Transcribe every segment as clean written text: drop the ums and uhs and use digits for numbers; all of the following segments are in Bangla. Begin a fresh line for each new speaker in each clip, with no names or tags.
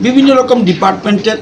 বিভিন্ন রকম ডিপার্টমেন্টের।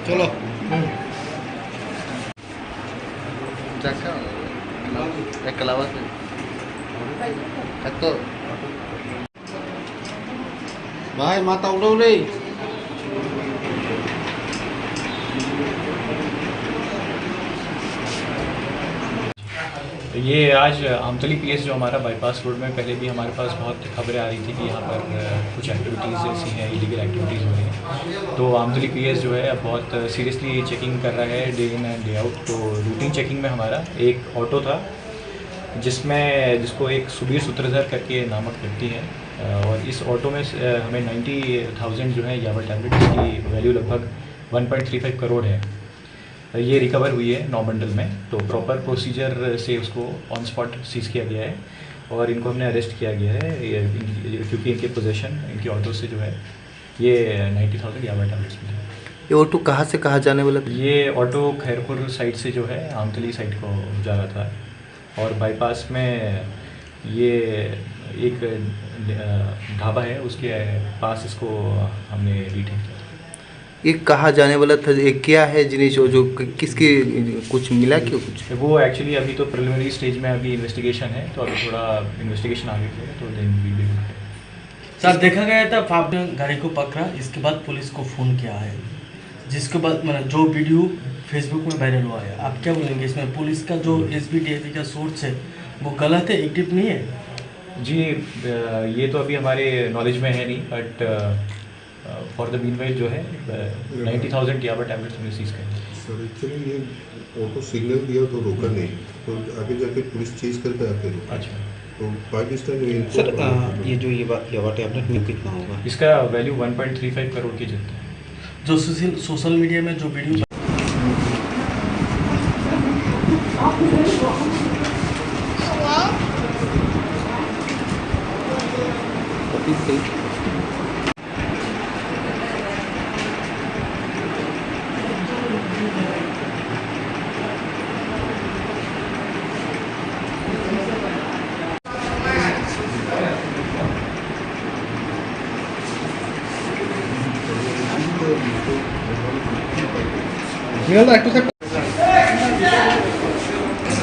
চলো ভাই মাথা উঠাও রে।
ये आज आमतली पीएस जो हमारा बाईपास रोड में पहले भी हमारे पास बहुत खबरें आ रही थी कि यहाँ पर कुछ एक्टिविटीज़ ऐसी हैं, इलीगल एक्टिविटीज़ हो रही हैं। तो आमतली पीएस जो है अब बहुत सीरियसली चेकिंग कर रहा है day in and day out. तो रूटीन चेकिंग में हमारा एक ऑटो था जिसको एक सुबीर सूत्रधर करके नामक व्यक्ति है, और इस ऑटो में हमें 90,000 जो है यावा टैबलेट, जिसकी वैल्यू लगभग 1.35 करोड़ है, ये रिकवर हुई है 9 बंडल में। तो प्रॉपर प्रोसीजर से उसको ऑन स्पॉट सीज़ किया गया है और इनको हमने अरेस्ट किया गया है क्योंकि इनके पोजेशन, इनके ऑटो से जो है ये 90,000 यावा टैबलेट्स मिले।
ये ऑटो कहाँ से कहाँ जाने वाला था?
ये ऑटो खैरपुर साइड से जो है आमतली साइड को जा रहा था, और बाईपास में ये एक ढाबा है, उसके पास इसको हमने डिटेन किया।
ये कहाँ जाने वाला था? ये क्या है जिनिस जो किसकी कुछ मिला क्यों कुछ?
वो एक्चुअली अभी तो प्रिलिमिनरी स्टेज में अभी इन्वेस्टिगेशन है, तो अभी थोड़ा इन्वेस्टिगेशन आगे करें तो देन वी विल।
सर देखा गया था आपने गाड़ी को पकड़ा, इसके बाद पुलिस को फ़ोन किया है, जिसके बाद मतलब जो वीडियो फेसबुक में वायरल हुआ है, आप क्या बोलेंगे इसमें? पुलिस का जो SBDFV का सोर्स है वो गलत है, एक्टिव नहीं है?
जी ये तो अभी हमारे नॉलेज में है नहीं, बट फॉर द मीनवाइल जो है 90,000 यावा टैबलेट्स हमने सीज कर।
सर एक्चुअली ये ऑटो सिग्नल दिया तो रोका नहीं, तो आगे जाके पुलिस चेज करके आके रोका।
अच्छा,
तो पाकिस्तान
सर ये जो यावा टैबलेट में कितना होगा?
इसका वैल्यू 1.35 करोड़ की जितना है।
जो सोशल मीडिया में जो वीडियो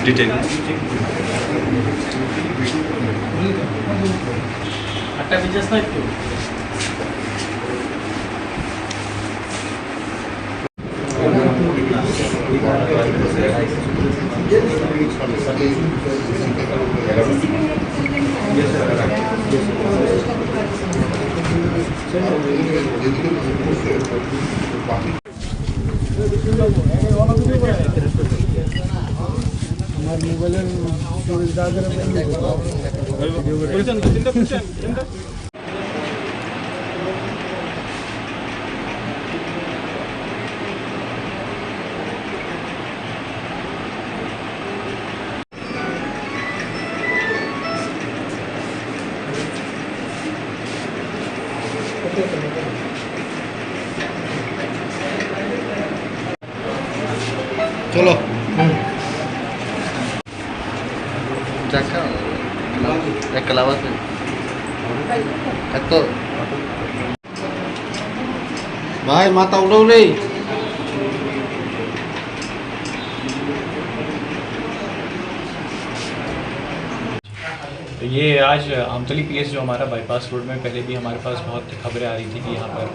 डिटेल
একটা বিজনেস না একটু
আমার মোবাইলের স্টোরেজ
চলো ভাই মাথা উঠাও রে।
ये आज आमतली पीएस जो हमारा बाईपास रोड में पहले भी हमारे पास बहुत खबरें आ रही थी कि यहाँ पर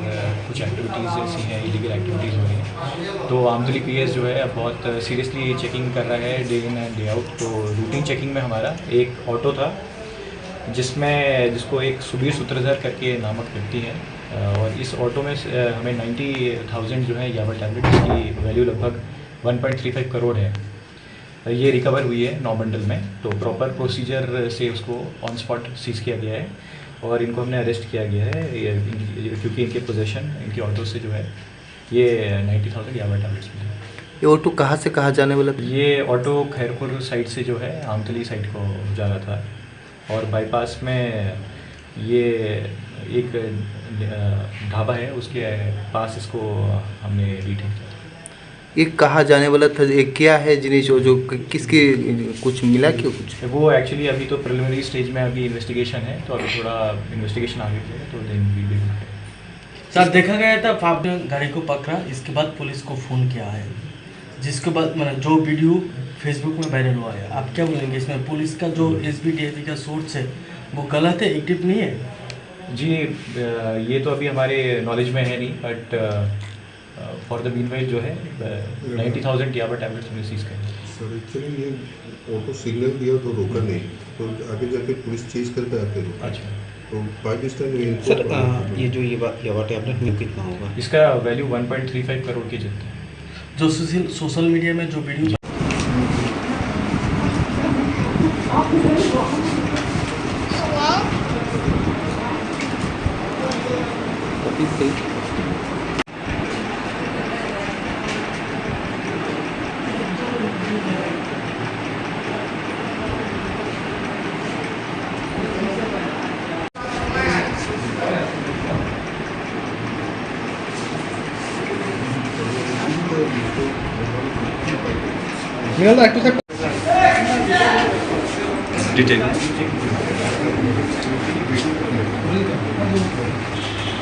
कुछ एक्टिविटीज़ ऐसी हैं, इलीगल एक्टिविटीज़ हो रही हैं। तो आमतली पीएस जो है अब बहुत सीरियसली चेकिंग कर रहा है day in and day out. तो रूटीन चेकिंग में हमारा एक ऑटो था जिसको एक सुबीर सूत्रधर करके नामक व्यक्ति है, और इस ऑटो में हमें 90,000 जो है यावा टैबलेट, जिसकी वैल्यू लगभग 1.35 करोड़ है, ये रिकवर हुई है 9 बंडल में। तो प्रॉपर प्रोसीजर से उसको ऑन स्पॉट सीज़ किया गया है और इनको हमने अरेस्ट किया गया है क्योंकि इनके पोजेशन इनकी ऑटो से जो है ये 90,000 याबा टैबलेट्स मिले।
ये ऑटो कहाँ से कहाँ जाने वाला था?
ये ऑटो खैरपुर साइड से जो है आमतली साइड को जा रहा था और बाईपास में ये एक ढाबा है उसके पास इसको हमने डिटेक्ट किया।
ये कहाँ जाने वाला था? ये क्या है जिनिस जो किसकी कुछ मिला क्यों कुछ?
वो एक्चुअली अभी तो प्रिलिमिनरी स्टेज में अभी इन्वेस्टिगेशन है, तो अभी थोड़ा इन्वेस्टिगेशन आगे बढ़े तो देन वी विल।
सर देखा गया था आपने गाड़ी को पकड़ा, इसके बाद पुलिस को फ़ोन किया है, जिसके बाद मतलब जो वीडियो फेसबुक में वायरल हुआ है, आप क्या बोलेंगे इसमें? पुलिस का जो SBDFV का सोर्स है वो गलत है, एक्टिव नहीं है?
जी ये तो अभी हमारे नॉलेज में है नहीं, बट फॉर द मीनवाइल जो है 90,000 याबा टैबलेट्स हमने सीज कर।
सर एक्चुअली ये ऑटो सिग्नल दिया तो रोका नहीं, तो आगे जाके पुलिस चेज करके आके रोका।
अच्छा,
तो पाकिस्तान
सर ये जो याबा टैबलेट में कितना होगा?
इसका वैल्यू 1.35 करोड़ के जितने है।
जो सोशल मीडिया में जो वीडियो
डिटेल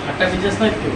আটটা বিজনেস নাই তো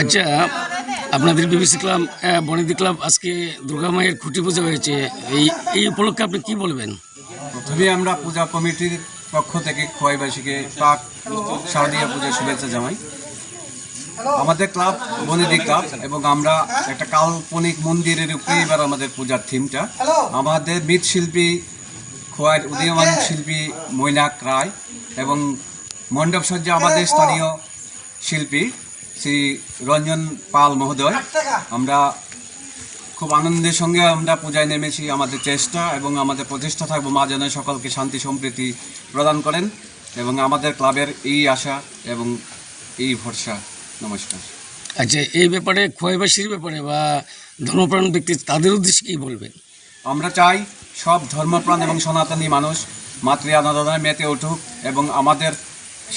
আচ্ছা, আপনাদের বিবিসি ক্লাব বনেদি ক্লাব আজকে দুর্গা মায়ের খুঁটি পূজা হয়েছে, এই উপলক্ষে আপনি কি বলবেন?
প্রথমে আমরা পূজা কমিটির পক্ষ থেকে খোয়াইবাসীকে পাক শারদীয় পূজার শুভেচ্ছা জানাই। আমাদের ক্লাব বনেদি ক্লাব এবং আমরা একটা কাল্পনিক মন্দিরের উপরে এবার আমাদের পূজার থিমটা। আমাদের মৃৎশিল্পী খোয়াইয়ের উদীয়মান শিল্পী মৈনাক রায় এবং মণ্ডপসজ্জা আমাদের স্থানীয় শিল্পী শ্রী রঞ্জন পাল মহোদয়। আমরা খুব আনন্দের সঙ্গে আমরা পূজায় নেমেছি। আমাদের চেষ্টা এবং আমাদের প্রচেষ্টা থাকবো মা যেন সকলকে শান্তি সম্প্রীতি প্রদান করেন এবং আমাদের ক্লাবের এই আশা এবং এই ভরসা। নমস্কার।
আচ্ছা, এই ব্যাপারে খোয়াইবাসীর ব্যাপারে বা ধর্মপ্রাণ ব্যক্তি তাদের উদ্দেশ্যে কী বলবেন?
আমরা চাই সব ধর্মপ্রাণ এবং সনাতনী মানুষ মাতৃ আরাধনায় মেতে উঠুক এবং আমাদের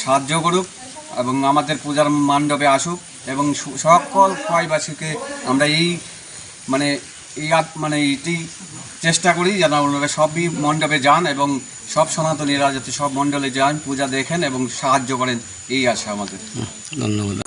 সাহায্য করুক এবং আমাদের পূজার মণ্ডপে আসুক এবং সকল খোয়াইবাসীকে আমরা এইটি চেষ্টা করি যেন ওনারা সবই মণ্ডপে যান এবং সব সনাতনীরা যাতে সব মণ্ডলে যান, পূজা দেখেন এবং সাহায্য করেন, এই আশা আমাদের।
ধন্যবাদ।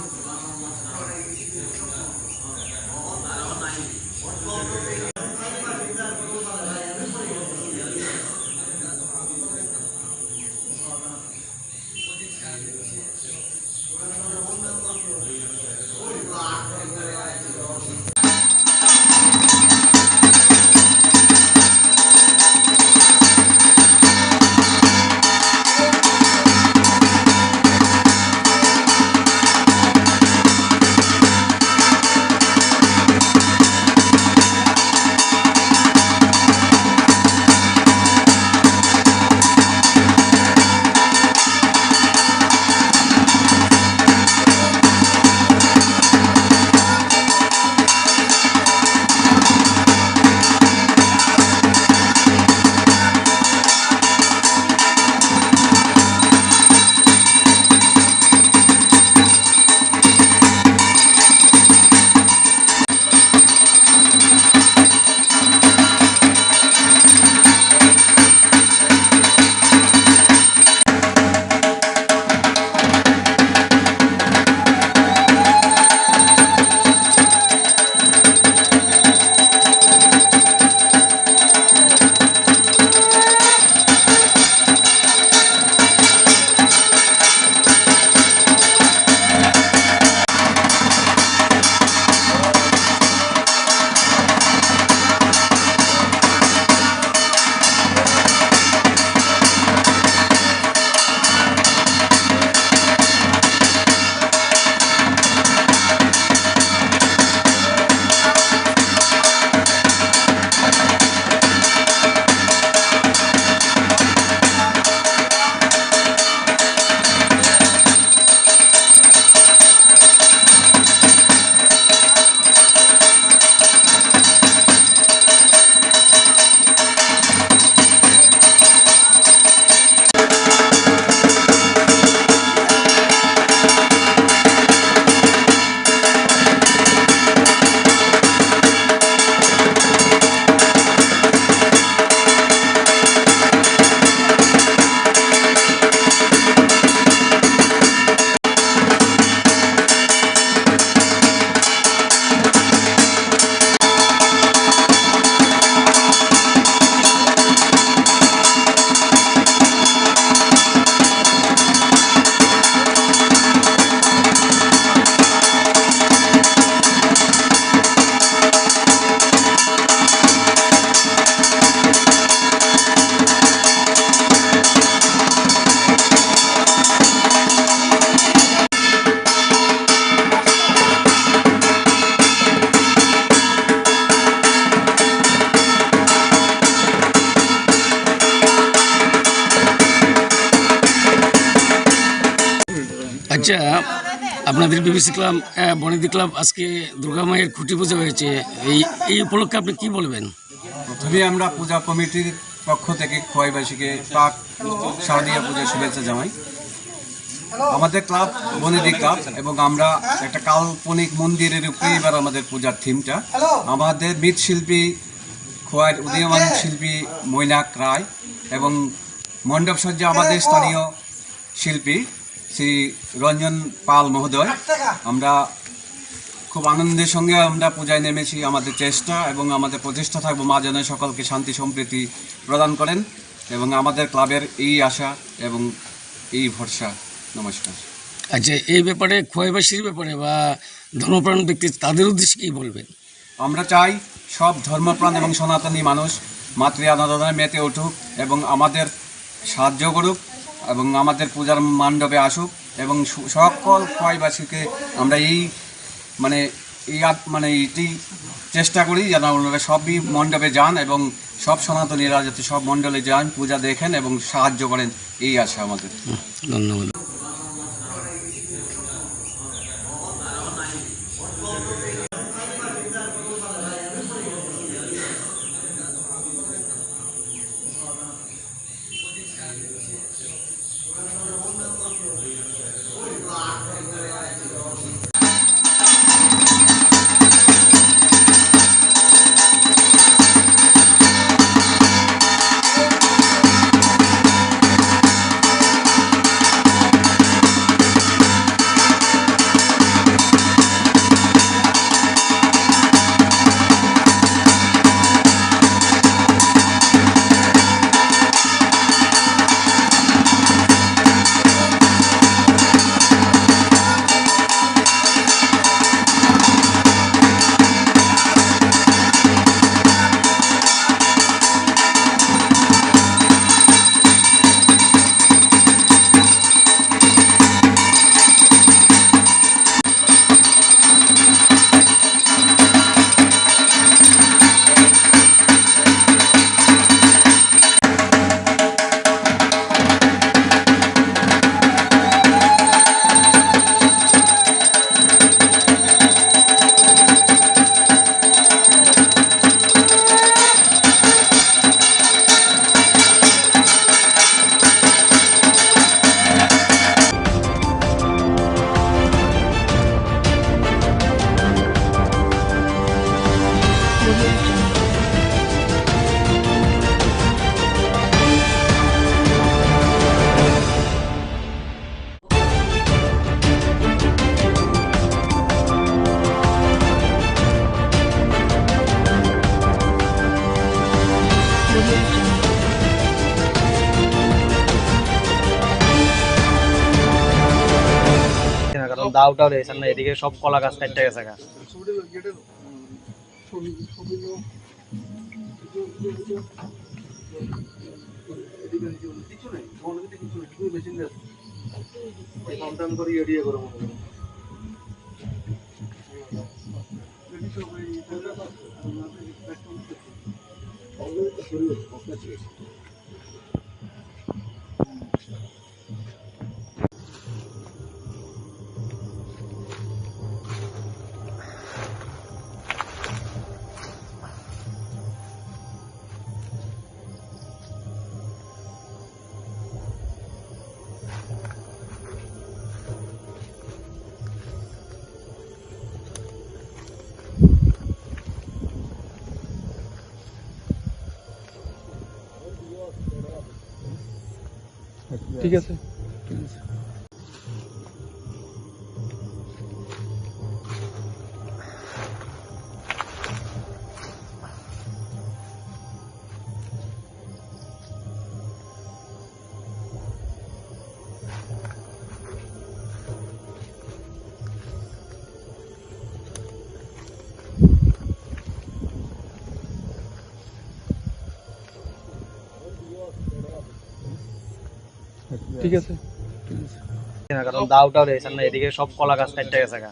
আচ্ছা, আপনাদের বিবিসি ক্লাব বনেদি ক্লাব আজকে দুর্গা মায়ের খুঁটি পূজা হয়েছে, এই উপলক্ষে আপনি কি বলবেন?
প্রথমে আমরা পূজা কমিটির পক্ষ থেকে খোয়াইবাসীকে পাক শারদীয় পূজার শুভেচ্ছা জানাই। আমাদের ক্লাব বনেদি ক্লাব এবং আমরা একটা কাল্পনিক মন্দিরের উপরে এবার আমাদের পূজার থিমটা। আমাদের মৃৎশিল্পী খোয়াইয়ের উদীয়মান শিল্পী মৈনাক রায় এবং মণ্ডপসজ্জা আমাদের স্থানীয় শিল্পী শ্রী রঞ্জন পাল মহোদয়। আমরা খুব আনন্দের সঙ্গে আমরা পূজায় নেমেছি। আমাদের চেষ্টা এবং আমাদের প্রচেষ্টা থাকবো মা যেন সকলকে শান্তি সম্প্রীতি প্রদান করেন এবং আমাদের ক্লাবের এই আশা এবং এই ভরসা। নমস্কার।
আচ্ছা, এই ব্যাপারে খোয়াইবাসীর ব্যাপারে বা ধর্মপ্রাণ ব্যক্তি তাদের উদ্দেশ্যে কী বলবেন?
আমরা চাই সব ধর্মপ্রাণ এবং সনাতনী মানুষ মাতৃ আরাধনায় মেতে উঠুক এবং আমাদের সাহায্য করুক এবং আমাদের পূজার মণ্ডপে আসুক এবং সকল খোয়াইবাসীকে আমরা এইটি চেষ্টা করি যেন ওনারা সবই মণ্ডপে যান এবং সব সনাতনীরা যাতে সব মণ্ডলে যান, পূজা দেখেন এবং সাহায্য করেন, এই আশা আমাদের।
ধন্যবাদ।
কারণ দাউটাও রয়েছে না, এদিকে সব কলা গাছ কাটতে গেছে গা।
ঠিক আছে। ঠিক আছে।
কারণ দাউটাও রয়েছে না, এদিকে সব কলা গাছ কাটতে গেছে গা।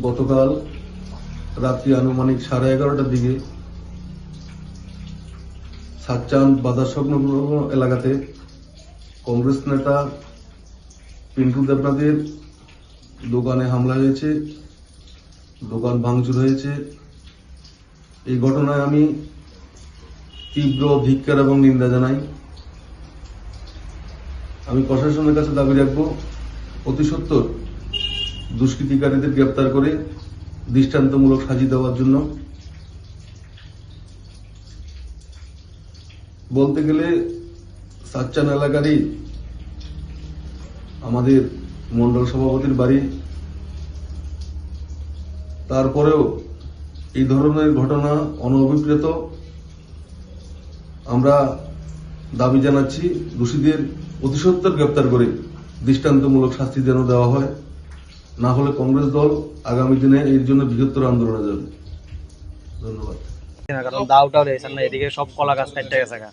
গতকাল রাত্রি আনুমানিক 11:30টার দিকে সাতচাঁদ বাজার সংলগ্ন এলাকাতে কংগ্রেস নেতা পিন্টু দেবনাথের দোকানে হামলা হয়েছে, দোকান ভাঙচুর হয়েছে। এই ঘটনায় আমি তীব্র ধিক্কার এবং নিন্দা জানাই। আমি প্রশাসনের কাছে দাবি রাখব অতি সত্বর দুষ্কৃতিকারীদের গ্রেপ্তার করে দৃষ্টান্তমূলক সাজি দেওয়ার জন্য। বলতে গেলে সাচ্চান এলাকারই আমাদের মন্ডল সভাপতির বাড়ি, তারপরেও এই ধরনের ঘটনা অনভিপ্রেত। আমরা দাবি জানাচ্ছি দোষীদের অতি সত্বর গ্রেপ্তার করে দৃষ্টান্তমূলক শাস্তি যেন দেওয়া হয়, না হলে কংগ্রেস দল আগামী দিনে এর জন্য বৃহত্তর আন্দোলনে যাবে। ধন্যবাদ।
কারণ দাওটাও দিয়েছেন না, এদিকে সব কলা গাছ কাটতে গেছে গা।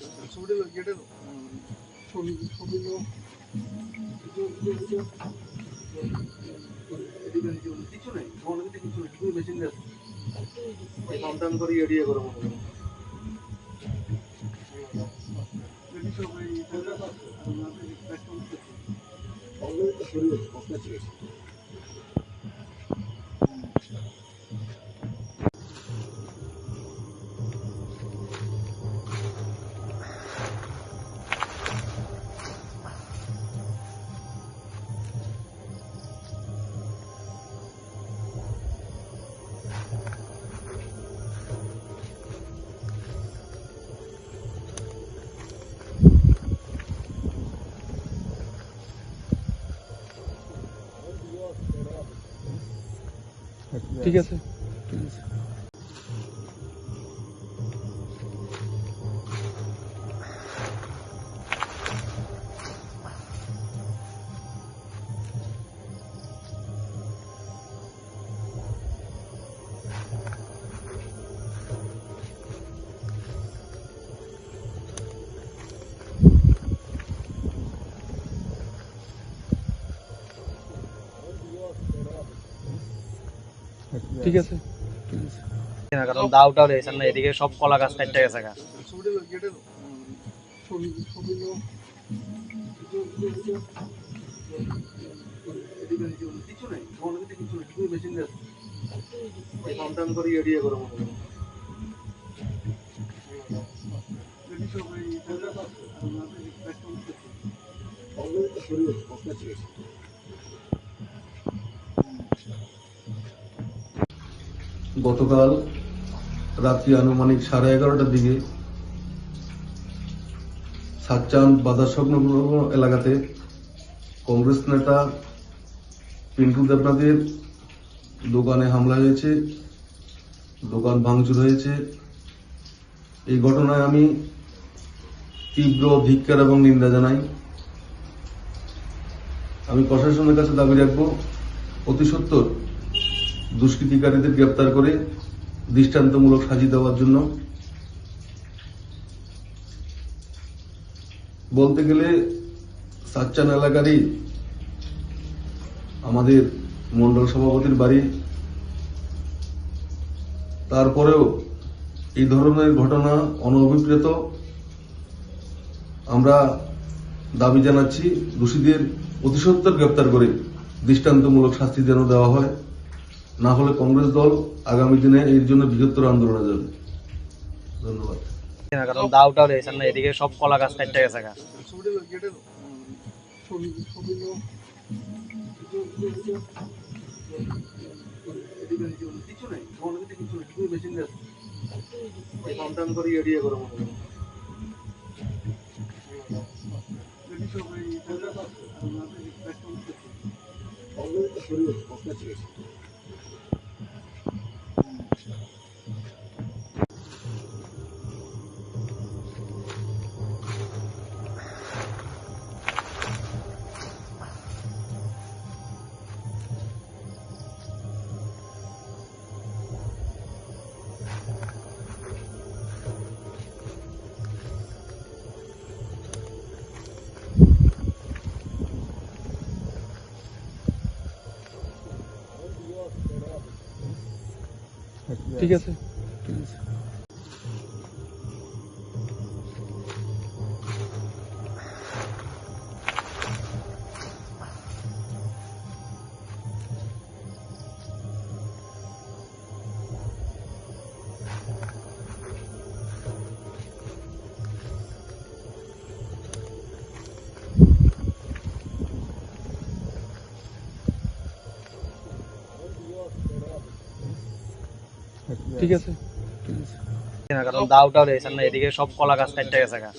ঠিক আছে। ঠিক আছে।
কারণ দাওটাও দিয়েছেন না, এদিকে সব কলা গাছ কাটতে গেছে গা।
গতকাল রাত্রি আনুমানিক 11:30টার দিকে সাচ্চান বাজার সংলগ্ন এলাকাতে কংগ্রেস নেতা পিন্টু দেবনাথের দোকানে হামলা হয়েছে, দোকান ভাঙচুর হয়েছে। এই ঘটনায় আমি তীব্র ধিক্কার এবং নিন্দা জানাই। আমি প্রশাসনের কাছে দাবি রাখব অতি সত্বর দুষ্কৃতিকারীদের গ্রেপ্তার করে দৃষ্টান্তমূলক সাজি দেওয়ার জন্য। বলতে গেলে সাচ্চান এলাকারই আমাদের মন্ডল সভাপতির বাড়ি, তারপরেও এই ধরনের ঘটনা অনভিপ্রেত। আমরা দাবি জানাচ্ছি দোষীদের অতি সত্বর গ্রেপ্তার করে দৃষ্টান্তমূলক শাস্তি যেন দেওয়া হয়, না হলে কংগ্রেস দল আগামী দিনে এর জন্য বৃহত্তর আন্দোলনে যাবে। ধন্যবাদ।
কারণ দাওটাও দিয়েছেন না, এদিকে সব কলা গাছ কাটতে গেছে গা।
ঠিক আছে।
ঠিক আছে
না, কারণ দাউটাও রয়েছেন না, এদিকে সব কলা গাছ কাটতে গেছে গা।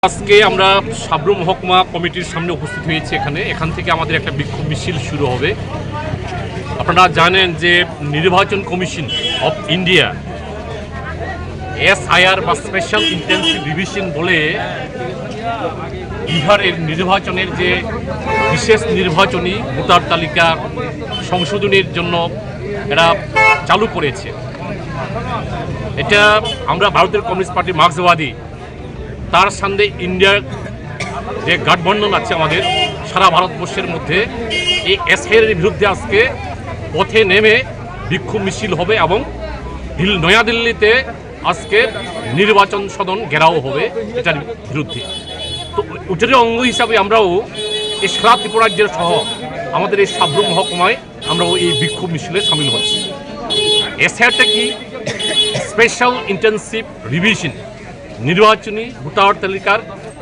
আজকে আমরা সাব্রু মহকুমা কমিটির সামনে উপস্থিত হয়েছি। এখান থেকে আমাদের একটা বিক্ষোভ মিছিল শুরু হবে। আপনারা জানেন যে নির্বাচন কমিশন অফ ইন্ডিয়া SIR বা স্পেশাল ইন্টেন্সিভ রিভিশন বলে বিহারের নির্বাচনের যে বিশেষ নির্বাচনী ভোটার তালিকা সংশোধনের জন্য এরা চালু করেছে। এটা আমরা ভারতের কমিউনিস্ট পার্টি মার্ক্সবাদী তার সাথে ইন্ডিয়ার যে গঠবন্ধন আছে আমাদের সারা ভারতবর্ষের মধ্যে, এই SIR এর বিরুদ্ধে আজকে পথে নেমে বিক্ষোভ মিছিল হবে এবং নয়াদিল্লিতে আজকে নির্বাচন সদন ঘেরাও হবে এটার বিরুদ্ধে। তো ওটার অঙ্গ হিসাবে আমরাও এই সারা ত্রিপুরা রাজ্যের সহ আমাদের এই সাব্রু মহকুমায় আমরাও এই বিক্ষোভ মিছিলে সামিল হচ্ছি। SIRটা কি? স্পেশাল ইন্টেন্সিভ রিভিশন, নির্বাচনী ভোটার তালিকার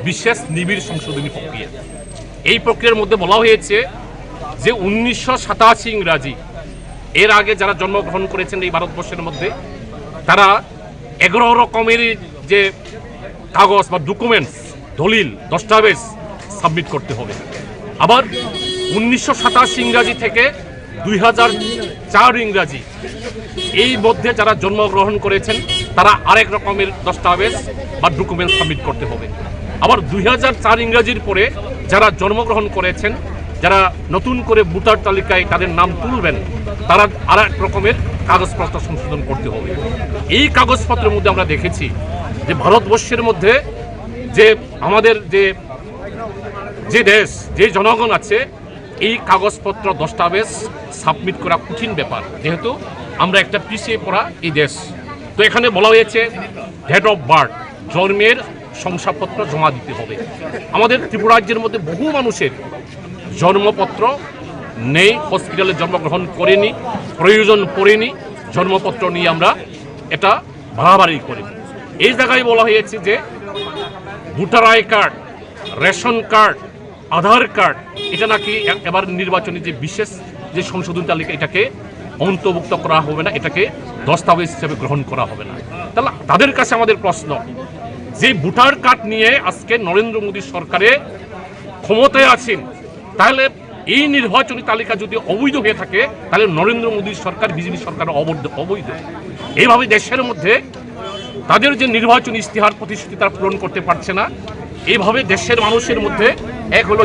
বিশেষ নিবিড় সংশোধনী প্রক্রিয়া। এই প্রক্রিয়ার মধ্যে বলা হয়েছে যে 1987 ইংরাজি এর আগে যারা জন্মগ্রহণ করেছেন এই ভারতবর্ষের মধ্যে তারা 11 রকমের যে কাগজ বা ডকুমেন্টস, দলিল, দস্তাবেজ সাবমিট করতে হবে। আবার 1987 ইংরাজি থেকে 2004 ইংরাজি এই মধ্যে যারা জন্মগ্রহণ করেছেন তারা আরেক রকমের দস্তাবেজ বা ডকুমেন্ট সাবমিট করতে হবে। আবার 2004 ইংরাজির পরে যারা জন্মগ্রহণ করেছেন, যারা নতুন করে ভোটার তালিকায় তাদের নাম তুলবেন, তারা আরেক রকমের কাগজপত্র সংশোধন করতে হবে। এই কাগজপত্রের মধ্যে আমরা দেখেছি যে ভারতবর্ষের মধ্যে যে আমাদের যে দেশ, যে জনগণ আছে, এই কাগজপত্র দস্তাবেজ সাবমিট করা কঠিন ব্যাপার, যেহেতু আমরা একটা পিছিয়ে পড়া এই দেশ। তো এখানে বলা হয়েছে ডেট অফ বার্থ, জন্মের শংসাপত্র জমা দিতে হবে। আমাদের ত্রিপুরা রাজ্যের মধ্যে বহু মানুষের জন্মপত্র নেই, হসপিটালে জন্মগ্রহণ করেনি, প্রয়োজন পড়েনি, জন্মপত্র নিয়ে আমরা এটা বাড়াবাড়ি করি। এই জায়গায় বলা হয়েছে যে voter I card, ration card, Aadhaar card এটা নাকি এবার নির্বাচনী যে বিশেষ যে সংশোধন তালিকা এটাকে অন্তর্ভুক্ত করা হবে না, এটাকে দস্তাবেজ হিসেবে গ্রহণ করা হবে না। তাহলে তাদের কাছে আমাদের প্রশ্ন, যে ভোটার কার্ড নিয়ে আজকে নরেন্দ্র মোদী সরকারে ক্ষমতায় আছেন, তাহলে এই নির্বাচনী তালিকা যদি অবৈধ হয়ে থাকে তাহলে নরেন্দ্র মোদীর সরকার, বিজেপি সরকার অবৈধ। এইভাবে দেশের মধ্যে তাদের যে নির্বাচনী ইশতেহার প্রতিশ্রুতি তারা পূরণ করতে পারছে না। এইভাবে দেশের মানুষের মধ্যে এক হলো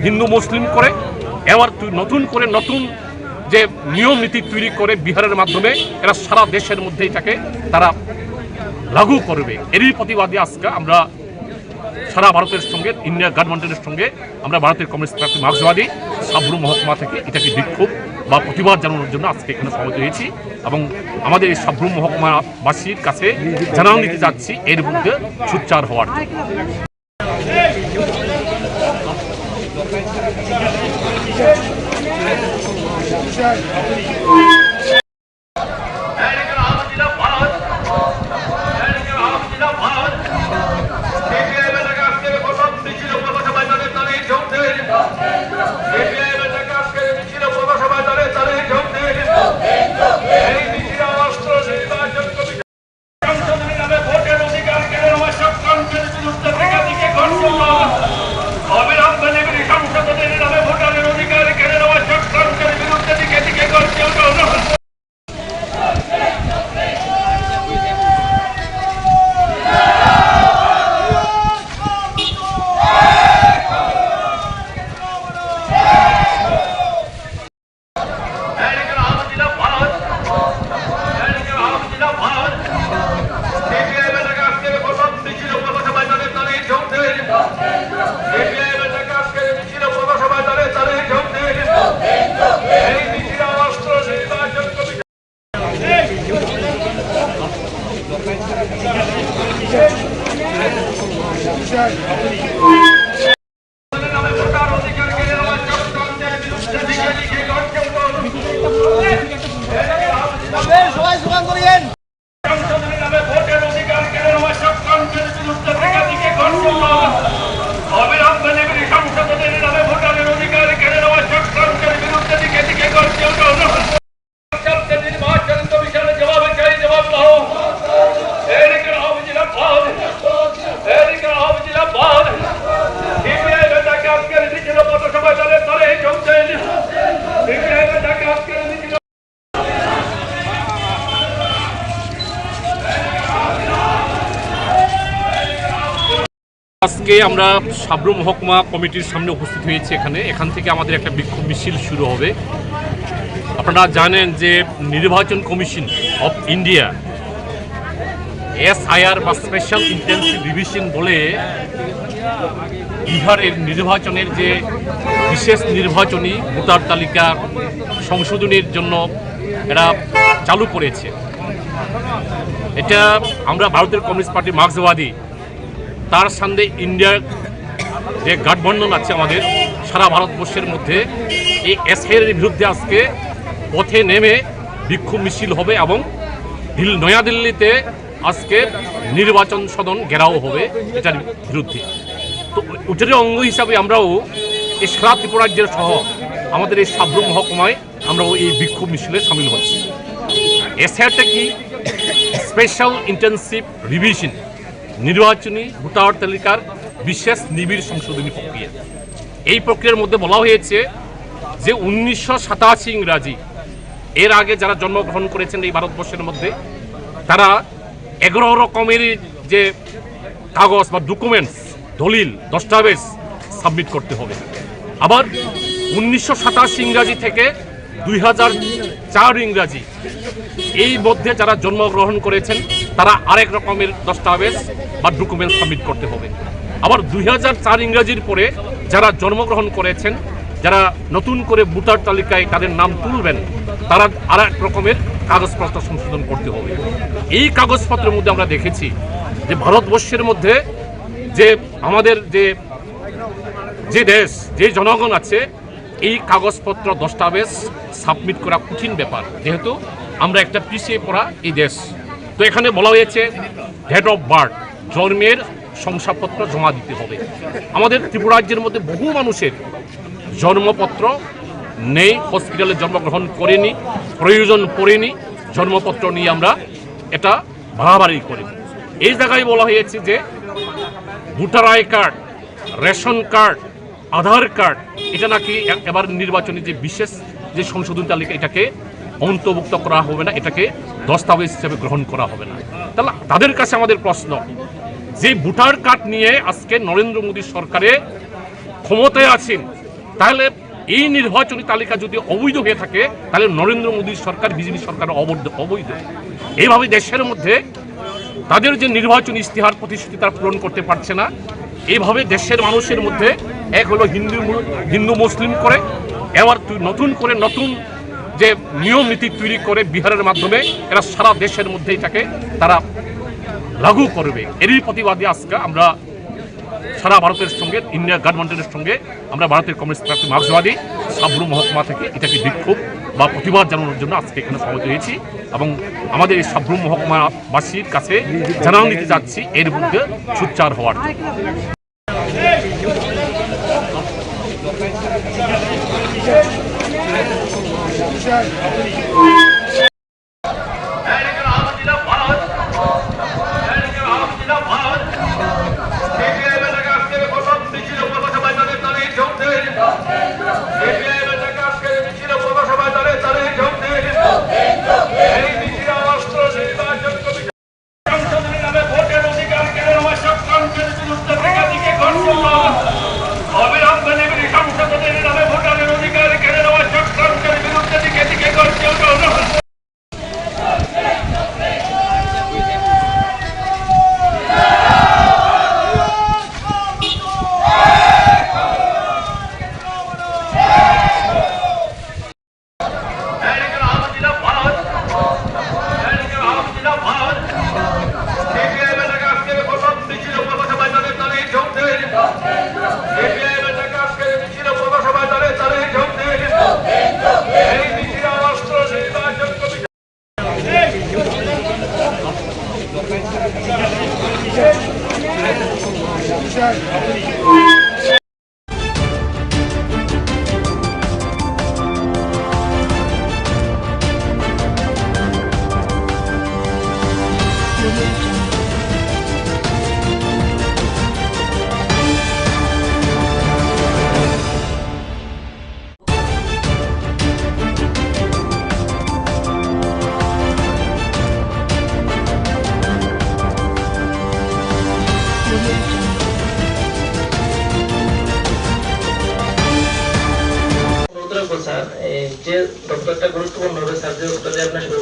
হিন্দু মুসলিম করে, এবার নতুন করে নতুন যে নিয়ম নীতি তৈরি করে বিহারের মাধ্যমে এরা সারা দেশের মধ্যে এটাকে তারা লাগু করবে। এরই প্রতিবাদে আজকে আমরা সারা ভারতের সঙ্গে ইন্ডিয়া গভর্নমেন্টের সঙ্গে আমরা ভারতের কমিউনিস্ট পার্টি মার্ক্সবাদী সাবরুম মহকুমা থেকে এটাকে বিক্ষোভ বা প্রতিবাদ জানানোর জন্য আজকে এখানে সমবেত হয়েছি এবং আমাদের এই সাবরুম মহকুমাবাসীর কাছে জানানো দিতে যাচ্ছি এর বিরুদ্ধে সোচ্চার হওয়ার জন্য। আজকে আমরা সাবরুম মহকুমা কমিটির সামনে উপস্থিত হয়েছি। এখান থেকে আমাদের একটা বিক্ষোভ মিছিল শুরু হবে। আপনারা জানেন যে নির্বাচন কমিশন অফ ইন্ডিয়া SIR বা স্পেশাল ইন্টেন্সিভ রিভিশন বলে বিহারের নির্বাচনের যে বিশেষ নির্বাচনী ভোটার তালিকা সংশোধনের জন্য এরা চালু করেছে। এটা আমরা ভারতের কমিউনিস্ট পার্টি মার্ক্সবাদী তার সঙ্গে ইন্ডিয়ার যে গঠবন্ধন আছে আমাদের সারা ভারতবর্ষের মধ্যে এই SIR এর বিরুদ্ধে আজকে পথে নেমে বিক্ষোভ মিছিল হবে এবং নয়াদিল্লিতে আজকে নির্বাচন সদন ঘেরাও হবে এটার বিরুদ্ধে। তো ওটার অঙ্গ হিসাবে আমরাও এই সারা ত্রিপুরা রাজ্যের সহ আমাদের এই সাবরুম মহকুমায় আমরাও এই বিক্ষোভ মিছিলে সামিল হচ্ছি। SIRটা কি? স্পেশাল ইন্টেন্সিভ রিভিশন, নির্বাচনী ভোটার তালিকার বিশেষ নিবিড় সংশোধনী প্রক্রিয়া। এই প্রক্রিয়ার মধ্যে বলা হয়েছে যে 1987 ইংরাজি এর আগে যারা জন্মগ্রহণ করেছেন এই ভারতবর্ষের মধ্যে তারা 11 রকমের যে কাগজ বা ডকুমেন্টস, দলিল, দস্তাবেজ সাবমিট করতে হবে। আবার 1987 ইংরাজি থেকে 2004 ইংরাজি এই মধ্যে যারা জন্মগ্রহণ করেছেন তারা আরেক রকমের দস্তাবেজ বা ডকুমেন্টস সাবমিট করতে হবে। আবার 2004 ইংরাজির পরে যারা জন্মগ্রহণ করেছেন, যারা নতুন করে ভোটার তালিকায় তাদের নাম তুলবেন, তারা আরেক রকমের কাগজপত্র সংশোধন করতে হবে। এই কাগজপত্রের মধ্যে আমরা দেখেছি যে ভারতবর্ষের মধ্যে যে আমাদের যে দেশ, যে জনগণ আছে, এই কাগজপত্র দস্তাবেজ সাবমিট করা কঠিন ব্যাপার, যেহেতু আমরা একটা পিছিয়ে পড়া এই দেশ। তো এখানে বলা হয়েছে ডেট অফ বার্থ, জন্মের শংসাপত্র জমা দিতে হবে। আমাদের ত্রিপুরা রাজ্যের মধ্যে বহু মানুষের জন্মপত্র নেই, হসপিটালে জন্মগ্রহণ করেনি, প্রয়োজন পড়েনি, জন্মপত্র নিয়ে আমরা এটা বাড়াবাড়ি করি। এই জায়গায় বলা হয়েছে যে voter I card, ration card Aadhaar card এটা নাকি এবার নির্বাচনী যে বিশেষ যে সংশোধন তালিকা এটাকে অন্তর্ভুক্ত করা হবে না, এটাকে দস্তাবেজ হিসেবে গ্রহণ করা হবে না। তাহলে তাদের কাছে আমাদের প্রশ্ন, যে ভোটার কার্ড নিয়ে আজকে নরেন্দ্র মোদী সরকারে ক্ষমতায় আছেন, তাহলে এই নির্বাচনী তালিকা যদি অবৈধ হয়ে থাকে তাহলে নরেন্দ্র মোদীর সরকার, বিজেপি সরকার অবৈধ। এইভাবে দেশের মধ্যে তাদের যে নির্বাচনী ইস্তেহার প্রতিশ্রুতি তারা পূরণ করতে পারছে না। এইভাবে দেশের মানুষের মধ্যে এক হলো হিন্দু মুসলিম করে, এবার নতুন করে নতুন যে নিয়ম নীতি তৈরি করে বিহারের মাধ্যমে এরা সারা দেশের মধ্যে এটাকে তারা লাগু করবে। এরই প্রতিবাদে আজকে আমরা সারা ভারতের সঙ্গে, ইন্ডিয়া গভর্নমেন্টের সঙ্গে আমরা ভারতের কমিউনিস্ট পার্টি মার্ক্সবাদী সাবরু মহকুমা থেকে এটাকে বিক্ষোভ বা প্রতিবাদ জানানোর জন্য আজকে এখানে সমবেত হয়েছি এবং আমাদের এই সাবরু মহকুমাবাসীর কাছে জানান দিতে যাচ্ছি এর বিরুদ্ধে সোচ্চার হওয়ার জন্য।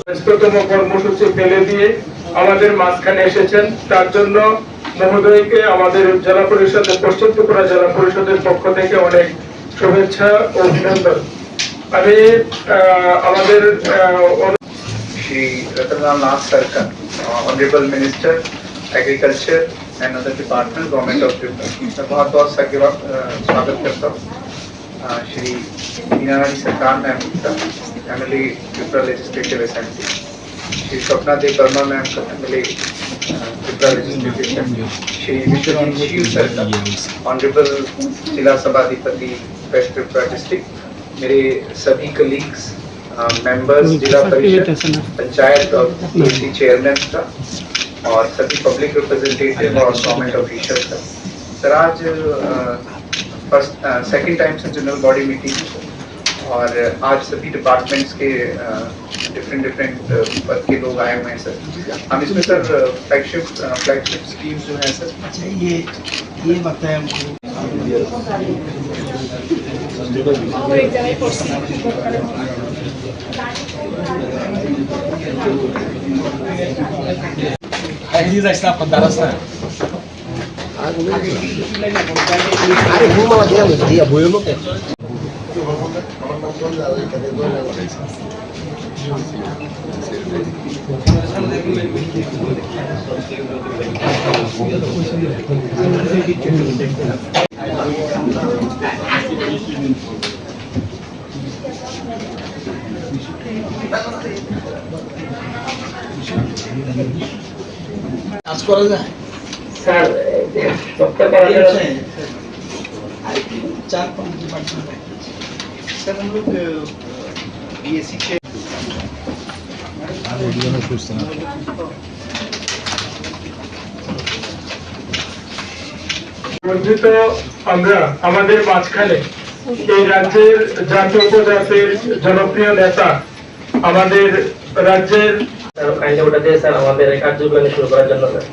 ব্যস্ততম কর্মসূচি ফেলে দিয়ে আমাদের মাঝখানে এসেছেন, তার জন্য মহোদয়কে আমাদের জেলা পরিষদের, পশ্চিম ত্রিপুরা জেলা পরিষদের পক্ষ থেকে অনেক শুভেচ্ছা ও অভিনন্দন। আমি আমাদের
Shri Ratanlal Nath Sarkar, honourable minister agriculture and other department, government of Tripura, मैं बहुत बहुत स्वागत करता हूँ। श्री मीनारानी सरकार मैम का MLA Tripura legislative assembly, Shri Swapna Deb Barma ma'am का MLA Tripura legislative assembly, Shri Biswajit Shiv Sarkar, honourable जिला सभाधिपति वेस्ट त्रिपुरा डिस्ट्रिक्ट, मेरे सभी कलीग्स, मेंबर्स, जिला परिषद, पंचायत और एसी चेयरमैन का और सभी पब्लिक रिप्रेजेंटेटिव और गवर्नमेंट ऑफिशियल का। सर आज सेकंड टाइम से जनरल बॉडी मीटिंग और आज सभी डिपार्टमेंट्स के डिफरेंट पद के लोग आए हुए हैं सर। हम इसमें सर फ्लैगशिप स्कीम्स जो है सर, ये बताएं
কাজ করা যায়
স্যার,
चार पाँच डिपार्टमेंट
सर हम लोग बीएससी के
বঞ্চিত আমরা আমাদের মাঝখানে এই রাজ্যের জাতীয় উপজাতির জনপ্রিয় নেতা আমাদের রাজ্যের
স্যার আমাদের এই কার্যক্রম শুরু করার জন্য স্যার।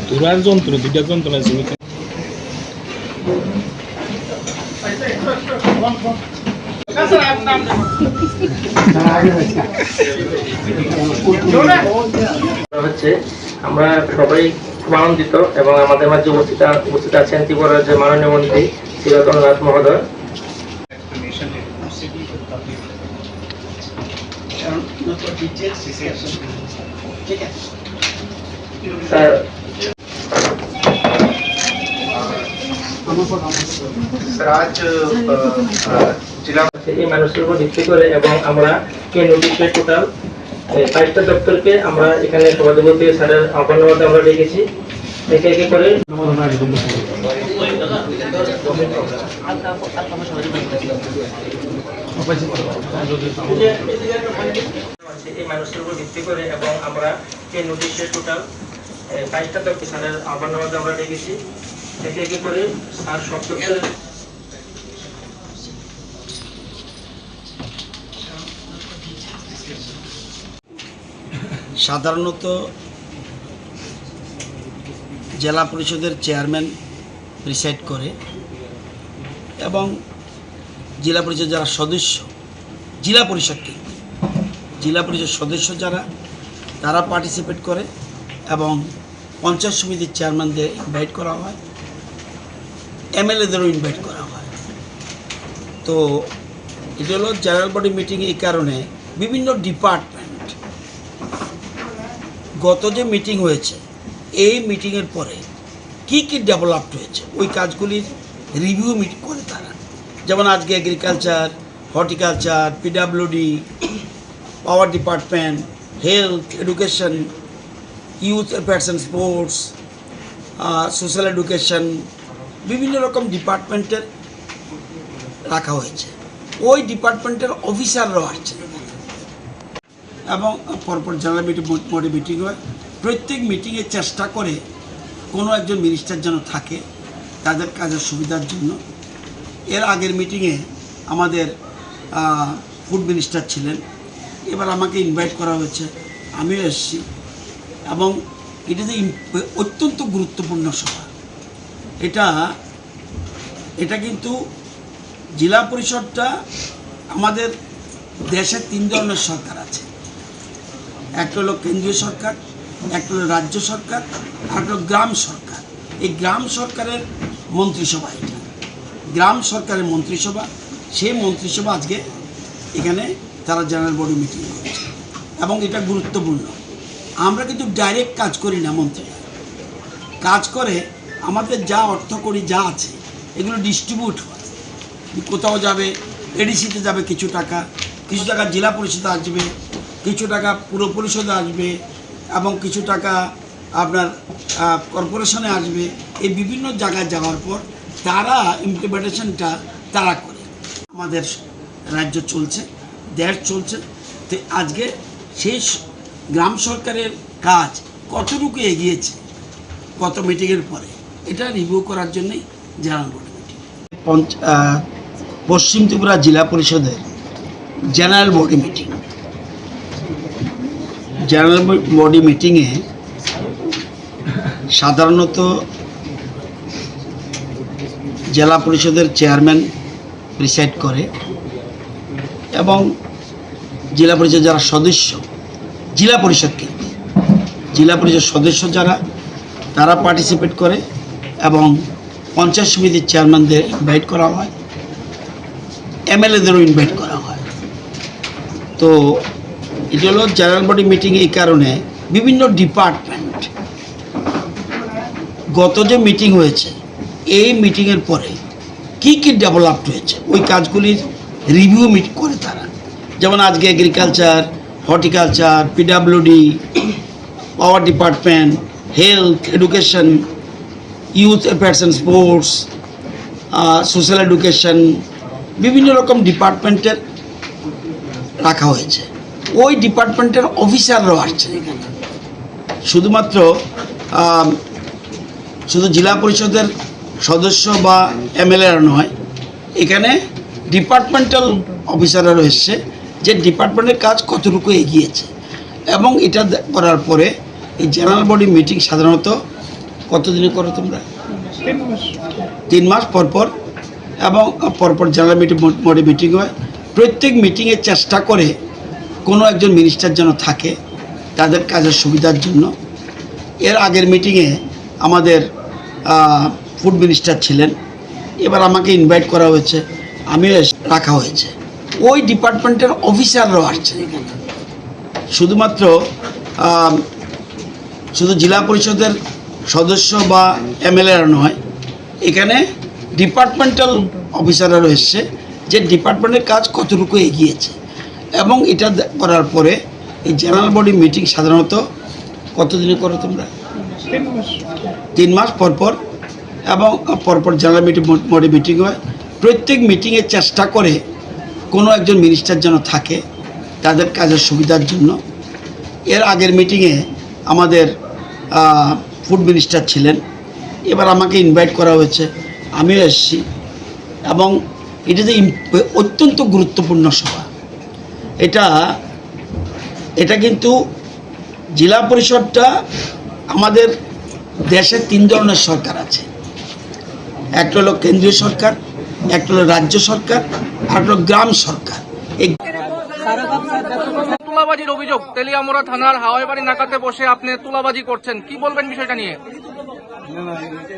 তোরার যন্ত্র দুইটা যন্ত্র আছে
হচ্ছে আমরা সবাই খুব আনন্দিত এবং আমাদের মাঝে উপস্থিত আছেন ত্রিপুরা রাজ্যের মাননীয় মন্ত্রী শ্রী রতননাথ মহোদয়। স্যার এই মানুষের উপর ভিত্তি করে এবং আমরা নোটিশে টোটাল 5টা দপ্তরকে আমরা এখানে সভাধিপতি স্যারের আহ্বান আমরা ডেকেছি। একে একে করে এই মানুষের উপর ভিত্তি করে এবং আমরা নোটিশে টোটাল 5টা দপ্তর স্যারের আহ্বান আমরা ডেকেছি। একে একে করে স্যার সব দপ্তরের
সাধারণত জেলা পরিষদের চেয়ারম্যান প্রিসাইড করে এবং জেলা পরিষদ যারা সদস্য জেলা পরিষদ সদস্য যারা তারা পার্টিসিপেট করে এবং পঞ্চায়েত সমিতির চেয়ারম্যানদের ইনভাইট করা হয়, এমএলএদেরও ইনভাইট করা হয়। তো এটা হলো জেনারেল বডি মিটিং। এই কারণে বিভিন্ন ডিপার্টমেন্ট গত যে মিটিং হয়েছে এই মিটিংয়ের পরে কি কি ডেভেলপড হয়েছে ওই কাজগুলির রিভিউ মিটিং করে তারা। যেমন আজকে agriculture, horticulture, PWD, power department, health, education, youth affairs and sports, social education, বিভিন্ন রকম ডিপার্টমেন্টের রাখা হয়েছে। ওই ডিপার্টমেন্টের অফিসাররাও আসছেন এবং পরপর জেনারেল বডি মিটিং হয়। প্রত্যেক মিটিংয়ে চেষ্টা করে কোনো একজন মিনিস্টার যেন থাকে তাদের কাজের সুবিধার জন্য। এর আগের মিটিংয়ে আমাদের ফুড মিনিস্টার ছিলেন, এবার আমাকে ইনভাইট করা হয়েছে, আমিও এসেছি এবং এটা যে অত্যন্ত গুরুত্বপূর্ণ সভা। এটা কিন্তু জেলা পরিষদটা আমাদের দেশে 3 ধরনের সরকার আছে। একটা হলো কেন্দ্রীয় সরকার, একটা হলো রাজ্য সরকার, আর একটা হলো গ্রাম সরকার। এই গ্রাম সরকারের মন্ত্রিসভা, এটা গ্রাম সরকারের মন্ত্রিসভা। সেই মন্ত্রিসভা আজকে এখানে তারা জেনারেল বডি মিটিং করছে এবং এটা গুরুত্বপূর্ণ। আমরা কিন্তু ডাইরেক্ট কাজ করি না, মন্ত্রীরা কাজ করে। আমাদের যা অর্থ করি যা আছে এগুলো ডিস্ট্রিবিউট হয়, কোথাও যাবে এডিসিতে যাবে কিছু টাকা জেলা পরিষদে আসবে, কিছু টাকা পুর পরিষদে আসবে এবং কিছু টাকা আপনার কর্পোরেশনে আসবে। এই বিভিন্ন জায়গায় যাওয়ার পর তারা ইমপ্লিমেন্টেশনটা তারা করে। আমাদের রাজ্য চলছে, দেশ চলছে। তো আজকে সেই গ্রাম সরকারের কাজ কতটুকু এগিয়েছে কত মিটিংয়ের পরে এটা রিভিউ করার জন্যই জেনারেল বডি মিটিং। পশ্চিম ত্রিপুরা জেলা পরিষদের general body meeting. General body মিটিংয়ে সাধারণত জেলা পরিষদের চেয়ারম্যান প্রিসাইড করে এবং জেলা পরিষদের যারা সদস্য জেলা পরিষদ কেন্দ্রে জেলা পরিষদ সদস্য যারা তারা পার্টিসিপেট করে এবং পঞ্চায়েত সমিতির চেয়ারম্যানদের ইনভাইট করা হয়, এমএলএদেরও ইনভাইট করা হয়। তো এটা হলো জেনারেল বডি মিটিং। এই কারণে বিভিন্ন ডিপার্টমেন্ট গত যে মিটিং হয়েছে এই মিটিংয়ের পরে কি কি ডেভেলপড হয়েছে ওই কাজগুলির রিভিউ মিট করে তারা, যেমন আজকে agriculture, horticulture, PWD, power department, health, education, youth affairs and sports, social education, বিভিন্ন রকম ডিপার্টমেন্টের রাখা হয়েছে। ওই ডিপার্টমেন্টের অফিসাররাও আসছেন এখানে, শুধুমাত্র শুধু জেলা পরিষদের সদস্য বা এমএলএরা নয়, এখানে ডিপার্টমেন্টাল অফিসাররাও এসছে যে ডিপার্টমেন্টের কাজ কতটুকু এগিয়েছে। এবং এটা করার পরে এই জেনারেল বডি মিটিং সাধারণত কতদিনে করো তোমরা? 3 মাস পর পর, এবং পরপর জেনারেল বডি মিটিং হয়। প্রত্যেক মিটিংয়ে চেষ্টা করে কোনো একজন মিনিস্টার যেন থাকে তাদের কাজের সুবিধার জন্য। এর আগের মিটিংয়ে আমাদের ফুড মিনিস্টার ছিলেন, এবার আমাকে ইনভাইট করা হয়েছে, আমিও রাখা হয়েছে। ওই ডিপার্টমেন্টের অফিসাররাও আসছেন এখানে, শুধুমাত্র শুধু জেলা পরিষদের সদস্য বা এমএলএরা নয়, এখানে ডিপার্টমেন্টাল অফিসাররাও এসছে যে ডিপার্টমেন্টের কাজ কতটুকু এগিয়েছে। এবং এটা করার পরে এই জেনারেল বডি মিটিং সাধারণত কতদিনে করো তোমরা? 3 মাস পর পর, এবং পরপর জেনারেল বডি মিটিং হয়। প্রত্যেক মিটিংয়ে চেষ্টা করে কোনো একজন মিনিস্টার যেন থাকে তাদের কাজের সুবিধার জন্য। এর আগের মিটিংয়ে আমাদের ফুড মিনিস্টার ছিলেন, এবার আমাকে ইনভাইট করা হয়েছে, আমিও এসেছি। এবং এটা যে অত্যন্ত গুরুত্বপূর্ণ সভা, এটা কিন্তু জেলা পরিষদটা আমাদের দেশে 3 ধরনের সরকার আছে। একটা হলো কেন্দ্রীয় সরকার, একটা হলো রাজ্য সরকার, আর একটা হলো গ্রাম সরকার। এই
তুলাবাজির অভিযোগ, তেলিয়ামুড়া থানার হাওয়াইবাড়ি নাকাতে বসে আপনি তুলাবাজি করছেন, কি বলবেন বিষয়টা নিয়ে?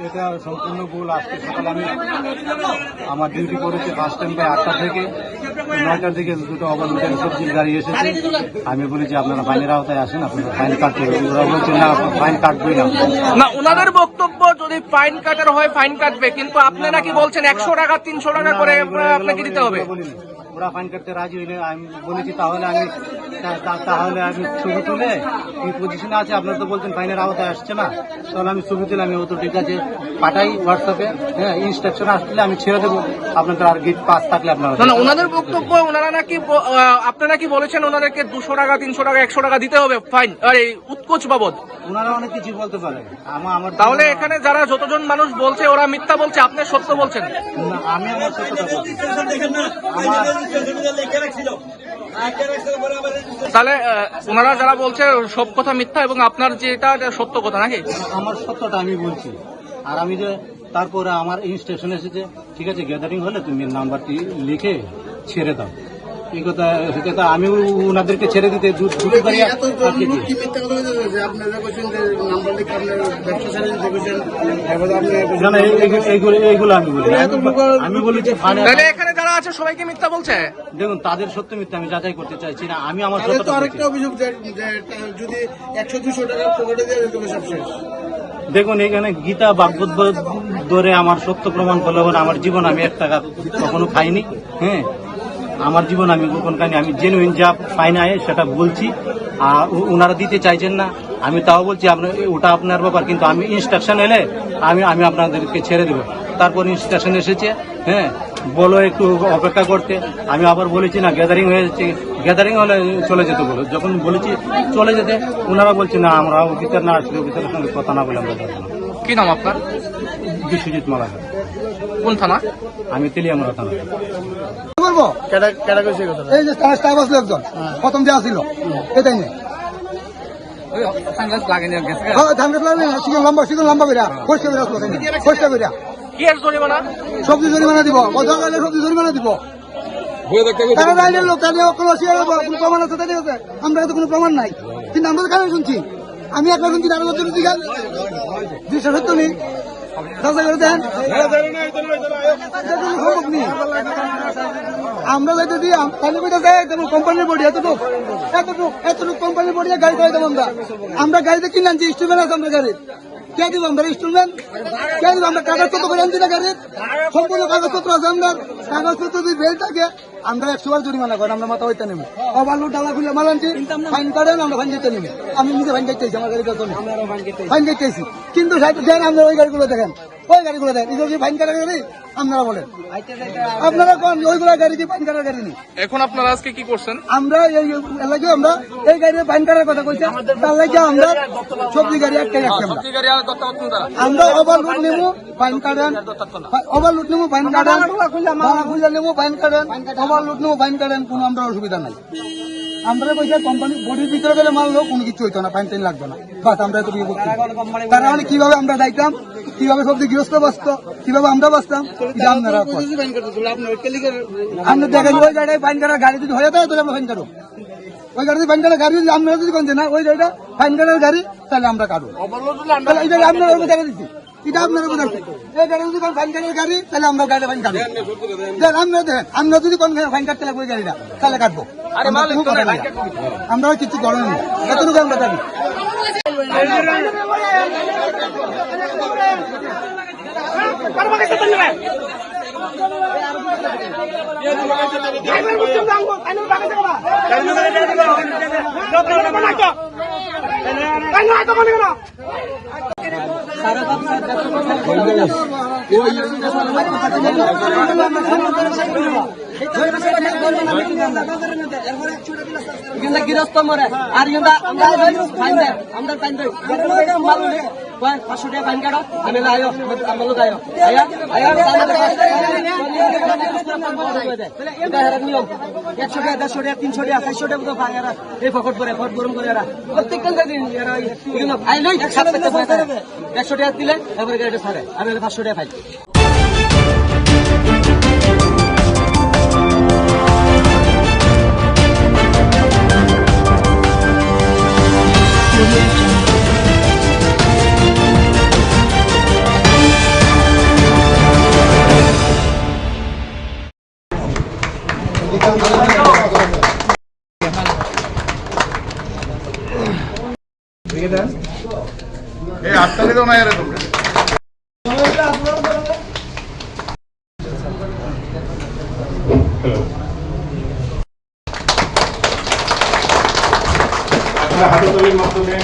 এটা সম্পূর্ণ ভুল। আজকে সকালে আমি আমার ডিউটি করেছি ফার্স্ট টাইম প্রায় 8টা থেকে 9টার দিকে দুটো অবৈধ সবজির গাড়ি এসেছে। আমি বলেছি আপনারা ফাইনের আওতায় আসেন, আপনারা ফাইন কাটতে হবে। ওরা বলছে না, ফাইন কাটবেই না।
ওনাদের বক্তব্য যদি ফাইন কাটার হয় ফাইন কাটবে, কিন্তু আপনি নাকি বলছেন 100 টাকা 300 টাকা করে আপনাকে দিতে হবে।
ওরা ফাইন কাটতে রাজি হইলে আমি বলেছি তাহলে আমি ছবি তুলে কি পজিশনে আছে, আপনারা তো বলছেন ফাইনের আওতায় আসছে না, তাহলে আমি ছবি তুলে আমি ও তো ঠিক আছে পাঠাই হোয়াটসঅ্যাপে, হ্যাঁ ইনস্ট্রাকশন আসলে আমি ছেড়ে দেবো আপনাদের। আর গেট পাস থাকলে আপনারা
না, ওনাদের বক্তব্য ওনারা নাকি আপনারা কি বলেছেন ওনাদেরকে 200 টাকা 300 টাকা 100 টাকা দিতে হবে ফাইন, আর এই উৎকোচ বাবদ।
ওনারা অনেক কিছু বলতে পারে। আমার
তাহলে এখানে যারা যতজন মানুষ বলছে ওরা মিথ্যা বলছে, আপনি সত্য বলছেন।
আমি আমার সত্যটা বলছি।
তাহলে ওনারা যারা বলছে সব কথা মিথ্যা এবং আপনার যেটা সত্য কথা নাকি?
আমার সত্যটা আমি বলছি। আর আমি যে তারপরে আমার ইনস্ট্রাকশন এসেছে, ঠিক আছে গ্যাদারিং হলে তুমি নাম্বারটি লিখে ছেড়ে দাও। এই কথা আমি ওনাদেরকে ছেড়ে দিতে এইগুলো আমি বলেছি।
এখানে যারা আছে সবাইকে মিথ্যা বলছে।
দেখুন তাদের সত্য মিথ্যা আমি যাচাই করতে চাইছি না, আমি আমার সত্যটা।
আরেকটা অভিযোগ যদি 100-200 টাকা পকেটে দিয়ে দেবে সব শেষ।
দেখুন এখানে গীতা ভাগবত ধরে আমার সত্য প্রমাণ করলে আমার জীবন আমি 1 টাকা কখনো খাইনি। হ্যাঁ, আমার জীবন আমি কখন খাইনি। আমি জেনুইন যা ফাইন আয় সেটা বলছি। আর ওনারা দিতে চাইছেন না, আমি তাও বলছি আপনার ওটা আপনার ব্যাপার, কিন্তু আমি ইনস্ট্রাকশন এলে আমি আপনাদেরকে ছেড়ে দেবো। তারপর ইনস্ট্রাকশন এসেছে, হ্যাঁ বলো একটু অপেক্ষা করতে। আমি আবার বলেছি না গ্যাদারিং হয়েছে, গ্যাদারিং হলে চলে যেতে বলো। যখন বলেছি চলে যেতে, ওনারা বলছে না আমরা অফিসার না আসলে অফিসারের সঙ্গে কথা না বলে আমরা যাবো না।
কি নাম আপনার?
বিশ্বজিৎ মালাকার।
কোন থানা?
আমি তেলিয়ামুড়া থানা।
এই যে স্টাফ আসলো একজন, প্রথম যে আসছিল এটাই নেই লম্বা বেরা সবজি জরিমানা দিব, কথা গেলে সবজি জরিমানা দিব। তারা লাইনের লোক, তাদের কোনো প্রমাণ আছে, তাদের কাছে আমরা তো কোনো প্রমাণ নাই, কিন্তু আমরা তো কানে শুনছি। আমি একবার শুনছি 18 বছরের দিকে দৃশ্য সত্য নেই, করে দেন আমরা যাইতেছি কোম্পানির বডি এতটুকু কোম্পানির বডি গাড়ি চালাইতাম আমরা গাড়িতে কিনে আনছি, স্টুডেন্ট আছে আমরা গাড়ি কে দিব, আমরা স্টুডেন্ট কে দিব, আমরা কাগজপত্র করে আনছি না গাড়ির, সম্পূর্ণ কাগজপত্র আছে, আমরা কাগজপত্র যদি বেল থাকে আমরা 100 বার জরিমানা করেন, আমরা মাথা হইতে নেব, ওভারলোড ডালা খুলে মাল আনছি, ফাইন কাটেন, আমরা ফাইন দিতে নেব, আমি নিজে ফাইন কাটতেছি, আমার গাড়ি কাছে ফাইন কাটতেছি, কিন্তু আমরা ওই গাড়িগুলো দেখেন, ওই গাড়িগুলো দেখেন, এই ফাইন কাটার গাড়ি আপনারা বলেন, আপনারা কোন ওইগুলো গাড়ি কি ফাইন কাটার গাড়ি নেই।
এখন আপনারা আজকে কি করছেন?
আমরা এই এলাকায় আমরা এই গাড়ির ফাইন কাটার কথা কইছি, তার লাগে আমরা সবজি গাড়ি একটাই রাখছি, আমরা ওভারলোড নেবো ফাইন কাটেন, ওভারলোড নেবো ফাইন কাটেন, মালা খুঁজে নেবো ফাইন কাটেন, ওভারলোড নেবো ফাইন কাটেন, কোনো আমরা অসুবিধা নাই। আমরা পয়সা কোম্পানি বডির ভিতরে গেলে মানলো কোনো কিছু হইতো না, ফাইন টাইন লাগতো না, বাস আমরা তো বিয়ে করছি। তার মানে কিভাবে আমরা যাইতাম, কিভাবে সবজি গৃহস্থ বাঁচত, কিভাবে আমরা বাঁচতাম, আপনারা আমরা দেখেন ওই গাড়িটায় ফাইন কাটার গাড়ি যদি হয়ে যায় তাহলে আমরা ফাইন কাটো, ওই গাড়িতে ফাইন কাটার গাড়ি যদি আপনারা যদি কমছে না ওই গাড়িটা ফাইন কাটার গাড়ি তাহলে আমরা কাটো, তাহলে এই গাড়ি আপনারা দেখা দিচ্ছি, এটা আপনারা বোঝাচ্ছি, এই গাড়ি যদি ফাইন কাটার গাড়ি তাহলে আমরা গাড়ি ফাইন কাটবো, আমরা দেখেন আমরা যদি কোন ফাইন কাটতে লাগবো ওই গাড়িটা তাহলে কাটবো, আমরা কিছু করেন না, এতটুকু আমরা জানি।
গৃহস্থ মরে আর আমরা 500 টাকা ফাইন কাটো, আমি আয়ো আমলো আয়ো নিয়ম 100 টাকা 150 টাকা 300 টাকা 400 টাকা ভাঙারা এই ফকট করে ফট গরম করে এরা প্রত্যেকটা দিন এরা 100 টাকা দিলে এবারে গাড়িটা ছাড়ে, আমি 500 টাকা ফাইন।
আটটালে তো না এরা তোমরা হাততালির মাধ্যমে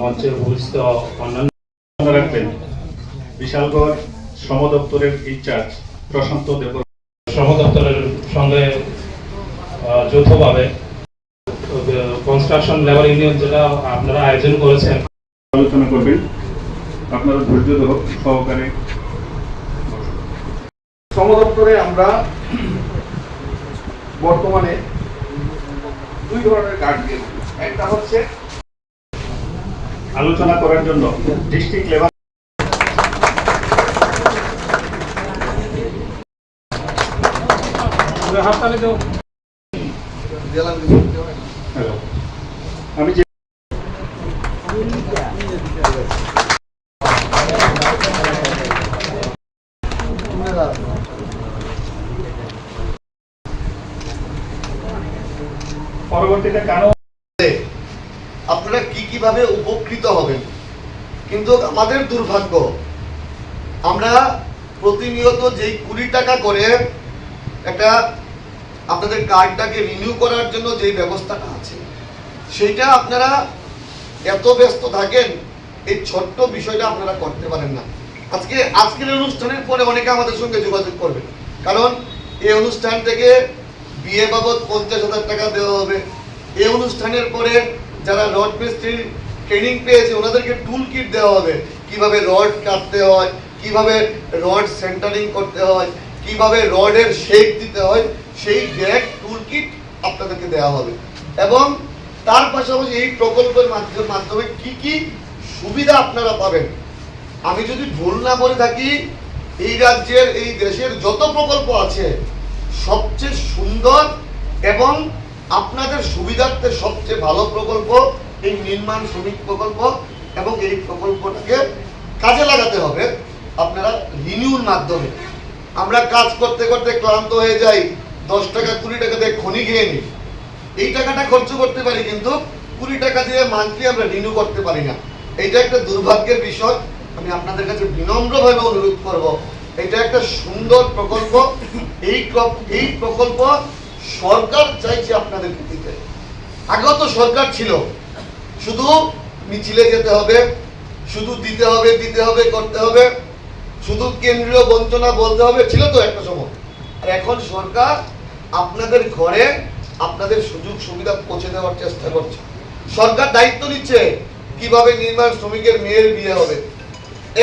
মঞ্চের উপস্থিত অন্যান্য রাখবেন বিশালগড় শ্রম দপ্তরের ইনচার্জ প্রশান্ত দেব, শ্রম দপ্তরের সঙ্গে যৌথভাবে কনস্ট্রাকশন লেবার ইউনিয়ন যেটা আপনারা আয়োজন করেছেন আলোচনা করবেন, আপনারা ধৈর্য সহকারে। শ্রম দপ্তরে আমরা বর্তমানে 2 ধরনের গার্ড দিয়ে, একটা হচ্ছে আলোচনা করার জন্য ডিস্ট্রিক্ট লেভেল আমি যে পরবর্তীতে কারণ
আপনারা কিভাবে উপকৃত হবেন, কিন্তু আমাদের দুর্ভাগ্য আমরা প্রতিনিয়ত যেই 20 টাকা করে একটা আপনাদের কার্ডটাকে রিনিউ করার জন্য যে ব্যবস্থাটা আছে সেইটা আপনারা এত ব্যস্ত থাকেন এই ছোট্ট বিষয়টা আপনারা করতে পারেন না। আজকের অনুষ্ঠানের পরে অনেকে আমাদের সঙ্গে যোগাযোগ করবেন, কারণ এই অনুষ্ঠান থেকে বিয়ে বাবদ 50,000 টাকা দেওয়া হবে, এই অনুষ্ঠানের পরে যারা রড মিস্ত্রির ট্রেনিং পেয়েছে ওনাদেরকে টুল কিট দেওয়া হবে, কিভাবে রড কাটতে হয়, কিভাবে রড সেন্টারিং করতে হয়, কিভাবে রডের শেপ দিতে হয়, সেই ব্যাগ টুল কিট আপনাদেরকে দেওয়া হবে। এবং তার পাশাপাশি এই প্রকল্পের মাধ্যমে কি কি সুবিধা আপনারা পাবেন, আমি যদি ভুল না করে থাকি, এই রাজ্যের এই দেশের যত প্রকল্প আছে সবচেয়ে সুন্দর এবং আপনাদের সুবিধার্থে সবচেয়ে ভালো প্রকল্প এই নির্মাণ শ্রমিক প্রকল্প। এবং এই প্রকল্পটাকে কাজে লাগাতে হবে আপনারা রিনিউর মাধ্যমে। আমরা কাজ করতে করতে ক্লান্ত হয়ে যাই, 10 টাকা 20 টাকা দিয়ে খনি খেয়ে নিই, এই টাকাটা খরচ করতে পারি কিন্তু 20 টাকা দিয়ে মান্থলি আমরা রিনিউ করতে পারি না। এটা একটা দুর্ভাগ্যের বিষয়। আমি আপনাদের কাছে বিনম্রভাবে অনুরোধ করব, এটা একটা সুন্দর প্রকল্প। এই প্রকল্প সরকার চাইছে আপনাদেরকে দিতে। আগত সরকার ছিল শুধু মিছিলে যেতে হবে, শুধু দিতে হবে করতে হবে, শুধু কেন্দ্রীয় বঞ্চনা বলতে হবে, ছিল তো একটা সময়। আর এখন সরকার আপনাদের ঘরে আপনাদের সুযোগ সুবিধা পৌঁছে দেওয়ার চেষ্টা করছে। সরকার দায়িত্ব নিচ্ছে কিভাবে নির্মাণ শ্রমিকের মেয়ের বিয়ে হবে,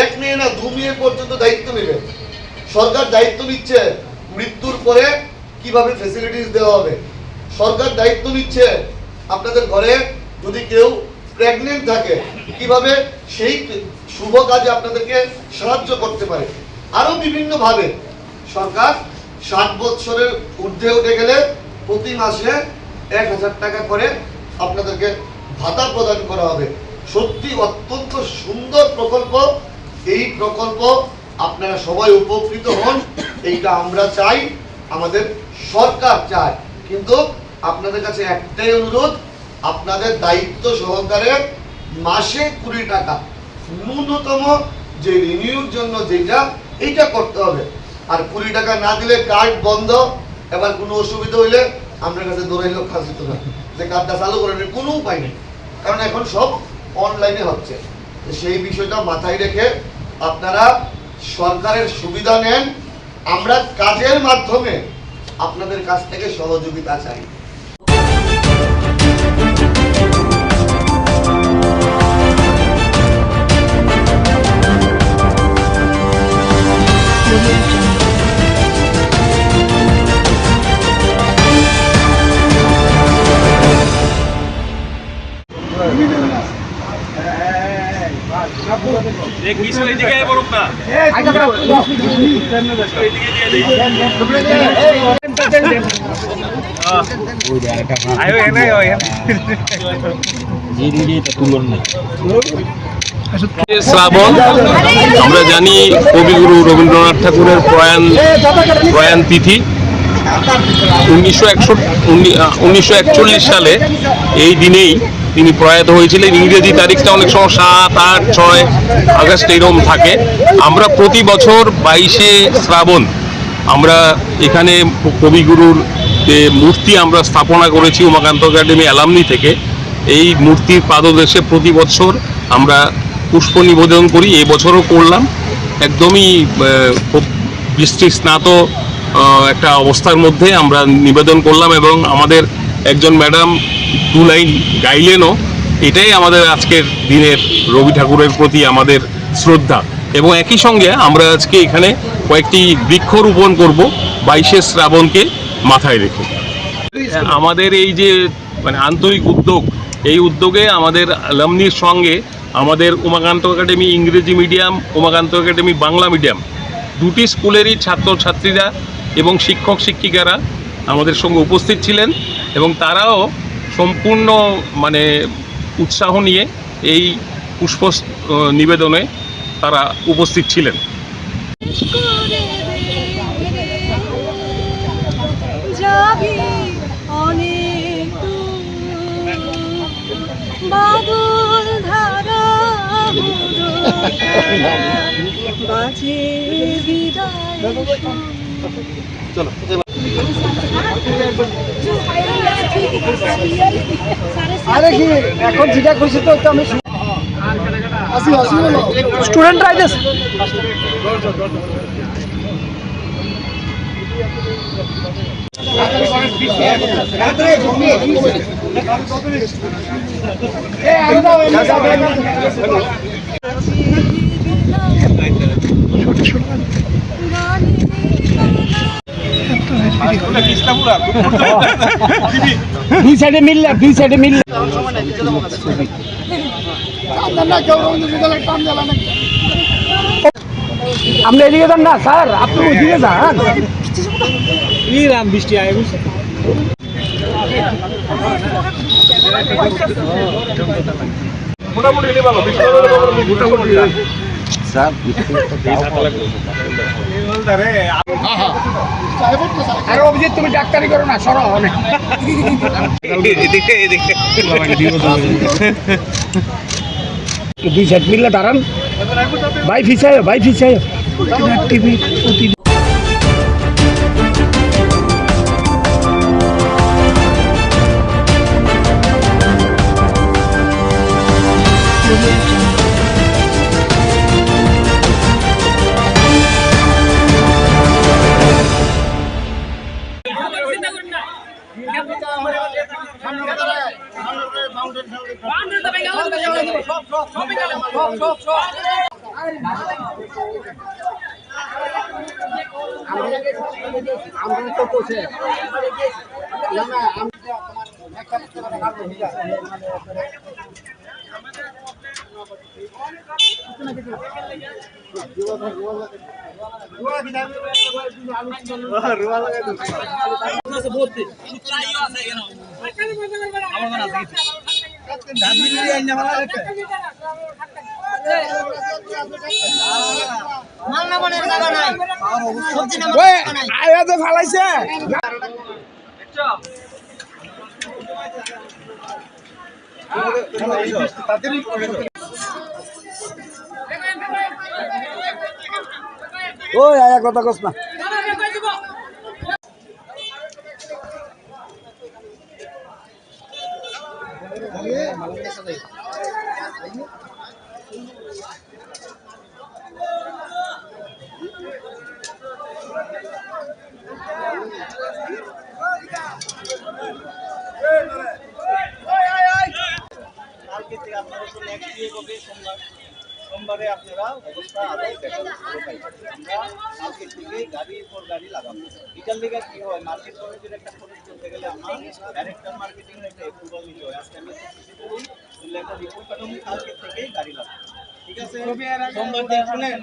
1 মেয়ে না 2 মেয়ে পর্যন্ত দায়িত্ব নেবে। সরকার দায়িত্ব নিচ্ছে মৃত্যুর পরে কিভাবে ফ্যাসিলিটিস দেওয়া হবে। সরকার দায়িত্ব নিচ্ছে আপনাদের ঘরে যদি কেউ প্রেগনেন্ট থাকে কিভাবে সেই শুভ কাজে আপনাদেরকে সাহায্য করতে পারে। আরো বিভিন্ন ভাবে সরকার 60 বছরের ঊর্ধ্বে উঠে গেলে প্রতি মাসে 1000 টাকা করে আপনাদেরকে ভাতা প্রদান করা হবে। সত্যি অত্যন্ত সুন্দর প্রকল্প। এই প্রকল্প আপনারা সবাই উপকৃত হন, এইটা আমরা চাই, আমাদের সরকার চায়। কিন্তু আপনাদের কাছে একটাই অনুরোধ, আপনাদের দায়িত্ব সহকারে মাসে 20 টাকা ন্যূনতম যে রিনিউর জন্য যেটা, এইটা করতে হবে। আর 20 টাকা না দিলে কার্ড বন্ধ, এবার কোনো অসুবিধা হইলে আমরা কাছে দৌড়াইলেও কাজ দিত না, যে কার্ডটা চালু করে কোনো উপায় নেই, কারণ এখন সব অনলাইনে হচ্ছে। সেই বিষয়টা মাথায় রেখে আপনারা সরকারের সুবিধা নেন। আমরা কাজের মাধ্যমে আপনাদের কাছ থেকে সহযোগিতা চাই।
শ্রাবণ, আমরা জানি কবিগুরু রবীন্দ্রনাথ ঠাকুরের প্রয়াণ তিথি 1941 সালে এই দিনেই তিনি প্রয়াত হয়েছিলেন। ইংরেজি তারিখটা অনেক সময় 7, 8, 6 আগস্ট এরকম থাকে। আমরা প্রতি বছর 22শে শ্রাবণ আমরা এখানে কবিগুরুর যে মূর্তি আমরা স্থাপনা করেছি উমাকান্ত একাডেমি অ্যালামনি থেকে, এই মূর্তির পাদদেশে প্রতি বছর আমরা পুষ্প নিবেদন করি। এই বছরও করলাম। একদমই খুব বৃষ্টি স্নাত একটা অবস্থার মধ্যে আমরা নিবেদন করলাম এবং আমাদের একজন ম্যাডাম 2 লাইন গাইলেনও। এটাই আমাদের আজকের দিনের রবি ঠাকুরের প্রতি আমাদের শ্রদ্ধা। এবং একই সঙ্গে আমরা আজকে এখানে কয়েকটি বৃক্ষরোপণ করব 22শে শ্রাবণকে মাথায় রেখে। আমাদের এই যে আন্তরিক উদ্যোগ, এই উদ্যোগে আমাদের অ্যালামনির সঙ্গে আমাদের উমাকান্ত একাডেমি ইংরেজি medium, Umakanta academy Bangla medium, 2টি স্কুলেরই ছাত্রছাত্রীরা এবং শিক্ষক শিক্ষিকারা আমাদের সঙ্গে উপস্থিত ছিলেন এবং তারাও সম্পূর্ণ উৎসাহ নিয়ে এই পুষ্প নিবেদনে তারা উপস্থিত ছিলেন।
আরে কি এখন যেটা কইছে তো আমি স্টুডেন্ট রাইডার্স
দুই সাইডে মিললে আপনি এদিকে যান না স্যার, আপনি ওইদিকে যান।
রাম বৃষ্টি আয় বুঝছে
মোটামুটি এলে ভালো মোটামুটি
স্যার
আরে অভিজিৎ তুমি ডাক্তারি করো না, সরো অনেক দুই সাইড মিললে দাঁড়ান ভাই ফিসায় টিভি ফালাইছে
ওই আয়া কথা কস না
সোমবারে আপনারা অবস্থা আদায় দেখেন কালকে থেকে গাড়ির পর গাড়ি লাগাবো। এটার লেগে কি হয়, মার্কেট কমিটির একটা খরচ করতে গেলে আমার ডাইরেক্টর মার্কেটিং একটা অ্যাপ্রুভাল নিতে হয়। আজকে আমি একটা রিপোর্ট পাঠাবো, কালকে থেকেই গাড়ি লাগাবো। ঠিক আছে, সোমবার দিন শুনেন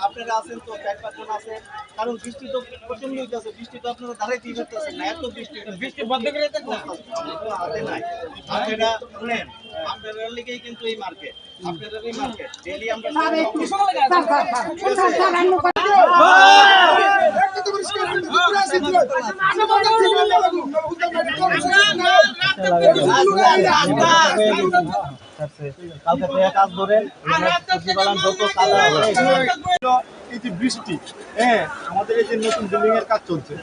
আপনারা আছেন তো 4-5 জন আছেন, কারণ বৃষ্টি তো প্রচন্ড হইতেছে, বৃষ্টি তো আপনারা দাঁড়াইতেই পারতেছেন না, এত বৃষ্টি বন্ধ করে দেন না, হাতে নাই। আপনারা শুনেন, আপনাদের লেগেই কিন্তু এই মার্কেট, আপনাদের এই মার্কেট ডেইলি আমরা কালকে কাজ ধরেন
এই যে বৃষ্টি, হ্যাঁ আমাদের এই যে নতুন বিল্ডিং এর কাজ চলছে,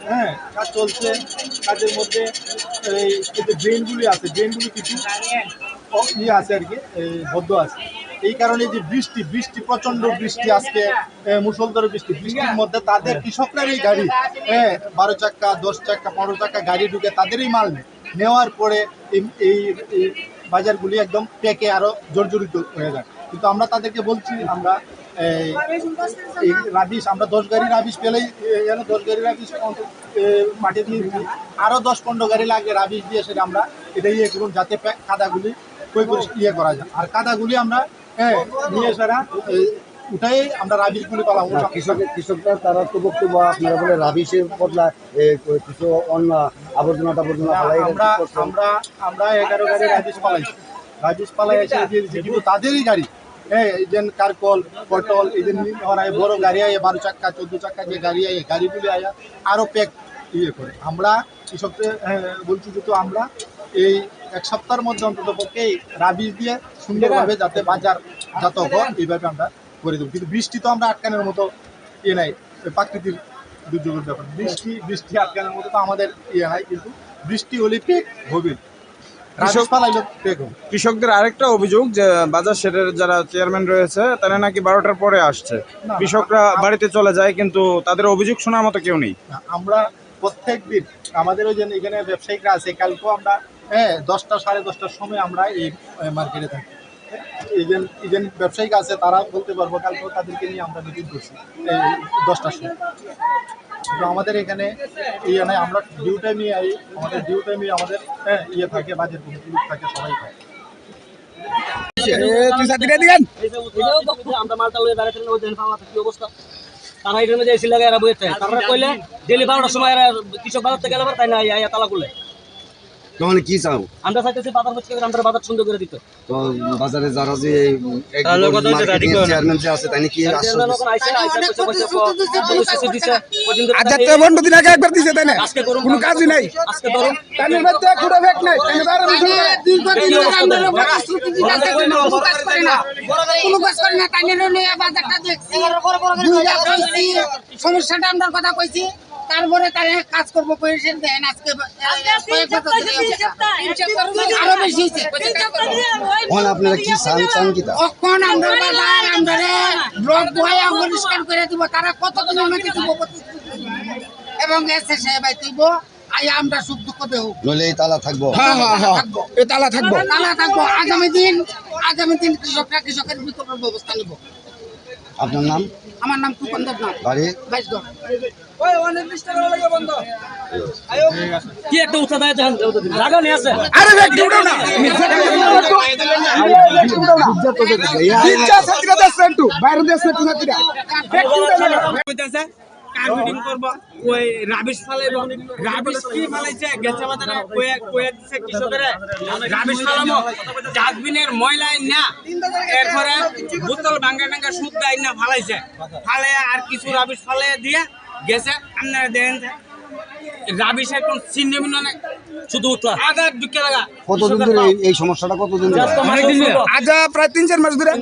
কাজের মধ্যে এই যে ড্রেনগুলি আছে, ড্রেনগুলি কিছু ইয়ে আছে আর কি, বদ্ধ আছে। এই কারণে যে বৃষ্টি প্রচন্ড বৃষ্টি, আজকে মুষলধারে বৃষ্টির মধ্যে তাদের কৃষকরা এই গাড়ি 12 চাক্কা 10 চাক্কা 15 চাক্কা গাড়ি ঢুকে তাদেরই মাল নেওয়ার পরে এই বাজারগুলি একদম পেকে আরো জর্জরিত হয়ে যায়। কিন্তু আমরা তাদেরকে বলছি, আমরা এই রাবিশ, আমরা 10 গাড়ি রাবিশ পেলেই 10 গাড়ি রাবিশ মাটি দিয়ে আরো 10-15 গাড়ি লাগবে রাবিশ দিয়ে, সেটা আমরা এটা ইয়ে করুন যাতে কাদাগুলি ইয়ে করা যায়। আর কাদাগুলি আমরা নিয়ে সারা উঠাই আমরা রাবিশগুলি পালাম।
কৃষকরা তারা তো বক্তব্য আপনারা বলে রাবিশের বদলা কিছু অন্য আবর্জনা
আমরা 11 গাড়ি রাবিশ পালাই এসে যেগুলো তাদেরই গাড়ি, এই যে কারকল পটল, এই যে বড় গাড়ি আয় 12 চাক্কা 14 চাক্কা যে গাড়ি আয়, গাড়িগুলি আয় আরো প্যাক ইয়ে করে। আমরা কৃষকদের বলছি যে তো আমরা এই 1 সপ্তাহের মধ্যে অন্তত পক্ষে রাবিশ দিয়ে সুন্দরভাবে যাতে বাজার যাত হয় এইভাবে আমরা করে দেবো। কিন্তু বৃষ্টি তো আমরা আটকানোর মতো ইয়ে নাই, প্রাকৃতিক দুর্যোগের ব্যাপার, বৃষ্টি আটকানোর মতো তো আমাদের ইয়ে নাই, কিন্তু বৃষ্টি হলে পেক হবে।
কৃষকদের আরেকটা অভিযোগ যে বাজার শেডের যারা চেয়ারম্যান রয়েছে তারা নাকি 12টার পরে আসছে, কৃষকরা বাড়িতে চলে যায়, কিন্তু তাদের অভিযোগ শোনার মতো কেউ নেই।
আমরা প্রত্যেক দিন আমাদের ওই যে এখানে ব্যবসায়িকরা আছে, কালকেও আমরা 10টা 10:30টার সময় আমরা এই মার্কেটে থাকি। এই যে ব্যবসায়িক আছে তারা বলতে পারবো, কালকেও তাদেরকে নিয়ে আমরা মিটিং করছি 10টার সময়। কিন্তু আমাদের এখানে আমরা ডিউ টাইমে আমাদের ডিউ টাইমে আমাদের ইয়ে থাকে, বাজেট পুলিশ থাকে, সবাই থাকে।
আমরা মালটা লয়ে বেড়াতে কি অবস্থা, তারা এটার মধ্যে এসি লাগাই বইয়ে থাকে, তারা কইলে ডেলি 12টার সময় কৃষক বাজার গেলে তাই না তালা খুলে।
তখন কি চাও?
আমরা চাইতেছি বাজার হচ্ছে আমরা বাজার সুন্দর করে দিতে।
তো বাজারে যারা যে চেয়ারম্যান যে আছে তাই কি
আচ্ছা, 15 দিন আগে একবার দিছে তাই না, কোনো কাজই নাই।
আজকে ধরুন
তাদের মধ্যে কোনো ফেক নাই,
সমস্যাটা আমরা কথা কইছি, তারপরে তারা কাজ করবো দেন আজকে আরো বেশি
আপনারা কি চান কি
কখন আমরা বাজার আমরা ব্লক বয়া পরিষ্কার করে দিব, তারা কত কিলোমিটার দিব এবং এসে সাহেব দিব আই আমরা সুখ দুঃখ দেব,
নইলে এই তালা থাকবো।
এই তালা থাকবো,
তালা থাকবো। আগামী দিন কৃষকের বিকল্প ব্যবস্থা নেব।
আপনার নাম?
আমার নাম কুপন্দর নাথ,
বাড়ি
বাইশগড়।
কি একটা উৎসাহ দেয় জায়গা নিয়ে আছে।
আরে ব্যক্তি উঠাও না, বাইরে দেশে
মিটিং করবো, ওই রাবিশ ফালাইব, রাবিশ কি ফালাইছে গেছে বাজারে কয়ে দিচ্ছে কৃষকেরা রাবিশ ফালাবো, ডাস্টবিনের ময়লা না, এরপরে বোতল ভাঙ্গা টাঙ্গা সুদ দেয় না ফালাইছে, ফালে আর কিছু রাবিশ ফালে দিয়ে গেছে। আপনারা দেখেন রাবিশ একদম চিহ্ন শুধু আগে ঢুকে লাগা।
কতদিন ধরে এই সমস্যাটা কতদিন ধরে?
আজ প্রায় 3-4 মাস ধরে।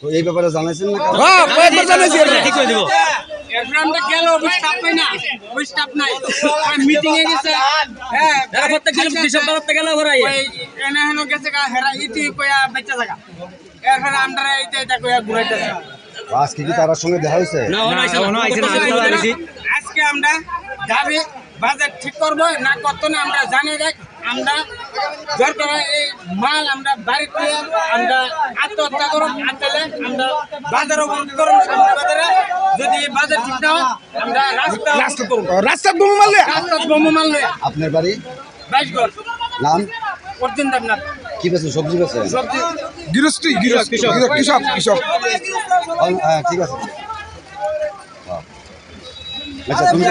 তো এই ব্যাপারে জানাইছেন না?
হ্যাঁ, কয়েকবার জানাইছি।
ঠিক করে দেব। এরপর আমরা গেল স্টাফ পাই না, ওই স্টাফ নাই, মিটিং এ গেছে। হ্যাঁ, প্রত্যেক দিন কৃষক বাজার থেকে গেল ঘরাই এনে হেন গেছে হেরা ইতি কয়া বেচা জায়গা। এরপর আমরা এটা কয়া ঘুরাইতে যায়।
আজকে কি তার সঙ্গে দেখা হয়েছে?
না, আজকে আমরা দাবি বাজার ঠিক করবো না করতো না আমরা জানি দেখ, আমরা দরকার এই মাল আমরা বাড়িতে আমরা আত্মহত্যা করুন, আনলে আমরা বাজার অবরোধ করুন, বাজারে যদি বাজার ঠিক না হয় আমরা
রাস্তা বোমা মারলে।
আপনার বাড়ি?
বাইশগড়।
নাম?
অর্জুন দেবনাথ।
কি বেছেন? সবজি বেছেন?
সবজি
গৃহস্থী, কৃষক।
হ্যাঁ, ঠিক আছে। আচ্ছা, তুমি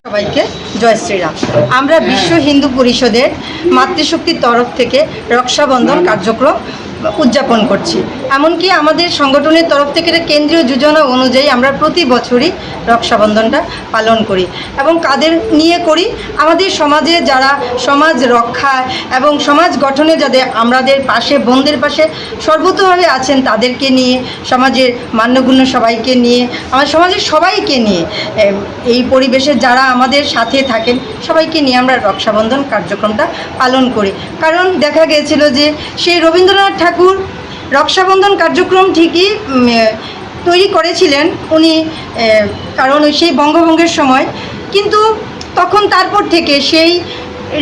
সবাইকে জয় শ্রীরাম। আমরা বিশ্ব হিন্দু পরিষদের মাতৃশক্তির তরফ থেকে রক্ষাবন্ধন কার্যক্রম উদযাপন করছি। এমনকি আমাদের সংগঠনের তরফ থেকে কেন্দ্রীয় যোজনা অনুযায়ী আমরা প্রতি বছরই রক্ষাবন্ধনটা পালন করি। এবং কাদের নিয়ে করি? আমাদের সমাজে যারা সমাজ রক্ষা এবং সমাজ গঠনে যাদের আমাদের পাশে, বোনদের পাশে সর্বতভাবে আছেন তাদেরকে নিয়ে, সমাজের মান্যগণ্য সবাইকে নিয়ে, আমাদের সমাজের সবাইকে নিয়ে, এই পরিবেশে যারা আমাদের সাথে থাকেন সবাইকে নিয়ে আমরা রক্ষাবন্ধন কার্যক্রমটা পালন করি। কারণ দেখা গিয়েছিল যে সেই রবীন্দ্রনাথ ঠাকুর রক্ষাবন্ধন কার্যক্রম ঠিকই তৈরি করেছিলেন উনি, কারণ সেই বঙ্গভঙ্গের সময়, কিন্তু তখন তারপর থেকে সেই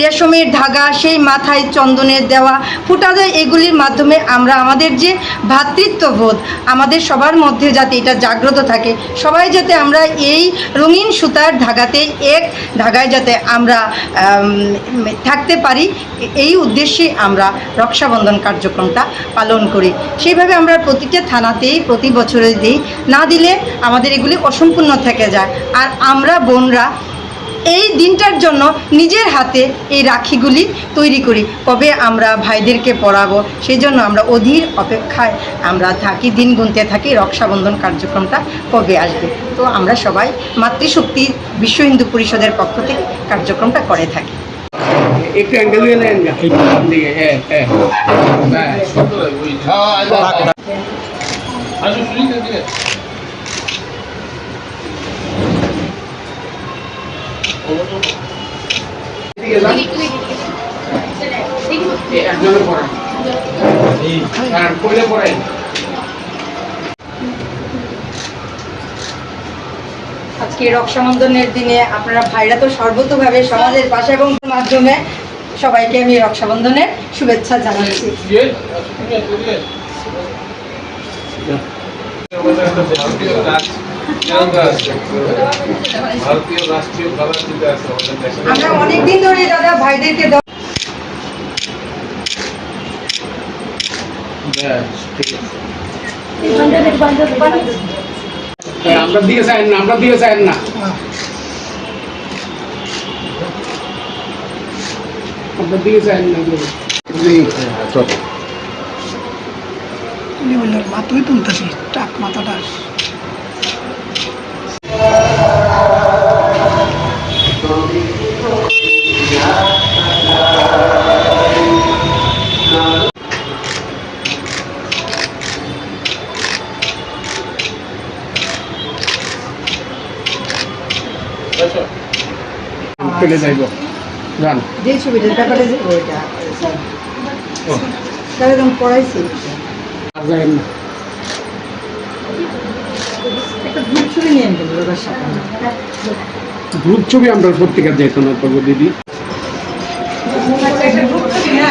রেশমের ধাগা, সেই মাথায় চন্দনের দেওয়া ফুটা দেয়, এগুলির মাধ্যমে আমরা আমাদের যে ভ্রাতৃত্ববোধ আমাদের সবার মধ্যে যাতে এটা জাগ্রত থাকে, সবাই যাতে আমরা এই রঙিন সুতার ধাগাতে এক ধাগায় যাতে আমরা থাকতে পারি, এই উদ্দেশ্যে আমরা রক্ষাবন্ধন কার্যক্রমটা পালন করি। সেইভাবে আমরা প্রতিটা থানাতেই প্রতি বছরে দিই, না দিলে আমাদের এগুলি অসম্পূর্ণ থেকে যায়। আর আমরা বোনরা এই দিনটার জন্য নিজের হাতে এই রাখিগুলি তৈরি করি, কবে আমরা ভাইদেরকে পরাবো, সেই জন্য আমরা অধীর অপেক্ষায় আমরা থাকি, দিন গুনতে থাকি রক্ষাবন্ধন কার্যক্রমটা কবে আসবে। তো আমরা সবাই মাতৃশক্তি বিশ্ব হিন্দু পরিষদের পক্ষ থেকে কার্যক্রমটা করে থাকি।
একটু অ্যাঙ্গেল দিয়ে নেন না,
একজনে পড়ায় আর কইলে পড়ায়
আজকে রক্ষাবন্ধনের দিনে আপনারা ভাইরা তো সর্বতোভাবে সমাজের পাশে এবং মাধ্যমে সবাইকে আমি রক্ষাবন্ধনের শুভেচ্ছা জানাচ্ছি। আমরা অনেকদিন ধরে দাদা ভাইদেরকে
আমরা দিয়ে চাই না, আমরা দিয়ে চাই না, আমরা দিয়ে চাই না।
মাত্রই তুলতেছি টাক মাথাটা
চলে যাইব গান
যে ছবিটার ব্যাপারে যে ওইটা তাহলে তুমি পড়াইছি একটা গ্রুপ ছবি নিয়ে আনবেন ওদের সাথে।
গ্রুপ ছবি আমরা পত্রিকা যেত না করবো দিদি
একটা গ্রুপ ছবি না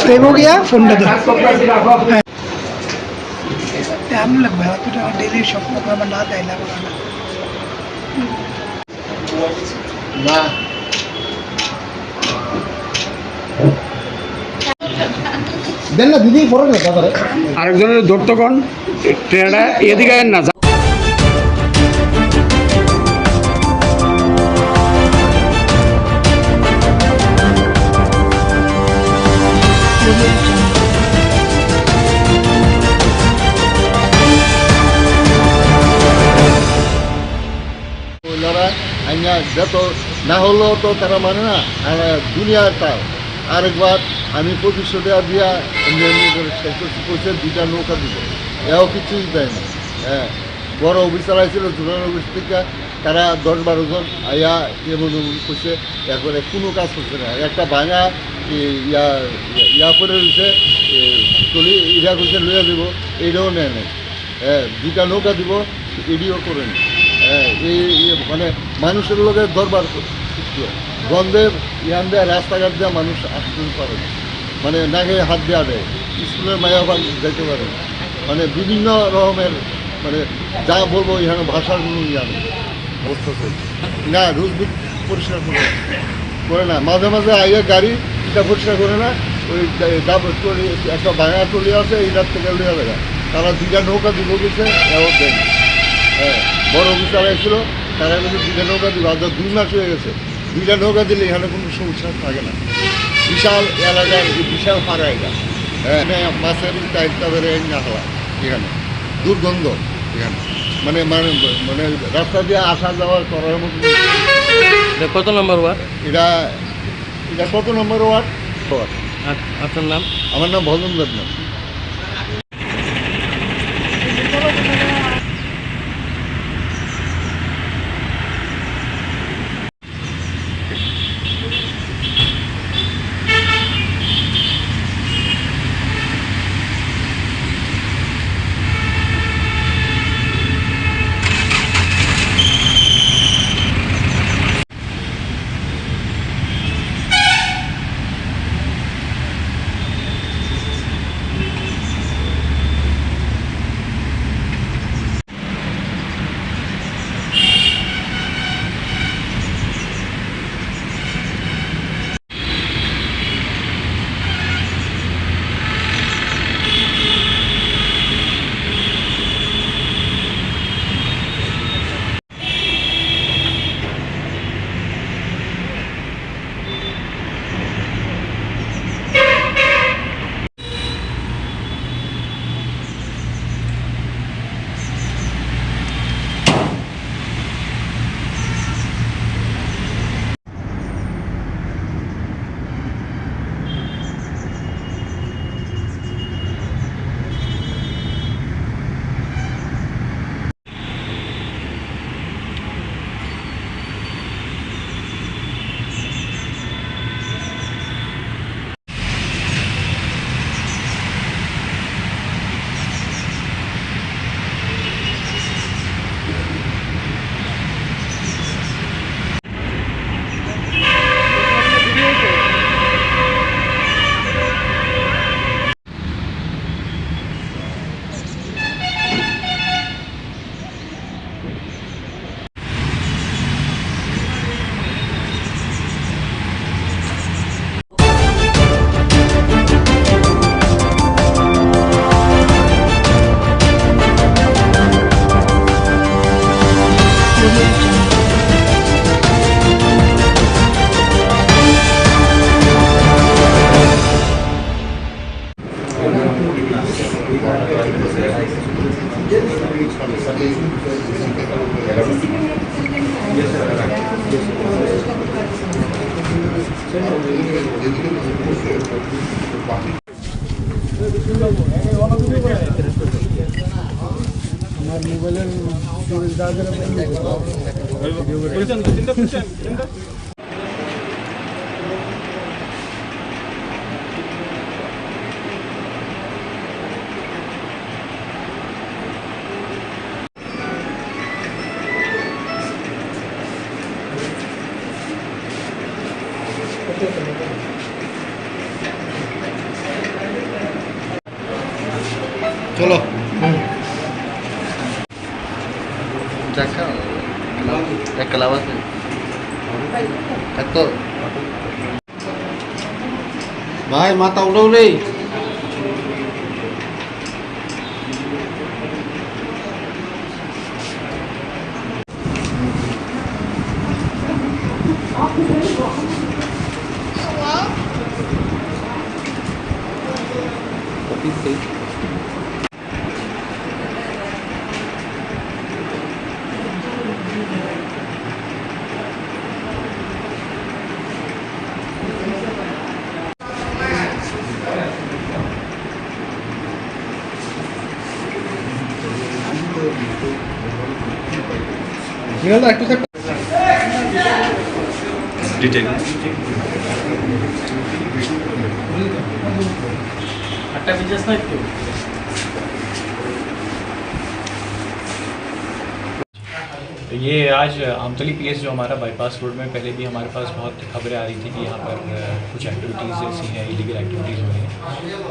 सेव हो गया फोन दे टाइम लग गया तो डेली शॉप में ना देला बनाना
না
দেন না দিদি পড়ে না তারপরে
আরেকজনের ধরতকন ট্রেডা এদিকে না
যত না হলেও তো তারা মানে না আর দুনিয়ার তাও আরেকবার আমি 2500 টাকা দিয়া এমনি করে শেষ করছি, কইছে 2টা নৌকা দিব, এও কিছুই দেয় না। হ্যাঁ, বড় অফিসার আইছিল জোনাল অফিস থেকে, তারা 10-12 জন আইয়া এমন কইছে, এরপরে কোনো কাজ করছে না। একটা ভাঙা ইয়া করে রয়েছে চলি, ইরা কইছে লইয়া দিব, এইটাও নেয় নাই। হ্যাঁ, 2টা নৌকা দিব, এডিও করেন। এই মানে মানুষের লোকে দরবার গন্ধে ইয়ান দেয়া রাস্তাঘাট দেওয়া মানুষ আসতে পারে না, মানে নাকে হাত দেওয়া দেয়, স্কুলের মায়া যেতে পারে না, মানে বিভিন্ন রকমের মানে যা বলবো এখানে ভাষার কোনো ইয়া নেই অবস্থা চলছে না। রোজ পরিষ্কার করে না, মাঝে মাঝে আইয়া গাড়ি এটা পরিষ্কার করে না, ওই একটা ভাঙা টলি আছে এইটার থেকে লইয়া দেখা, তারা 2টা নৌকা দিব গেছে, এও দেয় না। হ্যাঁ, বড় অফিসার আইছিল, তারা কিন্তু 2টা নৌকা দিব, আজ 2 মাস হয়ে গেছে। 2টা নৌকা দিলে এখানে কোনো সমস্যা থাকে না। বিশাল এলাকার বিশাল পাড়া এটা। হ্যাঁ, মাছের টাইপটা বেড়ে না হওয়া এখানে দুর্গন্ধ এখানে, মানে মানে মানে রাস্তা দিয়ে আসা যাওয়া করার মতো।
কত নম্বর ওয়ার্ড
এটা? এটা কত নম্বর ওয়ার্ড?
আপনার নাম?
আমার নাম ভজন দেবনাথ।
আমার মোবাইলের
চলো এক কালাবাস এত ভাই মাথা উঠাও রে
ডিটেইল
একটা বিজনেস নাই তো
ये आज आमतली पीएस जो हमारा बाईपास रोड में पहले भी हमारे पास बहुत खबरें आ रही थी कि यहाँ पर कुछ एक्टिविटीज़ ऐसी हैं, इलीगल एक्टिविटीज़ हो रही हैं।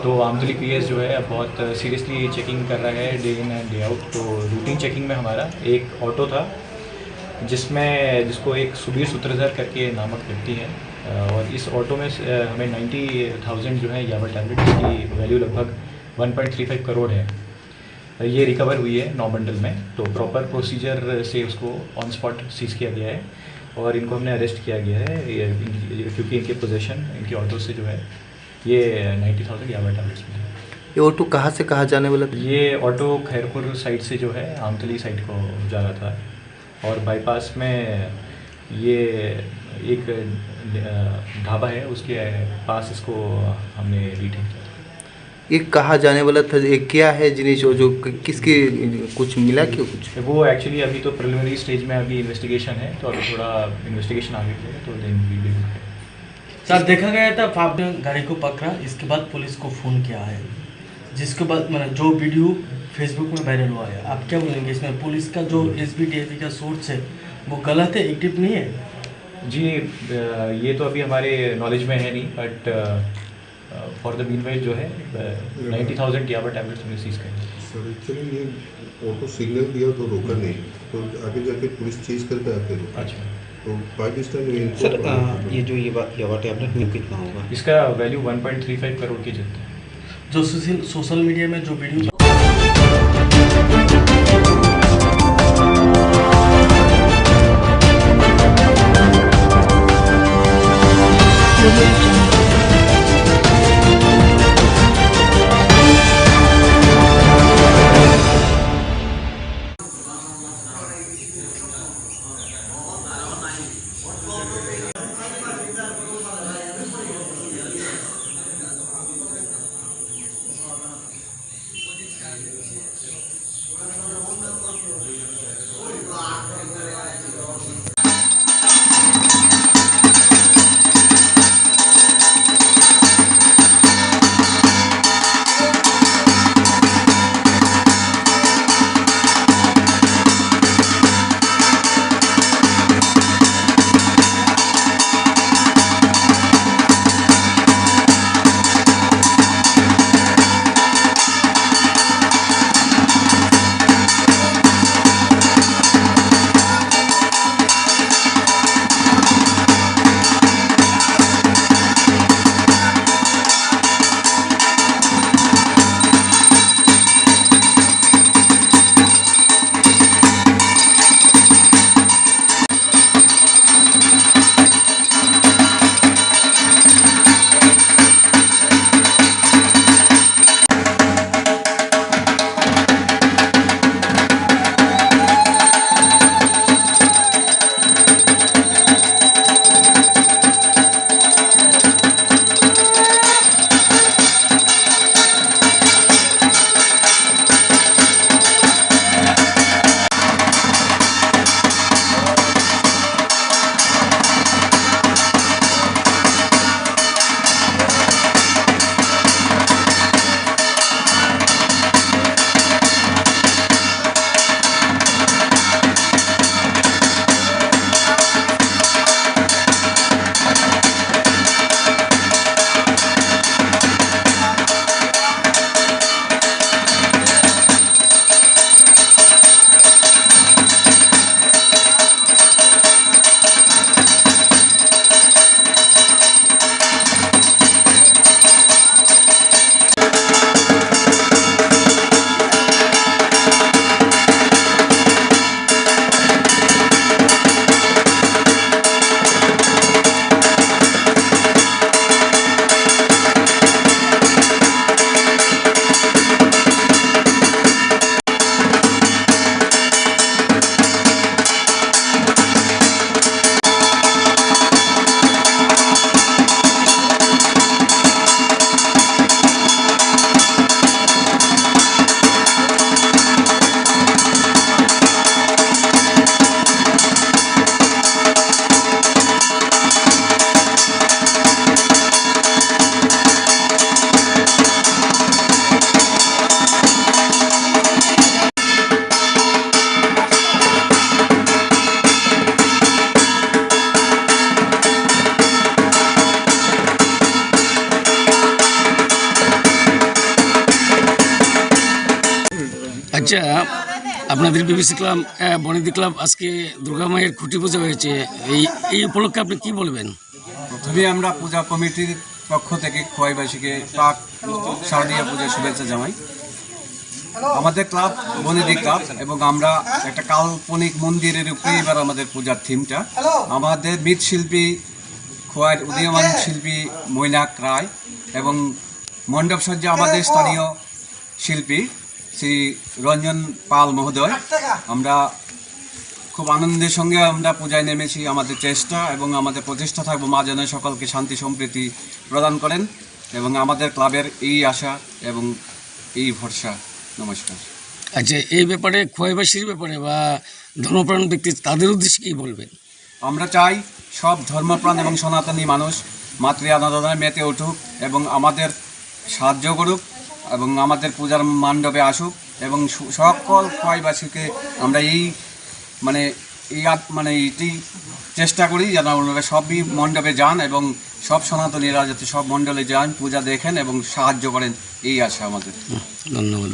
तो आमतली पीएस जो है अब बहुत सीरियसली चेकिंग कर रहा है day in and day out. तो रूटीन चेकिंग में हमारा एक ऑटो था जिसको एक सुबीर सूत्रधर करके नामक व्यक्ति है, और इस ऑटो में हमें 90,000 जो है याबा टैबलेट जिसकी वैल्यू लगभग 1.35 करोड़ है, ये रिकवर हुई है 9 बंडल में। तो प्रॉपर प्रोसीजर से उसको ऑन स्पॉट सीज किया गया है और इनको हमने अरेस्ट किया गया है क्योंकि इनके पोजेशन इनके ऑटो से जो है ये 90,000 याबा टैबलेट्स मिले।
ये ऑटो कहाँ से कहाँ जाने वाला था?
ये ऑटो खैरपुर साइड से जो है आमतली साइड को जा रहा था और बाईपास में ये एक ढाबा है उसके पास इसको हमने डिटेन किया।
ये कहाँ जाने वाला था? ये क्या है जिनिस जो किसकी कुछ मिला क्यों कुछ?
वो एक्चुअली अभी तो प्रिलिमिनरी स्टेज में अभी इन्वेस्टिगेशन है, तो अभी थोड़ा इन्वेस्टिगेशन आगे बढ़ेगा तो देन वी विल।
सर देखा गया था आपने गाड़ी को पकड़ा, इसके बाद पुलिस को फ़ोन किया है, जिसके बाद मतलब जो वीडियो फेसबुक में वायरल हुआ है, आप क्या बोलेंगे इसमें? पुलिस का जो SBDFV का सोर्स है वो गलत है, एक्टिव नहीं है?
जी ये तो अभी हमारे नॉलेज में है नहीं, बट फॉर द मीनवाइल जो है 90,000 याबा टैबलेट्स हमने सीज कर।
सर एक्चुअली ये ऑटो सिग्नल दिया तो रोका नहीं, तो आगे जाके पुलिस चेज करके आके रोका।
अच्छा,
तो बाय दिस टाइम
सर ये जो याबा टैबलेट में कितना होगा?
इसका वैल्यू 1.35 करोड़ की जितना है।
जो सोशल मीडिया में जो वीडियो
আচ্ছা, আপনাদের বিবিসি ক্লাব বনেদি ক্লাব আজকে দুর্গা মায়ের খুঁটি পূজা হয়েছে, এই উপলক্ষে আপনি কি বলবেন?
প্রথমে আমরা পূজা কমিটির পক্ষ থেকে খোয়াইবাসীকে প্রাক শারদীয় পূজার শুভেচ্ছা জানাই। আমাদের ক্লাব বনেদি ক্লাব এবং আমরা একটা কাল্পনিক মন্দিরের উপরে এবার আমাদের পূজার থিমটা। আমাদের মৃৎশিল্পী খোয়াইয়ের উদীয়মান শিল্পী মৈনাক রায় এবং মণ্ডপ সজ্জা আমাদের স্থানীয় শিল্পী শ্রী রঞ্জন পাল মহোদয়। আমরা খুব আনন্দের সঙ্গে আমরা পূজায় নেমেছি। আমাদের চেষ্টা এবং আমাদের প্রচেষ্টা থাকবো মা যেন সকলকে শান্তি সম্প্রীতি প্রদান করেন এবং আমাদের ক্লাবের এই আশা এবং এই ভরসা। নমস্কার।
আচ্ছা, এই ব্যাপারে খোয়াইবাসীর ব্যাপারে বা ধর্মপ্রাণ ব্যক্তি তাদের উদ্দেশ্যে কী বলবেন?
আমরা চাই সব ধর্মপ্রাণ এবং সনাতনী মানুষ মাতৃ আরাধনায় মেতে উঠুক এবং আমাদের সাহায্য করুক এবং আমাদের পূজার মণ্ডপে আসুক এবং সকল খোয়াইবাসীকে আমরা এইটি চেষ্টা করি যেন ওনারা সবই মণ্ডপে যান এবং সব সনাতনীরা যাতে সব মণ্ডলে যান, পূজা দেখেন এবং সাহায্য করেন, এই আশা আমাদের।
ধন্যবাদ।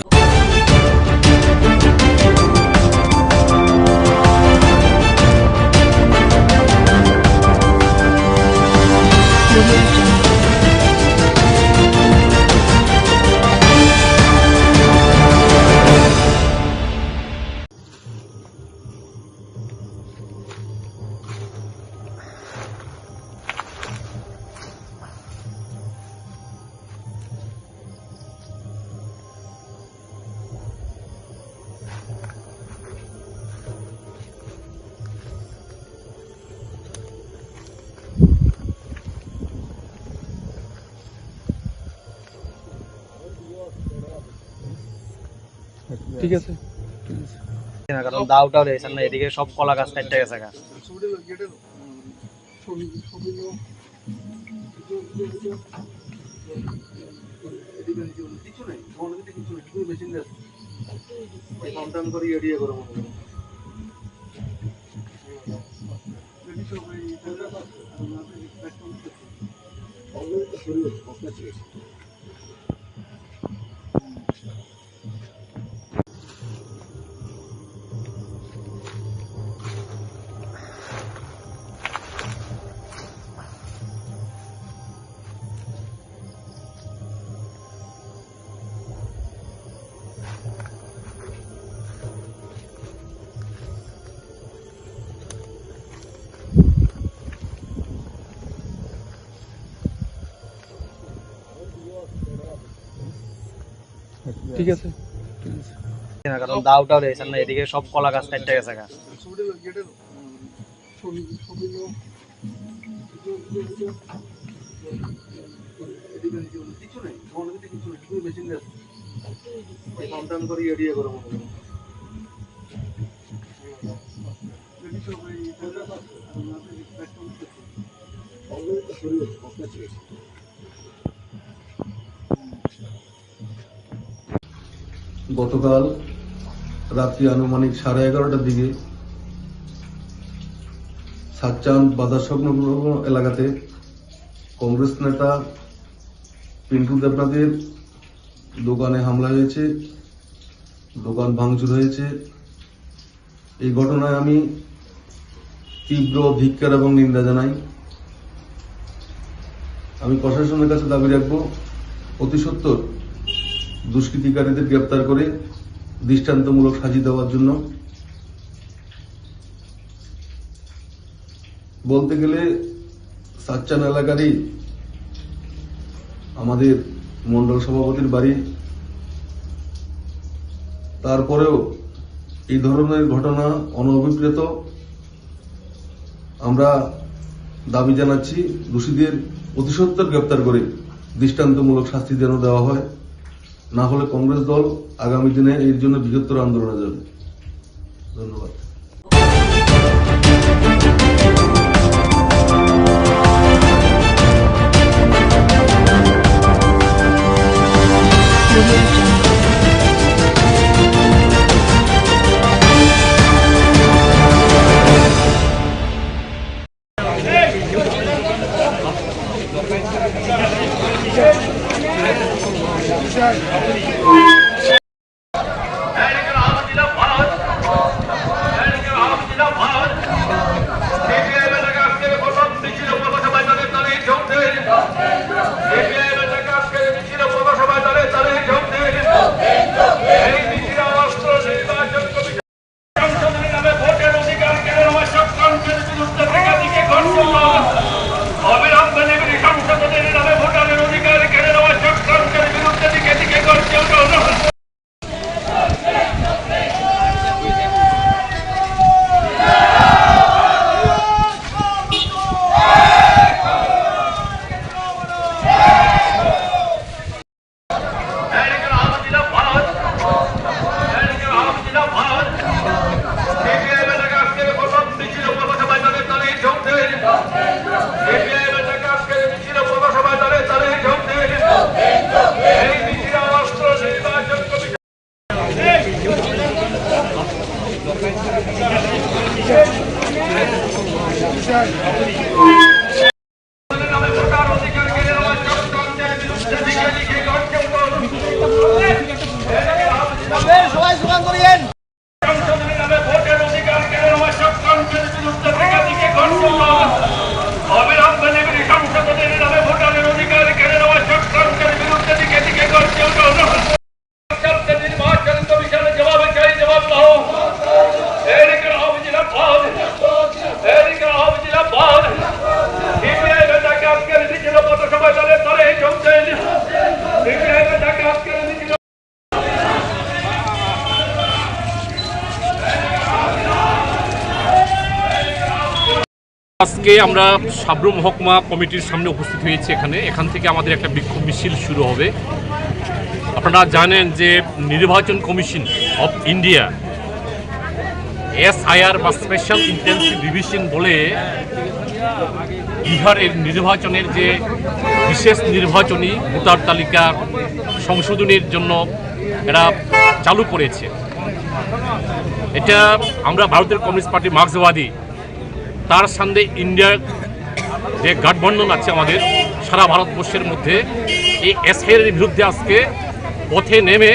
ঠিক আছে, কারণ দাউটাও রয়েছেন না, এদিকে সব কলা গাছ কাটতে গেছে। ঠিক আছে, কারণ দাউটাও রয়েছেন না, এদিকে সব কলা গাছ কাটতে গেছে।
গতকাল রাত্রি আনুমানিক 11:30টার দিকে সাচ্চান বাজার সংলগ্ন এলাকাতে কংগ্রেস নেতা পিন্টু দেবনাথের দোকানে হামলা হয়েছে, দোকান ভাঙচুর হয়েছে। এই ঘটনায় আমি তীব্র ধিক্কার এবং নিন্দা জানাই। আমি প্রশাসনের কাছে দাবি রাখবো অতি সত্বর দুষ্কৃতিকারীদের গ্রেপ্তার করে দৃষ্টান্তমূলক সাজি দেওয়ার জন্য। বলতে গেলে সাচ্চান এলাকারই আমাদের মন্ডল সভাপতির বাড়ি, তারপরেও এই ধরনের ঘটনা অনভিপ্রেত। আমরা দাবি জানাচ্ছি দোষীদের অতি সত্বর গ্রেপ্তার করে দৃষ্টান্তমূলক শাস্তি যেন দেওয়া হয়, না হলে কংগ্রেস দল আগামী দিনে এর জন্য বৃহত্তর আন্দোলনে যাবে। ধন্যবাদ।
Hey,
সবাই সুগান করিয়েন।
আজকে আমরা সাব্রু মহকুমা কমিটির সামনে উপস্থিত হয়েছি। এখান থেকে আমাদের একটা বিক্ষোভ মিছিল শুরু হবে। আপনারা জানেন যে নির্বাচন কমিশন অফ ইন্ডিয়া SIR বা স্পেশাল ইন্টেন্সিভ রিভিশন বলে বিহারের নির্বাচনের যে বিশেষ নির্বাচনী ভোটার তালিকা সংশোধনের জন্য এরা চালু করেছে। এটা আমরা ভারতের কমিউনিস্ট পার্টি মার্ক্সবাদী তার সাথে ইন্ডিয়ার যে গঠবন্ধন আছে আমাদের সারা ভারতবর্ষের মধ্যে, এই SIR এর বিরুদ্ধে আজকে পথে নেমে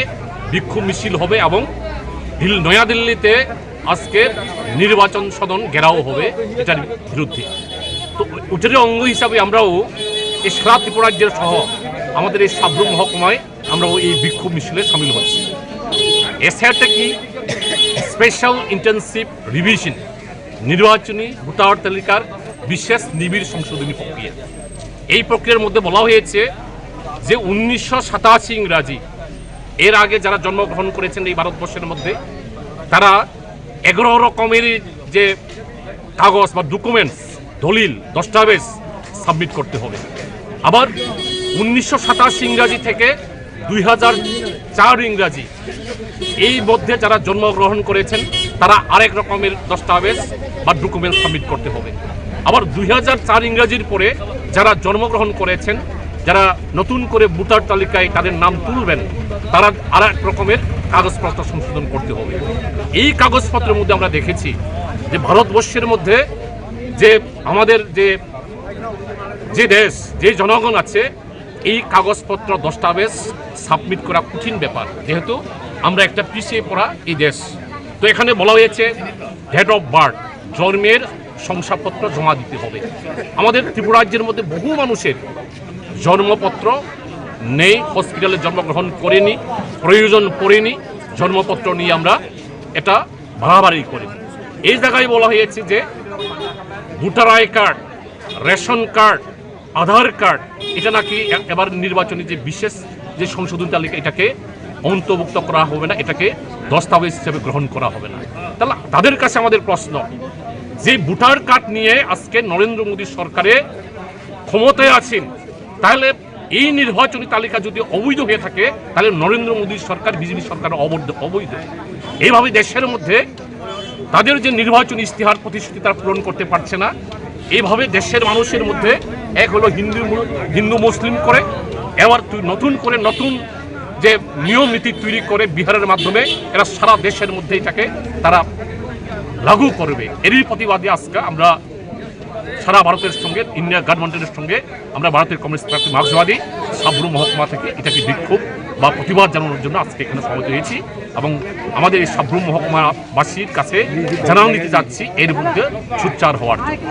বিক্ষোভ মিছিল হবে এবং নয়াদিল্লিতে আজকে নির্বাচন সদন ঘেরাও হবে এটার বিরুদ্ধে। তো ওটার অঙ্গ হিসাবে আমরাও এই সারা ত্রিপুরা রাজ্যের সহ আমাদের এই সাব্রু মহকুমায় আমরাও এই বিক্ষোভ মিছিলে সামিল হচ্ছি। SIRটা কি? স্পেশাল ইন্টেন্সিভ রিভিশন, নির্বাচনী ভোটার তালিকার বিশেষ নিবিড় সংশোধনী প্রক্রিয়া। এই প্রক্রিয়ার মধ্যে বলা হয়েছে যে 1987 ইংরাজি এর আগে যারা জন্মগ্রহণ করেছেন এই ভারতবর্ষের মধ্যে তারা 11 রকমের যে কাগজ বা ডকুমেন্টস, দলিল, দস্তাবেজ সাবমিট করতে হবে। আবার 1987 ইংরাজি থেকে 2004 ইংরাজি এই মধ্যে যারা জন্মগ্রহণ করেছেন তারা আরেক রকমের দস্তাবেজ বা ডকুমেন্টস সাবমিট করতে হবে। আবার 2004 ইংরাজির পরে যারা জন্মগ্রহণ করেছেন, যারা নতুন করে ভোটার তালিকায় তাদের নাম তুলবেন, তারা আরেক রকমের কাগজপত্র সংশোধন করতে হবে। এই কাগজপত্রের মধ্যে আমরা দেখেছি যে ভারতবর্ষের মধ্যে যে আমাদের যে দেশ, যে জনগণ আছে, এই কাগজপত্র দস্তাবেজ সাবমিট করা কঠিন ব্যাপার, যেহেতু আমরা একটা পিছিয়ে পড়া এই দেশ। তো এখানে বলা হয়েছে ডেট অফ বার্থ, জন্মের শংসাপত্র জমা দিতে হবে। আমাদের ত্রিপুরা রাজ্যের মধ্যে বহু মানুষের জন্মপত্র নেই, হসপিটালে জন্মগ্রহণ করেনি, প্রয়োজন পড়েনি, জন্মপত্র নিয়ে আমরা এটা বাড়াবাড়ি করি। এই জায়গায় বলা হয়েছে যে voter I card, ration card, Aadhaar card এটা নাকি এবার নির্বাচনী যে বিশেষ যে সংশোধন তালিকা এটাকে অন্তর্ভুক্ত করা হবে না, এটাকে দস্তাবেজ হিসেবে গ্রহণ করা হবে না। তাহলে তাদের কাছে আমাদের প্রশ্ন, যে ভোটার কার্ড নিয়ে আজকে নরেন্দ্র মোদী সরকারে ক্ষমতায় আছেন, তাহলে এই নির্বাচনী তালিকা যদি অবৈধ হয়ে থাকে তাহলে নরেন্দ্র মোদী সরকার, বিজেপি সরকার অবৈধ। এইভাবে দেশের মধ্যে তাদের যে নির্বাচনী ইশতেহার প্রতিশ্রুতি তারা পূরণ করতে পারছে না। এইভাবে দেশের মানুষের মধ্যে এক হলো হিন্দু মুসলিম করে, এবার নতুন করে নতুন যে নিয়ম নীতি তৈরি করে বিহারের মাধ্যমে এরা সারা দেশের মধ্যে এটাকে তারা লাগু করবে। এরই প্রতিবাদে আজকে আমরা সারা ভারতের সঙ্গে, ইন্ডিয়া গভর্নমেন্টের সঙ্গে আমরা ভারতের কমিউনিস্ট পার্টি মার্ক্সবাদী সাব্রু মহকুমা থেকে এটাকে বিক্ষোভ বা প্রতিবাদ জানানোর জন্য আজকে এখানে সমবেত হয়েছি এবং আমাদের এই সাব্রু মহকুমাবাসীর কাছে জানানো নিতে যাচ্ছি এর বিরুদ্ধে সোচ্চার হওয়ার জন্য।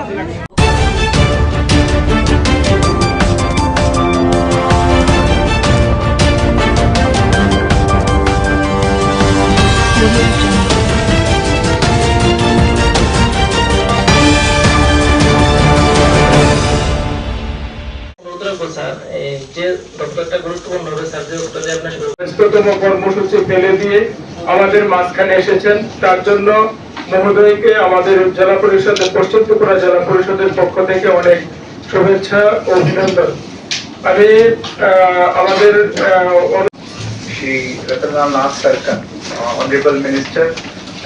ব্যস্ততম কর্মসূচি ফেলে দিয়ে আমাদের মাঝখানে এসেছেন, তার জন্য মহোদয়কে আমাদের জেলা পরিষদের, পশ্চিম ত্রিপুরা জেলা পরিষদের পক্ষ থেকে অনেক শুভেচ্ছা ও অভিনন্দন। আমি আমাদের
Shri Ratanlal Nath Sarkar, honourable minister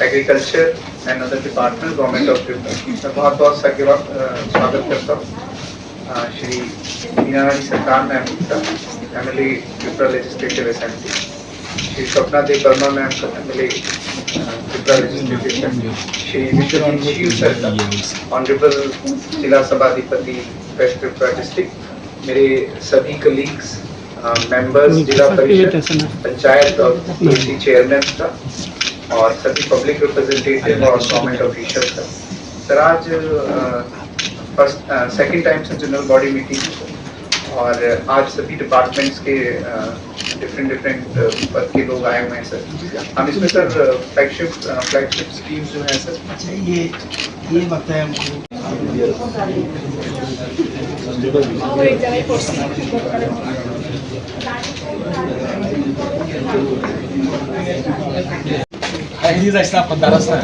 agriculture and other department, government of Tripura, मैं बहुत बहुत स्वागत करता हूँ। Shri Meenarani Sarkar ma'am Gupta, MLA Tripura legislative assembly, Shri Swapna Deb Barma ma'am MLA Tripura Legislature, Shri Vishwajit Shiv Sarkar, Honorable Jila Sabhadipati West Tripura District, मेरे सभी colleagues, members, जिला परिषद, पंचायत और AC चेयरमैन का और सभी पब्लिक रिप्रेजेंटेटिव और गवर्नमेंट ऑफिशियल का। सर आज सेकेंड टाइम से जनरल बॉडी मीटिंग और आज सभी डिपार्टमेंट्स के डिफरेंट पद के लोग आए हुए हैं सर। हम इसमें सर फ्लैगशिप स्कीम्स जो है सर। अच्छा ये बताएं हमको।
Ini saya pendarasnya.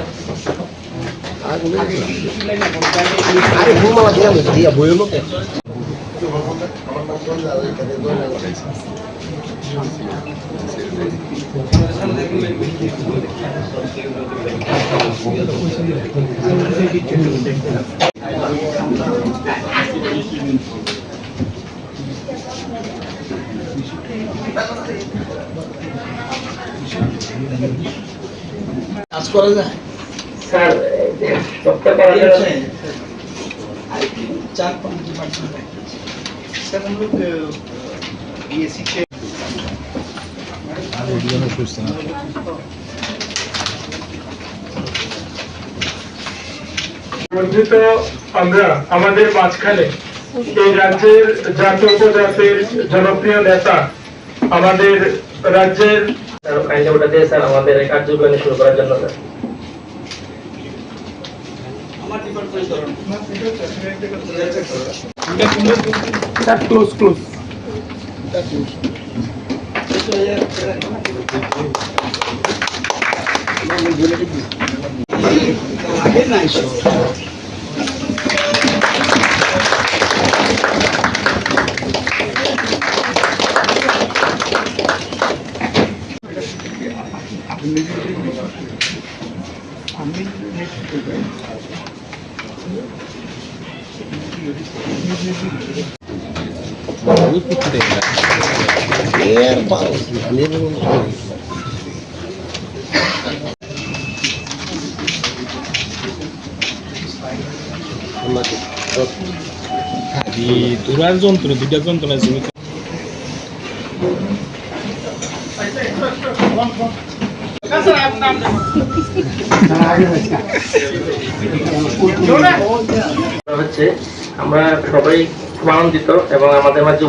কাজ করা যায় স্যার সবটা করা যাচ্ছে 4-5 ডিপার্টমেন্ট স্যার हम लोग बीएससी के
বর্ধিত আমরা আমাদের মাঝখানে এই রাজ্যের জাতীয় উপজাতির জনপ্রিয় নেতা আমাদের রাজ্যের
ওটা দিয়ে স্যার আমাদের কার্যক্রম শুরু করার জন্য স্যার
ক্লোজ di turan যন্ত্র দুইটা যন্ত্র আছে
হচ্ছে আমরা সবাই খুব আনন্দিত এবং আমাদের মাঝে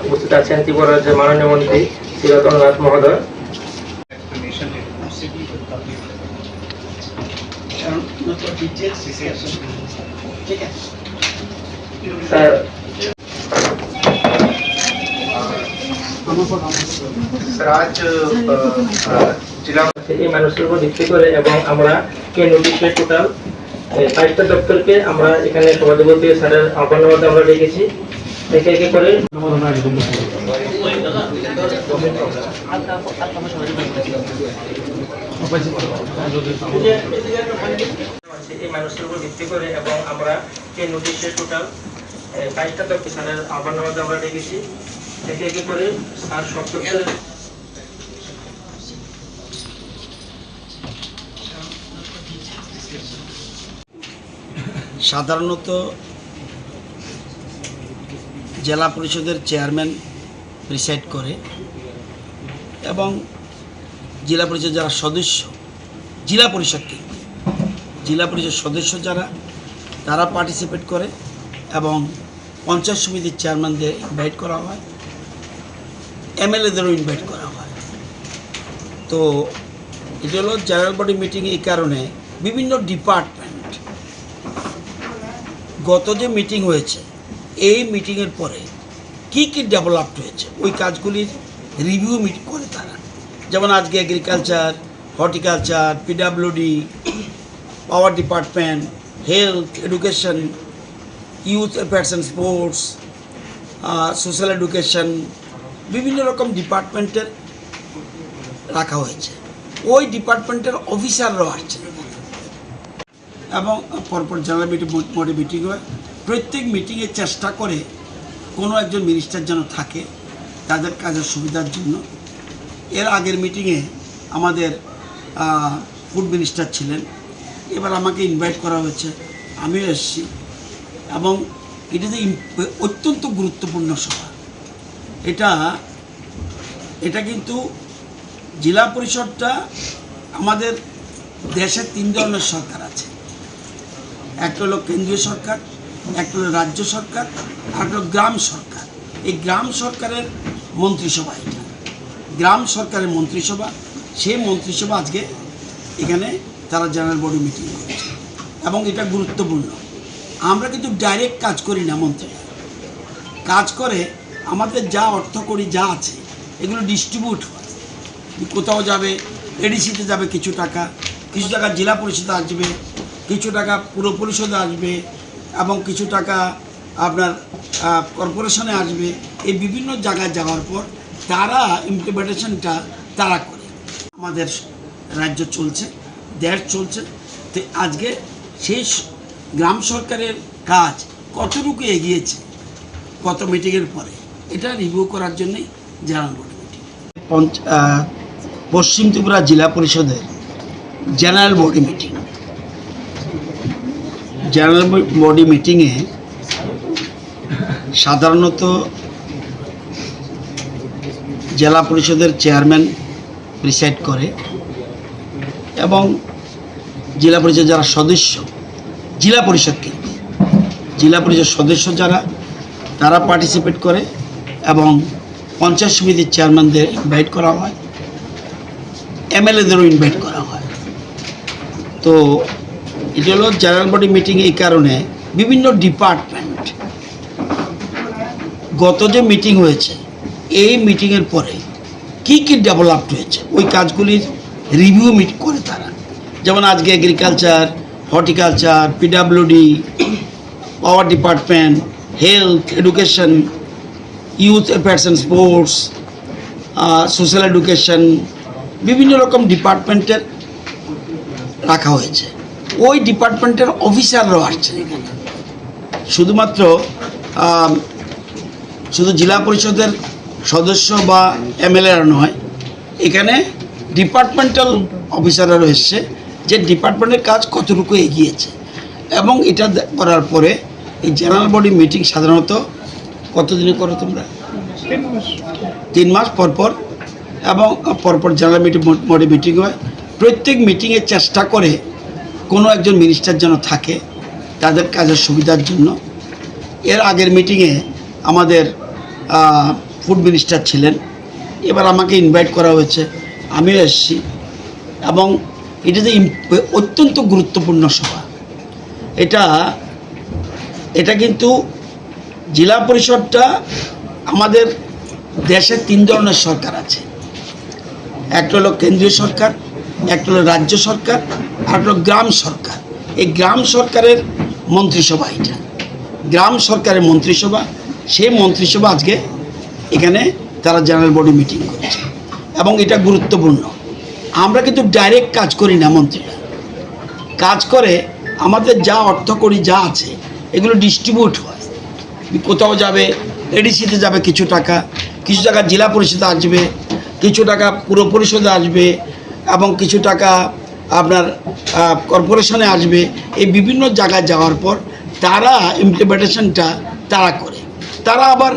উপস্থিত আছেন ত্রিপুরা রাজ্যের মাননীয় মন্ত্রী শ্রী রতননাথ মহোদয়। স্যার
आज जिला
এই মানুষের উপর ভিত্তি করে এবং আমরা নোটিশে টোটাল 5টা দপ্তরকে আমরা এখানে সভাপতি স্যারের আহ্বানের আমরা ডেকেছি একে একে করে এই মানুষের উপর ভিত্তি করে এবং আমরা নোটিশে টোটাল 5টা দপ্তর স্যারের আহ্বানের আমরা ডেকেছি একে একে করে স্যার সব
সাধারণত জেলা পরিষদের চেয়ারম্যান প্রিসাইড করে এবং জেলা পরিষদ যারা সদস্য জেলা পরিষদ সদস্য যারা তারা পার্টিসিপেট করে এবং পঞ্চায়েত সমিতির চেয়ারম্যানদের ইনভাইট করা হয়, এমএলএদেরও ইনভাইট করা হয়। তো এটা হলো জেনারেল বডি মিটিং। এই কারণে বিভিন্ন ডিপার্টমেন্ট গত যে মিটিং হয়েছে এই মিটিংয়ের পরে কি ডেভেলপড হয়েছে ওই কাজগুলির রিভিউ মিটিং করে তারা, যেমন আজকে agriculture, horticulture, PWD, power department, health, education, youth affairs and sports, social education, বিভিন্ন রকম ডিপার্টমেন্টের রাখা হয়েছে। ওই ডিপার্টমেন্টের অফিসাররাও আসছে এবং পরপর জেনারেল বডি মিটিং হয়। প্রত্যেক মিটিংয়ে চেষ্টা করে কোনো একজন মিনিস্টার যেন থাকে তাদের কাজের সুবিধার জন্য। এর আগের মিটিংয়ে আমাদের ফুড মিনিস্টার ছিলেন। এবার আমাকে ইনভাইট করা হয়েছে, আমিও এসেছি এবং এটা যে অত্যন্ত গুরুত্বপূর্ণ সভা। এটা কিন্তু জেলা পরিষদটা আমাদের দেশে 3 ধরনের সরকার আছে, একটা হলো কেন্দ্রীয় সরকার, একটা হলো রাজ্য সরকার, আর একটা হলো গ্রাম সরকার। এই গ্রাম সরকারের মন্ত্রিসভা, এটা গ্রাম সরকারের মন্ত্রিসভা। সেই মন্ত্রিসভা আজকে এখানে তারা জেনারেল বডি মিটিং করছে এবং এটা গুরুত্বপূর্ণ। আমরা কিন্তু ডাইরেক্ট কাজ করি না, মন্ত্রী কাজ করে আমাদের যা অর্থ করি যা আছে এগুলো ডিস্ট্রিবিউট হয়, কোথাও যাবে, এডিসিতে যাবে কিছু টাকা জেলা পরিষদে আসবে, কিছু টাকা পুর পরিষদে আসবে এবং কিছু টাকা আপনার কর্পোরেশনে আসবে। এই বিভিন্ন জায়গায় যাওয়ার পর তারা ইমপ্লিমেন্টেশনটা তারা করে। আমাদের রাজ্য চলছে, দেশ চলছে, তো আজকে সেই গ্রাম সরকারের কাজ কতটুকু এগিয়েছে কত মিটিংয়ের পরে, এটা রিভিউ করার জন্যই জেনারেল বডি মিটিং। পশ্চিম ত্রিপুরা জেলা পরিষদের general body meeting. General body মিটিংয়ে সাধারণত জেলা পরিষদের চেয়ারম্যান প্রিসাইড করে এবং জেলা পরিষদ যারা সদস্য, জেলা পরিষদ কিন্তু জেলা পরিষদ সদস্য যারা তারা পার্টিসিপেট করে এবং পঞ্চায়েত সমিতির চেয়ারম্যানদের ইনভাইট করা হয়, এমএলএদেরও ইনভাইট করা হয়। তো এটা হলো জেনারেল বডি মিটিং। এই কারণে বিভিন্ন ডিপার্টমেন্ট গত যে মিটিং হয়েছে এই মিটিংয়ের পরে কি কি ডেভেলপড হয়েছে ওই কাজগুলির রিভিউ মিট করে তারা। যেমন আজকে agriculture, horticulture, PWD, power department, health, education, youth affairs and sports, social education, বিভিন্ন রকম ডিপার্টমেন্টের রাখা হয়েছে। ওই ডিপার্টমেন্টের অফিসাররাও আসছে এখানে, শুধুমাত্র শুধু জেলা পরিষদের সদস্য বা এমএলএরা নয়, এখানে ডিপার্টমেন্টাল অফিসাররা এসছে যে ডিপার্টমেন্টের কাজ কতটুকু এগিয়েছে। এবং এটা করার পরে এই জেনারেল বডি মিটিং সাধারণত কতদিনে করো তোমরা? 3 মাস পর পর, এবং পরপর জেনারেল বডি মিটিং হয়। প্রত্যেক মিটিংয়ে চেষ্টা করে কোনো একজন মিনিস্টার যেন থাকে তাদের কাজের সুবিধার জন্য। এর আগের মিটিংয়ে আমাদের ফুড মিনিস্টার ছিলেন, এবার আমাকে ইনভাইট করা হয়েছে, আমিও এসেছি এবং এটা যে অত্যন্ত গুরুত্বপূর্ণ সভা। এটা কিন্তু জেলা পরিষদটা আমাদের দেশে 3 ধরনের সরকার আছে, একটা হলো কেন্দ্রীয় সরকার, একটা হলো রাজ্য সরকার, আর একটা হলো গ্রাম সরকার। এই গ্রাম সরকারের মন্ত্রিসভা, এটা গ্রাম সরকারের মন্ত্রিসভা। সেই মন্ত্রিসভা আজকে এখানে তারা জেনারেল বডি মিটিং করেছে এবং এটা গুরুত্বপূর্ণ। আমরা কিন্তু ডাইরেক্ট কাজ করি না, মন্ত্রীরা কাজ করে আমাদের যা অর্থ করি যা আছে এগুলো ডিস্ট্রিবিউট হয়, কোথাও যাবে, এডিসিতে যাবে কিছু টাকা জেলা পরিষদে আসবে, কিছু টাকা পুর পরিষদে আসবে এবং কিছু টাকা আপনার কর্পোরেশনে আসবে। এই বিভিন্ন জায়গায় যাওয়ার পর তারা ইমপ্লিমেন্টেশনটা তারা করে। তারা আবার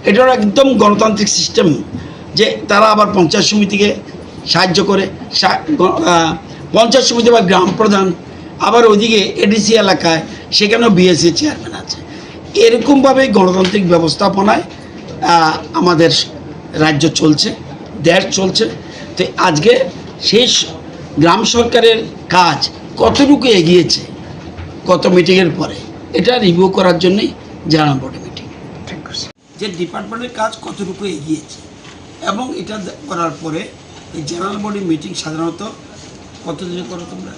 এটার একদম গণতান্ত্রিক সিস্টেম যে তারা আবার পঞ্চায়েত সমিতিকে সাহায্য করে, পঞ্চায়েত সমিতি বা গ্রাম প্রধান, আবার ওইদিকে এডিসি এলাকায় সেখানেও বিএসসি চেয়ারম্যান আছে। এরকমভাবে গণতান্ত্রিক ব্যবস্থাপনায় আমাদের রাজ্য চলছে, দেশ চলছে। তো আজকে সেই গ্রাম সরকারের কাজ কতটুকু এগিয়েছে কত মিটিংয়ের পরে, এটা রিভিউ করার জন্যই জেনারেল বডি মিটিং। যে ডিপার্টমেন্টের কাজ কতটুকু এগিয়েছে এবং এটা করার পরে এই জেনারেল বডি মিটিং সাধারণত কতদিনে করো তোমরা?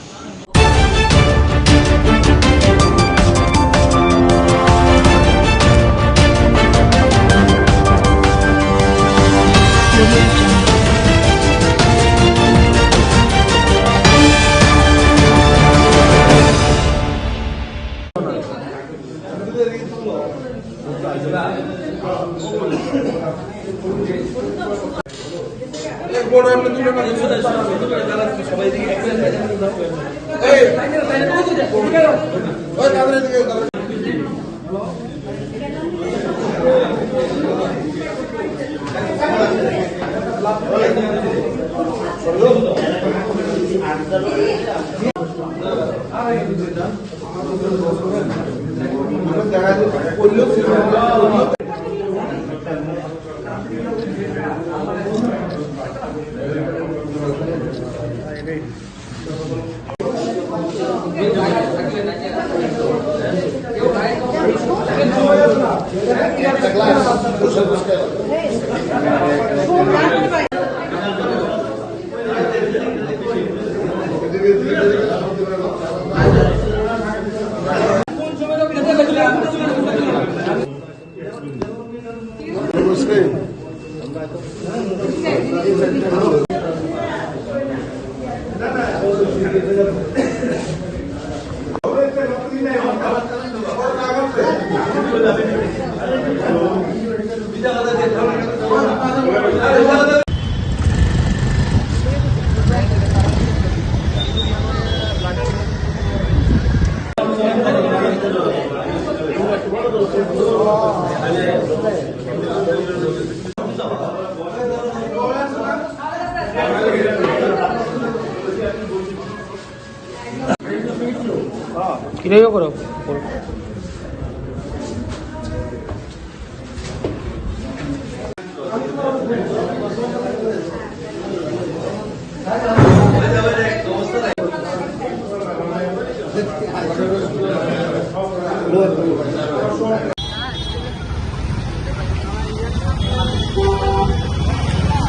কিভাবে করো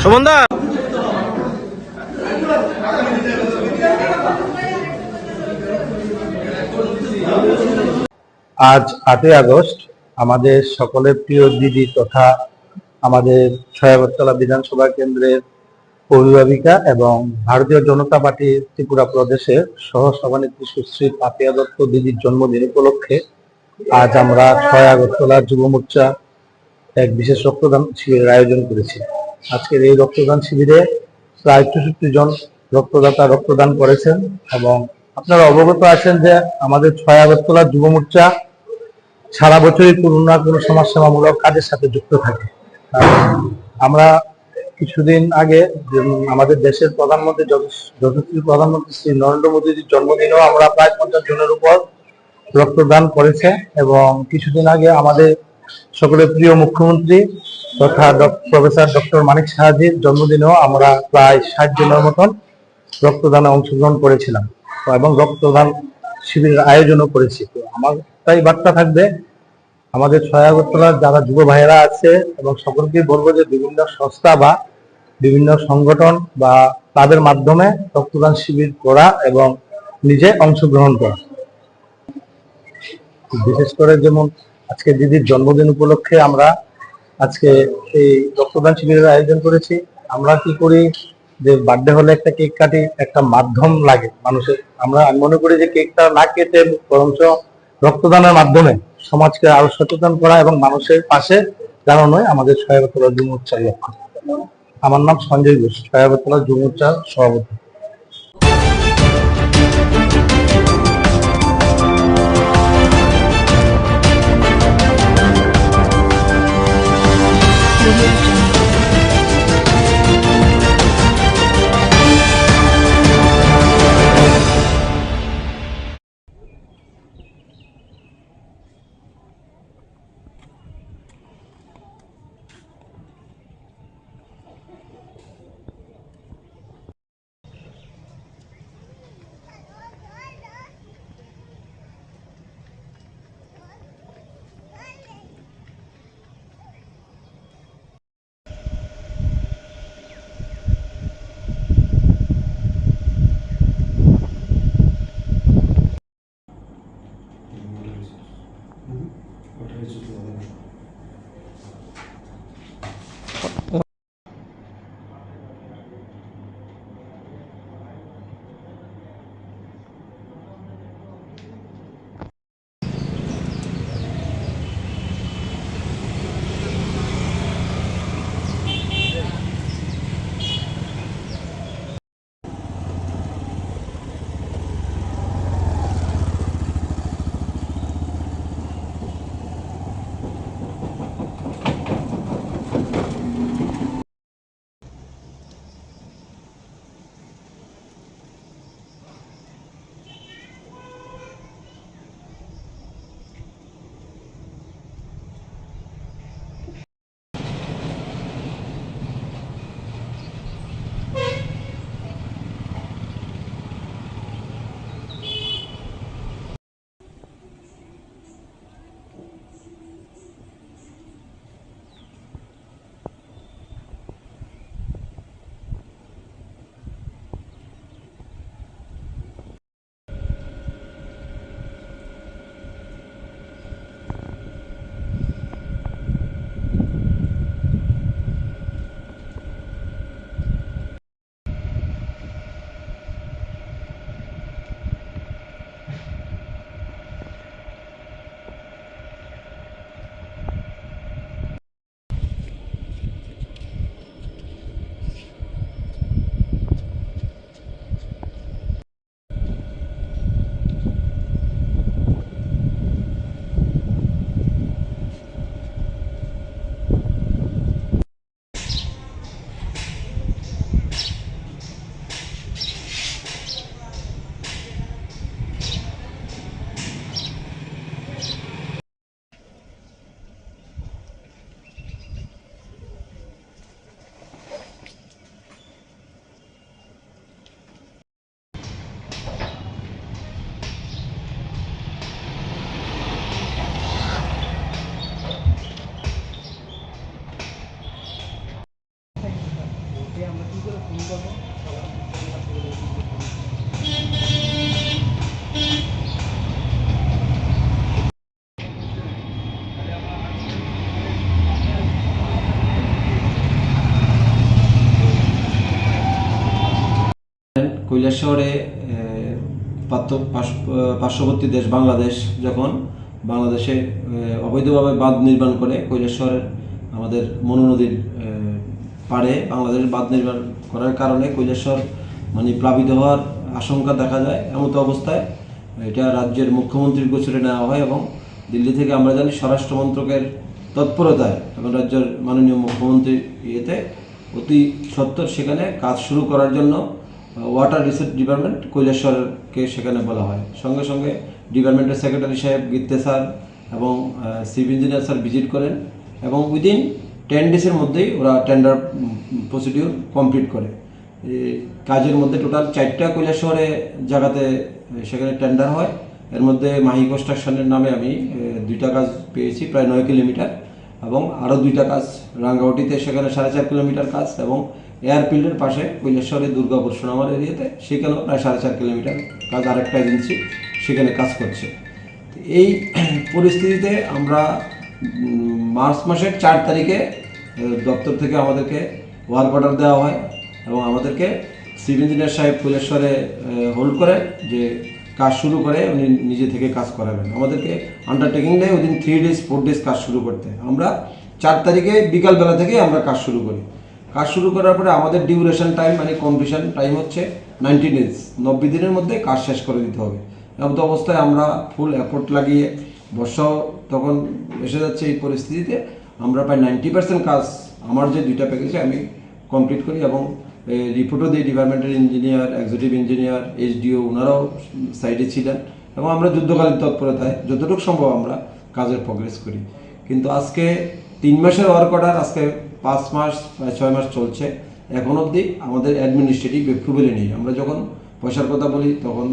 সুমনদা
আজ 8ই আগস্ট আমাদের সকলের প্রিয় দিদি তথা আমাদের ছয়াবরতলা বিধানসভা কেন্দ্রের অভিভাবিকা এবং ভারতীয় জনতা পার্টি ত্রিপুরা প্রদেশের সহ সভানেত্রী সুশ্রী পাপিয়া দত্ত দিদির জন্মদিন উপলক্ষে আজ আমরা 6 আগরতলা যুব মোর্চা এক বিশেষ রক্তদান শিবিরের আয়োজন করেছি। আজকের এই রক্তদান শিবিরে প্রায় 64 জন রক্তদাতা রক্তদান করেছেন এবং আপনারা অবগত আছেন যে আমাদের 6 আগরতলা যুব মোর্চা সারা বছরই কোনো না কোনো সমাজসেবামূলক কাজের সাথে যুক্ত থাকে। আমরা কিছুদিন আগে আমাদের দেশের প্রধানমন্ত্রী যশস্বী প্রধানমন্ত্রী শ্রী নরেন্দ্র মোদীর জন্মদিনেও আমরা প্রায় 50 জনের উপর রক্তদান করেছে এবং কিছুদিন আগে আমাদের সকলের প্রিয় মুখ্যমন্ত্রী তথা প্রফেসর ডক্টর মানিক সাহাজির জন্মদিনেও আমরা প্রায় 60 জনের মতন রক্তদানে অংশগ্রহণ করেছিলাম এবং রক্তদান শিবিরের আয়োজনও করেছি। তো আমার তাই বার্তা থাকবে আমাদের 6 আগরতলার যারা যুব ভাইয়েরা আছে এবং সকলকে বলবো যে বিভিন্ন সংস্থা বা বিভিন্ন সংগঠন বা তাদের মাধ্যমে রক্তদান শিবির করা এবং নিজে অংশগ্রহণ করা। বিশেষ করে যেমন আজকে দিদির জন্মদিন উপলক্ষে আমরা আজকে এই রক্তদান শিবিরের আয়োজন করেছি। আমরা কি করি যে বার্থডে হলে একটা কেক কাটি, একটা মাধ্যম লাগে মানুষের। আমি মনে করি যে কেকটা না কেটে বরঞ্চ রক্তদানের মাধ্যমে সমাজকে আরো সচেতন করা এবং মানুষের পাশে দাঁড়ানোই আমাদের 6 আগরতলা যুব মোর্চার লক্ষ্য। আমার নাম সঞ্জয় ঘোষ, 6 আগরতলা যুব মোর্চার সভাপতি।
কৈলাস শহরে পার্শ্ববর্তী দেশ বাংলাদেশ যখন বাংলাদেশে অবৈধভাবে বাঁধ নির্মাণ করে কৈলাস শহরের আমাদের মনু নদীর পাড়ে বাংলাদেশ বাঁধ নির্মাণ করার কারণে কৈলাস শহর মানে প্লাবিত হওয়ার আশঙ্কা দেখা যায়। এমতো অবস্থায় এটা রাজ্যের মুখ্যমন্ত্রীর গোচরে নেওয়া হয় এবং দিল্লি থেকে আমরা জানি স্বরাষ্ট্র মন্ত্রকের তৎপরতায় এবং রাজ্যের মাননীয় মুখ্যমন্ত্রীর ইয়েতে অতি সত্বর সেখানে কাজ শুরু করার জন্য ওয়াটার রিসোর্স ডিপার্টমেন্ট কৈলাস শহরকে সেখানে বলা হয়। সঙ্গে সঙ্গে ডিপার্টমেন্টের সেক্রেটারি সাহেব গীতে স্যার এবং চিফ ইঞ্জিনিয়ার স্যার ভিজিট করেন এবং উইদিন 10 ডেজের মধ্যেই ওরা টেন্ডার প্রসিডিউর কমপ্লিট করে। কাজের মধ্যে টোটাল 4টা কৈলাস শহরে জায়গাতে সেখানে টেন্ডার হয়। এর মধ্যে মাহি কনস্ট্রাকশনের নামে আমি 2টা কাজ পেয়েছি প্রায় 9 কিলোমিটার এবং আরও 2টা কাজ রাঙ্গাউটিতে সেখানে 4.5 কিলোমিটার কাজ এবং এয়ারফিল্ডের পাশে কৈলাস শহরে দুর্গাপুর সোনামার এরিয়াতে সেখানেও প্রায় 4.5 কিলোমিটার কাজ আরেকটা এজেন্সি সেখানে কাজ করছে। এই পরিস্থিতিতে আমরা মার্চ মাসের 4 তারিখে দপ্তর থেকে আমাদেরকে ওয়ার্ক অর্ডার দেওয়া হয় এবং আমাদেরকে চিফ ইঞ্জিনিয়ার সাহেব কৈলাস শহরে হোল্ড করেন যে কাজ শুরু করে উনি নিজে থেকে কাজ করাবেন। আমাদেরকে আন্ডারটেকিং দেয় উইদিন 3 ডেজ 4 ডেজ কাজ শুরু করতে। আমরা 4 তারিখে বিকালবেলা থেকে আমরা কাজ শুরু করি। কাজ শুরু করার পরে আমাদের ডিউরেশন টাইম মানে কমপ্লিশন টাইম হচ্ছে 90 ডেজ, 90 দিনের মধ্যে কাজ শেষ করে দিতে হবে। এমন অবস্থায় আমরা ফুল এফোর্ট লাগিয়ে বর্ষাও তখন এসে যাচ্ছে এই পরিস্থিতিতে আমরা প্রায় 90% কাজ আমার যে 2টা প্যাকেজে আমি কমপ্লিট করি এবং রিপোর্টও দিই ডিপার্টমেন্টের ইঞ্জিনিয়ার, এক্সিকিউটিভ ইঞ্জিনিয়ার, এসডিও ওনারাও সাইডে ছিলেন এবং আমরা যুদ্ধকালীন তৎপরতায় যতটুকু সম্ভব আমরা কাজের প্রোগ্রেস করি। কিন্তু আজকে 3 মাসের ওয়ার্ক অর্ডার আজকে 5 মাস প্রায় 6 মাস চলছে, এখন অবধি আমাদের অ্যাডমিনিস্ট্রেটিভ অ্যাপ্রুভেলই নেই। আমরা যখন পয়সার কথা বলি তখন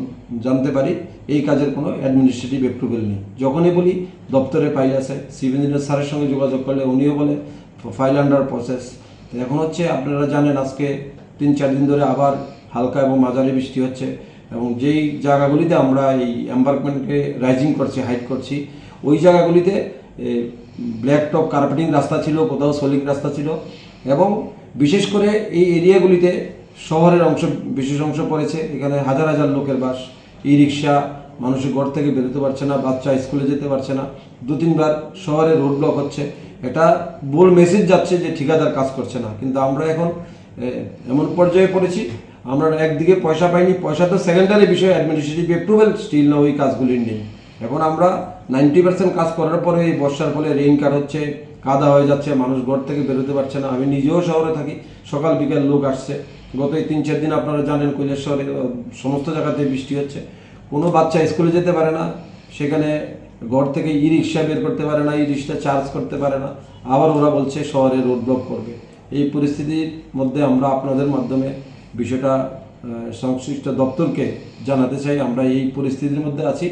জানতে পারি এই কাজের কোনো অ্যাডমিনিস্ট্রেটিভ অ্যাপ্রুভেল নেই। যখনই বলি দপ্তরে ফাইল আছে, চিফ ইঞ্জিনিয়ার স্যারের সঙ্গে যোগাযোগ করলে উনিও বলে ফাইল আন্ডার প্রসেস। তো এখন হচ্ছে আপনারা জানেন আজকে 3-4 দিন ধরে আবার হালকা এবং মাঝারি বৃষ্টি হচ্ছে এবং যেই জায়গাগুলিতে আমরা এই এম্বার্কমেন্টকে রাইজিং করছি, হাইট করছি, ওই জায়গাগুলিতে ব্ল্যাক টপ কার্পেটিং রাস্তা ছিল, কোথাও সলিড রাস্তা ছিল এবং বিশেষ করে এই এরিয়াগুলিতে শহরের অংশ বিশেষ অংশ পড়েছে। এখানে হাজার হাজার লোকের বাস, ই রিক্সা, মানুষের ঘর থেকে বেরোতে পারছে না, বাচ্চা স্কুলে যেতে পারছে না, 2-3 বার শহরে রোড ব্লক হচ্ছে। এটা বড় মেসেজ যাচ্ছে যে ঠিকাদার কাজ করছে না। কিন্তু আমরা এখন এমন পর্যায়ে পড়েছি আমরা একদিকে পয়সা পাইনি, পয়সা তো সেকেন্ডারি বিষয়, অ্যাডমিনিস্ট্রেটিভ অ্যাপ্রুভেল স্টিল না ওই কাজগুলির নেই। এখন আমরা 90% কাজ করার পরে এই বর্ষার ফলে রেইন কার হচ্ছে, কাদা হয়ে যাচ্ছে, মানুষ ঘর থেকে বেরোতে পারছে না। আমি নিজেও শহরে থাকি, সকাল বিকাল লোক আসছে। গত এই 3-4 দিন আপনারা জানেন কৈলাস শহরে সমস্ত জায়গাতে বৃষ্টি হচ্ছে, কোনো বাচ্চা স্কুলে যেতে পারে না, সেখানে ঘর থেকে ই রিক্সা বের করতে পারে না, ই রিক্সা চার্জ করতে পারে না, আবার ওরা বলছে শহরে রোড ব্লক করবে। এই পরিস্থিতির মধ্যে আমরা আপনাদের মাধ্যমে বিষয়টা সংশ্লিষ্ট দপ্তরকে জানাতে চাই আমরা এই পরিস্থিতির মধ্যে আছি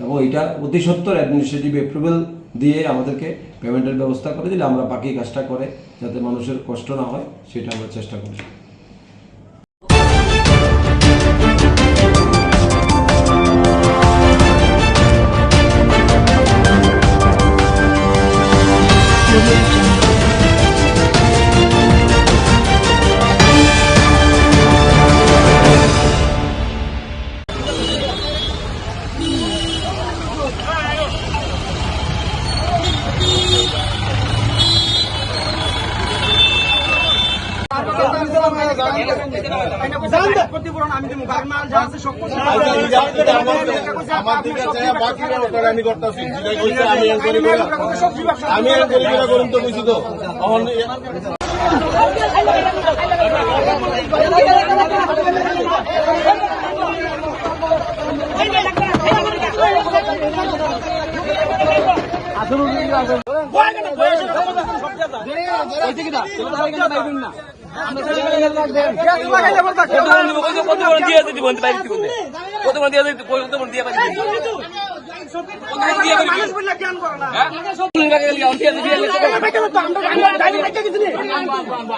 এবং এটা অতি সত্বর অ্যাডমিনিস্ট্রেটিভ অ্যাপ্রুভেল দিয়ে আমাদেরকে পেমেন্টের ব্যবস্থা করে দিলে আমরা বাকি কাজটা করে যাতে মানুষের কষ্ট না হয় সেটা আমরা চেষ্টা করি।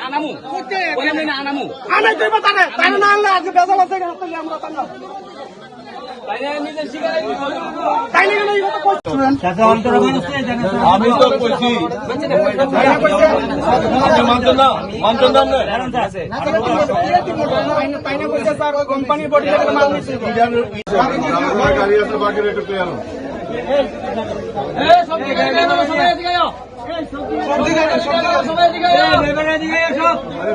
আনামু
আমি তো বলছি কোম্পানির বডি গাড়ি আছে বাকি রেখে তুই আনো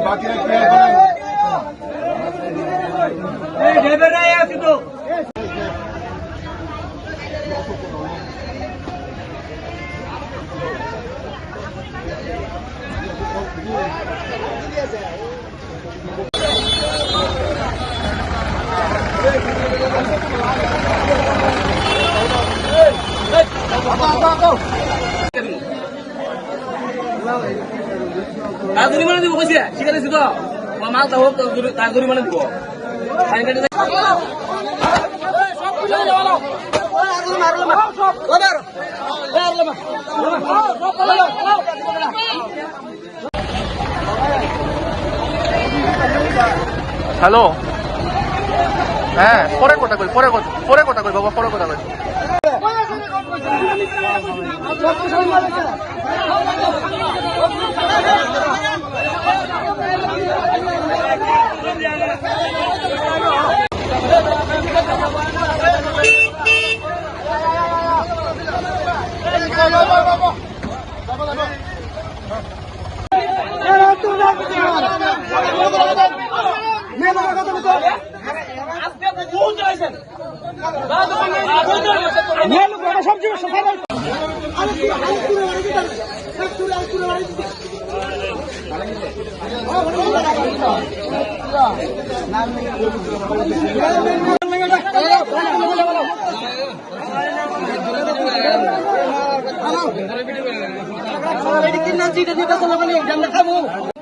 বাকি
তার জরিমানা দিব কইছে শিকারে ছিল মাল তো হোক তার জরিমানা দিব ফাইন কাটে
হ্যালো হ্যাঁ পরে কথা কই বাবা পরে কথা কই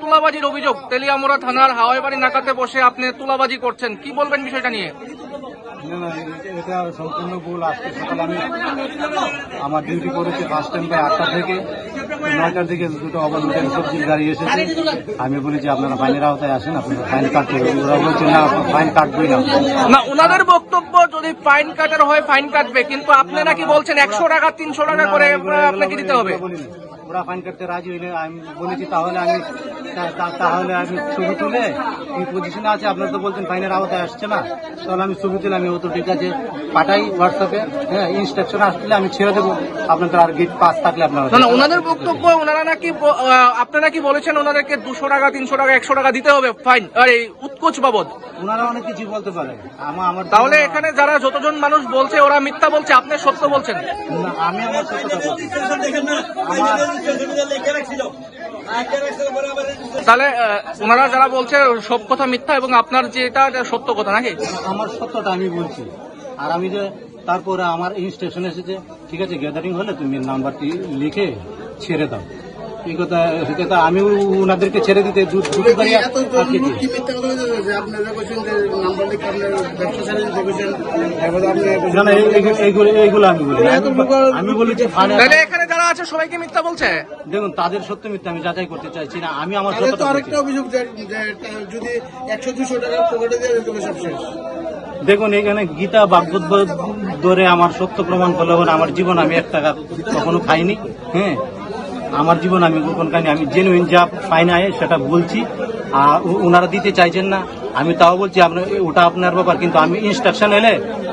তুলাবাজির অভিযোগ তেলিয়ামুড়া থানার হাওয়াইবাড়ি নাকাতে বসে আপনি তুলাবাজি করছেন, কি বলবেন বিষয়টা নিয়ে?
এটা সম্পূর্ণ ভুল। আজকে সকালে আমি আমার ডিউটি করেছি ফার্স্ট টাইম প্রায় 8টা থেকে 9টার দিকে দুটো অবৈধ সবজির গাড়ি এসেছে। আমি বলি যে আপনারা ফাইনের আওতায় আসেন, আপনারা ফাইন কাটতে। ওরা বলছে না ফাইন কাটবেই না।
ওনাদের বক্তব্য যদি ফাইন কাটার হয় ফাইন কাটবে, কিন্তু আপনি নাকি বলছেন 100 টাকা 300 টাকা করে আপনাকে দিতে হবে।
ওরা ফাইন কাটতে রাজি হইলে আমি বলেছি তাহলে আমি ছবি তুলে এই পজিশনে আছে। আপনারা তো বলছেন ফাইনের আওতায় আসছে না, তাহলে আমি ছবি তুলে আমি ও তো ঠিক আছে পাঠাই হোয়াটসঅ্যাপে। হ্যাঁ, ইনস্ট্রাকশন আসলে আমি ছেড়ে দেবো। আপনাদের আর গেট পাস থাকলে আপনারা
ওনাদের বক্তব্য ওনারা নাকি আপনারা কি বলেছেন ওনাদেরকে 200 টাকা 300 টাকা 100 টাকা দিতে হবে ফাইন আর এই উৎকোচ বাবদ।
ওনারা অনেক কিছু বলতে পারে। আমার
তাহলে এখানে যারা যতজন মানুষ বলছে ওরা মিথ্যা বলছে, আপনি সত্য বলছেন।
আমি আমার সত্যটা বলছি।
তাহলে ওনারা যারা বলছে সব কথা মিথ্যা এবং আপনার যেটা সত্য কথা নাকি?
আমার সত্যটা আমি বলছি। আর আমি যে তারপরে আমার ইনস্ট্রাকশন এসেছে, ঠিক আছে গ্যাদারিং হলে তুমি নাম্বারটি লিখে ছেড়ে দাও। এই কথা আমি ওনাদেরকে ছেড়ে দিতে এইগুলো আমি বলেছি।
এখানে যারা আছে সবাইকে মিথ্যা বলছে।
দেখুন তাদের সত্য মিথ্যা আমি যাচাই করতে চাইছি না। আমি আমার সত্যটা
আরেকটা অভিযোগ যদি 100-200 টাকা পকেটে দিয়ে দিতে সব শেষ।
দেখুন এখানে গীতা বাগবত ধরে আমার সত্য প্রমাণ করলে আমার জীবন আমি 1 টাকা কখনো খাইনি। হ্যাঁ, আমার জীবন আমি গোপন খাইনি। আমি জেনুইন যা ফাইন আয় সেটা বলছি। আর ওনারা দিতে চাইছেন না, আমি তাও বলছি ওটা আপনার ব্যাপার, কিন্তু আমি ইনস্ট্রাকশন এলে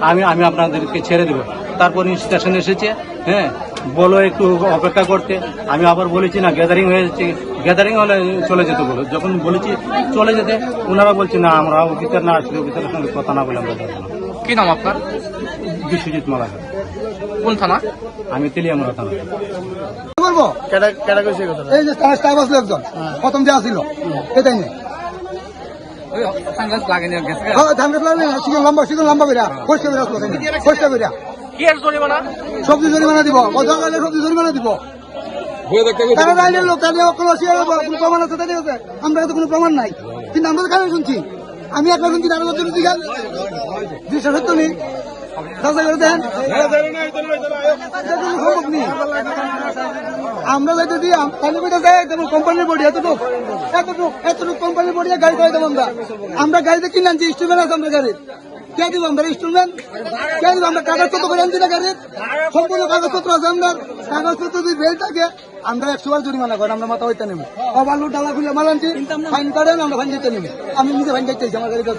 আমি আপনাদেরকে ছেড়ে দেবো। তারপর ইনস্ট্রাকশন এসেছে, হ্যাঁ বলো একটু অপেক্ষা করতে। আমি আবার বলেছি না গ্যাদারিং হয়েছে, গ্যাদারিং হলে চলে যেতে বলো। যখন বলেছি চলে যেতে, ওনারা বলছে না আমরা অফিসার না আসলে অফিসারের সঙ্গে কথা না বলে আমরা যাবো না।
কি নাম আপনার?
বিশ্বজিৎ মালাকার।
কোন থানা?
আমি তেলিয়ামুড়া থানা।
বলবো এই যে স্টাফ আসলো একজন প্রথম যে আসছিল এটাই নেই লম্বা বেরা খোঁজটা বেরা
কি এর জরিমানা?
সবজি জরিমানা দিব, সবজি জরিমানা দিব। লোক প্রমাণ আছে, আমরা তো কোনো প্রমাণ নাই, কিন্তু আমরা তো খারাপ শুনছি। আমি একটা শুনছি আরো বছর দৃশ্য সত্য নেই। আমরা যাইতেছি কোম্পানির বডি এতটুকু কোম্পানির বডি গাড়ি করে দেবো। আমরা গাড়িতে কিনে আনছি, স্টিমার আছে আমরা গাড়ি
কে দিব আমরা ইনস্টলমেন্ট, কে দিব আমরা কাগজপত্র করে আনছি না গাড়ির, সম্পূর্ণ কাগজপত্র আছে আমরা, কাগজপত্র যদি বেল থাকে আমরা 100 বার জরিমানা করেন, আমরা মাথা হইতে নেব, ওভারলোড ডালা খুলে মাল আনছি, ফাইন করেন, আমরা ফাইন দিতে নেব, আমি নিজে ফাইন দিতেছি, আমার গাড়িটা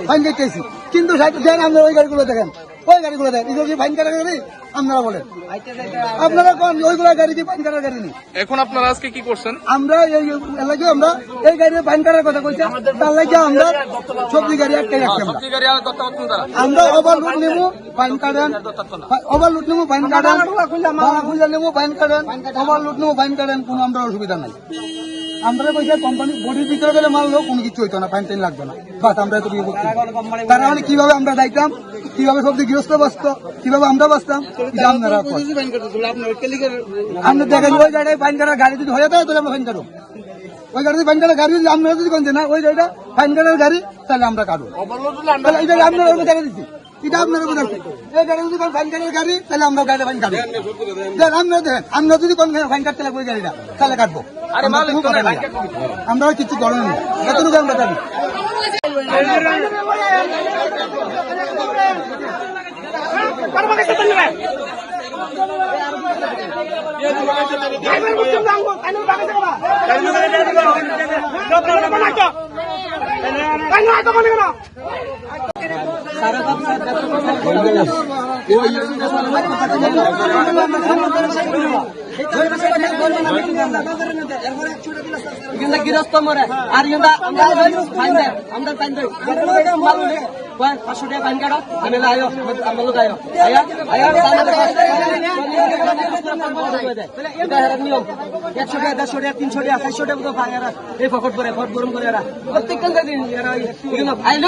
ফাইন দিতেছি, কিন্তু দেন আমরা ওই গাড়িগুলো দেখেন, ওই গাড়িগুলো দেখেন, এগুলো কি ফাইন কাটার গাড়ি আপনারা বলেন, আপনারা কোন ওইগুলো গাড়ি কি ফাইন কাটার গাড়ি নেই।
এখন আপনারা আজকে কি করছেন?
আমরা এই এলাকায় আমরা এই গাড়ি ফাইন কাটার কথা কইছি, তার লাগে আমরা সবজি গাড়ি একটা রাখছি, আমরা ওভারলোড নেব ফাইন কাটেন, ওভারলোড নেব ফাইন কাটেন, খুলে নেব ফাইন কাটেন, ওভারলোড নেব ফাইন কাটেন, কোনো আমরা অসুবিধা নাই। আমরা পয়সা কোম্পানি বডির ভিতরে গেলে মাল হোক কোনো কিছু হইতো না, ফাইন টাইন লাগবে না, বাস আমরা এত বিয়ে করছি। তার মানে কিভাবে আমরা যাইতাম, কিভাবে সবজি গৃহস্থ বাঁচত, কিভাবে আমরা বাঁচতাম, আপনারা আমরা দেখেন ওই গাড়ি ফাইন কাটার গাড়ি যদি হয়ে যায় তাহলে আমরা ফাইন কাটবো, ওই গাড়ি ফাইন কাটার গাড়ি যদি আমরা যদি কোনছে না ওই গাড়িটা ফাইন কাটার গাড়ি তাহলে আমরা কাটবো, এই গাড়ি আপনারা দেখা দিচ্ছি, এটা আপনারা কোথায় এই গাড়ি যদি ফাইন কাটার গাড়ি তাহলে আমরা গাড়িটা ফাইন কাটবো, আমরা দেখেন আমরা যদি কোন ফাইন কাটতে লাগবে ওই গাড়িটা তাহলে কাটবো, আমরা কিছু করেন না, এতটুকু আমরা জানি।
গৃহস্থ মরে আর আমরা 500 টাকা ফাইন কাটো, আমি আয়ো আমলো আয়ো নিয়ম 100 টাকা 150 টাকা 300 টাকা 400 টাকা তো ভাঙে এই ফকট করে ফট গরম করে প্রত্যেকটা দিন আইলো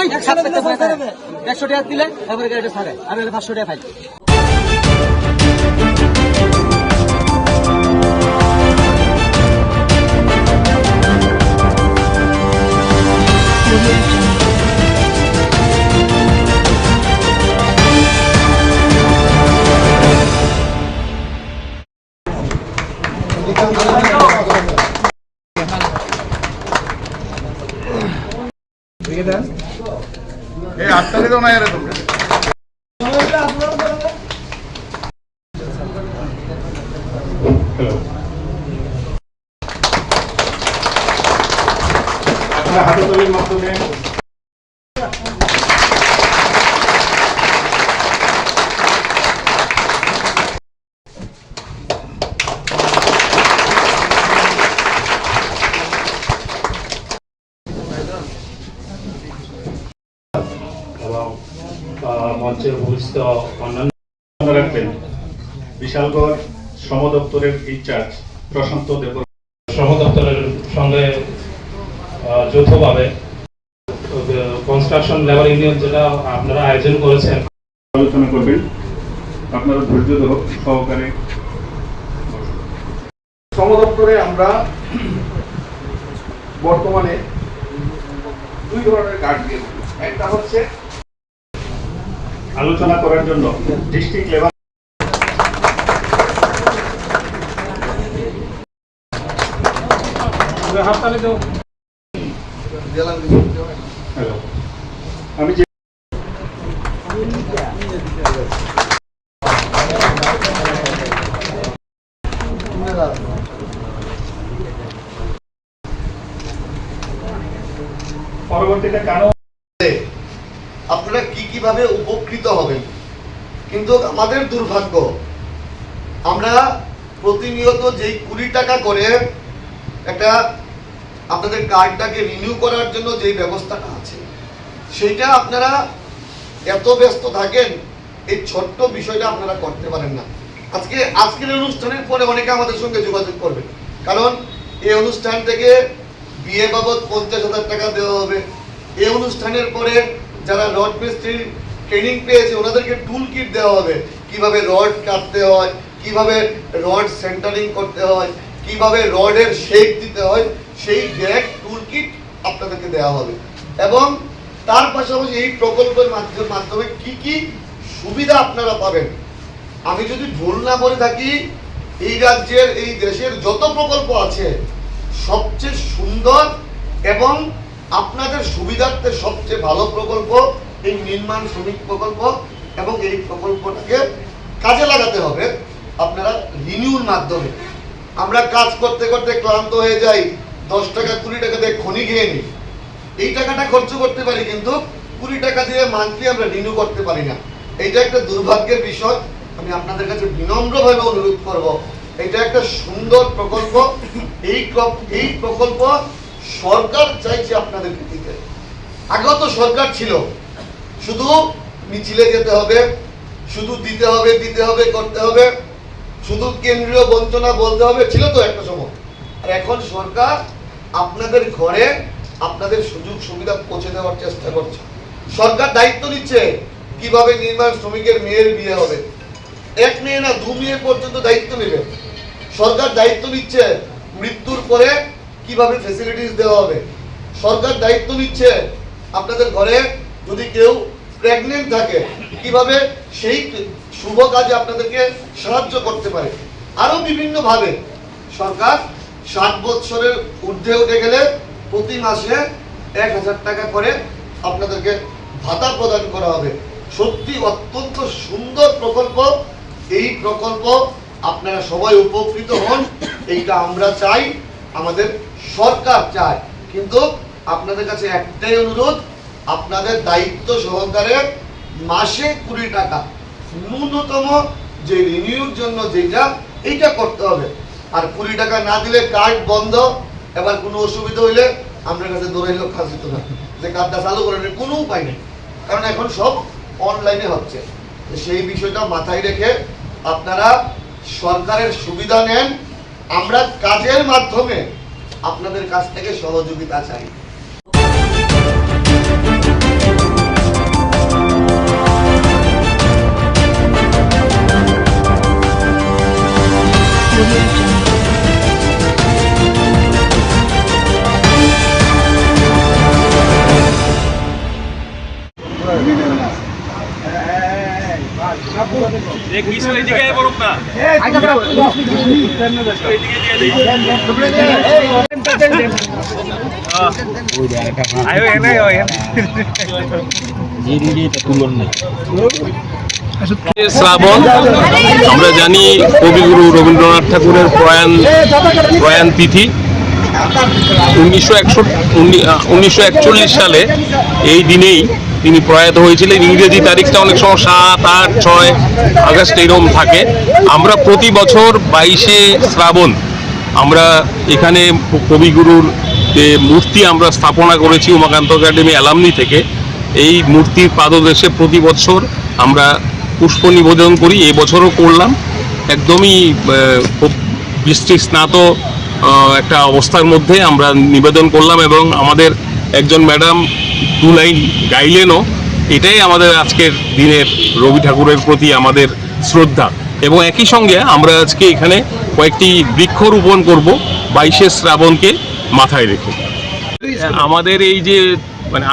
100 টাকা দিলে এবারে গাড়িটা ছাড়ে, আমি 500 টাকা ফাইন।
আটটালে তো না এর তোমরা আপনারা হাততালির মাধ্যমে
মঞ্চের উপস্থিত অন্যান্য রাখবেন বিশালগড় শ্রম দপ্তরের ইনচার্জ প্রশান্ত দেব, শ্রম দপ্তরের সঙ্গে যৌথভাবে কনস্ট্রাকশন লেবার ইউনিয়ন যেটা আপনারা আয়োজন করেছেন আলোচনা করবেন, আপনারা ধৈর্য সহকারে।
শ্রম দপ্তরে আমরা বর্তমানে 2 ধরনের কার্ড দিয়ে থাকি, একটা হচ্ছে
আলোচনা করার জন্য ডিস্ট্রিক্ট লেভেল আমি যে পরবর্তীতে কেন
আপনারা কিভাবে উপকৃত হবেন, কিন্তু আমাদের দুর্ভাগ্য আমরা প্রতিনিয়ত যেই 20 টাকা করে একটা আপনাদের কার্ডটাকে রিনিউ করার জন্য যেই ব্যবস্থাটা আছে সেইটা আপনারা এত ব্যস্ত থাকেন এই ছোট্ট বিষয়টা আপনারা করতে পারেন না। আজকের অনুষ্ঠানের পরে অনেকে আমাদের সঙ্গে যোগাযোগ করবে, কারণ এই অনুষ্ঠান থেকে বিয়ে বাবদ 50,000 টাকা দেওয়া হবে, এই অনুষ্ঠানের পরে যারা রড মিস্ত্রির ট্রেনিং পেয়েছে ওনাদেরকে টুল কিট দেওয়া হবে, কিভাবে রড কাটতে হয়, কিভাবে রড সেন্টারিং করতে হয়, কিভাবে রডের শেপ দিতে হয়, সেই ব্যাগ টুল কিট আপনাদেরকে দেওয়া হবে। এবং তার পাশাপাশি এই প্রকল্পের মাধ্যমে কি কি সুবিধা আপনারা পাবেন, আমি যদি ভুল না বলে থাকি এই রাজ্যের এই দেশের যত প্রকল্প আছে সবচেয়ে সুন্দর এবং আপনাদের সুবিধার্থে সবচেয়ে ভালো প্রকল্প এই নির্মাণ শ্রমিক প্রকল্প এবং এই প্রকল্পটাকে কাজে লাগাতে হবে আপনারা রিনিউর মাধ্যমে। আমরা কাজ করতে করতে ক্লান্ত হয়ে যাই, 10 টাকা 20 টাকা দিয়ে খনি খেয়ে নিই, এই টাকাটা খরচ করতে পারি কিন্তু 20 টাকা দিয়ে মান্থলি আমরা রিনিউ করতে পারি না। এইটা একটা দুর্ভাগ্যের বিষয়। আমি আপনাদের কাছে বিনম্রভাবে অনুরোধ করব, এটা একটা সুন্দর প্রকল্প, এই প্রকল্প সরকার চাইছে আপনাদেরকে দিতে। আগেও তো সরকার ছিল, শুধু মিছিলে যেতে হবে, শুধু দিতে হবে করতে হবে, শুধু কেন্দ্রীয় বঞ্চনা বলতে হবে, ছিল তো একটা সময়। আর এখন সরকার আপনাদের ঘরে আপনাদের সুযোগ সুবিধা পৌঁছে দেওয়ার চেষ্টা করছে। সরকার দায়িত্ব নিচ্ছে কিভাবে নির্মাণ শ্রমিকের মেয়ের বিয়ে হবে, 1 মেয়ে না 2 মেয়ে পর্যন্ত দায়িত্ব নেবে। সরকার দায়িত্ব নিচ্ছে মৃত্যুর পরে কিভাবে ফ্যাসিলিটিস দেওয়া হবে। সরকার দায়িত্ব নিচ্ছে আপনাদের ঘরে যদি কেউ প্রেগনেন্ট থাকে কিভাবে সেই শুভ কাজে আপনাদেরকে সাহায্য করতে পারে। আরো বিভিন্ন ভাবে সরকার 60 বছরের ঊর্ধ্বে উঠে গেলে প্রতি মাসে 1000 টাকা করে আপনাদেরকে ভাতা প্রদান করা হবে। সত্যি অত্যন্ত সুন্দর প্রকল্প। এই প্রকল্প আপনারা সবাই উপকৃত হন, এইটা আমরা চাই, আমাদের সরকার চায়। কিন্তু আপনাদের কাছে একটাই অনুরোধ, আপনাদের দায়িত্ব সহকারে মাসে 20 টাকা ন্যূনতম যে রিনিউর জন্য যেটা এইটা করতে হবে। আর 20 টাকা না দিলে কার্ড বন্ধ, এবার কোনো অসুবিধা হইলে আমরা কাছে দৌড়াইল কাজ দিত না, যে কার্ডটা চালু করার কোনো উপায় নেই, কারণ এখন সব অনলাইনে হচ্ছে। সেই বিষয়টা মাথায় রেখে আপনারা সরকারের সুবিধা নেন। আমরা কাজের মাধ্যমে আপনাদের কাছ থেকে সহযোগিতা চাই।
শ্রাবণ, আমরা জানি কবিগুরু রবীন্দ্রনাথ ঠাকুরের প্রয়াণ তিথি 1941 সালে এই দিনেই তিনি প্রয়াত হয়েছিলেন। ইংরেজি তারিখটা অনেক সময় 7, 8, 6 আগস্ট এরকম থাকে। আমরা প্রতি বছর 22শে শ্রাবণ আমরা এখানে কবিগুরুর যে মূর্তি আমরা স্থাপনা করেছি উমাকান্ত একাডেমি অ্যালামনি থেকে, এই মূর্তির পাদদেশে প্রতি বছর আমরা পুষ্প নিবেদন করি। এবছরও করলাম। একদমই খুব বৃষ্টি স্নাত একটা অবস্থার মধ্যে আমরা নিবেদন করলাম এবং আমাদের একজন ম্যাডাম 2 লাইন গাইলেনও। এটাই আমাদের আজকের দিনের রবি ঠাকুরের প্রতি আমাদের শ্রদ্ধা। এবং একই সঙ্গে আমরা আজকে এখানে কয়েকটি বৃক্ষরোপণ করব 22শে শ্রাবণকে মাথায় রেখে। আমাদের এই যে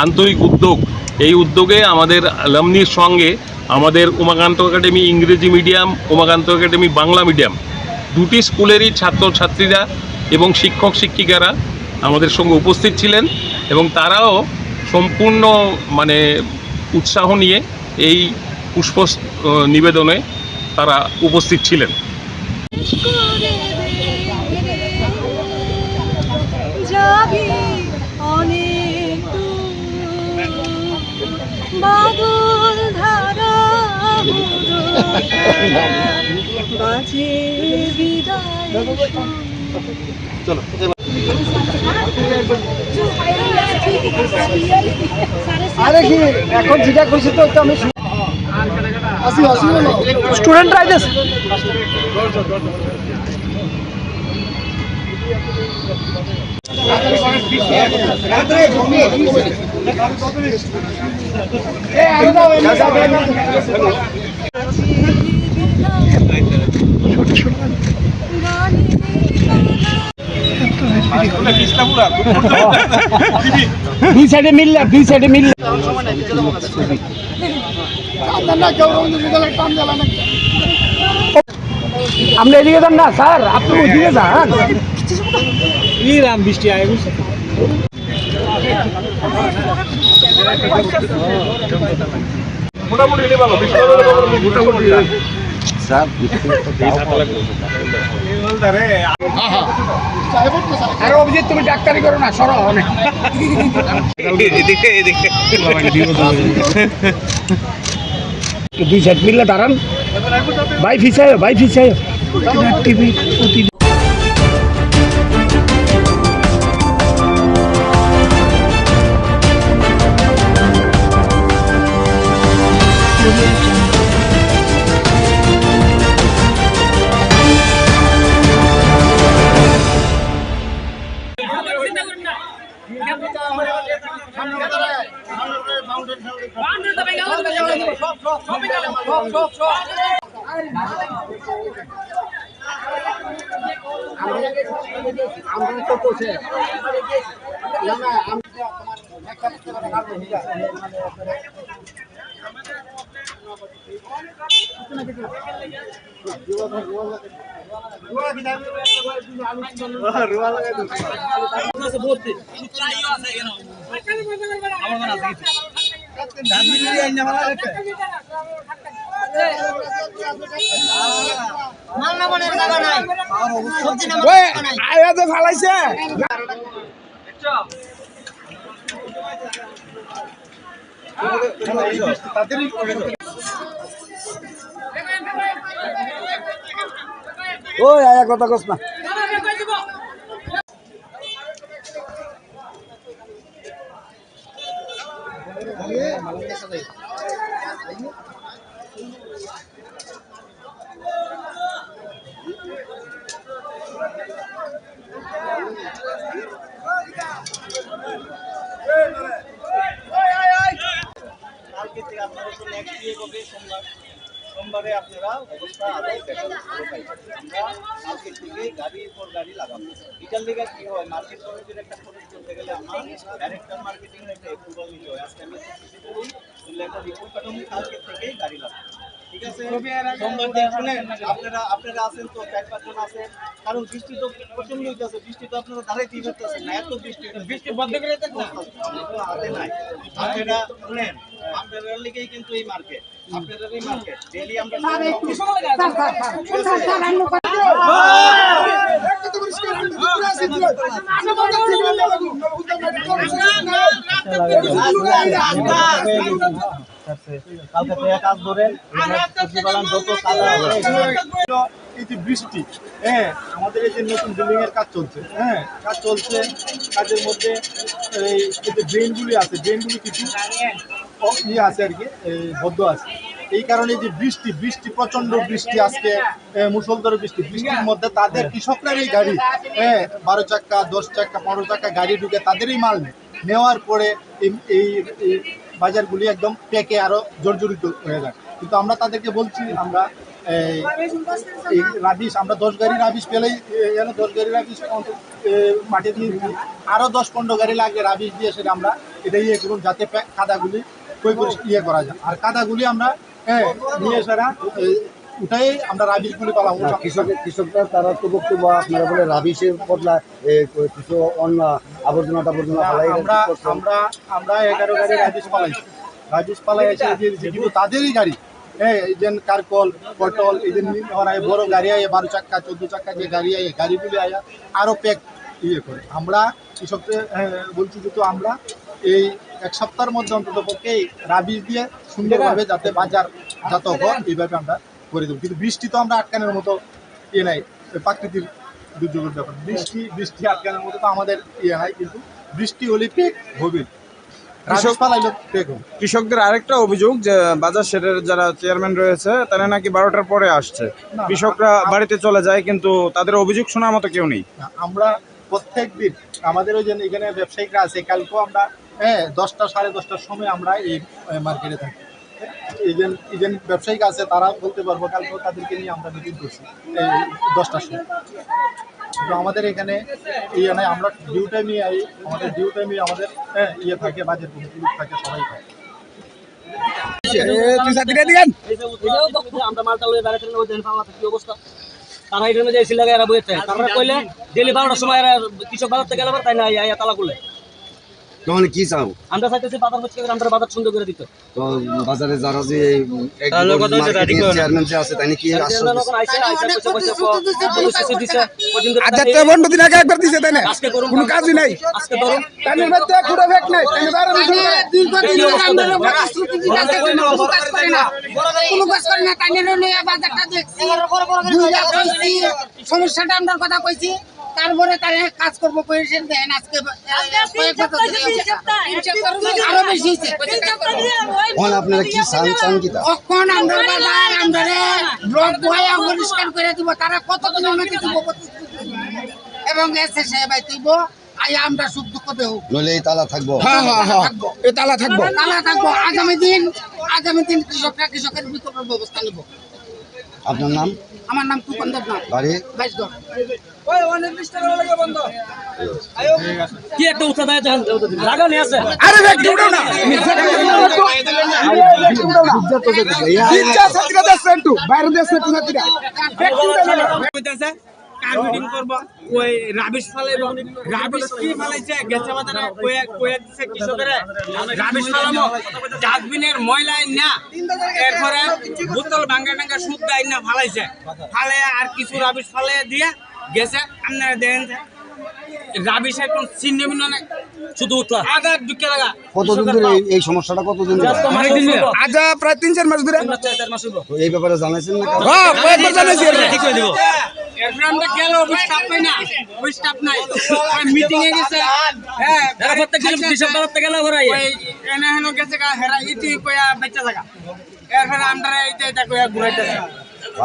আন্তরিক উদ্যোগ, এই উদ্যোগে আমাদের অ্যালামনির সঙ্গে আমাদের উমাকান্ত একাডেমি ইংরেজি medium, Umakanta academy Bangla medium, 2টি স্কুলেরই ছাত্রছাত্রীরা এবং শিক্ষক শিক্ষিকারা আমাদের সঙ্গে উপস্থিত ছিলেন এবং তারাও সম্পূর্ণ উৎসাহ নিয়ে এই পুষ্প নিবেদনে তারা উপস্থিত ছিলেন।
আরে কি এখন যেটা কইছি তো আমি স্টুডেন্ট রাইডার্স দুই সাইডে মিললে আমরা এদিকে যান না স্যার, আপনি ওইদিকে যান। বৃষ্টি আয়
মোটামুটি এলে ভালো মোটামুটি
আরে অভিজিৎ তুমি ডাক্তারি করো না, সরো অনেক দুই সাইড মিললে দাঁড়ান, ভাই ফিসায় টিভি ফালাইছে
ওই আয়া কথা কস না
সোমবারে আপনারা অবস্থা আদায় কালকে থেকে গাড়ির পর গাড়ি লাগাবো। এটার লেগে কি হয়, মার্কেট কমিটির একটা প্রজেক্ট করতে গেলে আমার ডাইরেক্টর মার্কেটিং একটা অ্যাপ্রুভাল নিতে হয়। আজকে আমি একটা রিপোর্ট পাঠাবো, কালকে থেকেই গাড়ি লাগাবো। ঠিক আছে, সোমবার দিন শুনেন আপনারা আছেন তো 4-5 জন আছেন, কারণ বৃষ্টি তো প্রচন্ড হইতেছে, বৃষ্টি তো আপনারা দাঁড়াইতেই পারতেছেন না, এত বৃষ্টি বন্ধ করে দেন না, হাতে নাই। আপনারা শুনেন, আপনাদের লেগেই কিন্তু এই মার্কেট, আপনাদের এই মার্কেট ডেইলি আমরা কাজ ধরেন এই যে বৃষ্টি, হ্যাঁ আমাদের এই যে নতুন বিল্ডিং এর কাজ চলছে, কাজের মধ্যে এই যে ড্রেনগুলি আছে, ড্রেনগুলি কিছু ইয়ে আছে আর কি, বদ্ধ আছে। এই কারণে যে বৃষ্টি প্রচন্ড বৃষ্টি, আজকে মুষলধারে বৃষ্টির মধ্যে তাদের কৃষকরার এই গাড়ি 12 চাক্কা 10 চাক্কা 15 চাক্কা গাড়ি ঢুকে তাদেরই মাল নেওয়ার পরে এই বাজারগুলি একদম পেকে আরো জর্জরিত হয়ে যায়। কিন্তু আমরা তাদেরকে বলছি, আমরা এই রাবিশ আমরা 10 গাড়ি রাবিশ পেলেই 10 গাড়ি রাবিশ মাঠে দিয়ে আরো 10-15 গাড়ি লাগবে রাবিশ দিয়ে, সেটা আমরা এটা ইয়ে করুন যাতে কাদাগুলি ইয়ে করা যায়। আর কাদাগুলি আমরা নিয়ে এসারা উঠাই আমরা রাবিশগুলি পালাম।
কৃষকরা তারা তো বক্তব্য আপনারা বলে রাবিশের বদলা কিছু অন্য আবর্জনা
আমরা 11 গাড়ি রাবিশ পালাইছি কিন্তু তাদেরই গাড়ি, এই যে কারকল পটল, এই যে বড় গাড়ি আয় 12 চাক্কা 14 চাক্কা যে গাড়ি আয়, গাড়িগুলি আয় আরো প্যাক ইয়ে করে। আমরা কৃষকদের বলছি যে আমরা এই 1 সপ্তাহের মধ্যে অন্তত পক্ষে রাবিশ দিয়ে সুন্দরভাবে যাতে বাজার যাতে হয় এইভাবে আমরা করে দেবো। কিন্তু বৃষ্টি তো আমরা আটকানোর মতো ইয়ে নাই, প্রাকৃতিক দুর্যোগের ব্যাপার, বৃষ্টি আটকানোর মতো তো আমাদের ইয়ে নাই, কিন্তু বৃষ্টি হলে পেক হবে।
কৃষকদের আরেকটা অভিযোগ যে বাজার শেডের যারা চেয়ারম্যান রয়েছে তারা নাকি 12টার পরে আসছে, কৃষকরা বাড়িতে চলে যায়, কিন্তু তাদের অভিযোগ শোনার মতো কেউ নেই।
আমরা প্রত্যেক দিন আমাদের ওই যে এখানে ব্যবসায়িকরা আছে, কালকেও আমরা 10টা 10:30টার সময় আমরা এই মার্কেটে থাকি। এই যে ব্যবসায়িক আছে তারা বলতে পারবো, কালকেও তাদেরকে নিয়ে আমরা মিটিং করছি 10টার সময়। কিন্তু আমাদের এখানে ইয়ে নাই, আমরা ডিউ টাইমে আমাদের ইয়ে থাকে, বাজেট থাকে, সবাই থাকে।
আমরা মালটা লয়ে দাঁড়াতে কি অবস্থা, তারা এখানে যে সিলাগে এরা বইতে তারা কইলে ডেলি 12টার সময় এরা কৃষক বাজার থেকে গেল তাই না তালা করলে
তখন কি চাও?
আমরা চাইতেছি বাজার হচ্ছে আমরা বাজার সুন্দর করে দিতে।
তো বাজারে যারা যে চেয়ারম্যান যে আছে তাই কি
দিন আগে একবার দিছে তাই না? কোনো কাজই নাই।
আজকে ধরুন
তাইনের মধ্যে খুঁড়ে ফেক নাই।
সমস্যাটা আমরা কথা কইছি, তারপরে তারা কাজ করবো দেন আজকে আরো বেশি
আপনারা কি চান কি
কখন আমরা বাজার আমরা ব্লক বয়া পরিষ্কার করে দিব, তারা কত কিলোমিটার দিব এবং এসে সাহেব দিব আয়া আমরা সুখ দুঃখ দেব
নইলে এই তালা থাকবো।
এই তালা থাকবো
আগামী দিন কৃষকের বিকল্প ব্যবস্থা নেব।
আপনার নাম?
আমার নাম কুপন দেবনাথ,
বাড়ি
বাইশগড়।
কি একটা উৎসাহ জায়গা নিয়ে আছে।
আরে ব্যক্তি উঠো না, বাইরে দেশে
কার্বিটিং করব ওই রাবিশ ফালাইবো, রাবিশ কি ফালাইছে গেছে বাজারে কয়ে দিছে কৃষকেরা রাবিশ ফালামো, ডাস্টবিনের ময়লা না এরপরে বোতল ভাঙ্গা টাঙ্গা সুদ দেয় না ফালাইছে, ফালে আর কিছু রাবিশ ফালাই দিয়ে গেছে। আপনারা দেখেন রাবিশ একদম চিহ্ন না শুধু আদার ঢুকে লাগা।
কতদিন ধরে এই সমস্যাটা কতদিন ধরে?
আজ প্রায় 3-4 মাস ধরে।
তো এই ব্যাপারে জানাইছেন না?
হ্যাঁ, কয়েকবার জানাইছি।
ঠিক করে দেব। এরপর আমরা গেল স্টাফ পাই না, ওই স্টাফ নাই, মিটিং এ গেছে। হ্যাঁ, এরা প্রত্যেক দিন বিশপ তরফতে গেল ঘরাই ওই এনে হেনো গেছে কা হেরা ইতি কইয়া বেচা জায়গা। এরপর আমরা এটা কইয়া ঘুরাইতেছে।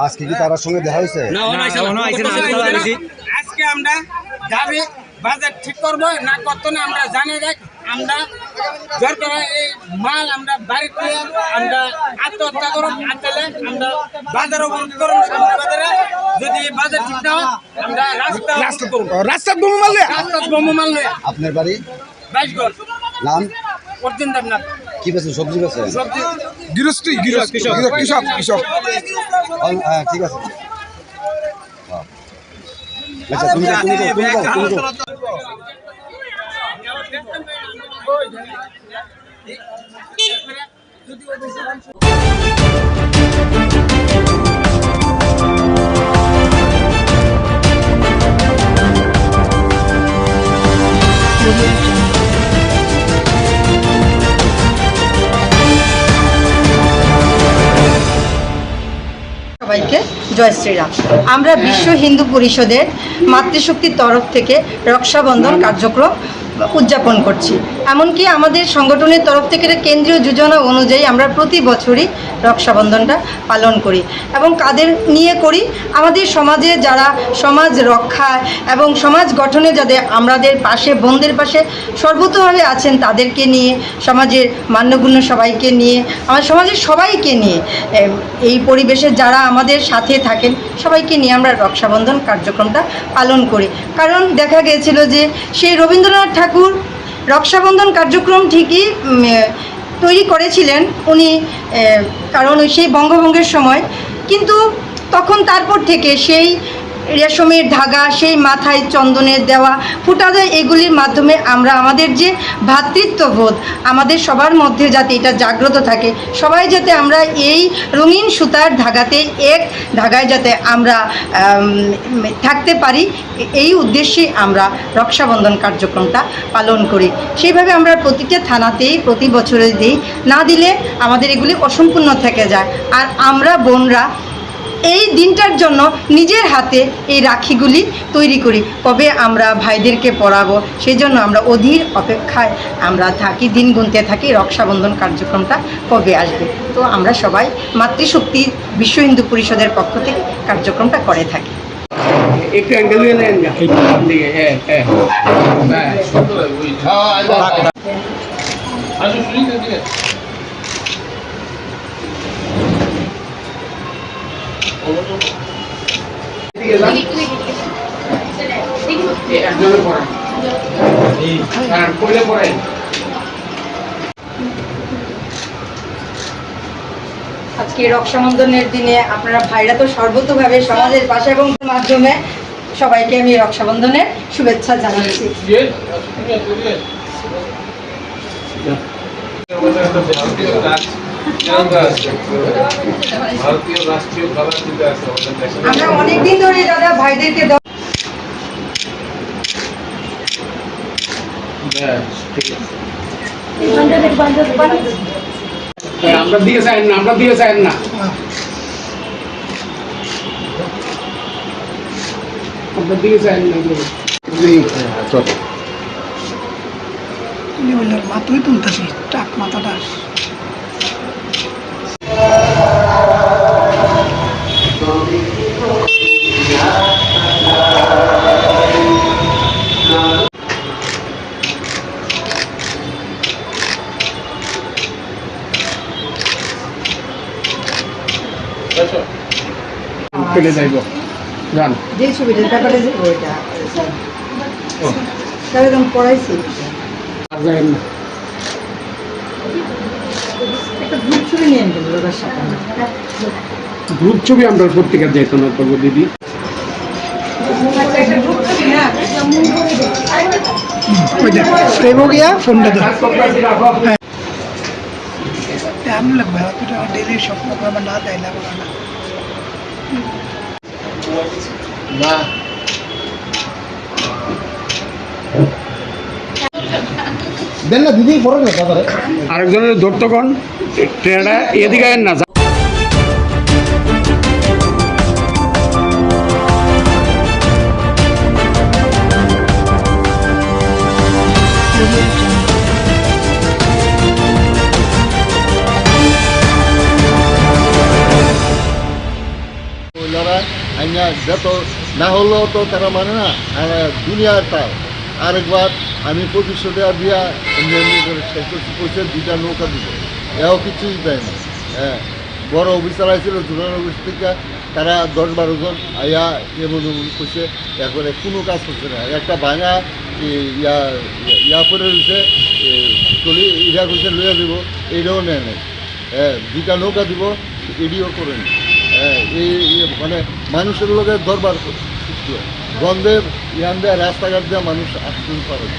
আজকে কি তার সঙ্গে দেখা হয়েছে?
না, আজকে আমরা দাবি বাজার ঠিক করবো না কত না আমরা জানি দেখ আমরা দরকার এই মাল আমরা বাড়িতে আমরা আত্মহত্যা করব, আনলে আমরা বাজার অবরোধ করব। বাজারে যদি বাজার ঠিক না হয় আমরা রাস্তা করব।
রাস্তা বোমা মারলে
আপনার বাড়ি?
বাইশগড়।
নাম?
অর্জুন দেবনাথ।
কি বেছেন? সবজি বেছেন?
গৃহস্থী কৃষক।
হ্যাঁ, ঠিক আছে। আচ্ছা, তুমি
সবাইকে জয় শ্রীরাম। আমরা বিশ্ব হিন্দু পরিষদের মাতৃশক্তির তরফ থেকে রক্ষাবন্ধন কার্যক্রম উদযাপন করছি। এমনকি আমাদের সংগঠনের তরফ থেকে কেন্দ্রীয় যোজনা অনুযায়ী আমরা প্রতি বছরই রক্ষাবন্ধনটা পালন করি এবং কাদের নিয়ে করি? আমাদের সমাজে যারা সমাজ রক্ষায় এবং সমাজ গঠনে যাদের আমাদের পাশে বোনদের পাশে সর্বতভাবে আছেন তাদেরকে নিয়ে, সমাজের মান্যগুণ্য সবাইকে নিয়ে, আমার সমাজের সবাইকে নিয়ে, এই পরিবেশে যারা আমাদের সাথে থাকেন সবাইকে নিয়ে আমরা রক্ষাবন্ধন কার্যক্রমটা পালন করি। কারণ দেখা গিয়েছিল যে সেই রবীন্দ্রনাথ ঠাকুর রক্ষাবন্ধন কার্যক্রম ঠিকই তৈরি করেছিলেন উনি, কারণ সেই বঙ্গভঙ্গের সময়, কিন্তু তখন তারপর থেকে সেই রেশমের ধাগা, সেই মাথায় চন্দনের দেওয়া ফুটা দেয়, এগুলির মাধ্যমে আমরা আমাদের যে ভ্রাতৃত্ববোধ আমাদের সবার মধ্যে যাতে এটা জাগ্রত থাকে, সবাই যাতে আমরা এই রঙিন সুতার ধাগাতে এক ধাগায় যাতে আমরা থাকতে পারি, এই উদ্দেশ্যে আমরা রক্ষাবন্ধন কার্যক্রমটা পালন করি। সেইভাবে আমরা প্রতিটা থানাতেই প্রতি বছরে দিই, না দিলে আমাদের এগুলি অসম্পূর্ণ থেকে যায়। আর আমরা বোনরা এই দিনটার জন্য নিজের হাতে এই রাখিগুলি তৈরি করি, কবে আমরা ভাইদেরকে পরাবো, সেই জন্য আমরা অধীর অপেক্ষায় আমরা থাকি, দিন গুনতে থাকি রক্ষাবন্ধন কার্যক্রমটা কবে আসবে। তো আমরা সবাই মাতৃশক্তি বিশ্ব হিন্দু পরিষদের পক্ষ থেকে কার্যক্রমটা করে থাকি।
একটু অ্যাঙ্গেল নিয়ে নেন না,
আজকে রক্ষাবন্ধনের দিনে আপনারা ভাইরা তো সর্বতভাবে সমাজের পাশে এবং মাধ্যমে সবাইকে আমি রক্ষাবন্ধনের শুভেচ্ছা জানাচ্ছি।
ভারতীয় রাষ্ট্রীয় খাবার দিতে আছে আমাদের দেশে।
আমরা অনেকদিন ধরে দাদা ভাইদেরকে
আমরা দিয়ে চাই না, আমরা দিয়ে চাই না, আমরা দিয়ে চাই না।
মাথায় তুলতেছি টাক মাথাটা
ফেলে যাইব জান
যে ছবিটার ব্যাপারে যে ওইটা তাহলে তুমি পড়াইছি
যাই না।
একটা গ্রুপ ছবি নিয়ে আনতে বলো তার সাথে
গ্রুপ ছবি আমরা পত্রিকা যাইতো না করবো দিদি।
একটা গ্রুপ ছবি না
हो गया फोन दे दो टाइम लग रहा है तो डेली शॉप में बना देना बनाना
না
দেন না দিদি পড়ে না তারপরে আরেকজনের ধরতো কোন ট্রেনটা এদিকে না
যত না হলেও তো তারা মানে না দুনিয়ার তার আরেকবার আমি 2500 টাকা দিয়া এমনি করে শেষ করছি, কইছে 2টা নৌকা দিব, এও কিছুই দেয় না। হ্যাঁ, বড় অফিসার আইছিল জোনাল অফিস থেকে, তারা 10-12 জন আইয়া এমন কইছে, এরপরে কোনো কাজ করছে না। একটা ভাঙা ইয়া পরে রয়েছে চলি, ইরা কইছে লইয়া দিব, এইটাও নেয় নাই। হ্যাঁ, 2টা নৌকা দিব, এডিও করেন। এই মানে মানুষের লোকের দরবার গন্ধে ইয়ান দেয়, রাস্তাঘাট দেওয়া মানুষ আসতে পারে না,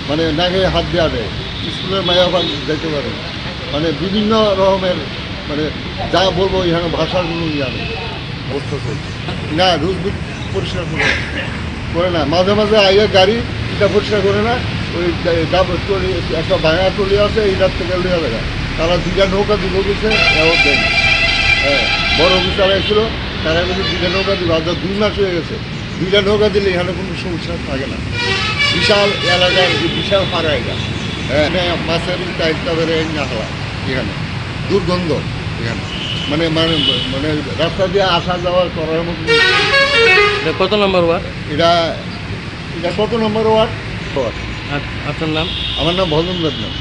মানে নাকে হাত দেওয়া দেয়, স্কুলের মায়া যেতে পারে না, মানে বিভিন্ন রকমের মানে যা বলবো এখানে ভাষার কোনো ইয়া নেই, অবস্থা চলছে না। রোজ পরিষ্কার করে না, মাঝে মাঝে আইয়া গাড়ি এটা পরিষ্কার করে না, ওই একটা ভাঙা টলি আছে, এইটার থেকে লিয়া দেখা তারা 2টা নৌকা দিব গেছে, এও দেয় না। হ্যাঁ, বড় অফিসার এসেছিল, তারা কিন্তু 2টা নৌকা দিল, আজ 2 মাস হয়ে গেছে। 2টা নৌকা দিলে এখানে কোনো সমস্যা থাকে না, বিশাল এলাকার বিশাল পাড়া এটা। হ্যাঁ, মাছের টাইপটা বেড়ে না হওয়া এখানে দুর্গন্ধ এখানে, মানে মানে মানে রাস্তা দিয়ে আসা যাওয়া করার মতো।
কত নম্বর ওয়ার্ড
এটা? এটা কত নম্বর ওয়ার্ড?
আপনার নাম?
আমার নাম ভজন দেবনাথ।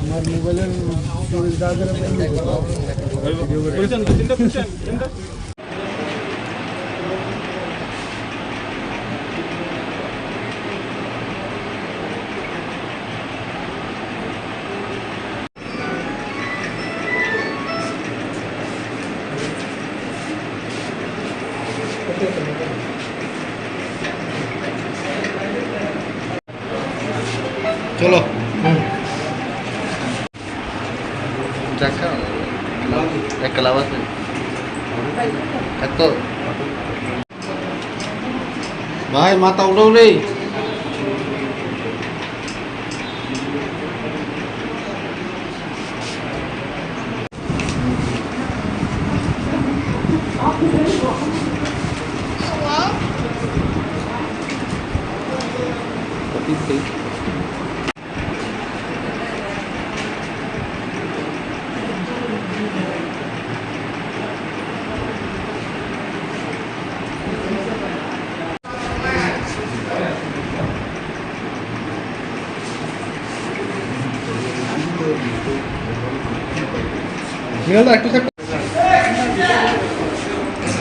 আমার মোবাইলের
চলো এক ক্লাব আছে এত ভাই মাথা উঠাও রে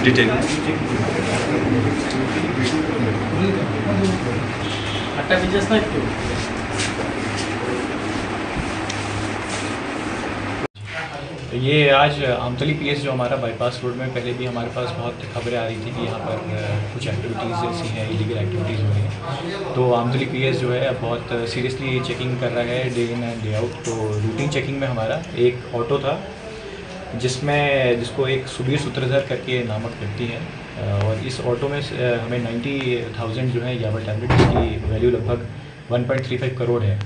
ডিটেইল
একটা বিজনেস না একটু
ये आज आमतली पीएस जो हमारा बाईपास रोड में पहले भी हमारे पास बहुत खबरें आ रही थी कि यहाँ पर कुछ एक्टिविटीज़ ऐसी हैं, इलीगल एक्टिविटीज़ हो रही हैं। तो आमतली पीएस जो है बहुत सीरियसली चेकिंग कर रहा है day in and day out. तो रूटीन चेकिंग में हमारा एक ऑटो था जिसको एक सुबीर सूत्रधर करके नामक व्यक्ति है, और इस ऑटो में हमें 90,000 जो है याबा टैबलेट जिसकी वैल्यू लगभग 1.35 करोड़ है,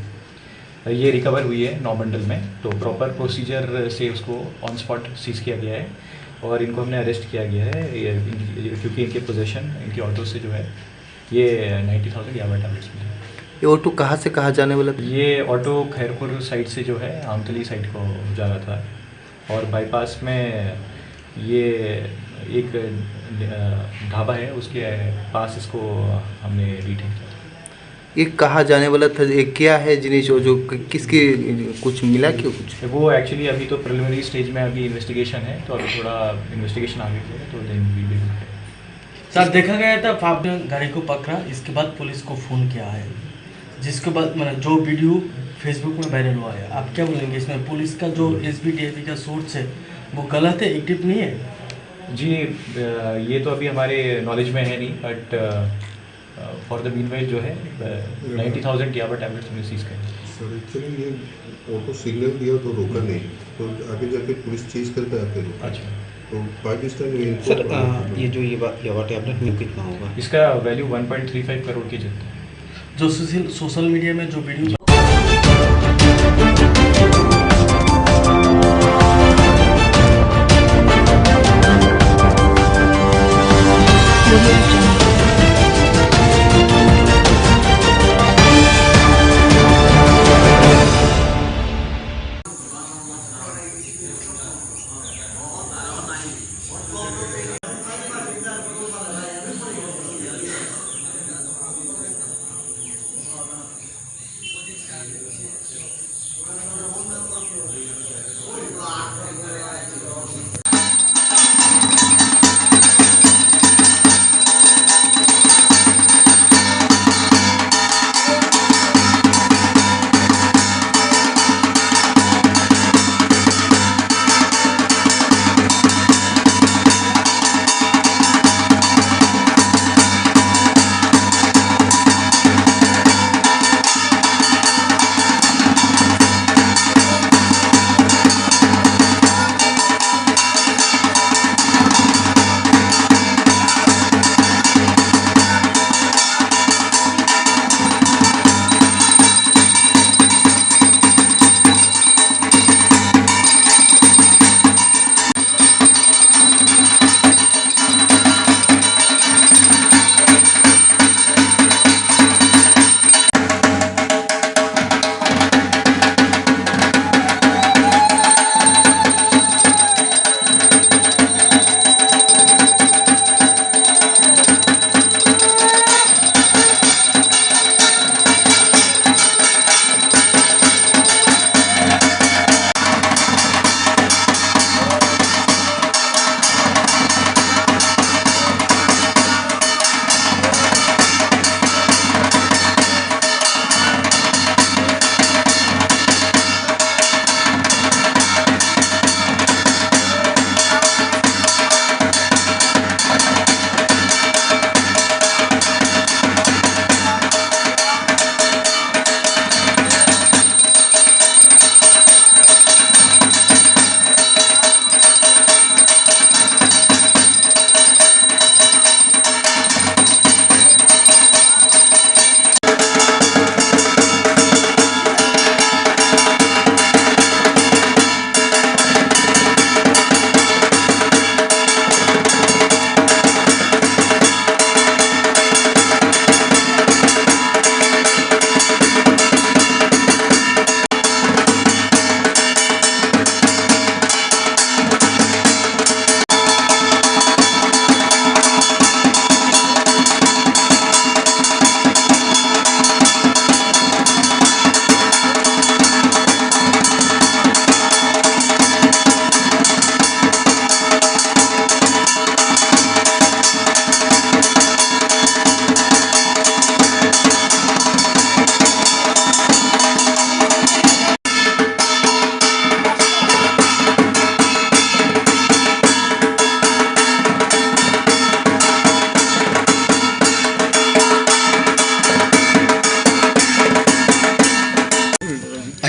ये रिकवर हुई है 9 बंडल में। तो प्रॉपर प्रोसीजर से उसको ऑन स्पॉट सीज किया गया है और इनको हमने अरेस्ट किया गया है क्योंकि इनके पोजेशन इनके ऑटो से जो है ये 90,000 याबा टैबलेट्स मिले।
ये ऑटो कहाँ से कहाँ जाने वाला?
ये ऑटो खैरपुर साइड से जो है आमतली साइड को जा रहा था और बाईपास में ये एक ढाबा है उसके पास इसको हमने डिटेन किया।
ये कहाँ जाने वाला था? ये क्या है जिनिस जो किसकी कुछ मिला क्यों कुछ?
वो एक्चुअली अभी तो प्रिलिमिनरी स्टेज में अभी इन्वेस्टिगेशन है, तो अभी थोड़ा इन्वेस्टिगेशन आगे की है तो देन वी विल।
सर देखा गया था आपने गाड़ी को पकड़ा, इसके बाद पुलिस को फ़ोन किया है, जिसके बाद मतलब जो वीडियो फेसबुक में वायरल हुआ है, आप क्या बोलेंगे इसमें? पुलिस का जो SBDFV का सोर्स है वो गलत है, एक्टिव नहीं है?
जी ये तो अभी हमारे नॉलेज में है नहीं, बट फॉर द मीनवाइल जो है 90,000 याबा टैबलेट्स हमने सीज कर।
सर एक्चुअली ये ऑटो सिग्नल दिया तो रोका नहीं, तो आगे जाके पुलिस चीज करके आते हैं।
अच्छा,
तो बाय दिस टाइम
सर ये जो याबा टैबलेट में कितना होगा?
इसका वैल्यू 1.35 करोड़ की जितना है।
जो सोशल मीडिया में जो वीडियो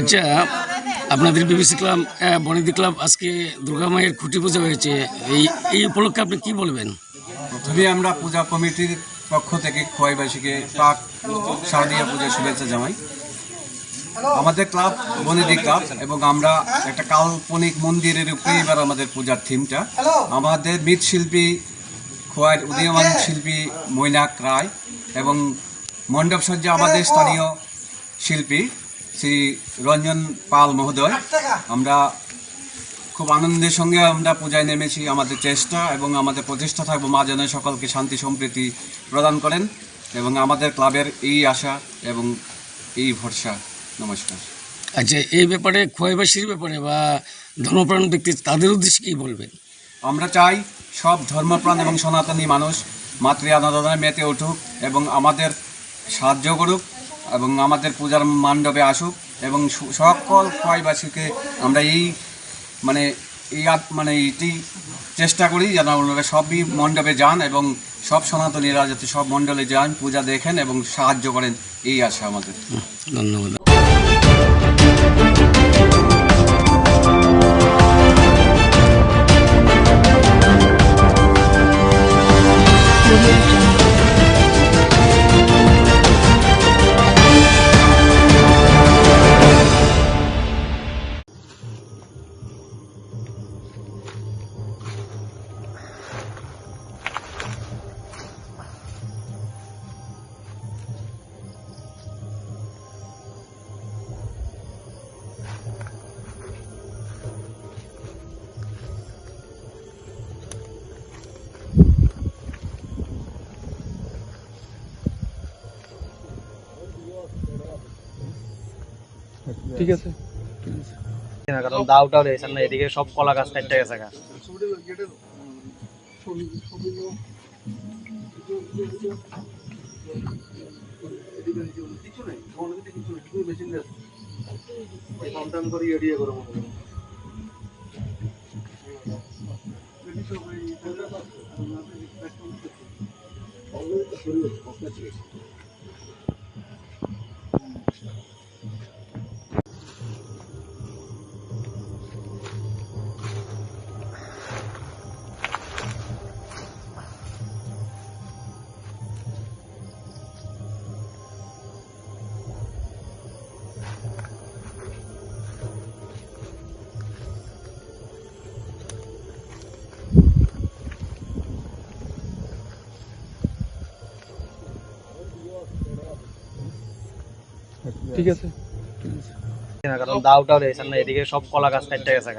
আচ্ছা, আপনাদের বিবিসি ক্লাব বনেদি ক্লাব আজকে দুর্গা মায়ের খুঁটি পূজা হয়েছে, এই উপলক্ষে আপনি কি বলবেন?
প্রথমে আমরা পূজা কমিটির পক্ষ থেকে খোয়াইবাসীকে প্রাক শারদীয়া পূজার শুভেচ্ছা জানাই। আমাদের ক্লাব বনেদি ক্লাব এবং আমরা একটা কাল্পনিক মন্দিরের উপরে এবার আমাদের পূজার থিমটা। আমাদের মৃৎশিল্পী খোয়াইয়ের উদীয়মান শিল্পী মৈনাক রায় এবং মণ্ডপসজ্জা আমাদের স্থানীয় শিল্পী শ্রী রঞ্জন পাল মহোদয়। আমরা খুব আনন্দের সঙ্গে আমরা পূজায় নেমেছি। আমাদের চেষ্টা এবং আমাদের প্রচেষ্টা থাকবো মা যেন সকলকে শান্তি সম্প্রীতি প্রদান করেন এবং আমাদের ক্লাবের এই আশা এবং এই ভরসা। নমস্কার।
আচ্ছা, এই ব্যাপারে খোয়াইবাসীর ব্যাপারে বা ধর্মপ্রাণ ব্যক্তি তাদের উদ্দেশ্যে কী বলবেন?
আমরা চাই সব ধর্মপ্রাণ এবং সনাতনী মানুষ মাতৃ আরাধনায় মেতে উঠুক এবং আমাদের সাহায্য করুক এবং আমাদের পূজার মণ্ডপে আসুক এবং সকল খোয়াইবাসীকে আমরা এইটি চেষ্টা করি যেন ওনারা সবই মণ্ডপে যান এবং সব সনাতনীরা যাতে সব মণ্ডলে যান, পূজা দেখেন এবং সাহায্য করেন, এই আশা আমাদের।
ধন্যবাদ।
ঠিক আছে,
কারণ দাওটাও রয়েছে না, এদিকে সব কলা গাছ কাটতে গেছে।
ঠিক আছে,
কারণ দাওটাও রয়েছে না, এদিকে সব কলা গাছ কাটতে গেছে।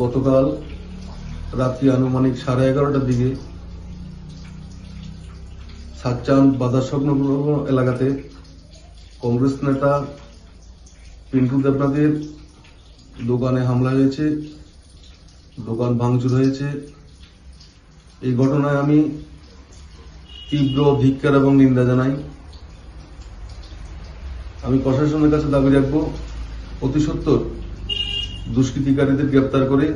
গতকাল রাত্রি আনুমানিক 11:30টার দিকে সাচ্চান বাজার সংলগ্ন এলাকাতে কংগ্রেস নেতা পিন্টু দেবনাথের দোকানে হামলা হয়েছে, দোকান ভাঙচুর হয়েছে। এই ঘটনায় আমি তীব্র ধিক্কার এবং নিন্দা জানাই। আমি প্রশাসনের কাছে দাবি রাখব অতি সত্বর দুষ্কৃতিকারীদের গ্রেপ্তার করে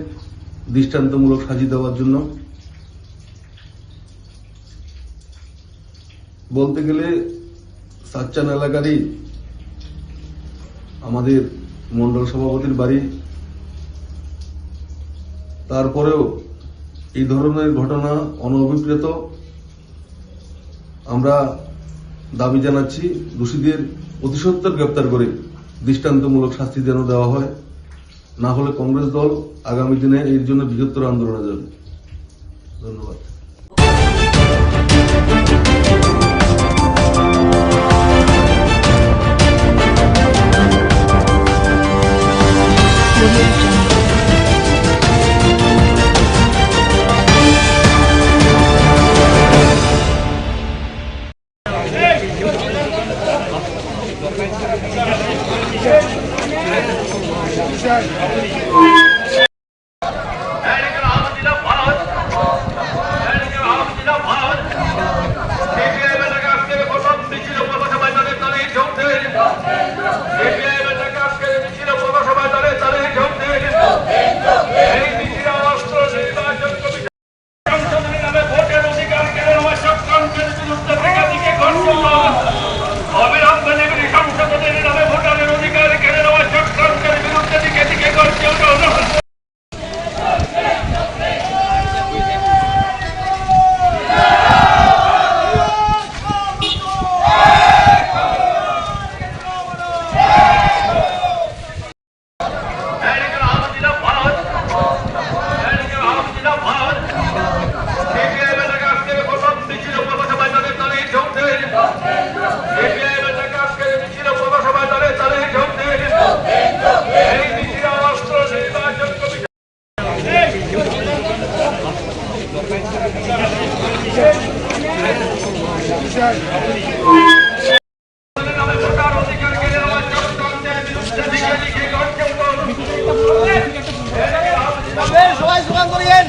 দৃষ্টান্তমূলক সাজা দেওয়ার জন্য। বলতে গেলে সাচ্চান এলাকারই আমাদের মন্ডল সভাপতির বাড়ি, তারপরেও এই ধরনের ঘটনা অনভিপ্রেত। আমরা দাবি জানাচ্ছি দোষীদের অতি সত্বর গ্রেপ্তার করে দৃষ্টান্তমূলক শাস্তি যেন দেওয়া হয়, না হলে কংগ্রেস দল আগামী দিনে এর জন্য বৃহত্তর আন্দোলনে যাবে। ধন্যবাদ।
Hey,
সবাই জোগান করিয়েন।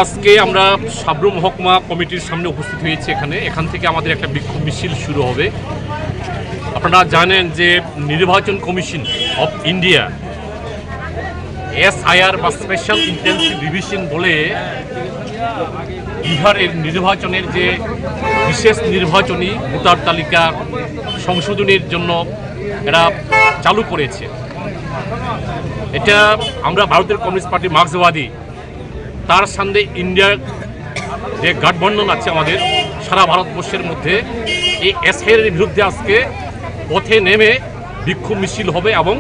আজকে আমরা সাবরুম মহকুমা কমিটির সামনে উপস্থিত হয়েছি। এখান থেকে আমাদের একটা বিক্ষোভ মিছিল শুরু হবে। আপনারা জানেন যে নির্বাচন কমিশন অফ ইন্ডিয়া SIR বা স্পেশাল ইন্টেন্সিভ রিভিশন বলে বিহারের নির্বাচনের যে বিশেষ নির্বাচনী ভোটার তালিকা সংশোধনের জন্য এরা চালু করেছে। এটা আমরা ভারতের কমিউনিস্ট পার্টি মার্ক্সবাদী তার সাথে ইন্ডিয়ার যে গঠবন্ধন আছে আমাদের সারা ভারতবর্ষের মধ্যে, এই SIR এর বিরুদ্ধে আজকে পথে নেমে বিক্ষোভ মিছিল হবে এবং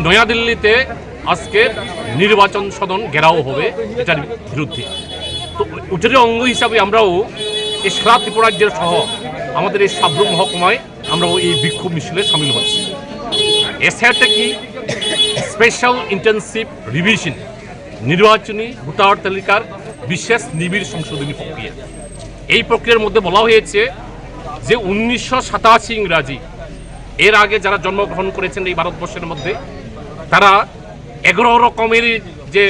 নয়াদিল্লিতে আজকে নির্বাচন সদন ঘেরাও হবে এটার বিরুদ্ধে। তো ওটার অঙ্গ হিসাবে আমরাও এই সারা ত্রিপুরা রাজ্যের সহ আমাদের এই সাবরুম মহকুমায় আমরাও এই বিক্ষোভ মিছিলে সামিল হচ্ছি। SIRটা কি? স্পেশাল ইন্টেন্সিভ রিভিশন, নির্বাচনী ভোটার তালিকার বিশেষ নিবিড় সংশোধনী প্রক্রিয়া। এই প্রক্রিয়ার মধ্যে বলা হয়েছে যে 1987 ইংরাজি এর আগে যারা জন্মগ্রহণ করেছেন এই ভারতবর্ষের মধ্যে তারা 11 রকমের যে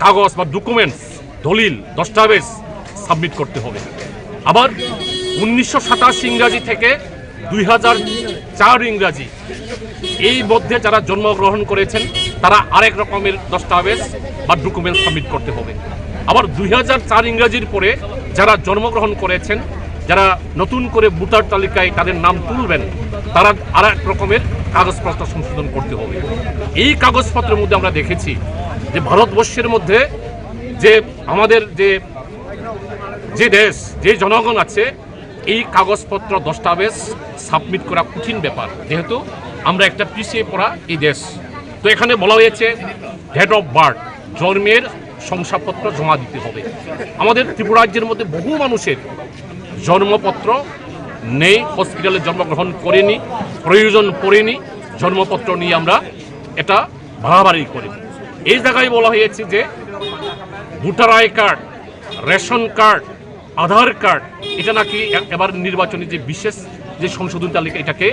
কাগজ বা ডকুমেন্টস, দলিল, দস্তাবেজ সাবমিট করতে হবে। আবার 1987 ইংরাজি থেকে 2004 ইংরাজি এই মধ্যে যারা জন্মগ্রহণ করেছেন তারা আরেক রকমের দস্তাবেজ বা ডকুমেন্টস সাবমিট করতে হবে। আবার 2004 ইংরাজির পরে যারা জন্মগ্রহণ করেছেন, যারা নতুন করে ভোটার তালিকায় তাদের নাম তুলবেন, তারা আরেক রকমের কাগজপত্র সংশোধন করতে হবে। এই কাগজপত্রের মধ্যে আমরা দেখেছি যে ভারতবর্ষের মধ্যে যে আমাদের যে দেশ, যে জনগণ আছে, এই কাগজপত্র দস্তাবেজ সাবমিট করা কঠিন ব্যাপার, যেহেতু আমরা একটা পিছিয়ে পড়া এই দেশ। তো এখানে বলা হয়েছে ডেট অফ বার্থ, জন্মের শংসাপত্র জমা দিতে হবে। আমাদের ত্রিপুরা রাজ্যের মধ্যে বহু মানুষের জন্মপত্র নেই, হসপিটালে জন্মগ্রহণ করেনি, প্রয়োজন পড়েনি, জন্মপত্র নিয়ে আমরা এটা বাড়াবাড়ি করি। এই জায়গায় বলা হয়েছে যে voter I card, ration card, Aadhaar card এটা নাকি এবার নির্বাচনী যে বিশেষ যে সংশোধন তালিকা এটাকে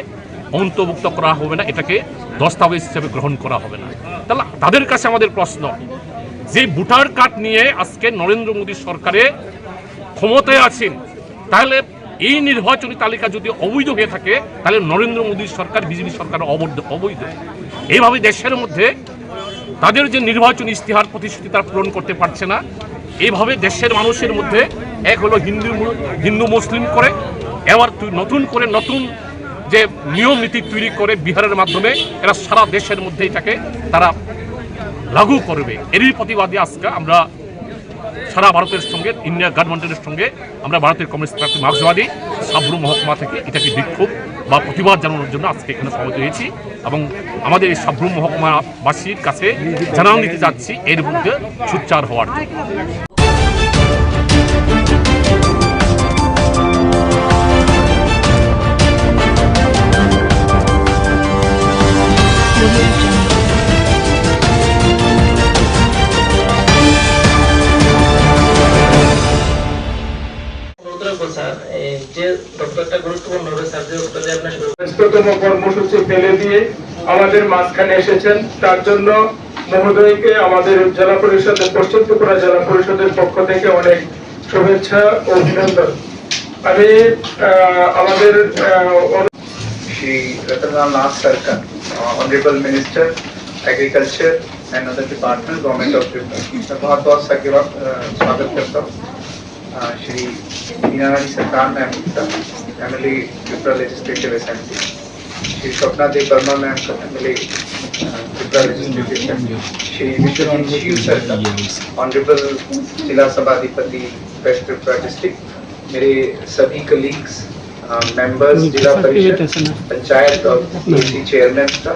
অন্তর্ভুক্ত করা হবে না, এটাকে দস্তাবেজ হিসেবে গ্রহণ করা হবে না। তাহলে তাদের কাছে আমাদের প্রশ্ন, যে ভোটার কার্ড নিয়ে আজকে নরেন্দ্র মোদী সরকারে ক্ষমতায় আছেন, তাহলে এই নির্বাচনী তালিকা যদি অবৈধ হয়ে থাকে তাহলে নরেন্দ্র মোদী সরকার, বিজেপি সরকার অবৈধ। এইভাবে দেশের মধ্যে তাদের যে নির্বাচনী ইস্তেহার প্রতিশ্রুতি তারা পূরণ করতে পারছে না। এইভাবে দেশের মানুষের মধ্যে এক হলো হিন্দু মুসলিম করে, এবার নতুন করে নতুন যে নিয়ম নীতি তৈরি করে বিহারের মাধ্যমে এরা সারা দেশের মধ্যে এটাকে তারা লাগু করবে। এরই প্রতিবাদে আজকে আমরা সারা ভারতের সঙ্গে, ইন্ডিয়া গভর্নমেন্টের সঙ্গে আমরা ভারতের কমিউনিস্ট পার্টি মার্ক্সবাদী সাবরুম মহকুমা থেকে এটাকে বিক্ষোভ বা প্রতিবাদ জানানোর জন্য আজকে এখানে সমবেত হয়েছি এবং আমাদের এই সাবরুম মহকুমাবাসীর কাছে জানান দিতে যাচ্ছি এর বিরুদ্ধে সোচ্চার হওয়ার জন্য।
ব্যস্ততম কর্মসূচি ফেলে দিয়ে আমাদের মাঝখানে এসেছেন, তার জন্য মহোদয়কে আমাদের জেলা পরিষদের, পশ্চিম ত্রিপুরা জেলা পরিষদের পক্ষ থেকে অনেক শুভেচ্ছা ও অভিনন্দন। আমি আমাদের
Shri Ratanlal Nath Sarkar, honourable minister agriculture and other department, government of Tripura, मैं बहुत बहुत स्वागत करता हूँ। Shri Meenarani Sarkar ma'am, MLA Tripura legislative assembly, Shri Swapna Deb Barma ma'am, MLA Tripura Legislative Shri Vishwanath Shiv Sarkar, Honorable Jila Sabhadipati West Tripura District, मेरे सभी colleagues, members जिला परिषद, पंचायत और PAC चेयरमैन का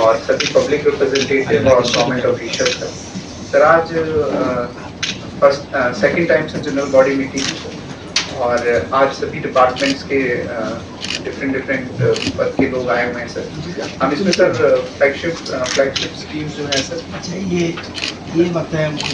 और सभी पब्लिक रिप्रेजेंटेटिव और गवर्नमेंट ऑफिशियल का। सर आज सेकंड टाइम से जनरल बॉडी मीटिंग और आज सभी डिपार्टमेंट्स के डिफरेंट पद के लोग आए हुए हैं सर। हम इसमें सर फ्लैगशिप स्कीम जो है सर, अच्छा ये बताएं हमको।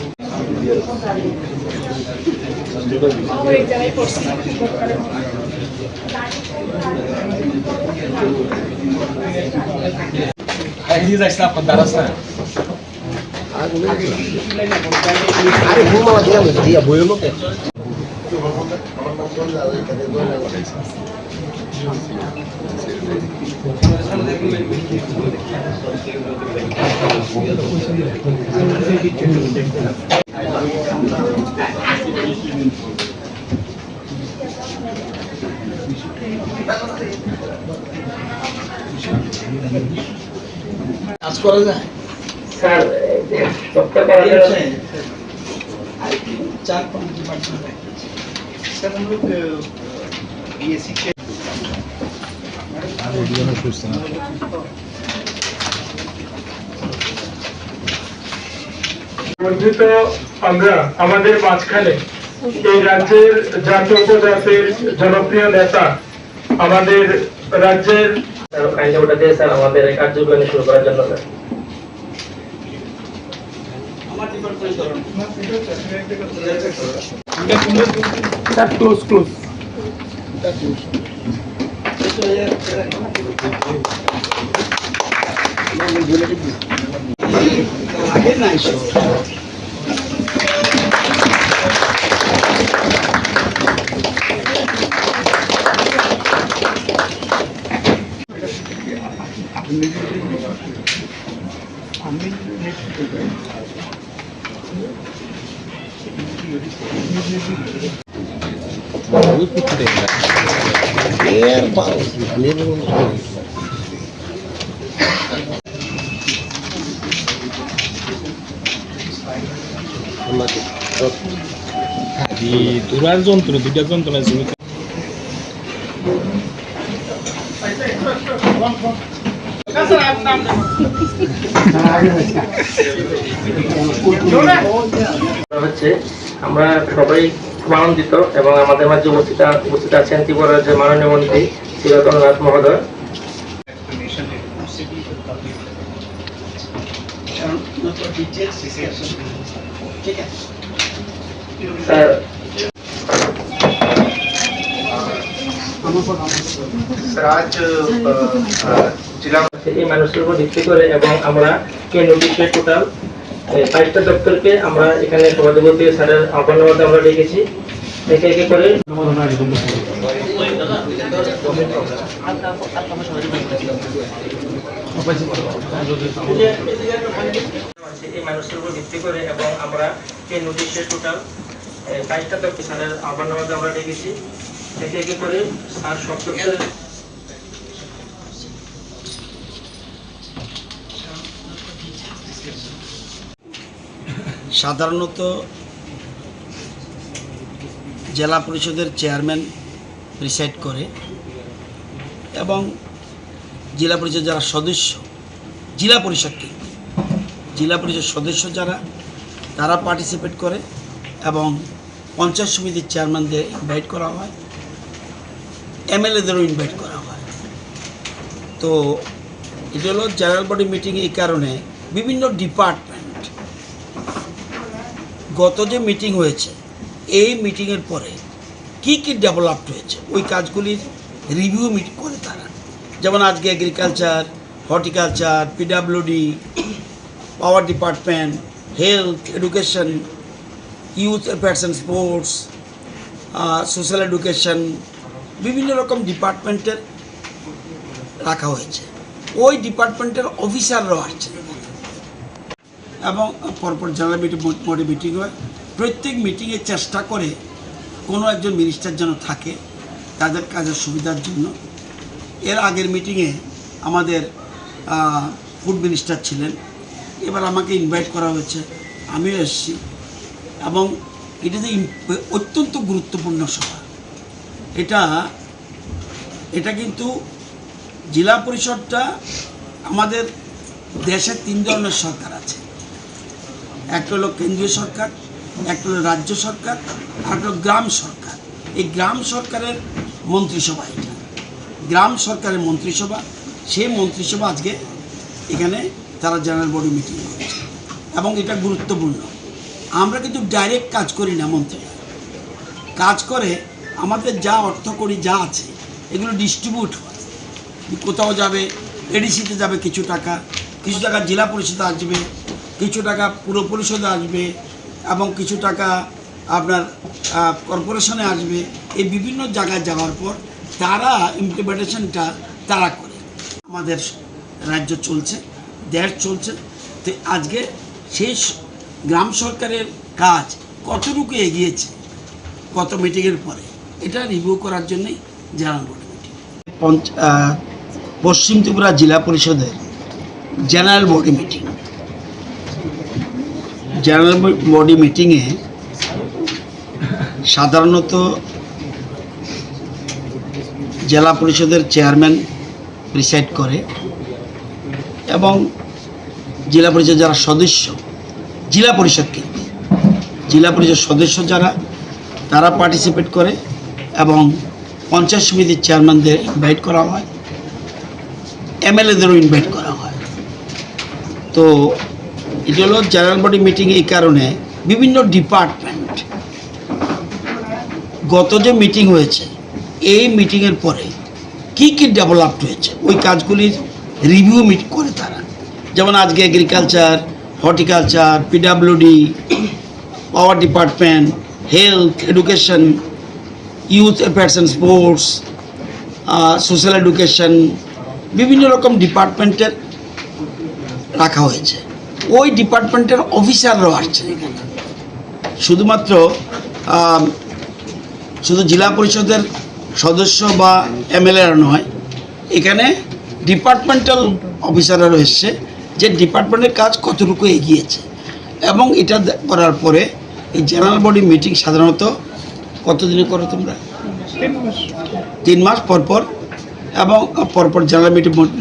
কাজ করা যায়
স্যার ডক্টর
चार पांच डिपार्टमेंट सर हम लोग बीएससी के
বর্ধিত আমরা আমাদের মাঝখানে এই রাজ্যের জাতীয় উপজাতির জনপ্রিয় নেতা আমাদের রাজ্যের
ওটা দিয়ে স্যার আমাদের কার্যক্রম শুরু করার জন্য স্যার।
ক্লোজ
তোরার যন্ত্র দুইটা যন্ত্র আছে
হচ্ছে আমরা সবাই খুব আনন্দিত এবং আমাদের মাঝে উপস্থিত আছেন ত্রিপুরা রাজ্যের মাননীয় মন্ত্রী শ্রী রতননাথ মহোদয়। স্যার
आज जिला
এই মানুষের উপর ভিত্তি করে এবং আমরা কেন্দ্র বিষয়ে টোটাল 5টা দপ্তরকে আমরা এখানে সভাধিপতি স্যারের আহ্বান আমরা রেখেছি, একে একে করে এই মানুষের উপর ভিত্তি করে এবং আমরা কেন্দ্র বিষয়ে টোটাল 5টা দপ্তর স্যারের আহ্বান আমরা রেখেছি, একে একে করে স্যার সব দপ্তরের
সাধারণত জেলা পরিষদের চেয়ারম্যান প্রিসাইড করে এবং জেলা পরিষদ যারা সদস্য জেলা পরিষদ সদস্য যারা তারা পার্টিসিপেট করে এবং পঞ্চায়েত সমিতির চেয়ারম্যানদের ইনভাইট করা হয়, এমএলএদেরও ইনভাইট করা হয়। তো এটা হলো জেনারেল বডি মিটিং। এই কারণে বিভিন্ন ডিপার্টমেন্ট গত যে মিটিং হয়েছে এই মিটিংয়ের পরে কি ডেভেলপড হয়েছে ওই কাজগুলির রিভিউ করে তারা, যেমন আজকে agriculture, horticulture, PWD, power department, health, education, youth affairs and sports, social education, বিভিন্ন রকম ডিপার্টমেন্টের রাখা হয়েছে। ওই ডিপার্টমেন্টের অফিসাররাও আসছে এবং পরপর জেনারেল বডি মিটিং হয়। প্রত্যেক মিটিংয়ে চেষ্টা করে কোনো একজন মিনিস্টার যেন থাকে তাদের কাজের সুবিধার জন্য। এর আগের মিটিংয়ে আমাদের ফুড মিনিস্টার ছিলেন। এবার আমাকে ইনভাইট করা হয়েছে, আমিও এসেছি এবং এটা যে অত্যন্ত গুরুত্বপূর্ণ সভা। এটা কিন্তু জেলা পরিষদটা আমাদের দেশে 3 ধরনের সরকার আছে। একটা হলো কেন্দ্রীয় সরকার, একটা হলো রাজ্য সরকার, আর একটা হলো গ্রাম সরকার। এই গ্রাম সরকারের মন্ত্রিসভা, এটা গ্রাম সরকারের মন্ত্রিসভা। সেই মন্ত্রিসভা আজকে এখানে তারা জেনারেল বডি মিটিং করেছে এবং এটা গুরুত্বপূর্ণ। আমরা কিন্তু ডাইরেক্ট কাজ করি না, মন্ত্রীরা কাজ করে আমাদের যা অর্থ করি যা আছে এগুলো ডিস্ট্রিবিউট হয়। কোথাও যাবে এডিসিতে যাবে কিছু টাকা জেলা পরিষদে আসবে, কিছু টাকা পুর পরিষদে আসবে এবং কিছু টাকা আপনার কর্পোরেশনে আসবে। এই বিভিন্ন জায়গায় যাওয়ার পর তারা ইমপ্লিমেন্টেশনটা তারা করে। আমাদের রাজ্য চলছে, দেশ চলছে। তো আজকে সেই গ্রাম সরকারের কাজ কতটুকু এগিয়েছে কত মিটিংয়ের পরে, এটা রিভিউ করার জন্যই জেনারেল বডি মিটিং। পশ্চিম ত্রিপুরা জেলা পরিষদের general body meeting. General body মিটিংয়ে সাধারণত জেলা পরিষদের চেয়ারম্যান প্রিসাইড করে এবং জেলা পরিষদ যারা সদস্য, জেলা পরিষদ কেন্দ্রে জেলা পরিষদ সদস্য যারা, তারা পার্টিসিপেট করে এবং পঞ্চায়েত সমিতির চেয়ারম্যানদের ইনভাইট করা হয়, এমএলএদেরও ইনভাইট করা হয়। তো এটা হলো জেনারেল বডি মিটিং। এই কারণে বিভিন্ন ডিপার্টমেন্ট, গত যে মিটিং হয়েছে এই মিটিংয়ের পরে কি কি ডেভেলপড হয়েছে ওই কাজগুলির রিভিউ করে তারা। যেমন আজকে agriculture, horticulture, PWD, power department, health, education, youth affairs and sports, social education, বিভিন্ন রকম ডিপার্টমেন্টের রাখা হয়েছে। ওই ডিপার্টমেন্টের অফিসাররাও আসছে এখানে। শুধুমাত্র শুধু জেলা পরিষদের সদস্য বা এমএলএরা নয়, এখানে ডিপার্টমেন্টাল অফিসাররাও এসছে যে ডিপার্টমেন্টের কাজ কতটুকু এগিয়েছে। এবং এটা করার পরে এই জেনারেল বডি মিটিং সাধারণত কতদিনে করো তোমরা? 3 মাস পর পর, এবং পরপর জেনারেল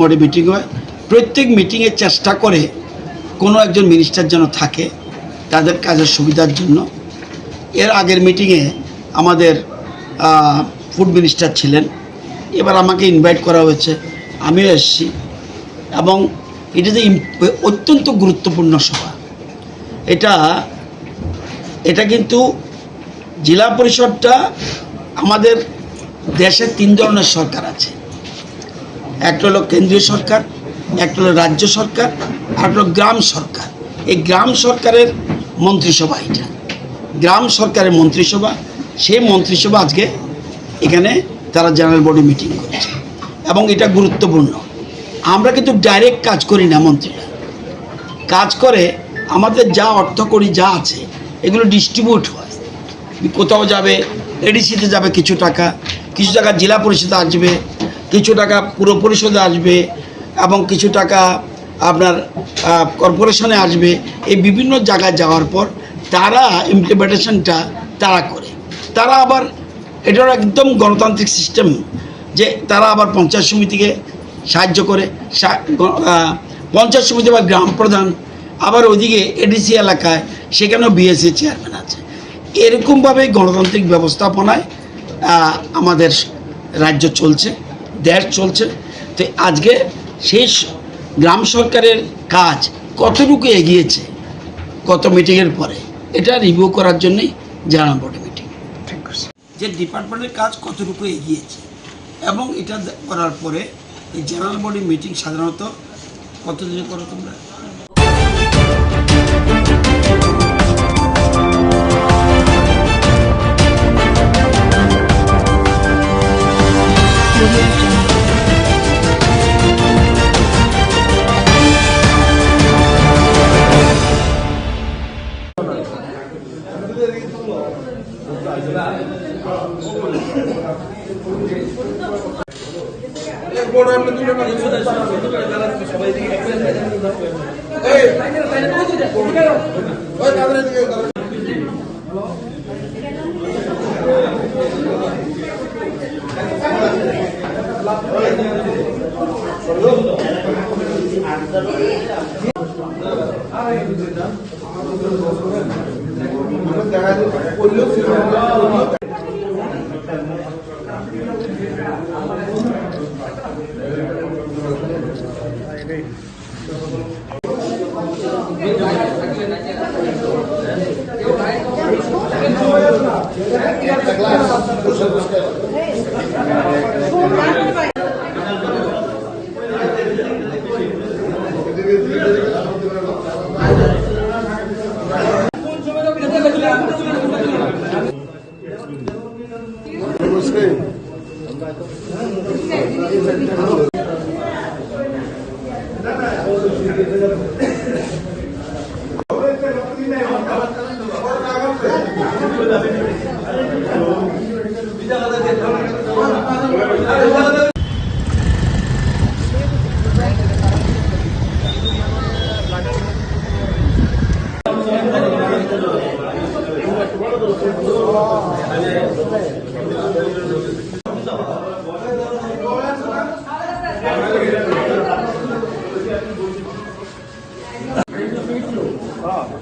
বডি মিটিং হয়। প্রত্যেক মিটিংয়ে চেষ্টা করে কোনো একজন মিনিস্টার যেন থাকে তাদের কাজের সুবিধার জন্য। এর আগের মিটিংয়ে আমাদের ফুড মিনিস্টার ছিলেন, এবার আমাকে ইনভাইট করা হয়েছে, আমিও এসেছি এবং এটা যে অত্যন্ত গুরুত্বপূর্ণ সভা। এটা কিন্তু জেলা পরিষদটা আমাদের দেশে 3 ধরনের সরকার আছে। একটা হলো কেন্দ্রীয় সরকার, একটা হলো রাজ্য সরকার, আর একটা হলো গ্রাম সরকার। এই গ্রাম সরকারের মন্ত্রিসভা, এটা গ্রাম সরকারের মন্ত্রিসভা। সেই মন্ত্রিসভা আজকে এখানে তারা জেনারেল বডি মিটিং করেছে এবং এটা গুরুত্বপূর্ণ। আমরা কিন্তু ডাইরেক্ট কাজ করি না, মন্ত্রীরা কাজ করে আমাদের যা অর্থ করি যা আছে এগুলো ডিস্ট্রিবিউট হয়। কোথাও যাবে এডিসিতে যাবে কিছু টাকা জেলা পরিষদে আসবে, কিছু টাকা পুর পরিষদে আসবে এবং কিছু টাকা আপনার কর্পোরেশনে আসবে। এই বিভিন্ন জায়গায় যাওয়ার পর তারা ইমপ্লিমেন্টেশনটা তারা করে। তারা আবার এটার একদম গণতান্ত্রিক সিস্টেম যে তারা আবার পঞ্চায়েত সমিতিকে সাহায্য করে। পঞ্চায়েত সমিতি বা গ্রাম প্রধান, আবার ওইদিকে এডিসি এলাকায় সেখানেও বিএসসি চেয়ারম্যান আছে। এরকমভাবে গণতান্ত্রিক ব্যবস্থাপনায় আমাদের রাজ্য চলছে, দেশ চলছে। তো আজকে সেই গ্রাম সরকারের কাজ কতটুকু এগিয়েছে কত মিটিংয়ের পরে, এটা রিভিউ করার জন্যই জেনারেল বডি মিটিং। যে ডিপার্টমেন্টের কাজ কতটুকু এগিয়েছে এবং এটা করার পরে এই জেনারেল বডি মিটিং সাধারণত কতদিনে করো তোমরা?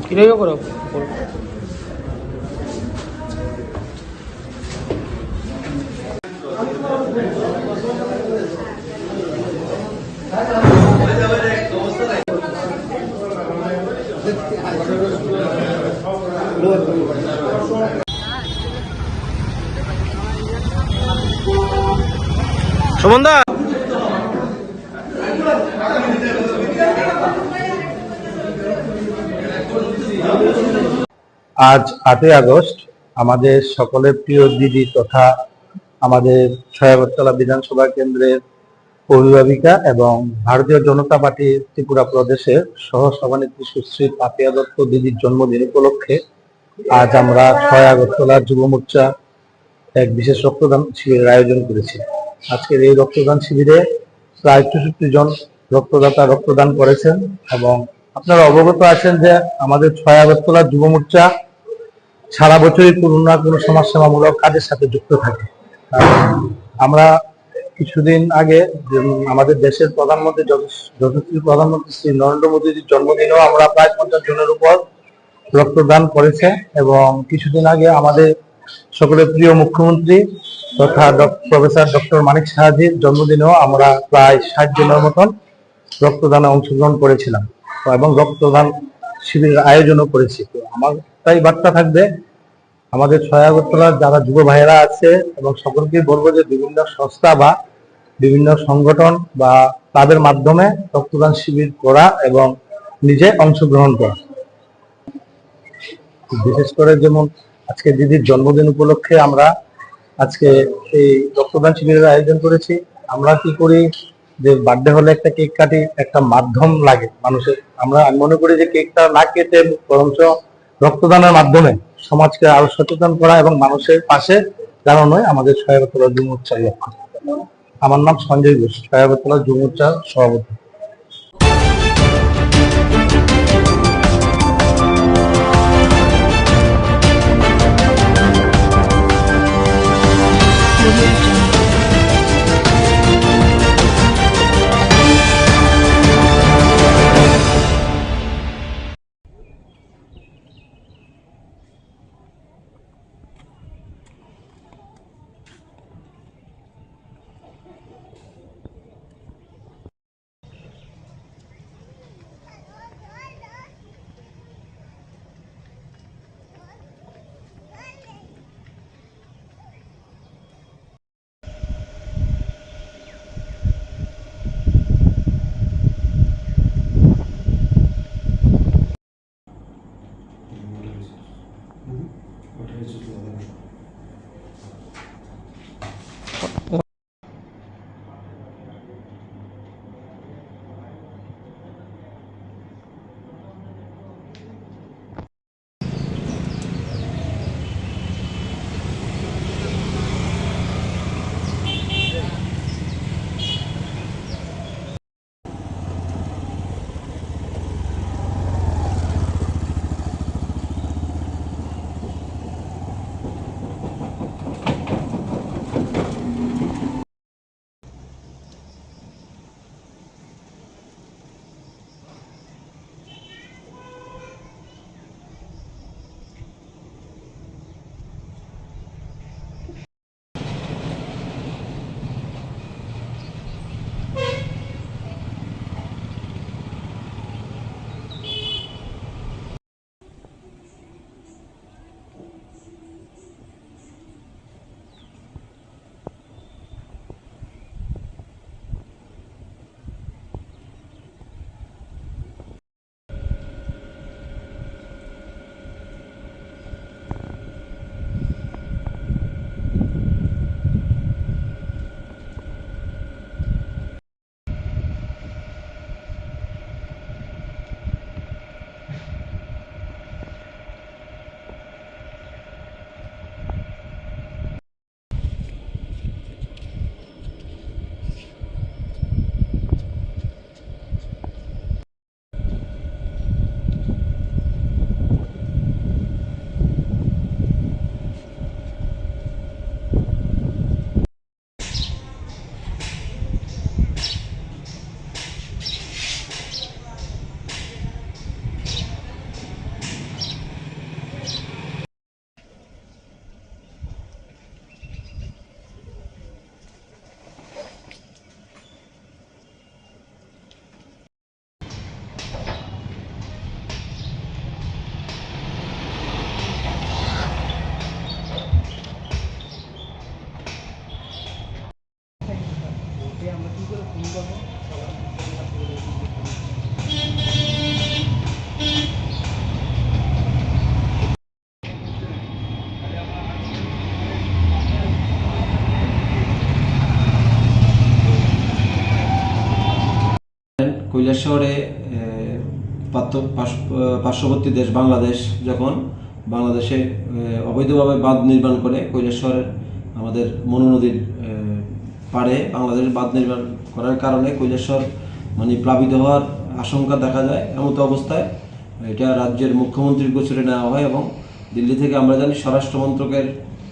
কিভাবে করো সুমনদা
আজ 8ই আগস্ট আমাদের সকলের প্রিয় দিদি তথা আমাদের ছয়াবরতলা বিধানসভা কেন্দ্রের অভিভাবিকা এবং ভারতীয় জনতা পার্টি ত্রিপুরা প্রদেশের সহ সভানেত্রী সুশ্রী পাপিয়া দত্ত দিদির জন্মদিন উপলক্ষে আজ আমরা 6 আগরতলা যুব মোর্চা এক বিশেষ রক্তদান শিবিরের আয়োজন করেছি। আজকের এই রক্তদান শিবিরে প্রায় 64 জন রক্তদাতা রক্তদান করেছেন এবং আপনারা অবগত আছেন যে আমাদের 6 আগরতলা যুব মোর্চা সারা বছরই কোনো না কোনো সমাজসেবামূলক কাজের সাথে যুক্ত থাকে। আমরা কিছুদিন আগে আমাদের দেশের প্রধানমন্ত্রী যশস্বী প্রধানমন্ত্রী শ্রী নরেন্দ্র মোদীর জন্মদিনেও আমরা প্রায় 50 জনের উপর রক্তদান করেছে এবং কিছুদিন আগে আমাদের সকলের প্রিয় মুখ্যমন্ত্রী তথা প্রফেসর ডক্টর মানিক সাহাজির জন্মদিনেও আমরা প্রায় 60 জনের মতন রক্তদানে অংশগ্রহণ করেছিলাম এবং রক্তদান শিবিরের আয়োজনও করেছি। তো আমার তাই বার্তা থাকবে আমাদের 6 আগরতলার যারা যুব ভাইয়েরা আছে এবং সকলকে বলবো যে বিভিন্ন সংস্থা বা বিভিন্ন সংগঠন বা তাদের মাধ্যমে রক্তদান শিবির করা এবং নিজে অংশগ্রহণ করা। বিশেষ করে যেমন আজকে দিদির জন্মদিন উপলক্ষে আমরা আজকে এই রক্তদান শিবিরের আয়োজন করেছি। আমরা কি করি যে বার্থডে হলে একটা কেক কাটি, একটা মাধ্যম লাগে মানুষের। আমি মনে করি যে কেকটা না কেটে বরঞ্চ রক্তদানের মাধ্যমে সমাজকে আরো সচেতন করা এবং মানুষের পাশে দাঁড়ানোই আমাদের 6 আগরতলা যুব মোর্চার লক্ষ্য। আমার নাম সঞ্জয় ঘোষ, 6 আগরতলা যুব মোর্চার সভাপতি।
কৈলাসহরে পার্শ্ববর্তী দেশ বাংলাদেশ যখন বাংলাদেশে অবৈধভাবে বাঁধ নির্মাণ করে কৈলাসহরের আমাদের মনু নদীর পাড়ে বাংলাদেশ বাঁধ নির্মাণ করার কারণে কৈলাসহর মানে প্লাবিত হওয়ার আশঙ্কা দেখা যায়। এমত অবস্থায় এটা রাজ্যের মুখ্যমন্ত্রীর গোচরে নেওয়া হয় এবং দিল্লি থেকে আমরা জানি স্বরাষ্ট্র মন্ত্রকের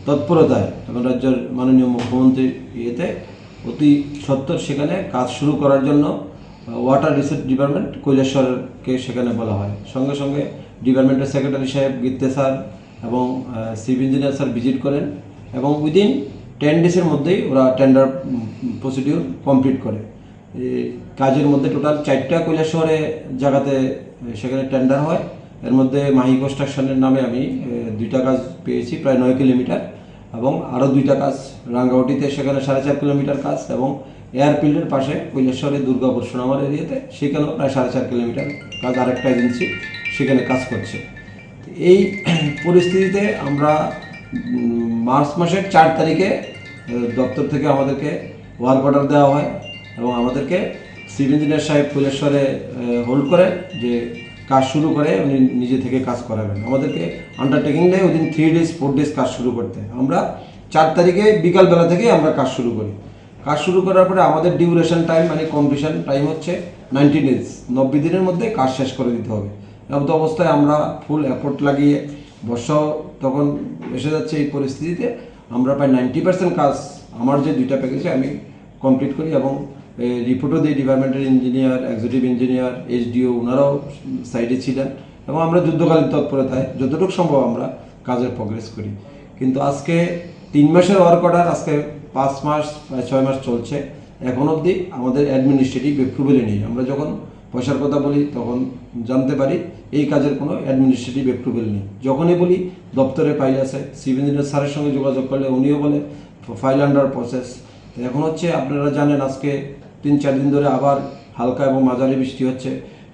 তৎপরতায় এবং রাজ্যের মাননীয় মুখ্যমন্ত্রীর ইয়েতে অতি সত্বর সেখানে কাজ শুরু করার জন্য ওয়াটার রিসোর্স ডিপার্টমেন্ট কৈলাসহরকে সেখানে বলা হয়। সঙ্গে সঙ্গে ডিপার্টমেন্টের সেক্রেটারি সাহেব গীতে স্যার এবং চিফ ইঞ্জিনিয়ার স্যার ভিজিট করেন এবং উইদিন 10 ডেজের মধ্যেই ওরা টেন্ডার প্রসিডিউর কমপ্লিট করে। কাজের মধ্যে টোটাল 4টা কৈলাসহরে জায়গাতে সেখানে টেন্ডার হয়। এর মধ্যে মাহি কনস্ট্রাকশনের নামে আমি 2টা কাজ পেয়েছি প্রায় 9 কিলোমিটার এবং আরও 2টা কাজ রাঙ্গাউটিতে সেখানে 4.5 কিলোমিটার কাজ এবং এয়ারফিল্ডের পাশে কৈলাসহরের দুর্গাপুর সোনামার এরিয়াতে সেখানেও প্রায় 4.5 কিলোমিটার কাজ আরেকটা এজেন্সি সেখানে কাজ করছে। এই পরিস্থিতিতে আমরা মার্চ মাসের 4 তারিখে দপ্তর থেকে আমাদেরকে ওয়ার্ক অর্ডার দেওয়া হয় এবং আমাদেরকে চিফ ইঞ্জিনিয়ার সাহেব কৈলাসহরে হোল্ড করে যে কাজ শুরু করে উনি নিজে থেকে কাজ করাবেন। আমাদেরকে আন্ডারটেকিং দেয় উইদিন 3 ডেজ 4 ডেজ কাজ শুরু করতে। আমরা 4 তারিখে বিকালবেলা থেকে আমরা কাজ শুরু করি। কাজ শুরু করার পরে আমাদের ডিউরেশন টাইম মানে কমপ্লিশন টাইম হচ্ছে 90 ডেজ, 90 দিনের মধ্যে কাজ শেষ করে দিতে হবে। এমন অবস্থায় আমরা ফুল এফোর্ট লাগিয়ে বর্ষাও তখন এসে যাচ্ছে, এই পরিস্থিতিতে আমরা প্রায় 90% কাজ আমার যে 2টা প্যাকেজে আমি কমপ্লিট করি এবং রিপোর্টও দিই। ডিপার্টমেন্টের ইঞ্জিনিয়ার, এক্সিকিউটিভ ইঞ্জিনিয়ার, SDO ওনারাও সাইডে ছিলেন এবং আমরা যুদ্ধকালীন তৎপরতায় যতটুকু সম্ভব আমরা কাজের প্রোগ্রেস করি। কিন্তু আজকে 3 মাসের ওয়ার্ক অর্ডার, আজকে 5 মাস প্রায় 6 মাস চলছে, এখন অবধি আমাদের অ্যাডমিনিস্ট্রেটিভ অ্যাপ্রুভেলই নেই। আমরা যখন পয়সার কথা বলি তখন জানতে পারি এই কাজের কোনো অ্যাডমিনিস্ট্রেটিভ অ্যাপ্রুভেল নেই। যখনই বলি দপ্তরে ফাইল আছে, চিফ ইঞ্জিনিয়ার স্যারের সঙ্গে যোগাযোগ করলে উনিও বলে ফাইল আন্ডার প্রসেস। এখন হচ্ছে আপনারা জানেন আজকে 3-4 দিন ধরে আবার হালকা এবং মাঝারি বৃষ্টি হচ্ছে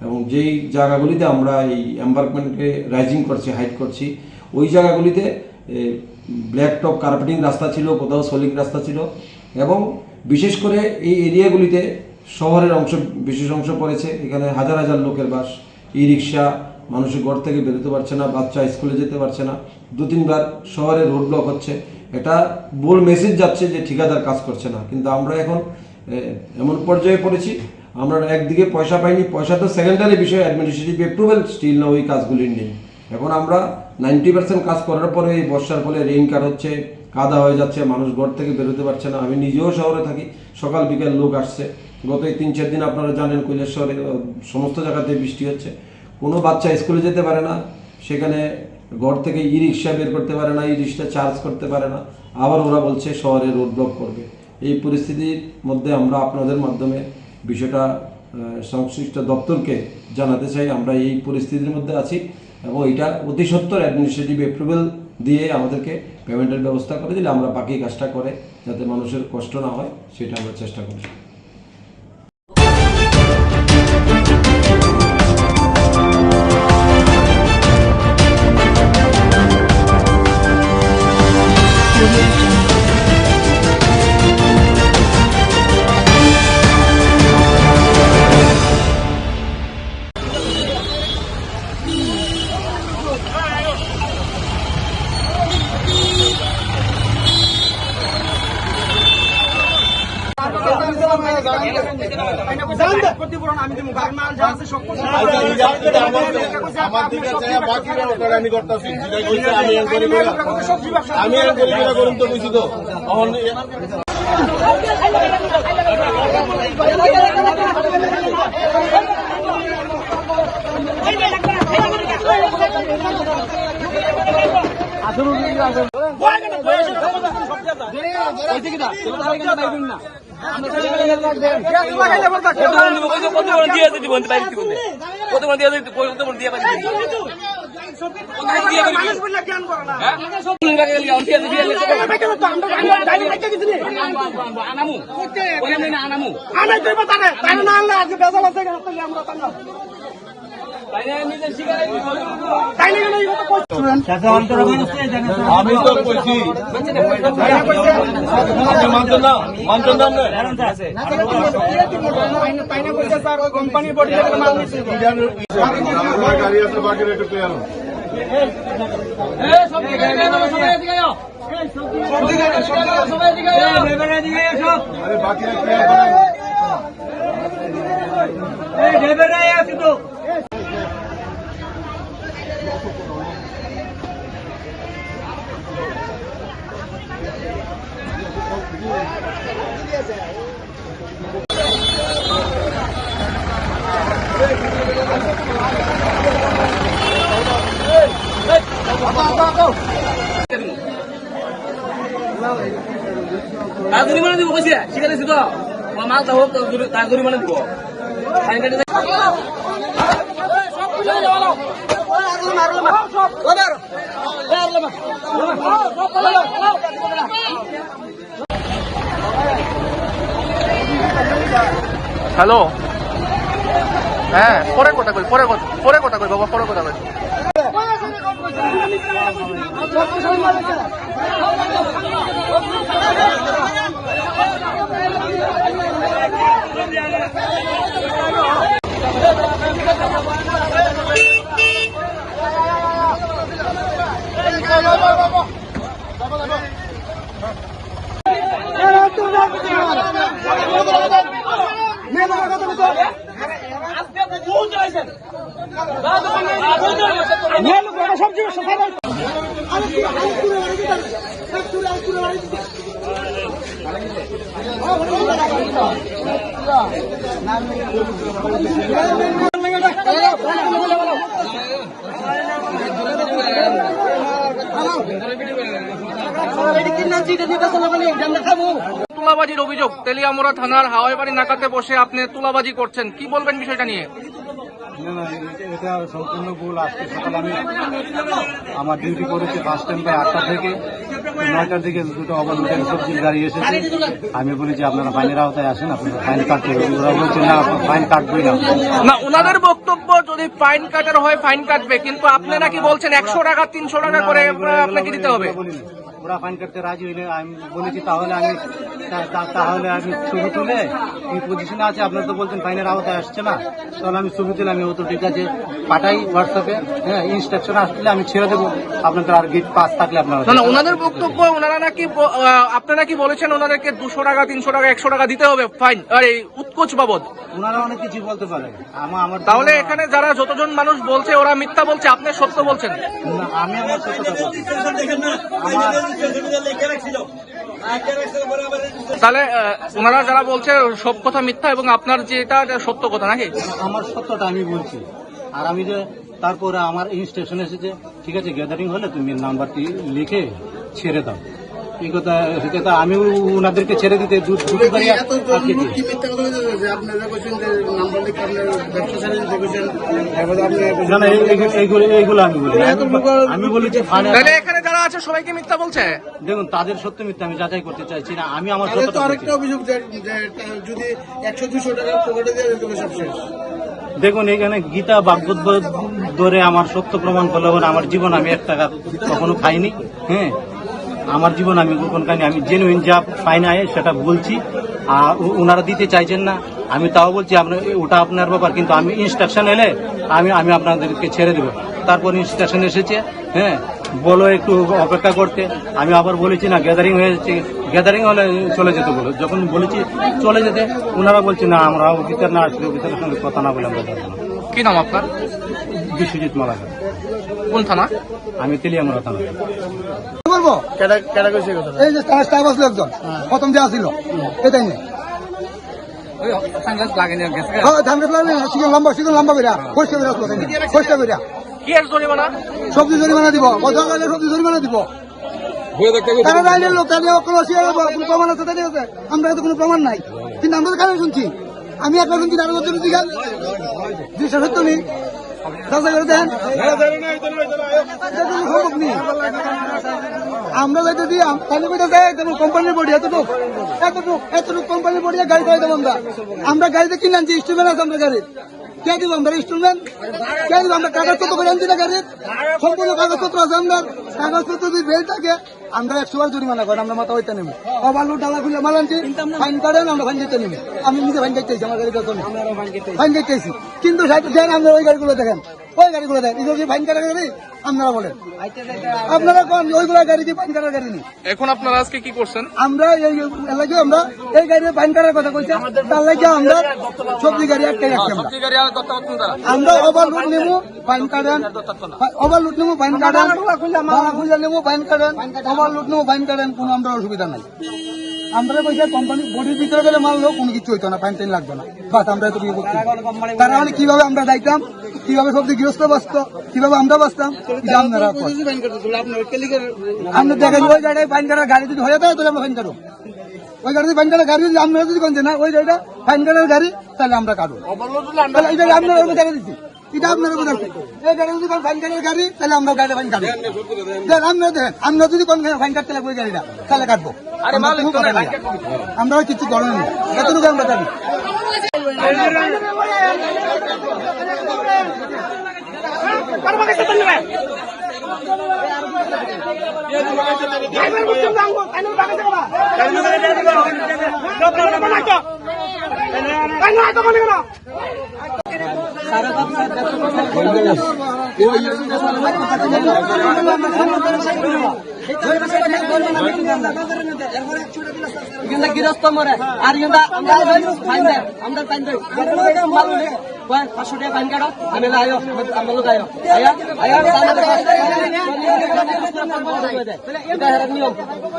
এবং যেই জায়গাগুলিতে আমরা এই এম্বার্কমেন্টকে রাইজিং করছি, হাইট করছি, ওই জায়গাগুলিতে ব্ল্যাক টপ কার্পেটিং রাস্তা ছিল, কোথাও সলিড রাস্তা ছিল এবং বিশেষ করে এই এরিয়াগুলিতে শহরের অংশ বিশেষ অংশ পড়েছে। এখানে হাজার হাজার লোকের বাস, ই রিক্সা, মানুষের ঘর থেকে বেরোতে পারছে না, বাচ্চা স্কুলে যেতে পারছে না, 2-3 বার শহরে রোড ব্লক হচ্ছে। এটা বল মেসেজ যাচ্ছে যে ঠিকাদার কাজ করছে না। কিন্তু আমরা এখন এমন পর্যায়ে পড়েছি, আমরা একদিকে পয়সা পাইনি, পয়সা তো সেকেন্ডারি বিষয়, অ্যাডমিনিস্ট্রেটিভ অ্যাপ্রুভেল স্টিল না ওই কাজগুলির নেই। এখন আমরা 90% কাজ করার পরে এই বর্ষার ফলে রেইন কাট হচ্ছে, কাদা হয়ে যাচ্ছে, মানুষ ঘর থেকে বেরোতে পারছে না। আমি নিজেও শহরে থাকি, সকাল বিকাল লোক আসছে। গত 3-4 দিন আপনারা জানেন কৈলাসহরে সমস্ত জায়গাতে বৃষ্টি হচ্ছে, কোনো বাচ্চা স্কুলে যেতে পারে না, সেখানে ঘর থেকে ই রিক্সা বের করতে পারে না, ই রিক্সা চার্জ করতে পারে না, আবার ওরা বলছে শহরে রোড ব্লক করবে। এই পরিস্থিতির মধ্যে আমরা আপনাদের মাধ্যমে বিষয়টা সংশ্লিষ্ট দপ্তরকে জানাতে চাই আমরা এই পরিস্থিতির মধ্যে আছি এবং এটা অতি সত্বর অ্যাডমিনিস্ট্রেটিভ অ্যাপ্রুভেল দিয়ে আমাদেরকে পেমেন্টের ব্যবস্থা করে দিলে আমরা বাকি কাজটা করে যাতে মানুষের কষ্ট না হয় সেটা আমরা চেষ্টা করি।
আমি তো কইছি মানছেন না
কোম্পানি বডি
গাড়ি আছে বাকি রেটে পেয়ে আনো আরে বাকি
তার জরিমানা দিব কইছে শিখাইছি তো মালটা হোক তার জরিমানা দিব ফাইন কাটে
হ্যালো হ্যাঁ পরে কথা কই বাবা পরে কথা কই তুলাবাজির অভিযোগ তেলিয়ামুড়া থানার হাওয়াইবাড়ি নাকাতে বসে আপনি তুলাবাজি করছেন, কি বলবেন বিষয়টা নিয়ে?
এটা সম্পূর্ণ ভুল। আজকে সকালে আমি আমার ডিউটি করেছি ফার্স্ট টাইম প্রায় 8টা থেকে 9টার দিকে দুটো ওভারলোডের সবজির গাড়ি এসেছে। আমি বলি যে আপনারা ফাইনের আওতায় আসেন, আপনারা ফাইন কাটতে। ওরা বলছে না ফাইন কাটবেই না।
না, ওনাদের বক্তব্য যদি ফাইন কাটার হয় ফাইন কাটবে, কিন্তু আপনি নাকি বলছেন 100 টাকা 300 টাকা করে আপনাকে দিতে হবে।
ওরা ফাইন কাটতে রাজি হইলে আমি বলেছি তাহলে আমি ছবি তুলে এই পজিশনে আছে, আপনারা তো বলছেন ফাইনের আওতায় আসছে না, তাহলে আমি ছবি তুলে আমি ও তো ঠিক আছে পাঠাই হোয়াটসঅ্যাপে, হ্যাঁ ইনস্ট্রাকশন আসলে আমি ছেড়ে দেবো, আপনাদের আর গেট পাস থাকলে আপনারা।
না, ওনাদের বক্তব্য ওনারা নাকি আপনারা কি বলেছেন ওনাদেরকে 200 টাকা 300 টাকা 100 টাকা দিতে হবে ফাইন আর এই উৎকোচ বাবদ।
ওনারা অনেক কিছু বলতে পারে। আমার
তাহলে এখানে যারা যতজন মানুষ বলছে ওরা মিথ্যা বলছে, আপনি সত্য বলছেন।
আমি আমার সত্যটা বলছি।
তাহলে ওনারা যারা বলছে সব কথা মিথ্যা এবং আপনার যেটা সত্য কথা নাকি?
আমার সত্যটা আমি বলছি। আর আমি যে তারপরে আমার ইনস্ট্রাকশন এসেছে, ঠিক আছে গ্যাদারিং হলে তুমি নাম্বারটি লিখে ছেড়ে দাও, এই কথা আমি ওনাদেরকে ছেড়ে দিতে এইগুলো আমি বলেছি।
এখানে যারা আছে সবাইকে মিথ্যা বলছে।
দেখুন তাদের সত্য মিথ্যা আমি যাচাই করতে চাইছি না, আমি আমার সত্য।
আরেকটা অভিযোগ যদি 100-200 টাকা পকেটে দিয়ে দিতে সব শেষ।
দেখুন এখানে গীতা বাগবত ধরে আমার সত্য প্রমাণ করলে আমার জীবন আমি 1 টাকা কখনো খাইনি। হ্যাঁ, আমার জীবন আমি গোপন খাইনি, আমি জেনুইন যা ফাইন আয় সেটা বলছি। আর ওনারা দিতে চাইছেন না, আমি তাও বলছি আপনার ওটা আপনার ব্যাপার, কিন্তু আমি ইনস্ট্রাকশন এলে আমি আপনাদেরকে ছেড়ে দেবো। তারপর ইনস্ট্রাকশন এসেছে, হ্যাঁ বলো একটু অপেক্ষা করতে। আমি আবার বলেছি না গ্যাদারিং হয়েছে, গ্যাদারিং হলে চলে যেতে বলো। যখন বলেছি চলে যেতে, ওনারা বলছে না আমরা অফিসার না আসলে অফিসারের সঙ্গে কথা না বলে আমরা যাবো না।
কি নাম আপনার?
বিশ্বজিৎ মালাকার।
কোন থানা?
আমি তেলিয়ামুড়া থানা।
বলবো এই যে স্টাফ আসলো একজন প্রথম যে আসছিল এটাই নেই লম্বা বেরা খোঁজটা বেরা
কি আর জরিমানা?
সবজি জরিমানা দিব, সবজি জরিমানা দিব। লোক প্রমাণ আছে, আমরা তো কোনো প্রমাণ নাই, কিন্তু আমরা তো কারণ শুনছি। আমি একটা শুনছি আরো সত্য নেই, আমরা যাইতেছি কোম্পানির বডি এতটুকু কোম্পানির বডি গাড়ি খাই দেবো আমরা গাড়িতে কিনে আনছি, স্টিমের আছে আমরা গাড়ি কে দিব আমরা ইনস্টলমেন্ট, কে দিব আমরা কাগজপত্র করে আনছি না গাড়ির, সম্পূর্ণ কাগজপত্র আছে আমাদের, কাগজপত্র যদি বেল থাকে আমরা 100 বার জরিমানা করেন, আমরা মাথা হইতে নেব, ওভারলোড ডালা খুলে মাল আনছি, ফাইন করেন, আমরা ফাইন দিতে নেব, আমি নিজে ফাইন দিতেছি, আমার গাড়ি কত ফাইন দিতেছি, কিন্তু দেখেন আমরা ওই গাড়িগুলো দেখেন, ওই গাড়িগুলো দেখেন, এগুলো কি ফাইন কাটার গাড়ি আপনারা বলেন, আপনারা কোন ওইগুলো গাড়ি কি ফাইন কাটার গাড়ি নেই।
এখন আপনারা আজকে কি করছেন?
আমরা এই লাগে আমরা এই গাড়ি ফাইন কাটার কথা কইছি, তার লাগে আমরা সবজি গাড়ি একটাই রাখছি, আমরা ওভারলোড নেব ফাইন কাটেন, ওভারলোড নেব ফাইন কাটেন, খুলে নেব ফাইন কাটেন, ওভারলোড নেব ফাইন কাটেন, কোনো আমরা অসুবিধা নাই। আমরা পয়সা কোম্পানি বডির ভিতরে গেলে মানলেও কোনো কিছু হইতো না, ফাইন টাইন লাগবে না, বাস আমরা এত বিয়ে করছি। তার মানে কিভাবে আমরা যাইতাম, কিভাবে সবজি গৃহস্থ বাঁচত, কিভাবে আমরা বাঁচতাম, আপনারা আমরা দেখেন ওই জায়গায় ফাইন কাটার গাড়ি যদি হয়ে যায় তাহলে আমরা ফাইন কাটবো, ওই গাড়ি ফাইন কাটার গাড়ি যদি আমরা যদি কোনছে না ওই গাড়িটা ফাইন কাটার গাড়ি তাহলে আমরা কাটবো, এই জায়গায় আপনারা দেখা দিচ্ছি, এটা আপনারা কোথায় এই গাড়ি যদি ফাইন কাটার গাড়ি তাহলে আমরা গাড়িটা ফাইন কাটবো, আমরা দেখেন আমরা যদি কোন ফাইন কাটতে লাগবে ওই গাড়িটা তাহলে কাটবো, আমরা কিছু করেন না, এতটুকু আমরা জানি।
গৃহস্থ মরে আর আমরা ফাইন দেয় 500 টাকা ফাইন কাটো, আমি আয়ো আমরা লোক আয়ো নিয়ম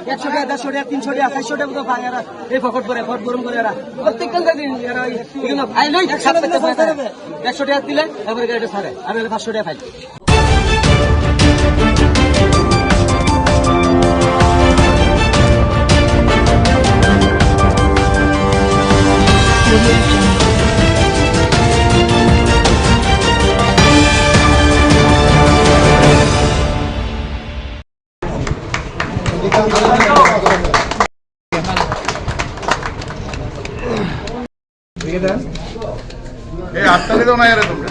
100 টাকা 150 টাকা 300 টাকা 400 টাকা তো ফাইন এই ফকট করে ফট গরম করে প্রত্যেকটা দিন 100 টাকা দিলে এবারে গাড়িটা ছাড়ে, আমি 500 টাকা ফাইন।
আটটালে তো না এর তোমরা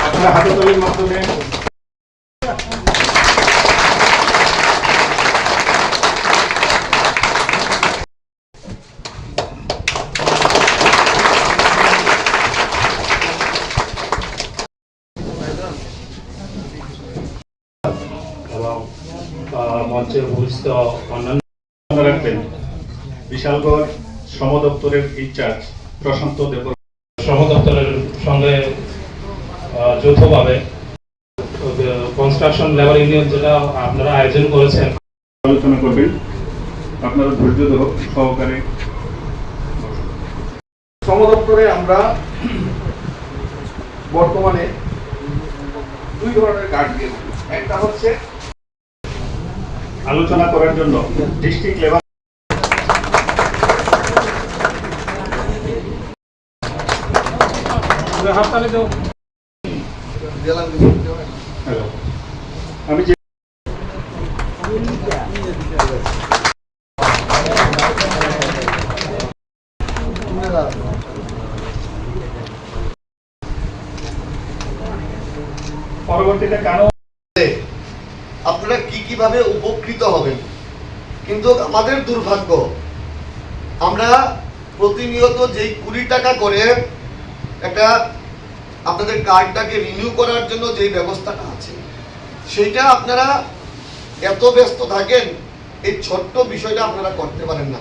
আপনারা হাততালির মাধ্যমে মঞ্চে উপস্থিত অন্যান্য রাখবেন বিশালগড় শ্রম দপ্তরের ইনচার্জ প্রশান্ত দেব, শ্রম দপ্তরের সঙ্গে যৌথভাবে কনস্ট্রাকশন লেবার ইউনিয়ন যেটা আপনারা আয়োজন করেছেন আলোচনা করবেন, আপনারা ধৈর্য সহকারে।
শ্রম দপ্তরে আমরা বর্তমানে 2 ধরনের কার্ড দিয়ে থাকি, একটা হচ্ছে
আলোচনা করার জন্য ডিস্ট্রিক্ট লেভেল আমি যে পরবর্তীতে কেন
আপনারা কিভাবে উপকৃত হবেন, কিন্তু আমাদের দুর্ভাগ্য আমরা প্রতিনিয়ত যেই 20 টাকা করে একটা আপনাদের কার্ডটাকে রিনিউ করার জন্য যেই ব্যবস্থাটা আছে সেইটা আপনারা এত ব্যস্ত থাকেন এই ছোট্ট বিষয়টা আপনারা করতে পারেন না।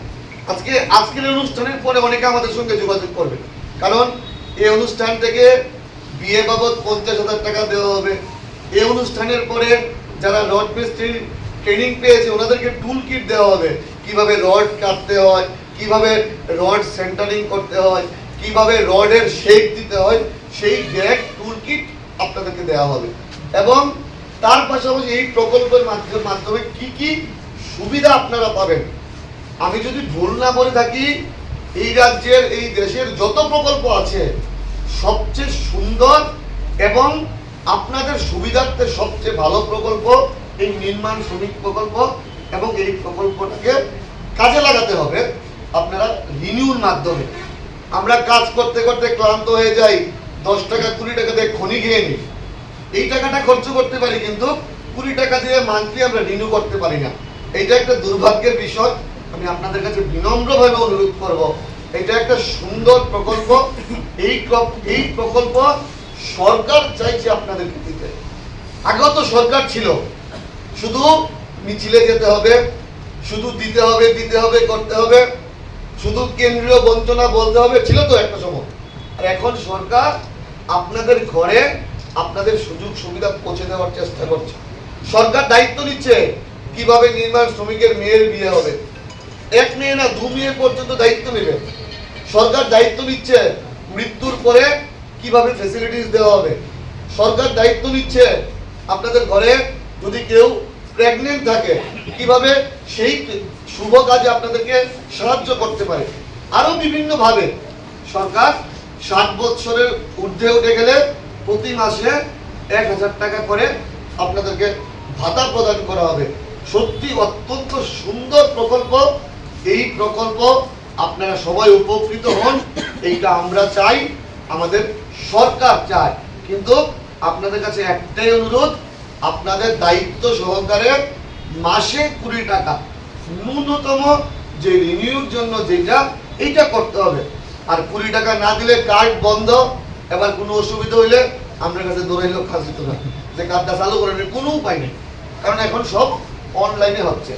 আজকের অনুষ্ঠানের পরে অনেকে আমাদের সঙ্গে যোগাযোগ করবেন, কারণ এই অনুষ্ঠান থেকে বিয়ে বাবদ 50,000 টাকা দেওয়া হবে, এই অনুষ্ঠানের পরে যারা রড মিস্ত্রির ট্রেনিং পেয়েছে ওনাদেরকে টুল কিট দেওয়া হবে, কিভাবে রড কাটতে হয়, কিভাবে রড সেন্টারিং করতে হয়, কিভাবে রডের শেপ দিতে হয়, সেই ব্যাগ টুল কিট আপনাদেরকে দেওয়া হবে। এবং তার পাশাপাশি এই প্রকল্পের মাধ্যমে কি কি সুবিধা আপনারা পাবেন, আমি যদি ভুল না বলে থাকি এই রাজ্যের এই দেশের যত প্রকল্প আছে সবচেয়ে সুন্দর এবং আপনাদের সুবিধার্থে সবচেয়ে ভালো প্রকল্প এই নির্মাণ শ্রমিক প্রকল্প এবং এই প্রকল্পটাকে কাজে লাগাতে হবে আপনারা রিনিউর মাধ্যমে। আমরা কাজ করতে করতে ক্লান্ত হয়ে যাই, 10 টাকা 20 টাকা দিয়ে খনি খেয়ে নিই, এই টাকাটা খরচ করতে পারি কিন্তু 20 টাকা দিয়ে মান্থলি আমরা রিনিউ করতে পারি না। এটা একটা দুর্ভাগ্যের বিষয়। আমি আপনাদের কাছে বিনম্রভাবে অনুরোধ করব, এটা একটা সুন্দর প্রকল্প, এই প্রকল্প সরকার চাইছে আপনাদেরকে দিতে। আগেও তো সরকার ছিল, শুধু মিছিলে যেতে হবে, শুধু দিতে হবে করতে হবে, শুধু কেন্দ্রীয় বঞ্চনা বলতে হবে, ছিল তো একটা সময়। আর এখন সরকার আপনাদের ঘরে আপনাদের সুযোগ সুবিধা পৌঁছে দেওয়ার চেষ্টা করছে। সরকার দায়িত্ব নিচ্ছে কিভাবে নির্মাণ শ্রমিকের মেয়ের বিয়ে হবে, 1 মেয়ে না 2 মেয়ে পর্যন্ত দায়িত্ব নেবে। সরকার দায়িত্ব নিচ্ছে মৃত্যুর পরে কিভাবে ফ্যাসিলিটিস দেওয়া হবে। সরকার দায়িত্ব নিচ্ছে আপনাদের ঘরে যদি কেউ প্রেগনেন্ট থাকে কিভাবে সেই শুভ কাজে আপনাদেরকে সাহায্য করতে পারে। আরো বিভিন্ন ভাবে সরকার 60 বছরের ঊর্ধ্বে উঠে গেলে প্রতি মাসে 1000 টাকা করে আপনাদেরকে ভাতা প্রদান করা হবে। সত্যি অত্যন্ত সুন্দর প্রকল্প। এই প্রকল্প আপনারা সবাই উপকৃত হন, এইটা আমরা চাই, আমাদের সরকার চায়। কিন্তু আপনাদের কাছে একটাই অনুরোধ, আপনাদের দায়িত্ব সহকারে মাসে 20 টাকা ন্যূনতম যে রিনিউর জন্য যেটা এইটা করতে হবে। আর 20 টাকা না দিলে কার্ড বন্ধ, এবার কোনো অসুবিধা হইলে আপনার কাছে দৌড়াইল খাসিত না যে কার্ডটা চালু করেন, কোনো উপায় নেই, কারণ এখন সব অনলাইনে হচ্ছে।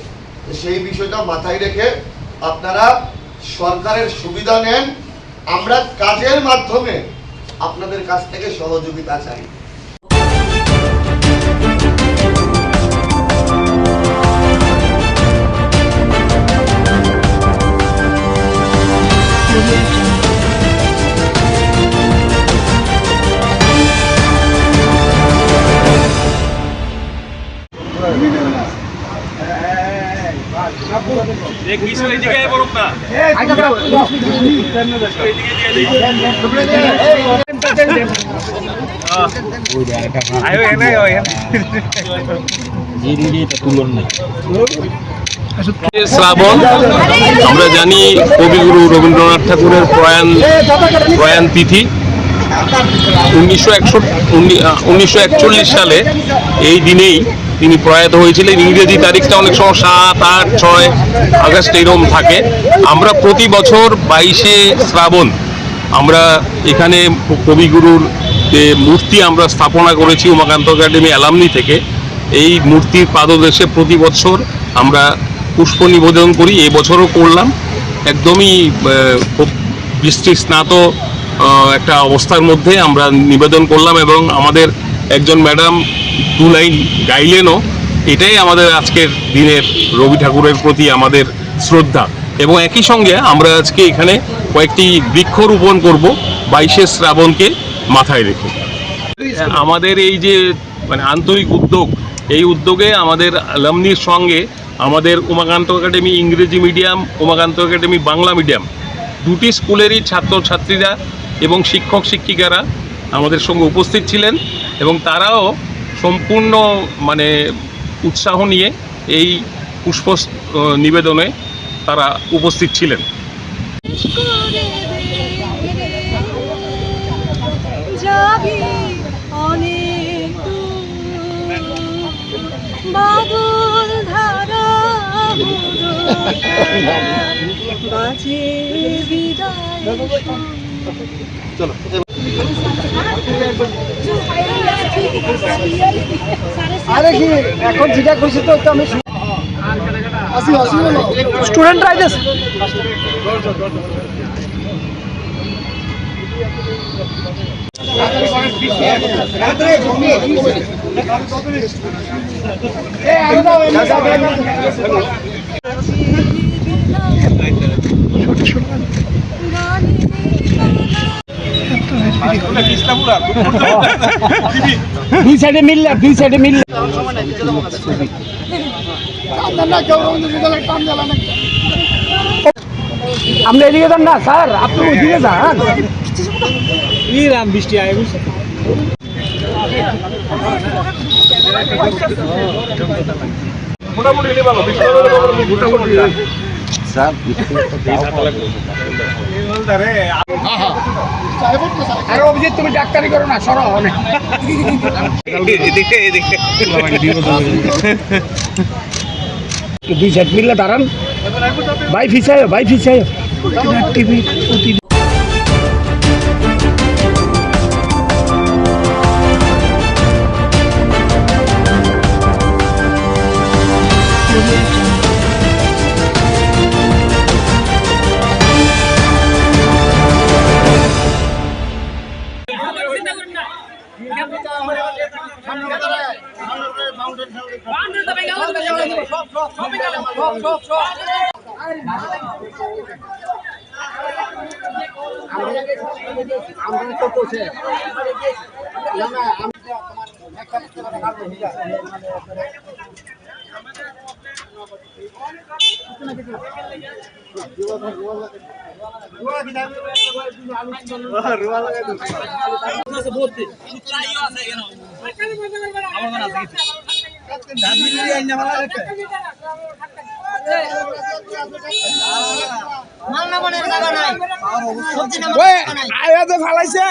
সেই বিষয়টা মাথায় রেখে আপনারা সরকারের সুবিধা নেন। আমরা কাজের মাধ্যমে আপনাদের কাছ থেকে সহযোগিতা চাই।
শ্রাবণ, আমরা জানি কবিগুরু রবীন্দ্রনাথ ঠাকুরের প্রয়াণ তিথি 1941 সালে এই দিনেই তিনি প্রয়াত হয়েছিলেন। ইংরেজি তারিখটা অনেক সময় 7, 8, 6 আগস্ট এরকম থাকে। আমরা প্রতি বছর 22শে শ্রাবণ আমরা এখানে কবিগুরুর যে মূর্তি আমরা স্থাপনা করেছি উমাকান্ত একাডেমি অ্যালামনি থেকে, এই মূর্তির পাদদেশে প্রতি বছর আমরা পুষ্প নিবেদন করি। এবছরও করলাম। একদমই বৃষ্টি স্নাত একটা অবস্থার মধ্যে আমরা নিবেদন করলাম এবং আমাদের একজন ম্যাডাম 2 লাইন গাইলেনও। এটাই আমাদের আজকের দিনের রবি ঠাকুরের প্রতি আমাদের শ্রদ্ধা। এবং একই সঙ্গে আমরা আজকে এখানে কয়েকটি বৃক্ষরোপণ করব 22শে শ্রাবণকে মাথায় রেখে। আমাদের এই যে আন্তরিক উদ্যোগ, এই উদ্যোগে আমাদের অ্যালামনির সঙ্গে আমাদের উমাকান্ত একাডেমি ইংরেজি medium, Umakanta academy Bangla medium, 2টি স্কুলেরই ছাত্রছাত্রীরা এবং শিক্ষক শিক্ষিকারা আমাদের সঙ্গে উপস্থিত ছিলেন এবং তারাও সম্পূর্ণ উৎসাহ নিয়ে এই পুষ্প নিবেদনে তারা উপস্থিত ছিলেন।
আরে কি এখন যেটা কইছি তো আমি স্টুডেন্ট রাইডার্স দুই সাইডে মিললে আমরা এদিকে যান না স্যার, আপনি ওইদিকে যান। বৃষ্টি আয়
মোটামুটি এলে ভালো মোটামুটি
আরে অভিজিৎ তুমি ডাক্তারি করো না, সরো অনেক দুই সাইড মিললে দাঁড়ান, ভাই ফিসায় টিভি ফালাইছে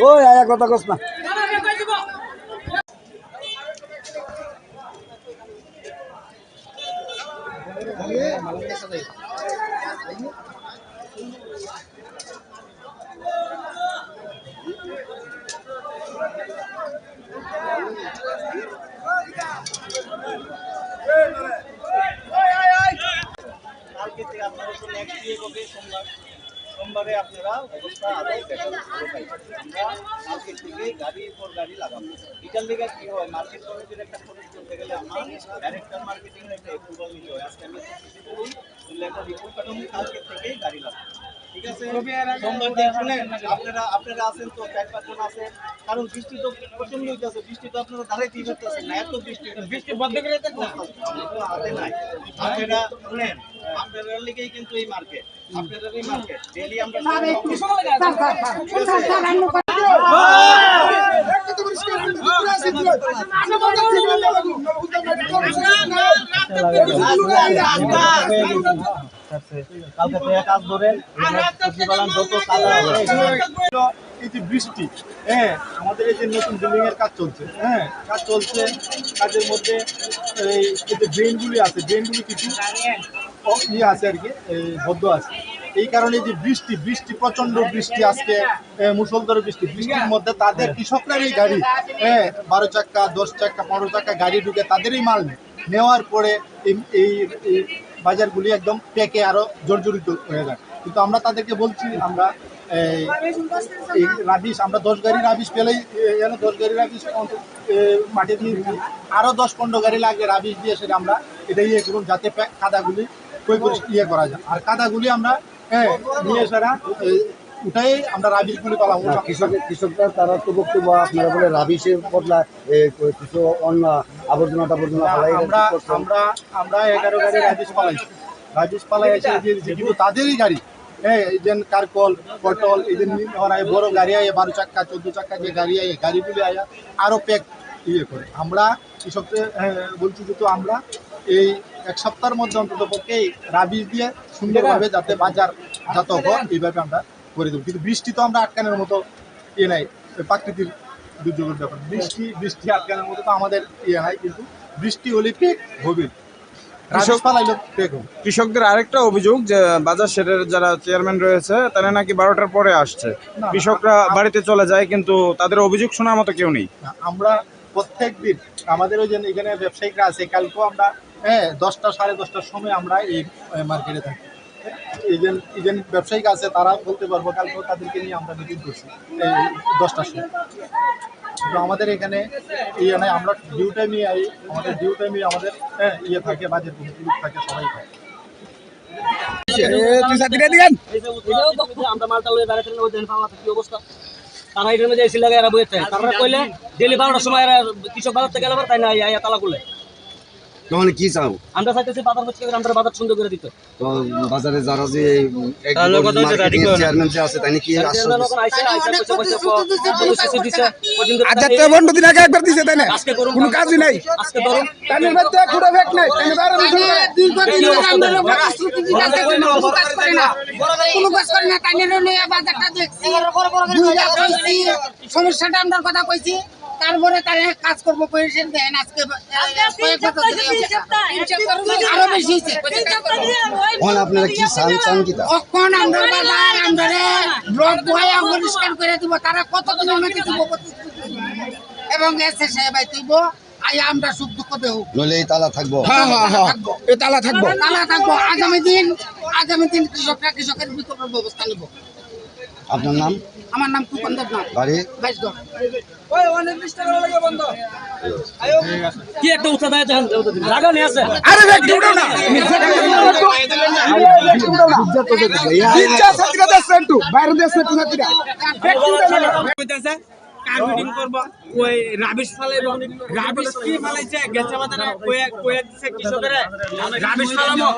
ওই আয়া কথা কস না।
সোমবারে আপনারা অবস্থা আদায় মার্কেট থেকে গাড়ির পর গাড়ি লাগাবো। এটার লেগে কি হয়, মার্কেট কমিটির একটা প্রজেক্ট করতে গেলে আমার ডাইরেক্টর মার্কেটিং একটা অ্যাপ্রুভাল নিতে হয়। আজকে আমি একটা রিপোর্ট পাঠাবো, কালকে থেকেই গাড়ি লাগাবো। ঠিক আছে, সোমবার দিন শুনেন আপনারা আছেন তো 4-5 জন আছেন, কারণ বৃষ্টি তো প্রচন্ড হইতেছে, বৃষ্টি তো আপনারা দাঁড়াইতেই পারতেছেন না, এত বৃষ্টি বন্ধ করে দেন না, হাতে নাই। আপনারা শুনেন, আপনাদের লিগেই কিন্তু এই মার্কেট, আপনাদেরই মার্কেট ডেইলি আমরা এই যে বৃষ্টি, আমাদের এই যে নতুন বিল্ডিং এর কাজ চলছে, কাজের মধ্যে এই যে ড্রেনগুলি আছে, ড্রেনগুলি কিছু ইয়ে আছে আর কি, বদ্ধ আছে। এই কারণে যে বৃষ্টি প্রচন্ড বৃষ্টি, আজকে মুষলধারে বৃষ্টির মধ্যে তাদের কৃষকরাই গাড়ি 12 চাক্কা 10 চাক্কা 15 চাক্কা গাড়ি ঢুকে তাদেরই মাল নেওয়ার পরে এই বাজারগুলি একদম পেকে আরো জর্জরিত হয়ে যায়। কিন্তু আমরা তাদেরকে বলছি, আমরা এই রাবিশ, আমরা 10 গাড়ি রাবিশ পেলেই 10 গাড়ি রাবিশ মাটি দিয়ে আরো 10-15 গাড়ি লাগবে রাবিশ দিয়ে, সেটা আমরা এটা ইয়ে করুন যাতে কাদাগুলি ইয়ে করা যায়। আর কাদাগুলি আমরা নিয়ে সারা উঠাই আমরা রাবিশগুলি পালাবো।
কৃষকরা তারা তো বক্তব্য আপনারা বলে রাবিশের বদলা কিছু অন্য আবর্জনা
আমরা 11 গাড়ি রাবিশ পালাই আছে, কিন্তু তাদেরই গাড়ি, এই যে কারকল পটল, এই যে বড় গাড়ি আয় 12 চাক্কা 14 চাক্কা যে গাড়ি আয়, গাড়িগুলি আয় আরো প্যাক ইয়ে করে। আমরা কৃষকদের বলছি যেহেতু আমরা এই 1 সপ্তাহের মধ্যে অন্তত পক্ষে রাবিশ দিয়ে সুন্দরভাবে যাতে বাজার যাত হয় এইভাবে আমরা করে দেবো। কিন্তু বৃষ্টি তো আমরা আটকানোর মতো ইয়ে নাই, প্রাকৃতিক দুর্যোগের ব্যাপার, বৃষ্টি আটকানোর মতো তো আমাদের ইয়ে নাই, কিন্তু বৃষ্টি হলে পেক হবে।
কৃষকদের আরেকটা অভিযোগ যে বাজার শেডের যারা চেয়ারম্যান রয়েছে তারা নাকি 12টার পরে আসছে, কৃষকরা বাড়িতে চলে যায়, কিন্তু তাদের অভিযোগ শোনার মতো কেউ নেই।
আমরা প্রত্যেক দিন আমাদের ওই যে এখানে ব্যবসায়িকরা আছে, কালকেও আমরা 10টা 10:30টার সময় আমরা এই মার্কেটে থাকি। এই যে ব্যবসায়িক আছে তারা বলতে পারবো, কালকেও তাদেরকে নিয়ে আমরা মিটিং করছি এই 10টার সময়। কিন্তু আমাদের এখানে ইয়ে নাই, আমরা ডিউ টাইমে আমাদের ইয়ে থাকে, বাজেট থাকে, সবাই থাকে।
আমরা মালটা লয়ে দাঁড়াতে ওই দেন পাওয়া কি অবস্থা, তারা এটার মধ্যে এসে লাগে, এরা বইতে তারা কইলে ডেলি 12টার সময় এরা কৃষক বাজার থেকে গেলে তাই না তালা করলে
তখন কি চাও?
আমরা চাইতেছি বাজার করতে আমরা বাজার সুন্দর করে দিতে।
তো বাজারে যারা যে চেয়ারম্যান যে আছে তাই কি
আচ্ছা 15 দিন আগে একবার দিছে তাই না? কোনো কাজই নাই।
আজকে ধরুন
তাইনের মধ্যে কোনো ফেক নাই। তাইনের বাইরে
দীর্ঘদিন ধরে আমরা প্রতিশ্রুতি দিতে কোনো কাজ করে না। কোনো কাজ করে না, তাইনের লইয়া বাজারটা দেখছি, দুইটা কইছি, সমস্যাটা আমরা কথা কইছি, তারপরে তারা কাজ করবো পেশেন্ট দেন আজকে আরো বেশি
আপনারা কি চান কি
কখন আমরা বাজার আমরা ব্লক বয়া পরিষ্কার করে দিব, তারা কত দিনের মধ্যে দিব এবং এসে সাহেব দিব আই আমরা সুখ দুঃখ দেব
নইলে এই তালা থাকবো।
এই তালা থাকবো
আগামী দিন কৃষকের বিকল্প ব্যবস্থা নিব।
আপনার নাম?
আমার নাম কুপন্দর নাথ,
বাড়ি
বাইশগড়।
কি একটা উঠা দেয় জায়গা নেই আছে।
আরে ব্যক্তি উঠাও না, বাইরে দেশ
কার মিটিং করব ওই রাবিশ ফালাইব, রাবিশ কি ফালাইছে গেছে বাজারে কয়ে দিছে কৃষকেরা রাবিশ ফালামো,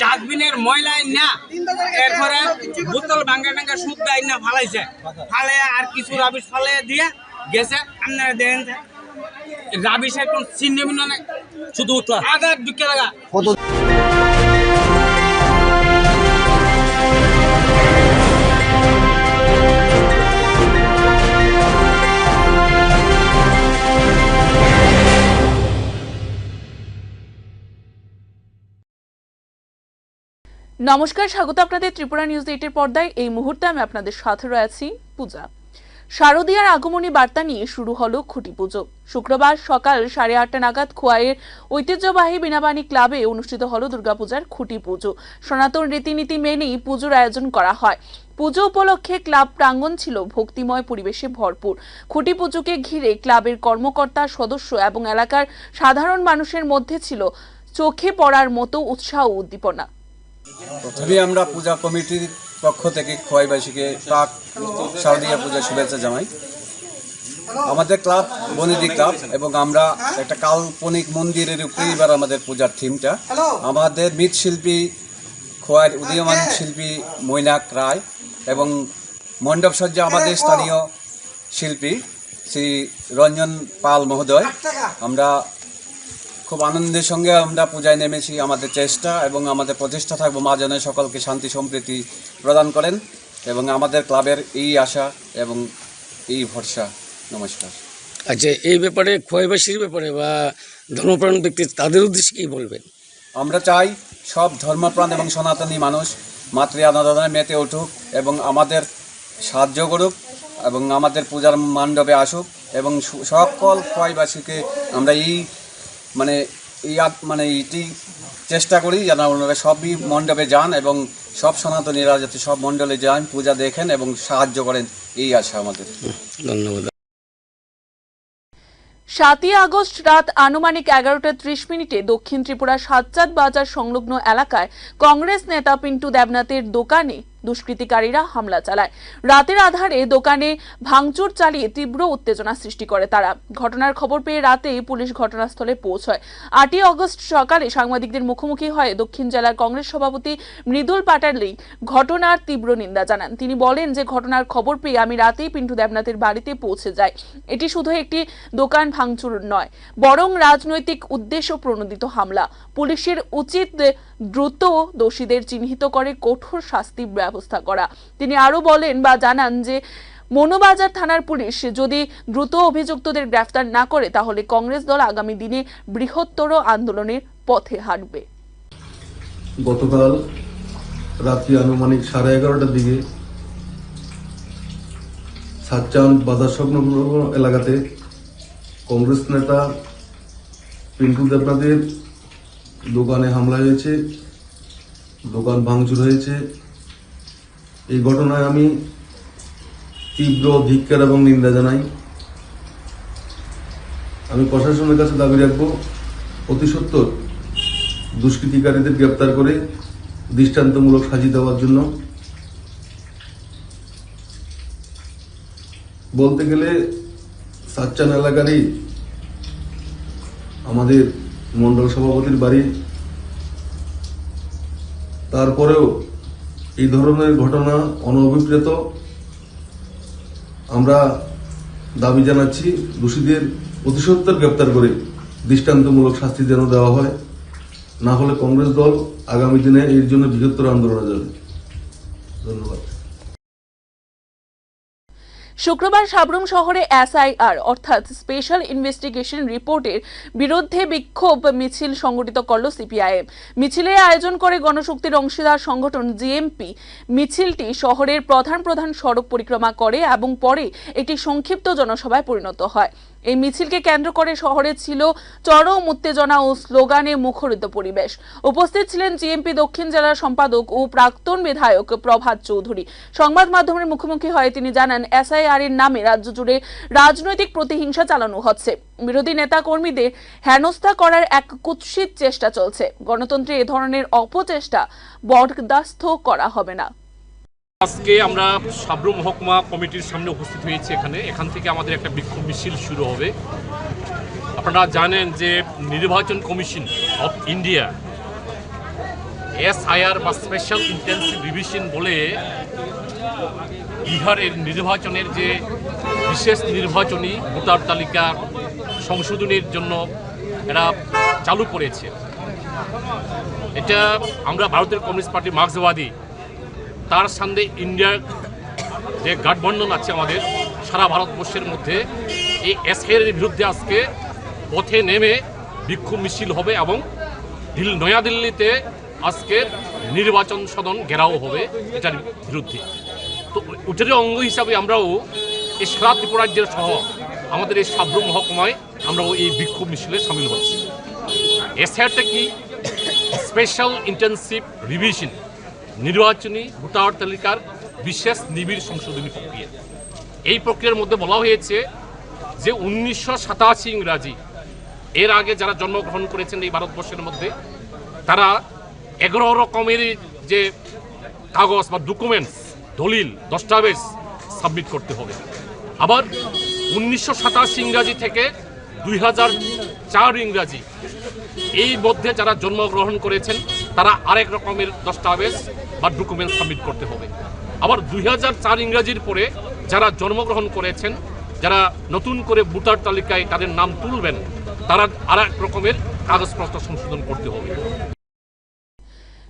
ডাস্টবিনের ময়লা না এরপরে বোতল ভাঙ্গা টাঙ্গা সুদ দেয় না ফালাইছে, ফালে আর কিছু রাবিশ ফালে দিয়ে গেছে। আপনারা দেখেন রাবিশের কোন চিহ্ন বিহ্ন নাই, শুধু আগার ঢুকে লাগা।
নমস্কার, স্বাগত আপনাদের ত্রিপুরা নিউজ 8-এর পর্দায়। এই মুহূর্তে আমি আপনাদের সাথে রয়েছি পূজা। শারদীয়ার আগমনী বার্তা নিয়ে শুরু হলো খুঁটি পুজো। শুক্রবার সকাল 8:30 নাগাদ খোয়াইয়ের ঐতিহ্যবাহী বিনাবাণী ক্লাবে অনুষ্ঠিত হলো দুর্গাপূজার খুঁটি পুজো। সনাতন রীতিনীতি মেনেই পুজোর আয়োজন করা হয়। পুজো উপলক্ষে ক্লাব প্রাঙ্গণ ছিল ভক্তিময় পরিবেশে ভরপুর। খুঁটি পুজোকে ঘিরে ক্লাবের কর্মকর্তা, সদস্য এবং এলাকার সাধারণ মানুষের মধ্যে ছিল চোখে পড়ার মতো উৎসাহ ও উদ্দীপনা।
প্রথমে আমরা পূজা কমিটির পক্ষ থেকে খোয়াইবাসীকে প্রাক শারদীয়া পূজা শুভেচ্ছা জানাই। আমাদের ক্লাব বনেদি ক্লাব এবং আমরা একটা কাল্পনিক মন্দিরের উপরে এবার আমাদের পূজার থিমটা। আমাদের মৃৎশিল্পী খোয়াইয়ের উদীয়মান শিল্পী মৈনাক রায় এবং মণ্ডপ সজ্জা আমাদের স্থানীয় শিল্পী শ্রী রঞ্জন পাল মহোদয়। আমরা খুব আনন্দের সঙ্গে আমরা পূজায় নেমেছি। আমাদের চেষ্টা এবং আমাদের প্রচেষ্টা থাকবো মা যেন সকলকে শান্তি সম্প্রীতি প্রদান করেন এবং আমাদের ক্লাবের এই আশা এবং এই ভরসা। নমস্কার।
আচ্ছা, এই ব্যাপারে খোয়াইবাসীর ব্যাপারে বা ধর্মপ্রাণ ব্যক্তি তাদের উদ্দেশ্যে কী বলবেন?
আমরা চাই সব ধর্মপ্রাণ এবং সনাতনী মানুষ মাতৃ আরাধনায় মেতে উঠুক এবং আমাদের সাহায্য করুক এবং আমাদের পূজার মণ্ডপে আসুক এবং সকল খোয়াইবাসীকে আমরা এইটি চেষ্টা করি যেন ওনারা সবই মণ্ডপে যান এবং সব সনাতনীরা যাতে সব মণ্ডলে যান, পূজা দেখেন এবং সাহায্য করেন, এই আশা আমাদের।
ধন্যবাদ।
7ই আগস্ট রাত আনুমানিক 11:30 দক্ষিণ ত্রিপুরা সাতচাঁদ বাজার সংলগ্ন এলাকায় কংগ্রেস নেতা পিন্টু দেবনাথের দোকানে দুষ্কৃতিকারীরা হামলা চালায়। রাতের আধারে দোকানে ভাঙচুর চালিয়ে তীব্র উত্তেজনা সৃষ্টি করে তারা। ঘটনার খবর পেয়ে রাতেই পুলিশ ঘটনাস্থলে পৌঁছয়। 8ই আগস্ট সকালে সাংবাদিকদের মুখোমুখি হয়ে দক্ষিণ জেলার কংগ্রেস সভাপতি মৃদুল পাটালি ঘটনার তীব্র নিন্দা জানান। তিনি বলেন যে ঘটনার খবর পেয়ে আমি রাতেই পিন্টু দেবনাথের বাড়িতে পৌঁছে যাই। এটি শুধু একটি দোকান ভাঙচুর নয়, বরং রাজনৈতিক উদ্দেশ্য প্রণোদিত হামলা। পুলিশের উচিত দ্রুত দোষীদের চিহ্নিত করে কঠোর শাস্তি ব্যবস্থা করা। তিনি আরো বলেন বা জানান যে মনোবাজার থানার পুলিশ যদি দ্রুত অভিযুক্তদের গ্রেফতার না করে তাহলে কংগ্রেস দল আগামী দিনে বৃহত্তর আন্দোলনের পথে হাঁটবে।
গতকাল রাত্রি আনুমানিক 11:30টার দিকে সাতচাঁদ বাজার সংলগ্ন এলাকাতে কংগ্রেস নেতা পিন্টু দেবনাথের দোকানে হামলা হয়েছে, দোকান ভাঙচুর হয়েছে। এই ঘটনায় আমি তীব্র ধিক্কার এবং নিন্দা জানাই। আমি প্রশাসনের কাছে দাবি রাখব অতি সত্বর দুষ্কৃতিকারীদের গ্রেপ্তার করে দৃষ্টান্তমূলক সাজা দেওয়ার জন্য। বলতে গেলে সাতচাঁদ এলাকারই আমাদের মণ্ডল সভাপতির বাড়ি। তারপরেও এই ধরনের ঘটনা অনভিপ্রেত। আমরা দাবি জানাচ্ছি দোষীদের অতি সত্বর গ্রেপ্তার করে দৃষ্টান্তমূলক শাস্তি যেন দেওয়া হয়, না হলে কংগ্রেস দল আগামী দিনে এর জন্য বৃহত্তর আন্দোলনে যাবে। ধন্যবাদ।
শুক্রবার সাবরুম শহরে এসআইআর অর্থাৎ স্পেশাল ইনভেস্টিগেশন রিপোর্টের বিরুদ্ধে বিক্ষোভ মিছিল সংগঠিত করল সিপিআইএম। মিছিলের আয়োজন করে গণশক্তির অংশীদার সংগঠন জিএমপি। মিছিলটি শহরের প্রধান সড়ক পরিক্রমা করে এবং পরে একটি সংক্ষিপ্ত জনসভায় পরিণত হয়। এই মিছিলকে কেন্দ্র করে শহরে ছিল চরম উত্তেজনা ও স্লোগানে মুখরিত পরিবেশ। উপস্থিত ছিলেন জিএমপি দক্ষিণ জেলার সম্পাদক ও প্রাক্তন বিধায়ক প্রভাত চৌধুরী। সংবাদ মাধ্যমের মুখোমুখি হয়ে তিনি জানান, এসআইআর এর নামে রাজ্য জুড়ে রাজনৈতিক প্রতিহিংসা চালানো হচ্ছে। বিরোধী নেতা কর্মীদের হেনস্থা করার এক কুৎসিত চেষ্টা চলছে। গণতন্ত্রে এ ধরনের অপচেষ্টা বরদাস্ত করা হবে না।
আজকে আমরা সাবরুম মহকুমা কমিটির সামনে উপস্থিত হয়েছি। এখান থেকে আমাদের একটা বিক্ষোভ মিছিল শুরু হবে। আপনারা জানেন যে নির্বাচন কমিশন অফ ইন্ডিয়া এসআইআর বা স্পেশাল ইন্টেন্সিভ রিভিশন বলে বিহারের নির্বাচনের যে বিশেষ নির্বাচনী ভোটার তালিকা সংশোধনের জন্য এরা চালু করেছে। এটা আমরা ভারতের কমিউনিস্ট পার্টি মার্ক্সবাদী তার সাথে ইন্ডিয়ার যে গঠবন্ধন আছে আমাদের সারা ভারতবর্ষের মধ্যে, এই এসআইআরের বিরুদ্ধে আজকে পথে নেমে বিক্ষোভ মিছিল হবে এবং নয়াদিল্লিতে আজকে নির্বাচন সদন ঘেরাও হবে এটার বিরুদ্ধে। তো ওটার অঙ্গ হিসাবে আমরাও এই সারা ত্রিপুরা রাজ্যের সহ আমাদের এই সাবরুম মহকুমায় আমরাও এই বিক্ষোভ মিছিলে সামিল হচ্ছি। এসআইআরটা কি? স্পেশাল ইন্টেন্সিভ রিভিশন, নির্বাচনী ভোটার তালিকার বিশেষ নিবিড় সংশোধনী প্রক্রিয়া। এই প্রক্রিয়ার মধ্যে বলা হয়েছে যে 1987 ইংরাজি এর আগে যারা জন্মগ্রহণ করেছেন এই ভারতবর্ষের মধ্যে তারা 11 রকমের যে কাগজ বা ডকুমেন্টস, দলিল, দস্তাবেজ সাবমিট করতে হবে। আবার 1987 ইংরাজি থেকে 2004 ইংরাজি এই মধ্যে যারা জন্মগ্রহণ করেছেন তারা আরেক রকমের দস্তাবেজ বা ডকুমেন্ট সাবমিট করতে হবে। আবার 2004 ইংরাজির পরে যারা জন্মগ্রহণ করেছেন, যারা নতুন করে ভোটার তালিকায় তাদের নাম তুলবেন, তারা আরেক রকমের কাগজপত্র সংশোধন করতে হবে।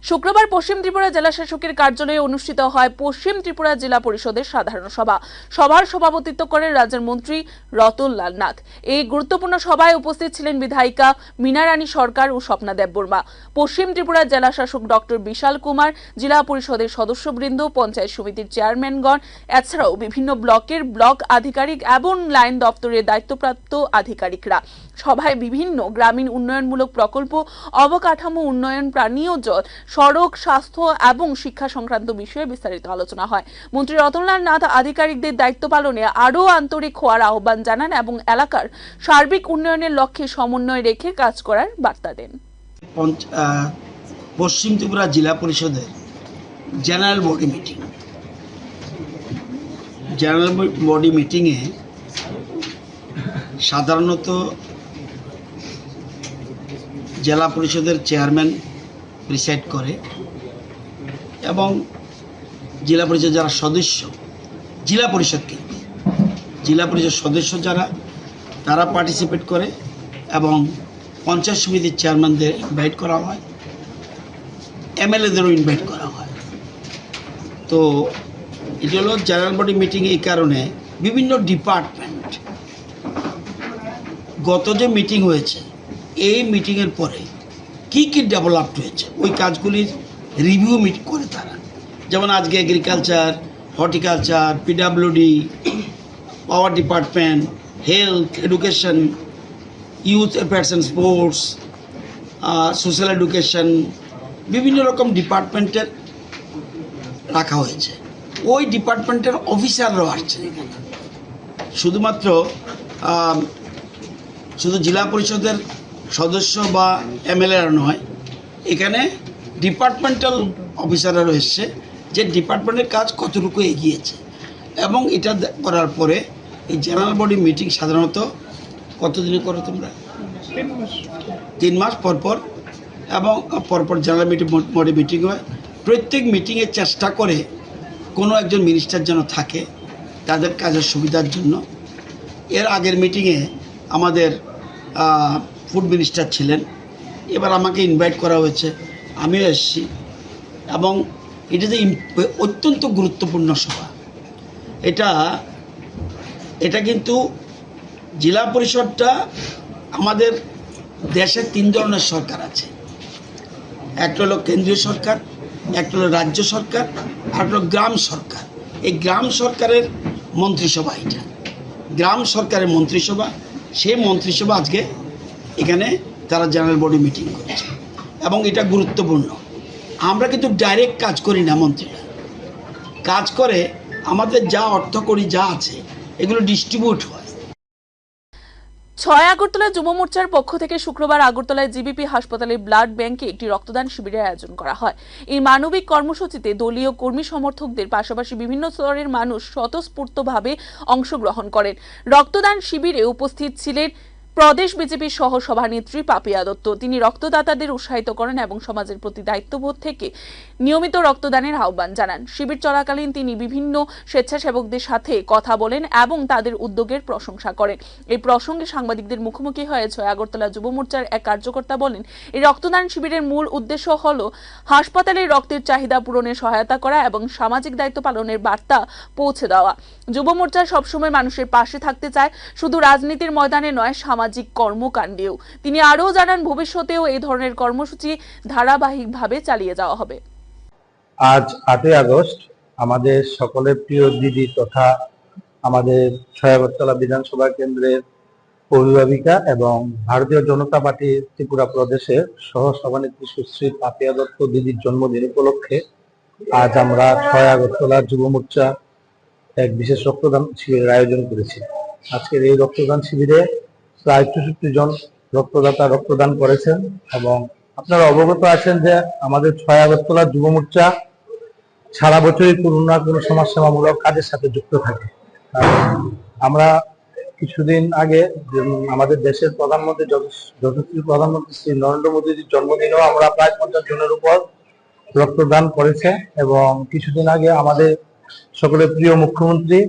শুক্রবার পশ্চিম ত্রিপুরা জেলা শাসকের কার্যালয়ে অনুষ্ঠিত হয় পশ্চিম ত্রিপুরা জেলা পরিষদের সাধারণ সভা। সভার সভাপতিত্ব করেন রাজ্যের মন্ত্রী রতনলাল নাথ। এই গুরুত্বপূর্ণ সভায় উপস্থিত ছিলেন বিধায়িকা মীনা রানী সরকার ও স্বপ্না দেববর্মা, পশ্চিম ত্রিপুরা জেলা শাসক ডক্টর বিশাল কুমার, জেলা পরিষদের সদস্যবৃন্দ, পঞ্চায়েত সমিতির চেয়ারম্যানগণ, এছাড়াও বিভিন্ন ব্লকের ব্লক আধিকারিক এবং লাইন দপ্তরের দায়িত্বপ্রাপ্ত আধিকারিকরা। সভায় বিভিন্ন গ্রামীণ উন্নয়নমূলক প্রকল্প, অবকাঠামো উন্নয়ন, পানীয় জল, সড়ক, স্বাস্থ্য এবং শিক্ষা সংক্রান্ত বিষয়ে বিস্তারিত আলোচনা হয়। মন্ত্রী রতনলাল নাথ আধিকারিকদের দায়িত্ব পালনে আরও আন্তরিক হওয়ার আহ্বান জানান এবং এলাকার সার্বিক উন্নয়নের লক্ষ্যে সমন্বয় রেখে কাজ করার বার্তা দেন।
পশ্চিম ত্রিপুরা জেলা পরিষদের জেনারেল বডি মিটিংয়ে সাধারণত জেলা পরিষদের চেয়ারম্যান প্রিসাইড করে এবং জেলা পরিষদ যারা সদস্য, জেলা পরিষদ সদস্য যারা তারা পার্টিসিপেট করে এবং পঞ্চায়েত সমিতির চেয়ারম্যানদের ইনভাইট করা হয়, এমএলএদেরও ইনভাইট করা হয়। তো এটি হলো জেনারেল বডি মিটিং। এই কারণে বিভিন্ন ডিপার্টমেন্ট গত যে মিটিং হয়েছে এই মিটিংয়ের পরে কি ডেভেলপড হয়েছে ওই কাজগুলির রিভিউ করে তারা, যেমন আজকে agriculture, horticulture, PWD, power department, health, education, youth affairs and sports, social education, বিভিন্ন রকম ডিপার্টমেন্টের রাখা হয়েছে। ওই ডিপার্টমেন্টের অফিসাররাও আসছে এখানে। শুধুমাত্র শুধু জেলা পরিষদের সদস্য বা এমএলএরা নয়, এখানে ডিপার্টমেন্টাল অফিসাররা এসছে যে ডিপার্টমেন্টের কাজ কতটুকু এগিয়েছে। এবং এটা করার পরে এই জেনারেল বডি মিটিং সাধারণত কতদিনে করো তোমরা? 3 মাস পর পর, এবং পরপর জেনারেল মোডে মিটিং হয়। প্রত্যেক মিটিংয়ে চেষ্টা করে কোনো একজন মিনিস্টার যেন থাকে তাদের কাজের সুবিধার জন্য। এর আগের মিটিংয়ে আমাদের ফুড মিনিস্টার ছিলেন, এবার আমাকে ইনভাইট করা হয়েছে, আমিও এসেছি। এবং এটা যে অত্যন্ত গুরুত্বপূর্ণ সভা। এটা কিন্তু জেলা পরিষদটা আমাদের দেশে 3 ধরনের সরকার আছে। একটা হলো কেন্দ্রীয় সরকার, একটা হলো রাজ্য সরকার, আর হলো গ্রাম সরকার। এই গ্রাম সরকারের মন্ত্রিসভা, এটা গ্রাম সরকারের মন্ত্রিসভা। সেই মন্ত্রিসভা আজকে এখানে তারা জেনারেল বডি মিটিং করেছে এবং এটা গুরুত্বপূর্ণ। আমরা কিন্তু ডাইরেক্ট কাজ করি না, মন্ত্রীরা কাজ করে। আমাদের যা অর্থ করি যা আছে এগুলো ডিস্ট্রিবিউট হয়।
6 আগরতলা যুব মোর্চার পক্ষ থেকে শুক্রবার আগরতলায় জিবিপি হাসপাতালের ব্লাড ব্যাংকে একটি রক্তদান শিবিরের আয়োজন করা হয়। এই মানবিক কর্মসূচিতে দলীয় কর্মী সমর্থকদের পাশাপাশি বিভিন্ন স্তরের মানুষ স্বতঃস্ফূর্তভাবে অংশগ্রহণ করেন। রক্তদান শিবিরে উপস্থিত ছিলেন প্রদেশ বিজেপির সহ সভানেত্রী পাপিয়া দত্ত। তিনি রক্তদাতাদের উৎসাহিত করেন এবং সমাজের প্রতি দায়িত্ববোধ থেকে নিয়মিত রক্তদানের আহ্বান জানান। শিবির চলাকালীন তিনি বিভিন্ন স্বেচ্ছাসেবকদের সাথে কথা বলেন এবং তাদের উদ্যোগের প্রশংসা করেন। এই প্রসঙ্গে সাংবাদিকদের মুখোমুখি হয়েছে আগরতলা যুব মোর্চার এক কার্যকর্তা বলেন, এই রক্তদান শিবিরের মূল উদ্দেশ্য হল হাসপাতালের রক্তের চাহিদা পূরণে সহায়তা করা এবং সামাজিক দায়িত্ব পালনের বার্তা পৌঁছে দেওয়া। যুব মোর্চা সবসময় মানুষের পাশে থাকতে চায়, শুধু রাজনীতির ময়দানে নয়, সামাজিক কর্মকাণ্ডেও। তিনি আরও জানান, ভবিষ্যতেও এই ধরনের কর্মসূচি ধারাবাহিকভাবে চালিয়ে যাওয়া হবে।
আজ 8ই আগস্ট আমাদের সকলের প্রিয় দিদি তথা আমাদের 6 আগরতলা বিধানসভা কেন্দ্রের অভিভাবিকা এবং ভারতীয় জনতা পার্টি ত্রিপুরা প্রদেশের সহ সভানেত্রী সুশ্রী পাপিয়া দত্ত দিদির জন্মদিন উপলক্ষে আজ আমরা 6 আগরতলা যুব মোর্চা এক বিশেষ রক্তদান শিবিরের আয়োজন করেছি। আজকের এই রক্তদান শিবিরে প্রায় 64 জন রক্তদাতা রক্তদান করেছেন এবং আপনারা অবগত আছেন যে আমাদের 6 আগরতলা যুব মোর্চা সারা বছরই কোনো না কোনো সমাজসেবামূলক কাজের সাথে যুক্ত থাকে। আমরা কিছুদিন আগে আমাদের দেশের প্রধানমন্ত্রী যশস্বী প্রধানমন্ত্রী শ্রী নরেন্দ্র মোদীর জন্মদিনেও আমরা প্রায় 50 জনের উপর রক্তদান করেছে এবং কিছুদিন আগে আমাদের সকলের প্রিয় মুখ্যমন্ত্রী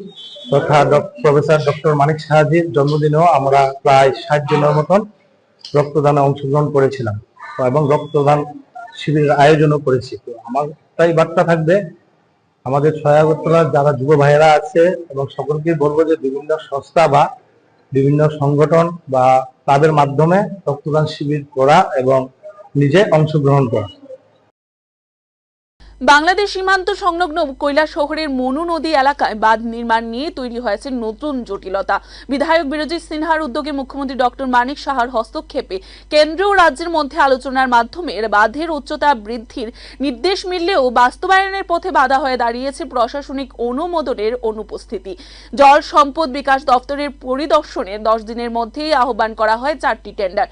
তথা প্রফেসর ডক্টর মানিক সাহাজির জন্মদিনেও আমরা প্রায় 60 জনের মতন রক্তদানে অংশগ্রহণ করেছিলাম এবং রক্তদান শিবিরের আয়োজনও করেছি। তো আমার তাই বার্তা থাকবে আমাদের 6 আগরতলার যারা যুব ভাইয়েরা আছে এবং সকলকে বলবো যে বিভিন্ন সংস্থা বা বিভিন্ন সংগঠন বা তাদের মাধ্যমে রক্তদান শিবির করা এবং নিজে অংশগ্রহণ করা।
বাংলাদেশ সীমান্ত সংলগ্ন কৈলাসহরের মনু নদী এলাকায় বাঁধ নির্মাণ নিয়ে তৈরি হয়েছে নতুন জটিলতা। বিধায়ক বিরজিৎ সিনহার উদ্যোগে মুখ্যমন্ত্রী ডক্টর মানিক সাহার হস্তক্ষেপে কেন্দ্র ও রাজ্যের মধ্যে আলোচনার মাধ্যমে বাঁধের উচ্চতা বৃদ্ধির নির্দেশ মিললেও বাস্তবায়নের পথে বাধা হয়ে দাঁড়িয়েছে প্রশাসনিক অনুমোদনের অনুপস্থিতি। জল সম্পদ বিকাশ দপ্তরের পরিদর্শনে 10 দিনের মধ্যেই আহ্বান করা হয় 4টি টেন্ডার।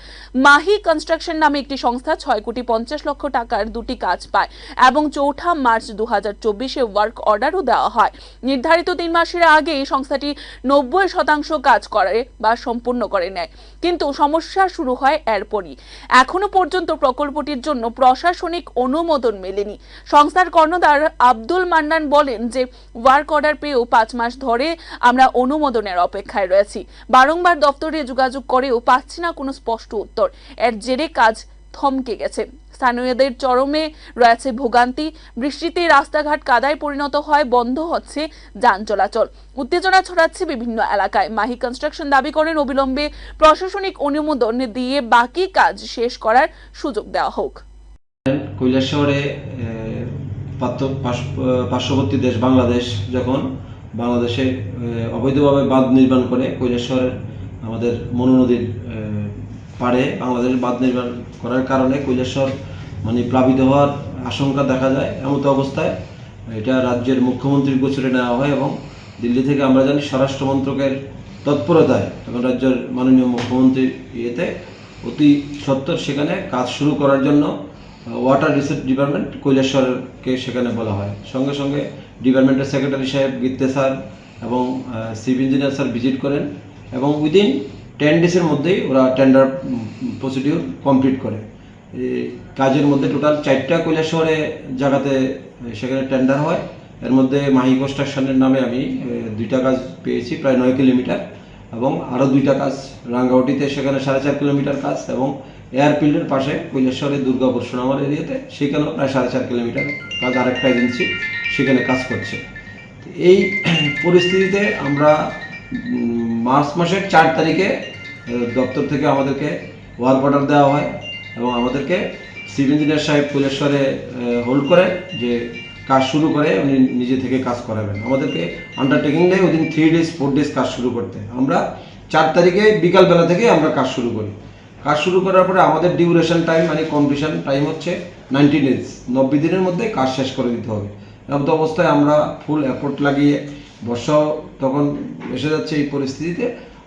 মাহি কনস্ট্রাকশন নামে একটি সংস্থা 6,50,00,000 টাকার 2টি কাজ পায় এবং 4 মার্চ 2024 ওয়ার্ক অর্ডারও দেওয়া হয়। নির্ধারিত 3 মাসের আগে এই সংস্থাটি 90% কাজ করে বা সম্পূর্ণ করে নেয়, কিন্তু সমস্যা শুরু হয় এরপরই। এখনো পর্যন্ত প্রকল্পটির জন্য প্রশাসনিক অনুমোদন মেলেনি। সংস্থার কর্ণধার আব্দুল মান্নান বলেন যে ওয়ার্ক অর্ডার পেয়েও 5 মাস ধরে আমরা অনুমোদনের অপেক্ষায় রয়েছি। বারংবার দপ্তরে যোগাযোগ করেও পাচ্ছি না কোনো স্পষ্ট উত্তর। এর জেরে কাজ থমকে গেছে। স্থানীয়দের চরমে রয়েছে ভোগান্তি। বৃষ্টিতে রাস্তাঘাট কাদায় পরিণত হয়, বন্ধ হচ্ছে যান চলাচল, উত্তেজনা ছড়াচ্ছে বিভিন্ন এলাকায়। মাহি কনস্ট্রাকশন দাবি করেন অবিলম্বে প্রশাসনিক অনুমোদন দিয়ে বাকি কাজ শেষ করার সুযোগ দেওয়া হোক।
কৈলাসহরে পার্শ্ববর্তী দেশ বাংলাদেশ যখন বাংলাদেশে অবৈধভাবে বাঁধ নির্মাণ করে কৈলাসহরের আমাদের মনু নদীর পাড়ে বাংলাদেশের বাঁধ নির্মাণ করার কারণে কৈলাসহর প্লাবিত হওয়ার আশঙ্কা দেখা যায়। এমত অবস্থায় এটা রাজ্যের মুখ্যমন্ত্রীর গোচরে নেওয়া হয় এবং দিল্লি থেকে আমরা জানি স্বরাষ্ট্র মন্ত্রকের তৎপরতায় এখন রাজ্যের মাননীয় মুখ্যমন্ত্রীর ইয়েতে অতি সত্বর সেখানে কাজ শুরু করার জন্য ওয়াটার রিসোর্স ডিপার্টমেন্ট কৈলাসহরকে সেখানে বলা হয়। সঙ্গে সঙ্গে ডিপার্টমেন্টের সেক্রেটারি সাহেব গীতে স্যার এবং চিফ ইঞ্জিনিয়ার স্যার ভিজিট করেন এবং উইদিন 10 ডেজের মধ্যেই ওরা টেন্ডার প্রসিডিউর কমপ্লিট করে। কাজের মধ্যে টোটাল 4টা কৈলাসহরে জায়গাতে সেখানে টেন্ডার হয়। এর মধ্যে মাহি কনস্ট্রাকশনের নামে আমি 2টা কাজ পেয়েছি প্রায় 9 কিলোমিটার, এবং আরও 2টা কাজ রাঙ্গাউটিতে সেখানে 4.5 কিলোমিটার কাজ, এবং এয়ারফিল্ডের পাশে কৈলাসহরের দুর্গাপুর সোনামার এরিয়াতে সেখানেও প্রায় 4.5 কিলোমিটার কাজ আরেকটা এজেন্সি সেখানে কাজ করছে। এই পরিস্থিতিতে আমরা মার্চ মাসের 4 তারিখে দপ্তর থেকে আমাদেরকে ওয়ার্ক অর্ডার দেওয়া হয়, এবং আমাদেরকে চিফ ইঞ্জিনিয়ার সাহেব কৈলাসহরে হোল্ড করে যে কাজ শুরু করে উনি নিজে থেকে কাজ করাবেন। আমাদেরকে আন্ডারটেকিং দেয় উইদিন 3 ডেজ 4 ডেজ কাজ শুরু করতে। আমরা 4 তারিখে বিকালবেলা থেকে আমরা কাজ শুরু করি। কাজ শুরু করার পরে আমাদের ডিউরেশন টাইম মানে কমপ্লিশন টাইম হচ্ছে 90 ডেজ, 90 দিনের মধ্যে কাজ শেষ করে দিতে হবে। এমন অবস্থায় আমরা ফুল এফোর্ট লাগিয়ে, বর্ষাও তখন এসে যাচ্ছে, এই পরিস্থিতিতে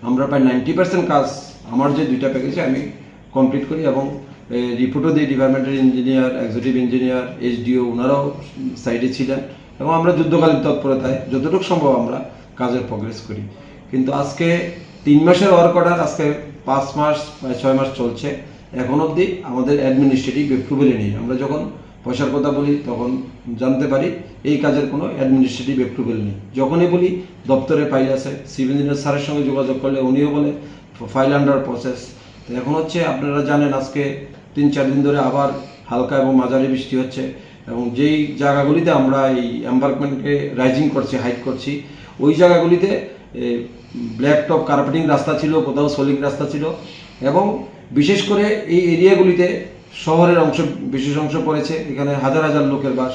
আমরা প্রায় 90% কাজ আমার যে 2টা প্যাকেজে আমি কমপ্লিট করি, এবং রিপোর্টও দিই ডিপার্টমেন্টের ইঞ্জিনিয়ার, এক্সিকিউটিভ ইঞ্জিনিয়ার, SDO ওনারাও সাইডে ছিলেন, এবং আমরা যুদ্ধকালীন তৎপরতায় যতটুকু সম্ভব আমরা কাজের প্রোগ্রেস করি। কিন্তু আজকে 3 মাসের ওয়ার্ক অর্ডার, আজকে 5 মাস 6 মাস চলছে, এখন অবধি আমাদের অ্যাডমিনিস্ট্রেটিভ অ্যাপ্রুভেলই নেই। আমরা যখন পয়সার কথা বলি তখন জানতে পারি এই কাজের কোনো অ্যাডমিনিস্ট্রেটিভ অ্যাপ্রুভেল নেই। যখনই বলি দপ্তরে ফাইল আছে, সিভিল ইঞ্জিনিয়ার স্যারের সঙ্গে যোগাযোগ করলে উনিও বলে ফাইল আন্ডার প্রসেস। তো এখন হচ্ছে আপনারা জানেন আজকে 3-4 দিন ধরে আবার হালকা এবং মাঝারি বৃষ্টি হচ্ছে, এবং যেই জায়গাগুলিতে আমরা এই এম্বার্কমেন্টকে রাইজিং করছি, হাইট করছি, ওই জায়গাগুলিতে ব্ল্যাক টপ কার্পেটিং রাস্তা ছিল, কোথাও সলিড রাস্তা ছিল, এবং বিশেষ করে এই এরিয়াগুলিতে শহরের অংশ বিশেষ অংশ পড়েছে। এখানে হাজার হাজার লোকের বাস,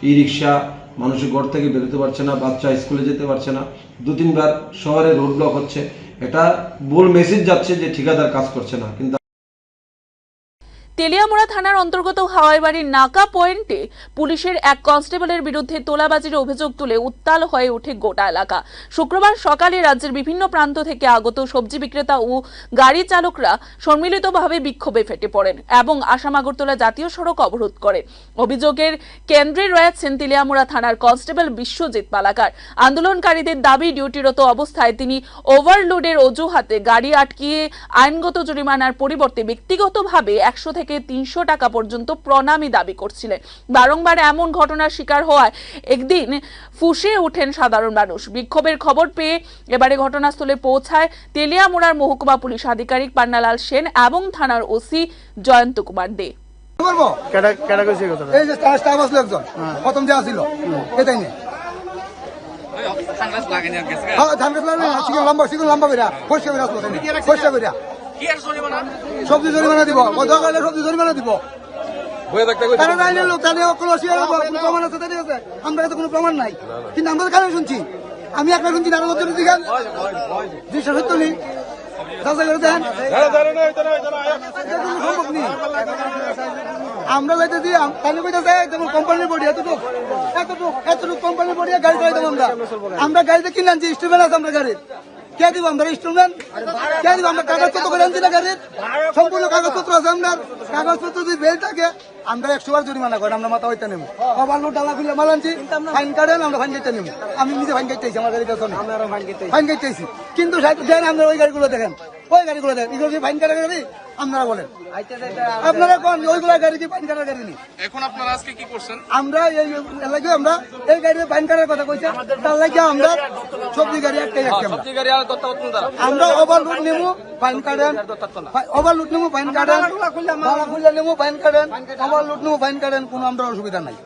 ই রিক্সা, মানুষের ঘর থেকে বেরোতে পারছে না, বাচ্চা স্কুলে যেতে পারছে না, 2-3 বার শহরে রোড ব্লক হচ্ছে। এটা ভুল মেসেজ যাচ্ছে যে ঠিকাদার কাজ করছে না। কিন্তু
তেলিয়ামুড়া থানার অন্তর্গত হাওয়াইবাড়ির নাকা পয়েন্টে পুলিশের এক কনস্টেবলের বিরুদ্ধে তোলাবাজির অভিযোগ তুলে উত্তাল হয়ে ওঠে গোটা এলাকা। শুক্রবার সকালে রাজ্যের বিভিন্ন প্রান্ত থেকে আগত সবজি বিক্রেতা ও গাড়ি চালকরা সম্মিলিতভাবে বিক্ষোভে ফেটে পড়েন এবং আসাম আগরতলা জাতীয় সড়ক অবরোধ করে। অভিযোগের কেন্দ্রে রয়েছেন তেলিয়ামুড়া থানার কনস্টেবল বিশ্বজিৎ পালাকার। আন্দোলনকারীদের দাবি, ডিউটিরত অবস্থায় তিনি ওভারলোডের অজুহাতে গাড়ি আটকিয়ে আইনগত জরিমানার পরিবর্তে ব্যক্তিগতভাবে 100 থেকে 300 টাকা পর্যন্ত প্রণামী দাবি করছিলেন। বারংবার এমন ঘটনার শিকার হওয়ায় একদিন ফুঁসে ওঠেন সাধারণ মানুষ। বিক্ষোভের খবর পেয়ে এবারে ঘটনাস্থলে পৌঁছায় তেলিয়ামুড়ার মহকুমা পুলিশ আধিকারিক পান্নালাল সেন এবং থানার ওসি জয়ন্ত কুমার দে।
এই যে স্টাফ আসলো একজন, প্রথম যে আসছিল এটাই নেই লম্বা বেরা সবজি জরিমানা দিব, সবজি জরিমানা দিব। আমরা তো কোনো প্রমাণ নাই, কিন্তু আমরা তো কারণ শুনছি। আমি একবার শুনছি আরো লোকজন দিঘান 270 নেই, আমরা যাইতেছি কোম্পানির বডি এতটুকু কোম্পানির বডি গাড়ি চালাই দেবো। আমরা গাড়িতে কিনে আনছি, স্টুডেন্ট আছে আমরা গাড়ির, কে দিব? আমরা স্টুডেন্ট কে দিব? আমরা কাগজপত্র করে আনছি না গাড়ির, সম্পূর্ণ কাগজপত্র আছে। আপনার কাগজপত্র যদি বেল থাকে আমরা 100 বার জরিমানা করেন, আমরা মাথা হইতে নেব। ওভারলোড ডালা খুলে মাল আনছি, ফাইন কাটেন, আমরা ফাইন কাটতে নেব। আমি নিজে ফাইন কাটতেছি, আমার গাড়িতে ফাইন কাটতেছি, কিন্তু আপনার ওই গাড়িগুলো দেখেন, ওই গাড়িগুলো দেখেন, এগুলো কি ফাইন কাটার গাড়ি? আপনারা বলেন, আপনারা কোন ওইগুলো গাড়ি কি ফাইন কাটার গাড়ি নেই?
এখন আপনারা আজকে কি করছেন?
আমরা আমরা এই গাড়িতে ফাইন কাটার কথা কইছে, তার লাগে আমরা সবজি গাড়ি একটাই আমরা ওভারলোড নেবো, ফাইন কাটেন, ওভারলোড নেবো, ফাইন কাটেন, খুলে নেবো, ফাইন কাটেন, ওভারলোড নেবো, ফাইন কাটেন, কোনো আমরা অসুবিধা নাই।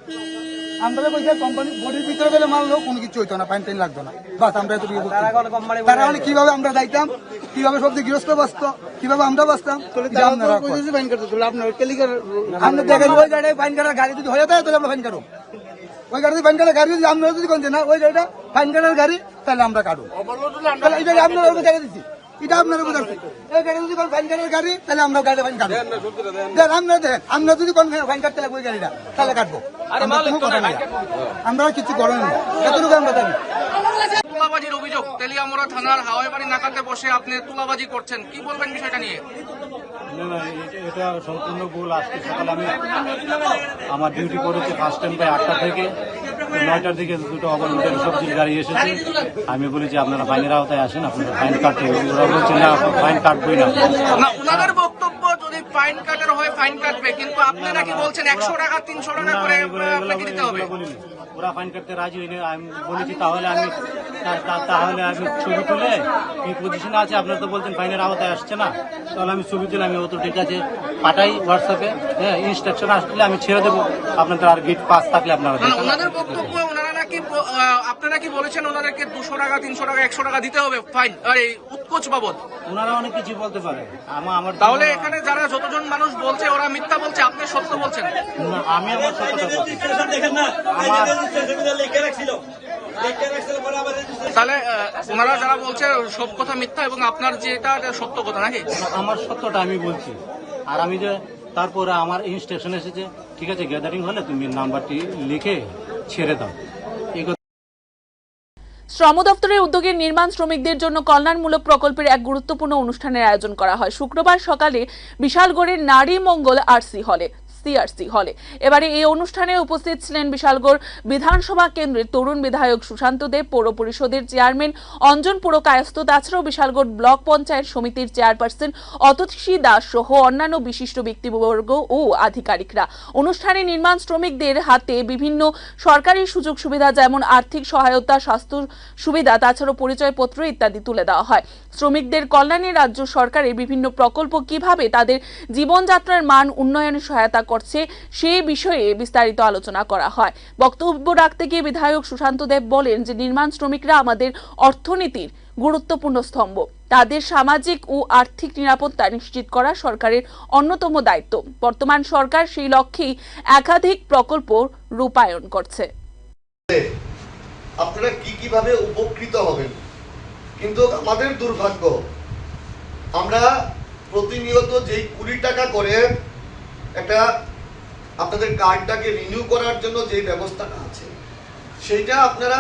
আমরা কইছে কোম্পানি বডির ভিতরে গেলে মানলো কোনো কিছু হইতো না, ফাইন টাইন লাগতো না, বাস আমরা এত তারা মানে কিভাবে আমরা যাইতাম, কিভাবে সবজি গৃহস্থ বাঁচত, কিভাবে আমরা বাঁচতাম। আমরা দেখেন ওই গাড়ি ফাইন কাটার গাড়ি যদি হয়ে যায় তাহলে আমরা ফাইন কাটবো। ওই গাড়ি ফাইন কাটার গাড়ি যদি আমরা যদি কোনছে না, ওই গাড়িটা ফাইন কাটার গাড়ি, তাহলে আমরা কাটবো। তাহলে এই গাড়ি আপনারা জায়গা দিচ্ছি, এটা আপনারা বোঝাচ্ছি। এই গাড়ি যদি কোন ফাইন কাটার গাড়ি, তাহলে আমরা গাড়ি ফাইন কাটবো। আমরা দেখেন, আমরা যদি কোন ফাইন কাটতে লাগবে ওই গাড়িটা, তাহলে কাটবো। আমরা কিছু করেন না, এতটুকু আমরা জানি।
তুলাবাজির অভিযোগ, তেলিয়ামুড়া থানার হাওয়াইবাড়ি নাকাতে বসে আপনি তুলাবাজি করছেন, কি বলবেন বিষয়টা নিয়ে?
না, এটা সম্পূর্ণ ভুল। আজকে সকালে আমি আমার ডিউটি করেছি ফার্স্ট টাইম প্রায় 8টা থেকে,
9টার দিকে দুটো ওভারলোডের সবজির গাড়ি এসেছে। আমি বলি যে আপনারা ফাইনের আওতায় আসেন, আপনারা ফাইন কাটতে হবে। ওরা বলছে না, ফাইন কাটবই না।
ওনাদের বক্তব্য যদি ফাইন কাটার হয় ফাইন কাটবে, কিন্তু আপনি নাকি বলছেন 100 টাকা 300 টাকা করে আপনাকে দিতে হবে।
ওরা ফাইন কাটতে রাজি হয়নি। আমি বলেছি তাহলে আমি ছবি তুলে কি পজিশনে আছে, আপনারা তো বলছেন ফাইনের আওতায় আসছে না, তাহলে আমি ছবি তুলে আমি তো ঠিক আছে পাঠাই হোয়াটসঅ্যাপে, হ্যাঁ ইনস্ট্রাকশন আসলে আমি ছেড়ে দেবো। আপনাদের আর গেট পাস থাকলে আপনারা
ওনাদের বক্তব্য, ওনারা নাকি আপনারা কি বলেছেন ওনাদেরকে 200 টাকা 300 টাকা 100 টাকা দিতে হবে ফাইন আর এই উৎকোচ বাবদ।
ওনারা অনেক কিছু বলতে পারে। আমার
তাহলে এখানে যারা যতজন মানুষ বলছে ওরা মিথ্যা বলছে, আপনি সত্য বলছেন।
আমি আমার সত্যটা বলছি।
তাহলে ওনারা যারা বলছে সব কথা মিথ্যা এবং আপনার যেটা সত্য কথা নাকি?
আমার সত্যটা আমি বলছি। আর আমি যে তারপরে আমার ইনস্ট্রাকশন এসেছে, ঠিক আছে গ্যাদারিং হলে তুমি নাম্বারটি লিখে ছেড়ে দাও।
শ্রম দপ্তরের উদ্যোগে নির্মাণ শ্রমিকদের জন্য কল্যাণমূলক প্রকল্পের এক গুরুত্বপূর্ণ অনুষ্ঠানের আয়োজন করা হয় শুক্রবার সকালে বিশালগড়ের নারী মঙ্গল সিআরসি হলে। এবারে এই অনুষ্ঠানে উপস্থিত ছিলেন বিশালগড় বিধানসভা কেন্দ্রের তরুণ বিধায়ক সুশান্ত দেব, পৌর পরিষদের চেয়ারম্যান অঞ্জন পুরকায়স্থ, তাছাড়াও বিশালগড় ব্লক পঞ্চায়েত সমিতির চেয়ারপারসন অতসী দাস সহ অন্যান্য বিশিষ্ট ব্যক্তিবর্গ ও আধিকারিকরা। অনুষ্ঠানে নির্মাণ শ্রমিকদের হাতে বিভিন্ন সরকারি সুযোগ সুবিধা যেমন আর্থিক সহায়তা, স্বাস্থ্য সুবিধা, তাছাড়াও পরিচয়পত্র ইত্যাদি তুলে দেওয়া হয়। শ্রমিকদের কল্যাণে রাজ্য সরকারের বিভিন্ন প্রকল্প কিভাবে তাদের জীবনযাত্রার মান উন্নয়নে সহায়তা করছে সেই বিষয়ে বিস্তারিত আলোচনা করা হয়। বক্তব্য রাখতে গিয়ে বিধায়ক সুশান্ত দেব বলেন যে নির্মাণ শ্রমিকরা আমাদের অর্থনীতির গুরুত্বপূর্ণ স্তম্ভ। তাদের সামাজিক ও আর্থিক নিরাপত্তা নিশ্চিত করা সরকারের অন্যতম দায়িত্ব। বর্তমান সরকার সেই লক্ষ্যেই একাধিক প্রকল্প রূপায়ণ করছে।
আপনারা কিভাবে উপকৃত হবেন, কিন্তু আমাদের দুর্ভাগ্য আমরা প্রতিনিয়ত যেই 20 টাকা করে একটা আপনাদের কার্ডটাকে রিনিউ করার জন্য যে ব্যবস্থাটা আছে সেইটা আপনারা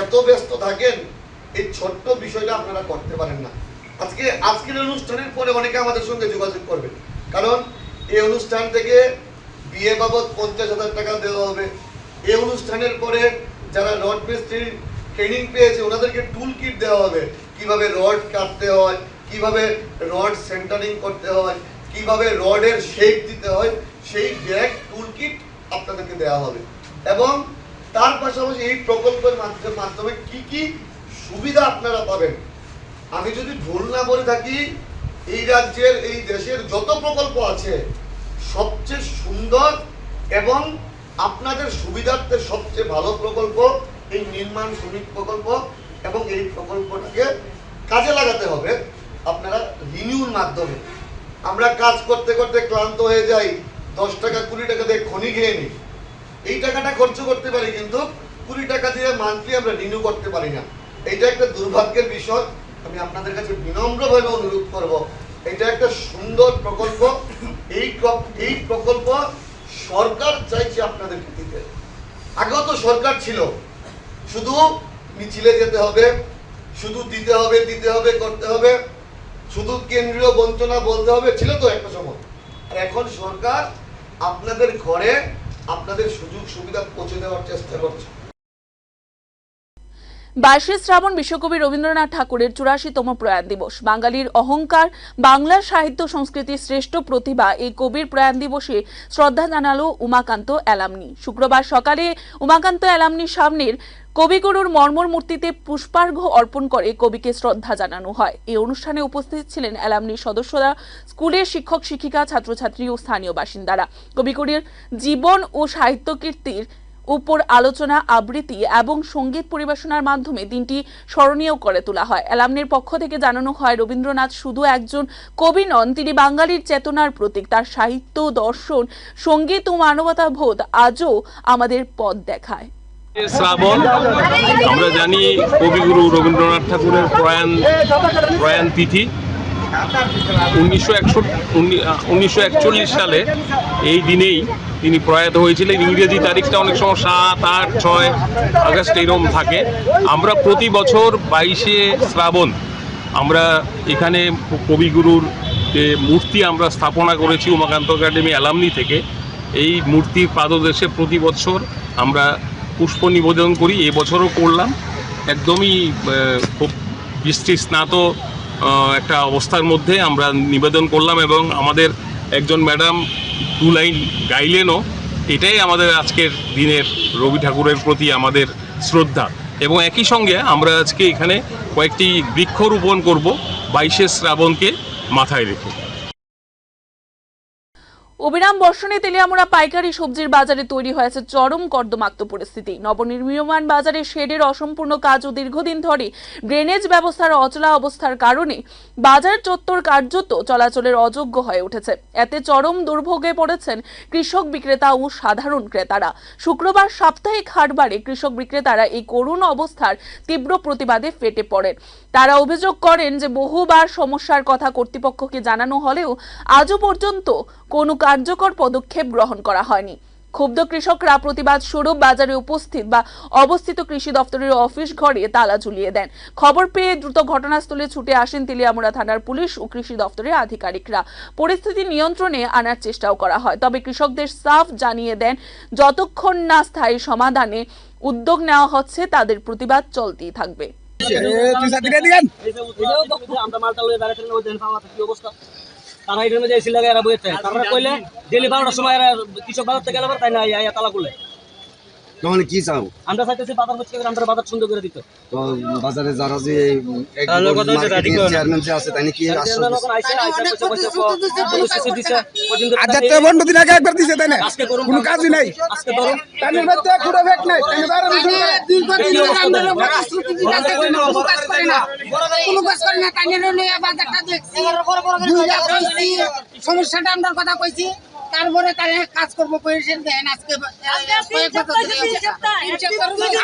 এত ব্যস্ত থাকেন, এই ছোট্ট বিষয়টা আপনারা করতে পারেন না। আজকের অনুষ্ঠানের পরে অনেকে আমাদের সঙ্গে যোগাযোগ করবেন, কারণ এই অনুষ্ঠান থেকে বিয়ে বাবদ 50,000 টাকা দেওয়া হবে। এই অনুষ্ঠানের পরে যারা রড মিস্ত্রির ট্রেনিং পেয়েছে ওনাদেরকে টুল কিট দেওয়া হবে, কিভাবে রড কাটতে হয়, কিভাবে রড সেন্টারিং করতে হয়, কিভাবে রডের শেপ দিতে হয়, সেই ব্যাগ টুল কিট আপনাদেরকে দেওয়া হবে। এবং তার পাশাপাশি এই প্রকল্পের মাধ্যমে কি কি সুবিধা আপনারা পাবেন, আমি যদি ভুল না বলে থাকি এই রাজ্যের এই দেশের যত প্রকল্প আছে সবচেয়ে সুন্দর এবং আপনাদের সুবিধার্থে সবচেয়ে ভালো প্রকল্প এই নির্মাণ শ্রমিক প্রকল্প। এবং এই প্রকল্পটাকে কাজে লাগাতে হবে আপনারা রিনিউর মাধ্যমে। আমরা কাজ করতে করতে ক্লান্ত হয়ে যাই, 10 টাকা 20 টাকা দিয়ে খনি খেয়ে নিই, এই টাকাটা খরচ করতে পারি, কিন্তু 20 টাকা দিয়ে মান্থলি আমরা রিনিউ করতে পারি না। এটা একটা দুর্ভাগ্যের বিষয়। আমি আপনাদের কাছে বিনম্রভাবে অনুরোধ করব, এটা একটা সুন্দর প্রকল্প। এই প্রকল্প সরকার চাইছে আপনাদেরকে দিতে। আগেও তো সরকার ছিল, শুধু মিছিলে যেতে হবে, শুধু দিতে হবে করতে হবে, শুধু কেন্দ্রীয় বঞ্চনা বলতে হবে, ছিল তো একটা সময়। আর এখন সরকার আপনাদের ঘরে আপনাদের সুযোগ সুবিধা পৌঁছে দেওয়ার চেষ্টা করছে।
22 শ্রাবণ বিশ্বকবি রবীন্দ্রনাথ ঠাকুরের 84তম প্রয়াণ দিবস। বাঙালির অহংকার, বাংলা সাহিত্য সংস্কৃতির শ্রেষ্ঠ প্রতিভা এই কবির প্রয়াণ দিবসে শ্রদ্ধা জানালো উমাকান্ত অ্যালামনি। শুক্রবার সকালে উমাকান্ত অ্যালামনির সামনের কবিগুরুর মর্মর মূর্তিতে পুষ্পার্ঘ্য অর্পণ করে কবিকে শ্রদ্ধা জানানো হয়। এই অনুষ্ঠানে উপস্থিত ছিলেন অ্যালামনির সদস্যরা, স্কুলের শিক্ষক শিক্ষিকা, ছাত্রছাত্রী ও স্থানীয় বাসিন্দারা। কবিগুরুর জীবন ও সাহিত্য কীর্তির উপর আলোচনা, আবৃত্তি এবং সঙ্গীত পরিবেশনার মাধ্যমে দিনটি স্মরণীয় করে তোলা হয়। অ্যালামনির পক্ষ থেকে জানানো হয়, রবীন্দ্রনাথ শুধু একজন কবি নন, তিনি বাঙালির চেতনার প্রতীক। তার সাহিত্য, দর্শন, সঙ্গীত ও মানবতাবোধ আজও আমাদের পথ দেখায়।
শ্রাবণ, আমরা জানি কবিগুরু রবীন্দ্রনাথ ঠাকুরের প্রয়াণ তিথি 1941 সালে এই দিনেই তিনি প্রয়াত হয়েছিলেন। ইংরেজি তারিখটা অনেক সময় 7, 8, 6 আগস্ট এরকম থাকে। আমরা প্রতি বছর 22শে শ্রাবণ আমরা এখানে কবিগুরুর যে মূর্তি আমরা স্থাপনা করেছি উমাকান্ত একাডেমি অ্যালামনি থেকে, এই মূর্তির পাদদেশে প্রতি বছর আমরা
পুষ্প নিবেদন করি, এবছরও করলাম। একদমই খুব বৃষ্টি স্নাত একটা অবস্থার মধ্যে আমরা নিবেদন করলাম এবং আমাদের একজন ম্যাডাম 2 লাইন গাইলেনও। এটাই আমাদের আজকের দিনের রবি ঠাকুরের প্রতি আমাদের শ্রদ্ধা। এবং একই সঙ্গে আমরা আজকে এখানে কয়েকটি বৃক্ষরোপণ করব 22শে শ্রাবণকে মাথায় রেখে।
অবিরাম বর্ষণে তেলিয়ামুড়া পাইকারি সবজির বাজারে তৈরি হয়েছে চরম কর্দমাক্ত পরিস্থিতি। নবনির্মীয়মান বাজারে শেডের অসম্পূর্ণ কাজ ও দীর্ঘদিন ধরে ড্রেনেজ ব্যবস্থার অচলা অবস্থার কারণে বাজার চত্বর কার্যত চলাচলের অযোগ্য হয়ে উঠেছে। এতে চরম দুর্ভোগে পড়েছেন কৃষক বিক্রেতা ও সাধারণ ক্রেতারা। শুক্রবার সাপ্তাহিক হাটবারে কৃষক বিক্রেতারা এই করুণ অবস্থার তীব্র প্রতিবাদে ফেটে পড়েন। তারা অভিযোগ করেন যে বহুবার সমস্যার কথা কর্তৃপক্ষকে জানানো হলেও আজও পর্যন্ত কোনো কার্যকর পদক্ষেপ গ্রহণ করা হয়নি। ক্ষুব্ধ কৃষকরা প্রতিবাদ স্বরূপ বাজারে উপস্থিত বা অবস্থিত কৃষি দপ্তরের অফিস ঘরে তালা ঝুলিয়ে দেন। খবর পেয়ে দ্রুত ঘটনাস্থলে ছুটে আসেন তেলিয়ামুড়া থানার পুলিশ ও কৃষি দপ্তরের আধিকারিকরা। পরিস্থিতি নিয়ন্ত্রণে আনার চেষ্টাও করা হয়, তবে কৃষকদের সাফ জানিয়ে দেন যতক্ষণ না স্থায়ী সমাধানে উদ্যোগ নেওয়া হচ্ছে তাদের প্রতিবাদ চলতেই থাকবে।
তারা এখানে যে এসি লাগাই এরা বইতে তারা কইলে ডেলি 12টার সময় এরা কৃষক বাজার থেকে এলাবার তাই না তালা করলে
তখন কি চাও?
আমরা চাইতেছি বাজার হচ্ছে আমরা বাজার সুন্দর করে দিতে।
তো বাজারে যারা যে চেয়ারম্যান যে আছে তাই কি
দিন আগে একবার দিছে তাই না, কোনো কাজই নাই।
আজকে ধরুন
তাদের মধ্যে খুঁড়ে ফেক নাই,
সমস্যাটা আমরা কথা কইছি, তারপরে তারা কাজ করবো দেন আজকে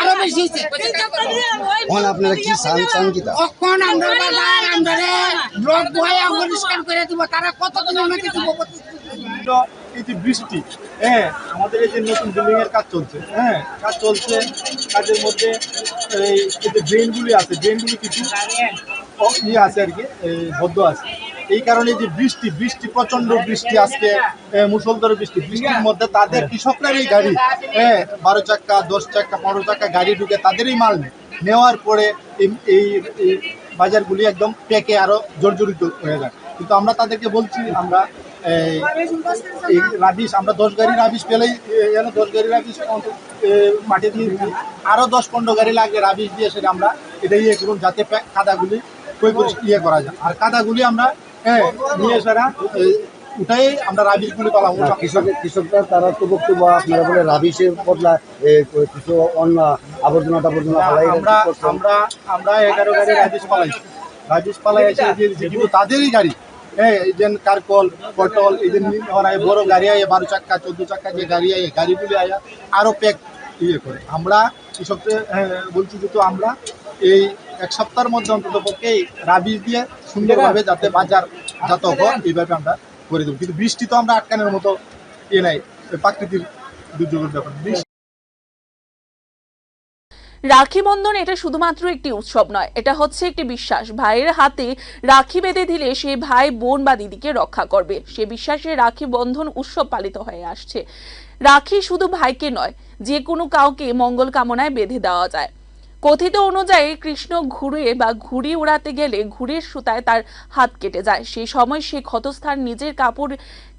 আরো বেশি
আপনারা কি চান কি
কখন আমরা বাজার আমরা ব্লক বয়ে পরিষ্কার করে দিব, তারা কতদিন আমাকে দিব।
এই যে বৃষ্টি, আমাদের এই যে নতুন বিল্ডিং এর কাজ চলছে, কাজ চলছে, কাজের মধ্যে এই যে ড্রেনগুলি আছে, ড্রেনগুলি কিছু ইয়ে আছে আর কি, বদ্ধ আছে। এই কারণে যে বৃষ্টি প্রচন্ড বৃষ্টি, আজকে মুষলধারে বৃষ্টির মধ্যে তাদের কৃষকরারই গাড়ি 12 চাক্কা 10 চাক্কা 15 চাক্কা গাড়ি ঢুকে তাদেরই মাল নেওয়ার পরে এই বাজারগুলি একদম পেকে আরো জর্জরিত হয়ে যায়। কিন্তু আমরা তাদেরকে বলছি আমরা এই রাবিশ আমরা 10 গাড়ি রাবিশ পেলেই 10 গাড়ি রাবিশ মাটি দিয়ে আরো 10-15 গাড়ি লাগবে রাবিশ দিয়ে সেটা আমরা এটা ইয়ে করুন যাতে কাদাগুলি ইয়ে করা যায়। আর কাদাগুলি আমরা নিয়ে সারা ওটাই আমরা রাবিশগুলি পালাম।
কৃষকরা তারা তো বক্তব্য আপনারা বলে রাবিশের বদলা কিছু অন্য আবর্জনা
আমরা 11 গাড়ি রাবিশ পালাই এসে কিন্তু তাদেরই গাড়ি এই যে কারকল পটল এই যে বড় গাড়ি আয় 12 চাক্কা 14 চাক্কা যে গাড়ি আয় গাড়িগুলি আয় আরো প্যাক ইয়ে করে। আমরা কৃষকদের বলছি যে তো আমরা এই 1 সপ্তাহের মধ্যে অন্তত পক্ষে রাবিশ দিয়ে সুন্দরভাবে যাতে বাজার যাতে হয় এইভাবে আমরা করে দেবো। কিন্তু বৃষ্টি তো আমরা আটকানোর মতো ইয়ে নাই, প্রাকৃতিক দুর্যোগের ব্যাপার।
রাখি বন্ধন এটা শুধুমাত্র একটি উৎসব নয়, এটা হচ্ছে একটি বিশ্বাস। ভাইয়ের হাতে রাখি বেঁধে দিলে সেই ভাই বোন বা দিদিকে রক্ষা করবে, সে বিশ্বাসে রাখি বন্ধন উৎসব পালিত হয়ে আসছে। রাখি শুধু ভাইকে নয়, যে কোনো কাউকে মঙ্গল কামনায় বেঁধে দেওয়া যায়। কথিত অনুযায়ী কৃষ্ণ ঘুড়ি উড়াতে গেলে ঘুড়ির সুতায় তার হাত কেটে যায়। সেই সময় সে ক্ষতস্থান নিজের কাপড়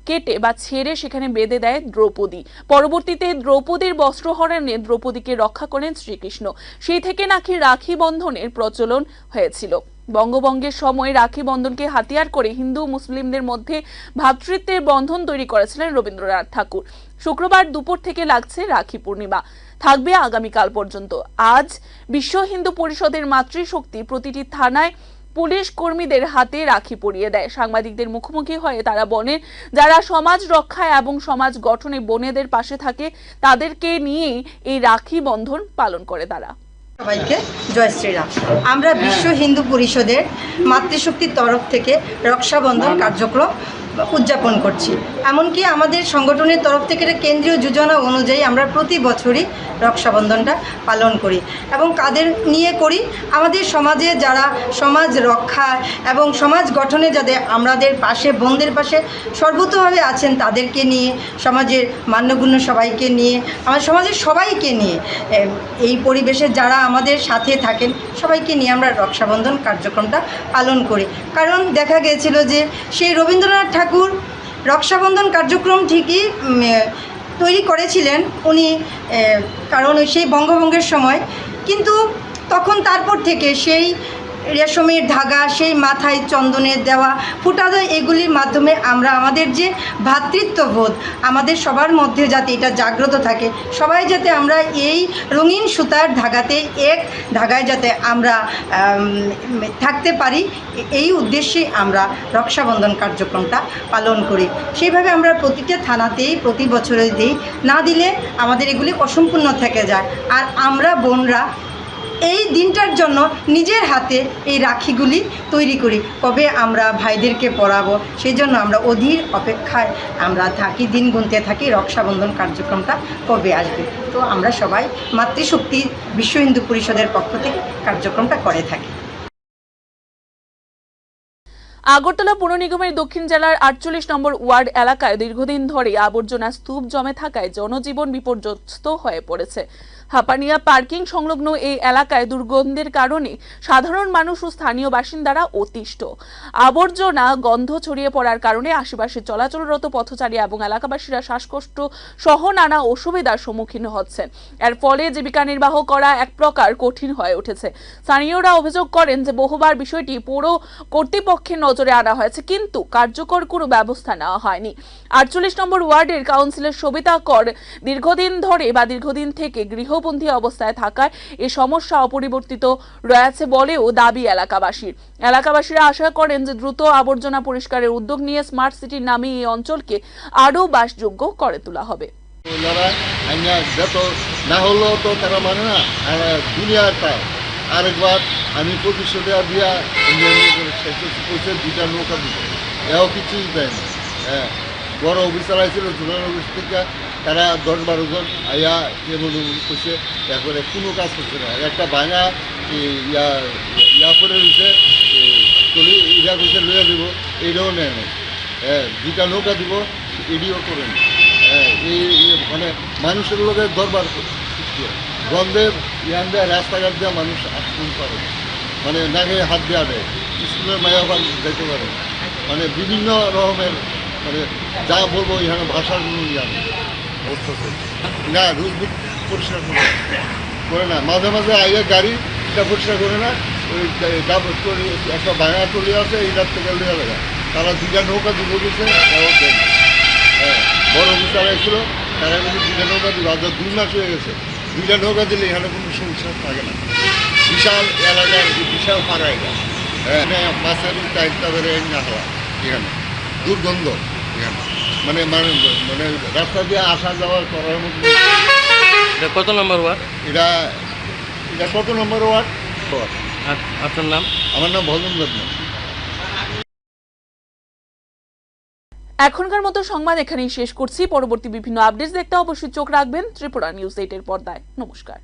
কেটে বা ছেড়ে সেখানে বেঁধে দেয় দ্রৌপদী। পরবর্তীতে দ্রৌপদীর বস্ত্রহরণে দ্রৌপদীকে রক্ষা করেন শ্রীকৃষ্ণ। সেই থেকে নাকি রাখি বন্ধনের প্রচলন হয়েছিল। বঙ্গভঙ্গের সময় রাখি বন্ধনকে হাতিয়ার করে হিন্দু মুসলিমদের মধ্যে ভ্রাতৃত্বের বন্ধন তৈরি করেছিলেন রবীন্দ্রনাথ ঠাকুর। শুক্রবার দুপুর থেকে লাগছে রাখি পূর্ণিমা, থাকবে আগামীকাল পর্যন্ত। আজ বিশ্ব হিন্দু পরিষদের মাতৃশক্তি প্রতিটি থানায় পুলিশ কর্মীদের হাতে রাখি পরিয়ে দেয়। সাংবাদিকদের মুখোমুখি হয়ে তারা বলেন, যারা সমাজ রক্ষায় এবং সমাজ গঠনে বোনেদের পাশে থাকে তাদেরকে নিয়েই এই রাখি বন্ধন পালন করে তারা।
সবাইকে জয় শ্রীরাম। আমরা বিশ্ব হিন্দু পরিষদের মাতৃশক্তির তরফ থেকে রক্ষাবন্ধন কার্যক্রম উদযাপন করছি। এমনকি আমাদের সংগঠনের তরফ থেকে কেন্দ্রীয় যোজনা অনুযায়ী আমরা প্রতি বছরই রক্ষাবন্ধনটা পালন করি এবং কাদের নিয়ে করি, আমাদের সমাজে যারা সমাজ রক্ষা এবং সমাজ গঠনে যাদের আমাদের পাশে বোনদের পাশে সর্বতভাবে আছেন তাদেরকে নিয়ে, সমাজের মান্যগণ্য সবাইকে নিয়ে, আমার সমাজের সবাইকে নিয়ে, এই পরিবেশে যারা আমাদের সাথে থাকেন সবাইকে নিয়ে আমরা রক্ষাবন্ধন কার্যক্রমটা পালন করি। কারণ দেখা গিয়েছিল যে সেই রবীন্দ্রনাথ ঠাকুর রক্ষাবন্ধন কার্যক্রম ঠিকই তৈরি করেছিলেন উনি, কারণ সেই বঙ্গভঙ্গের সময়, কিন্তু তখন তারপর থেকে সেই রেশমের ধাগা, সেই মাথায় চন্দনের দেওয়া ফুটাদা, এগুলির মাধ্যমে আমরা আমাদের যে ভ্রাতৃত্ববোধ আমাদের সবার মধ্যে যাতে এটা জাগ্রত থাকে, সবাই যাতে আমরা এই রঙিন সুতার ধাগাতে এক ধাগায় যাতে আমরা থাকতে পারি, এই উদ্দেশ্যে আমরা রক্ষাবন্ধন কার্যক্রমটা পালন করি। সেইভাবে আমরা প্রতিটা থানাতেই প্রতি বছরে দিই, না দিলে আমাদের এগুলি অসম্পূর্ণ থেকে যায়। আর আমরা বোনরা এই দিনটার জন্য নিজের হাতে এই রাখিগুলি তৈরি করি, কবে আমরা ভাইদেরকে পরাবো, সেই জন্য আমরা অধীর অপেক্ষায় আমরা থাকি, দিন গুনতে থাকি রক্ষাবন্ধন কার্যক্রমটা কবে আসবে। তো আমরা সবাই মাতৃশক্তি বিশ্ব হিন্দু পরিষদের পক্ষ থেকে কার্যক্রমটা করে থাকি।
আগরতলা পৌর নিগমের দক্ষিণ জেলার ৪৮ নম্বর ওয়ার্ড এলাকায় দীর্ঘদিন ধরে আবর্জনা স্তূপ জমে থাকায় জনজীবন বিপর্যস্ত হয়ে পড়েছে। হাপানিয়া পার্কিং সংলগ্ন এই এলাকায় দুর্গন্ধের কারণে সাধারণ মানুষ ও স্থানীয় বাসিন্দারা অতিষ্ঠ। আবর্জনা গন্ধ ছড়িয়ে পড়ার কারণে আশেপাশে চলাচলরত পথচারী এবং এলাকাবাসীরা শ্বাসকষ্ট সহ নানা অসুবিধার সম্মুখীন হচ্ছেন। এর ফলে জীবিকা নির্বাহ করা এক প্রকার কঠিন হয়ে উঠেছে। স্থানীয়রা অভিযোগ করেন যে বহুবার বিষয়টি পৌর কর্তৃপক্ষের নজরে আনা হয়েছে, কিন্তু কার্যকর কোনো ব্যবস্থা নেওয়া হয়নি। ৪৮ নম্বর ওয়ার্ডের কাউন্সিলর সবিতা কর দীর্ঘদিন থেকে গৃহবন্দী অবস্থায় থাকায় এ সমস্যা অপরিবর্তিত রয়েছে বলেও দাবি এলাকাবাসীরা আশা করেন যে দ্রুত আবর্জনা পরিষ্কারের উদ্যোগ নিয়ে স্মার্ট সিটির নামে এই অঞ্চলকে আরও বাসযোগ্য করে তোলা হবে।
না হলেও তো তারা মানে না, দুনিয়াটা আরেকবার আমি প্রতিশোধ দিয়া দুইটা নৌকা দিত, এও কিছুই দেয় না। হ্যাঁ, বড় অফিসার আইছিল জোনাল অফিস থেকে, তারা ১০-১২ জন আইয়া কেমন করছে, তারপরে কোনো কাজ করছে না। একটা ভাঙা ইয়া করে দিচ্ছে, ইয়া করছে লইয়া দিব, এইটাও নেয় না। হ্যাঁ, দুইটা নৌকা দিব, এডিও করে না। হ্যাঁ, এই মানে মানুষের লোকের দরবার গন্ধে ইয়ান দেয়, রাস্তাঘাট দেওয়া মানুষ আসতে পারে, মানে নাকে হাত দেওয়া দেয়, স্কুলের মায়া যেতে পারে, মানে বিভিন্ন রকমের, মানে যা বলবো এখানে ভাষার কোনো ইয়া অবস্থা না। রোজ পরিষ্কার করে না, মাঝে মাঝে আইয়া গাড়ি এটা পরিষ্কার করে না, ওই একটা ভাঙা টলি আছে, এইটার থেকে লিয়া লাগা, তারা দুইটা নৌকা দিব গেছে, হ্যাঁ, বড় অফিসার আসছিল, তারা কিন্তু দুইটা নৌকা দিব, আজ 2 মাস হয়ে গেছে। দুইটা নৌকা দিলে এখানে কোনো সমস্যা থাকে না। বিশাল এলাকার বিশাল পাড়া এটা, হ্যাঁ, মাছের টাইপটা বেড়ে না হওয়া, এখানে দুর্গন্ধ, এখানে মানে মানে মানে রাস্তা দিয়ে আসা যাওয়া করার মতো।
এটা কত নম্বর ওয়ার্ড?
এটা কত নম্বর ওয়ার্ড?
আপনার নাম?
আমার নাম ভজন দেবনাথ।
এখনকার মতো সংবাদ এখানেই শেষ করছি। পরবর্তী বিভিন্ন আপডেটস দেখতে অবশ্যই চোখ রাখবেন ত্রিপুরা নিউজ 8 এর পর্দায়। নমস্কার।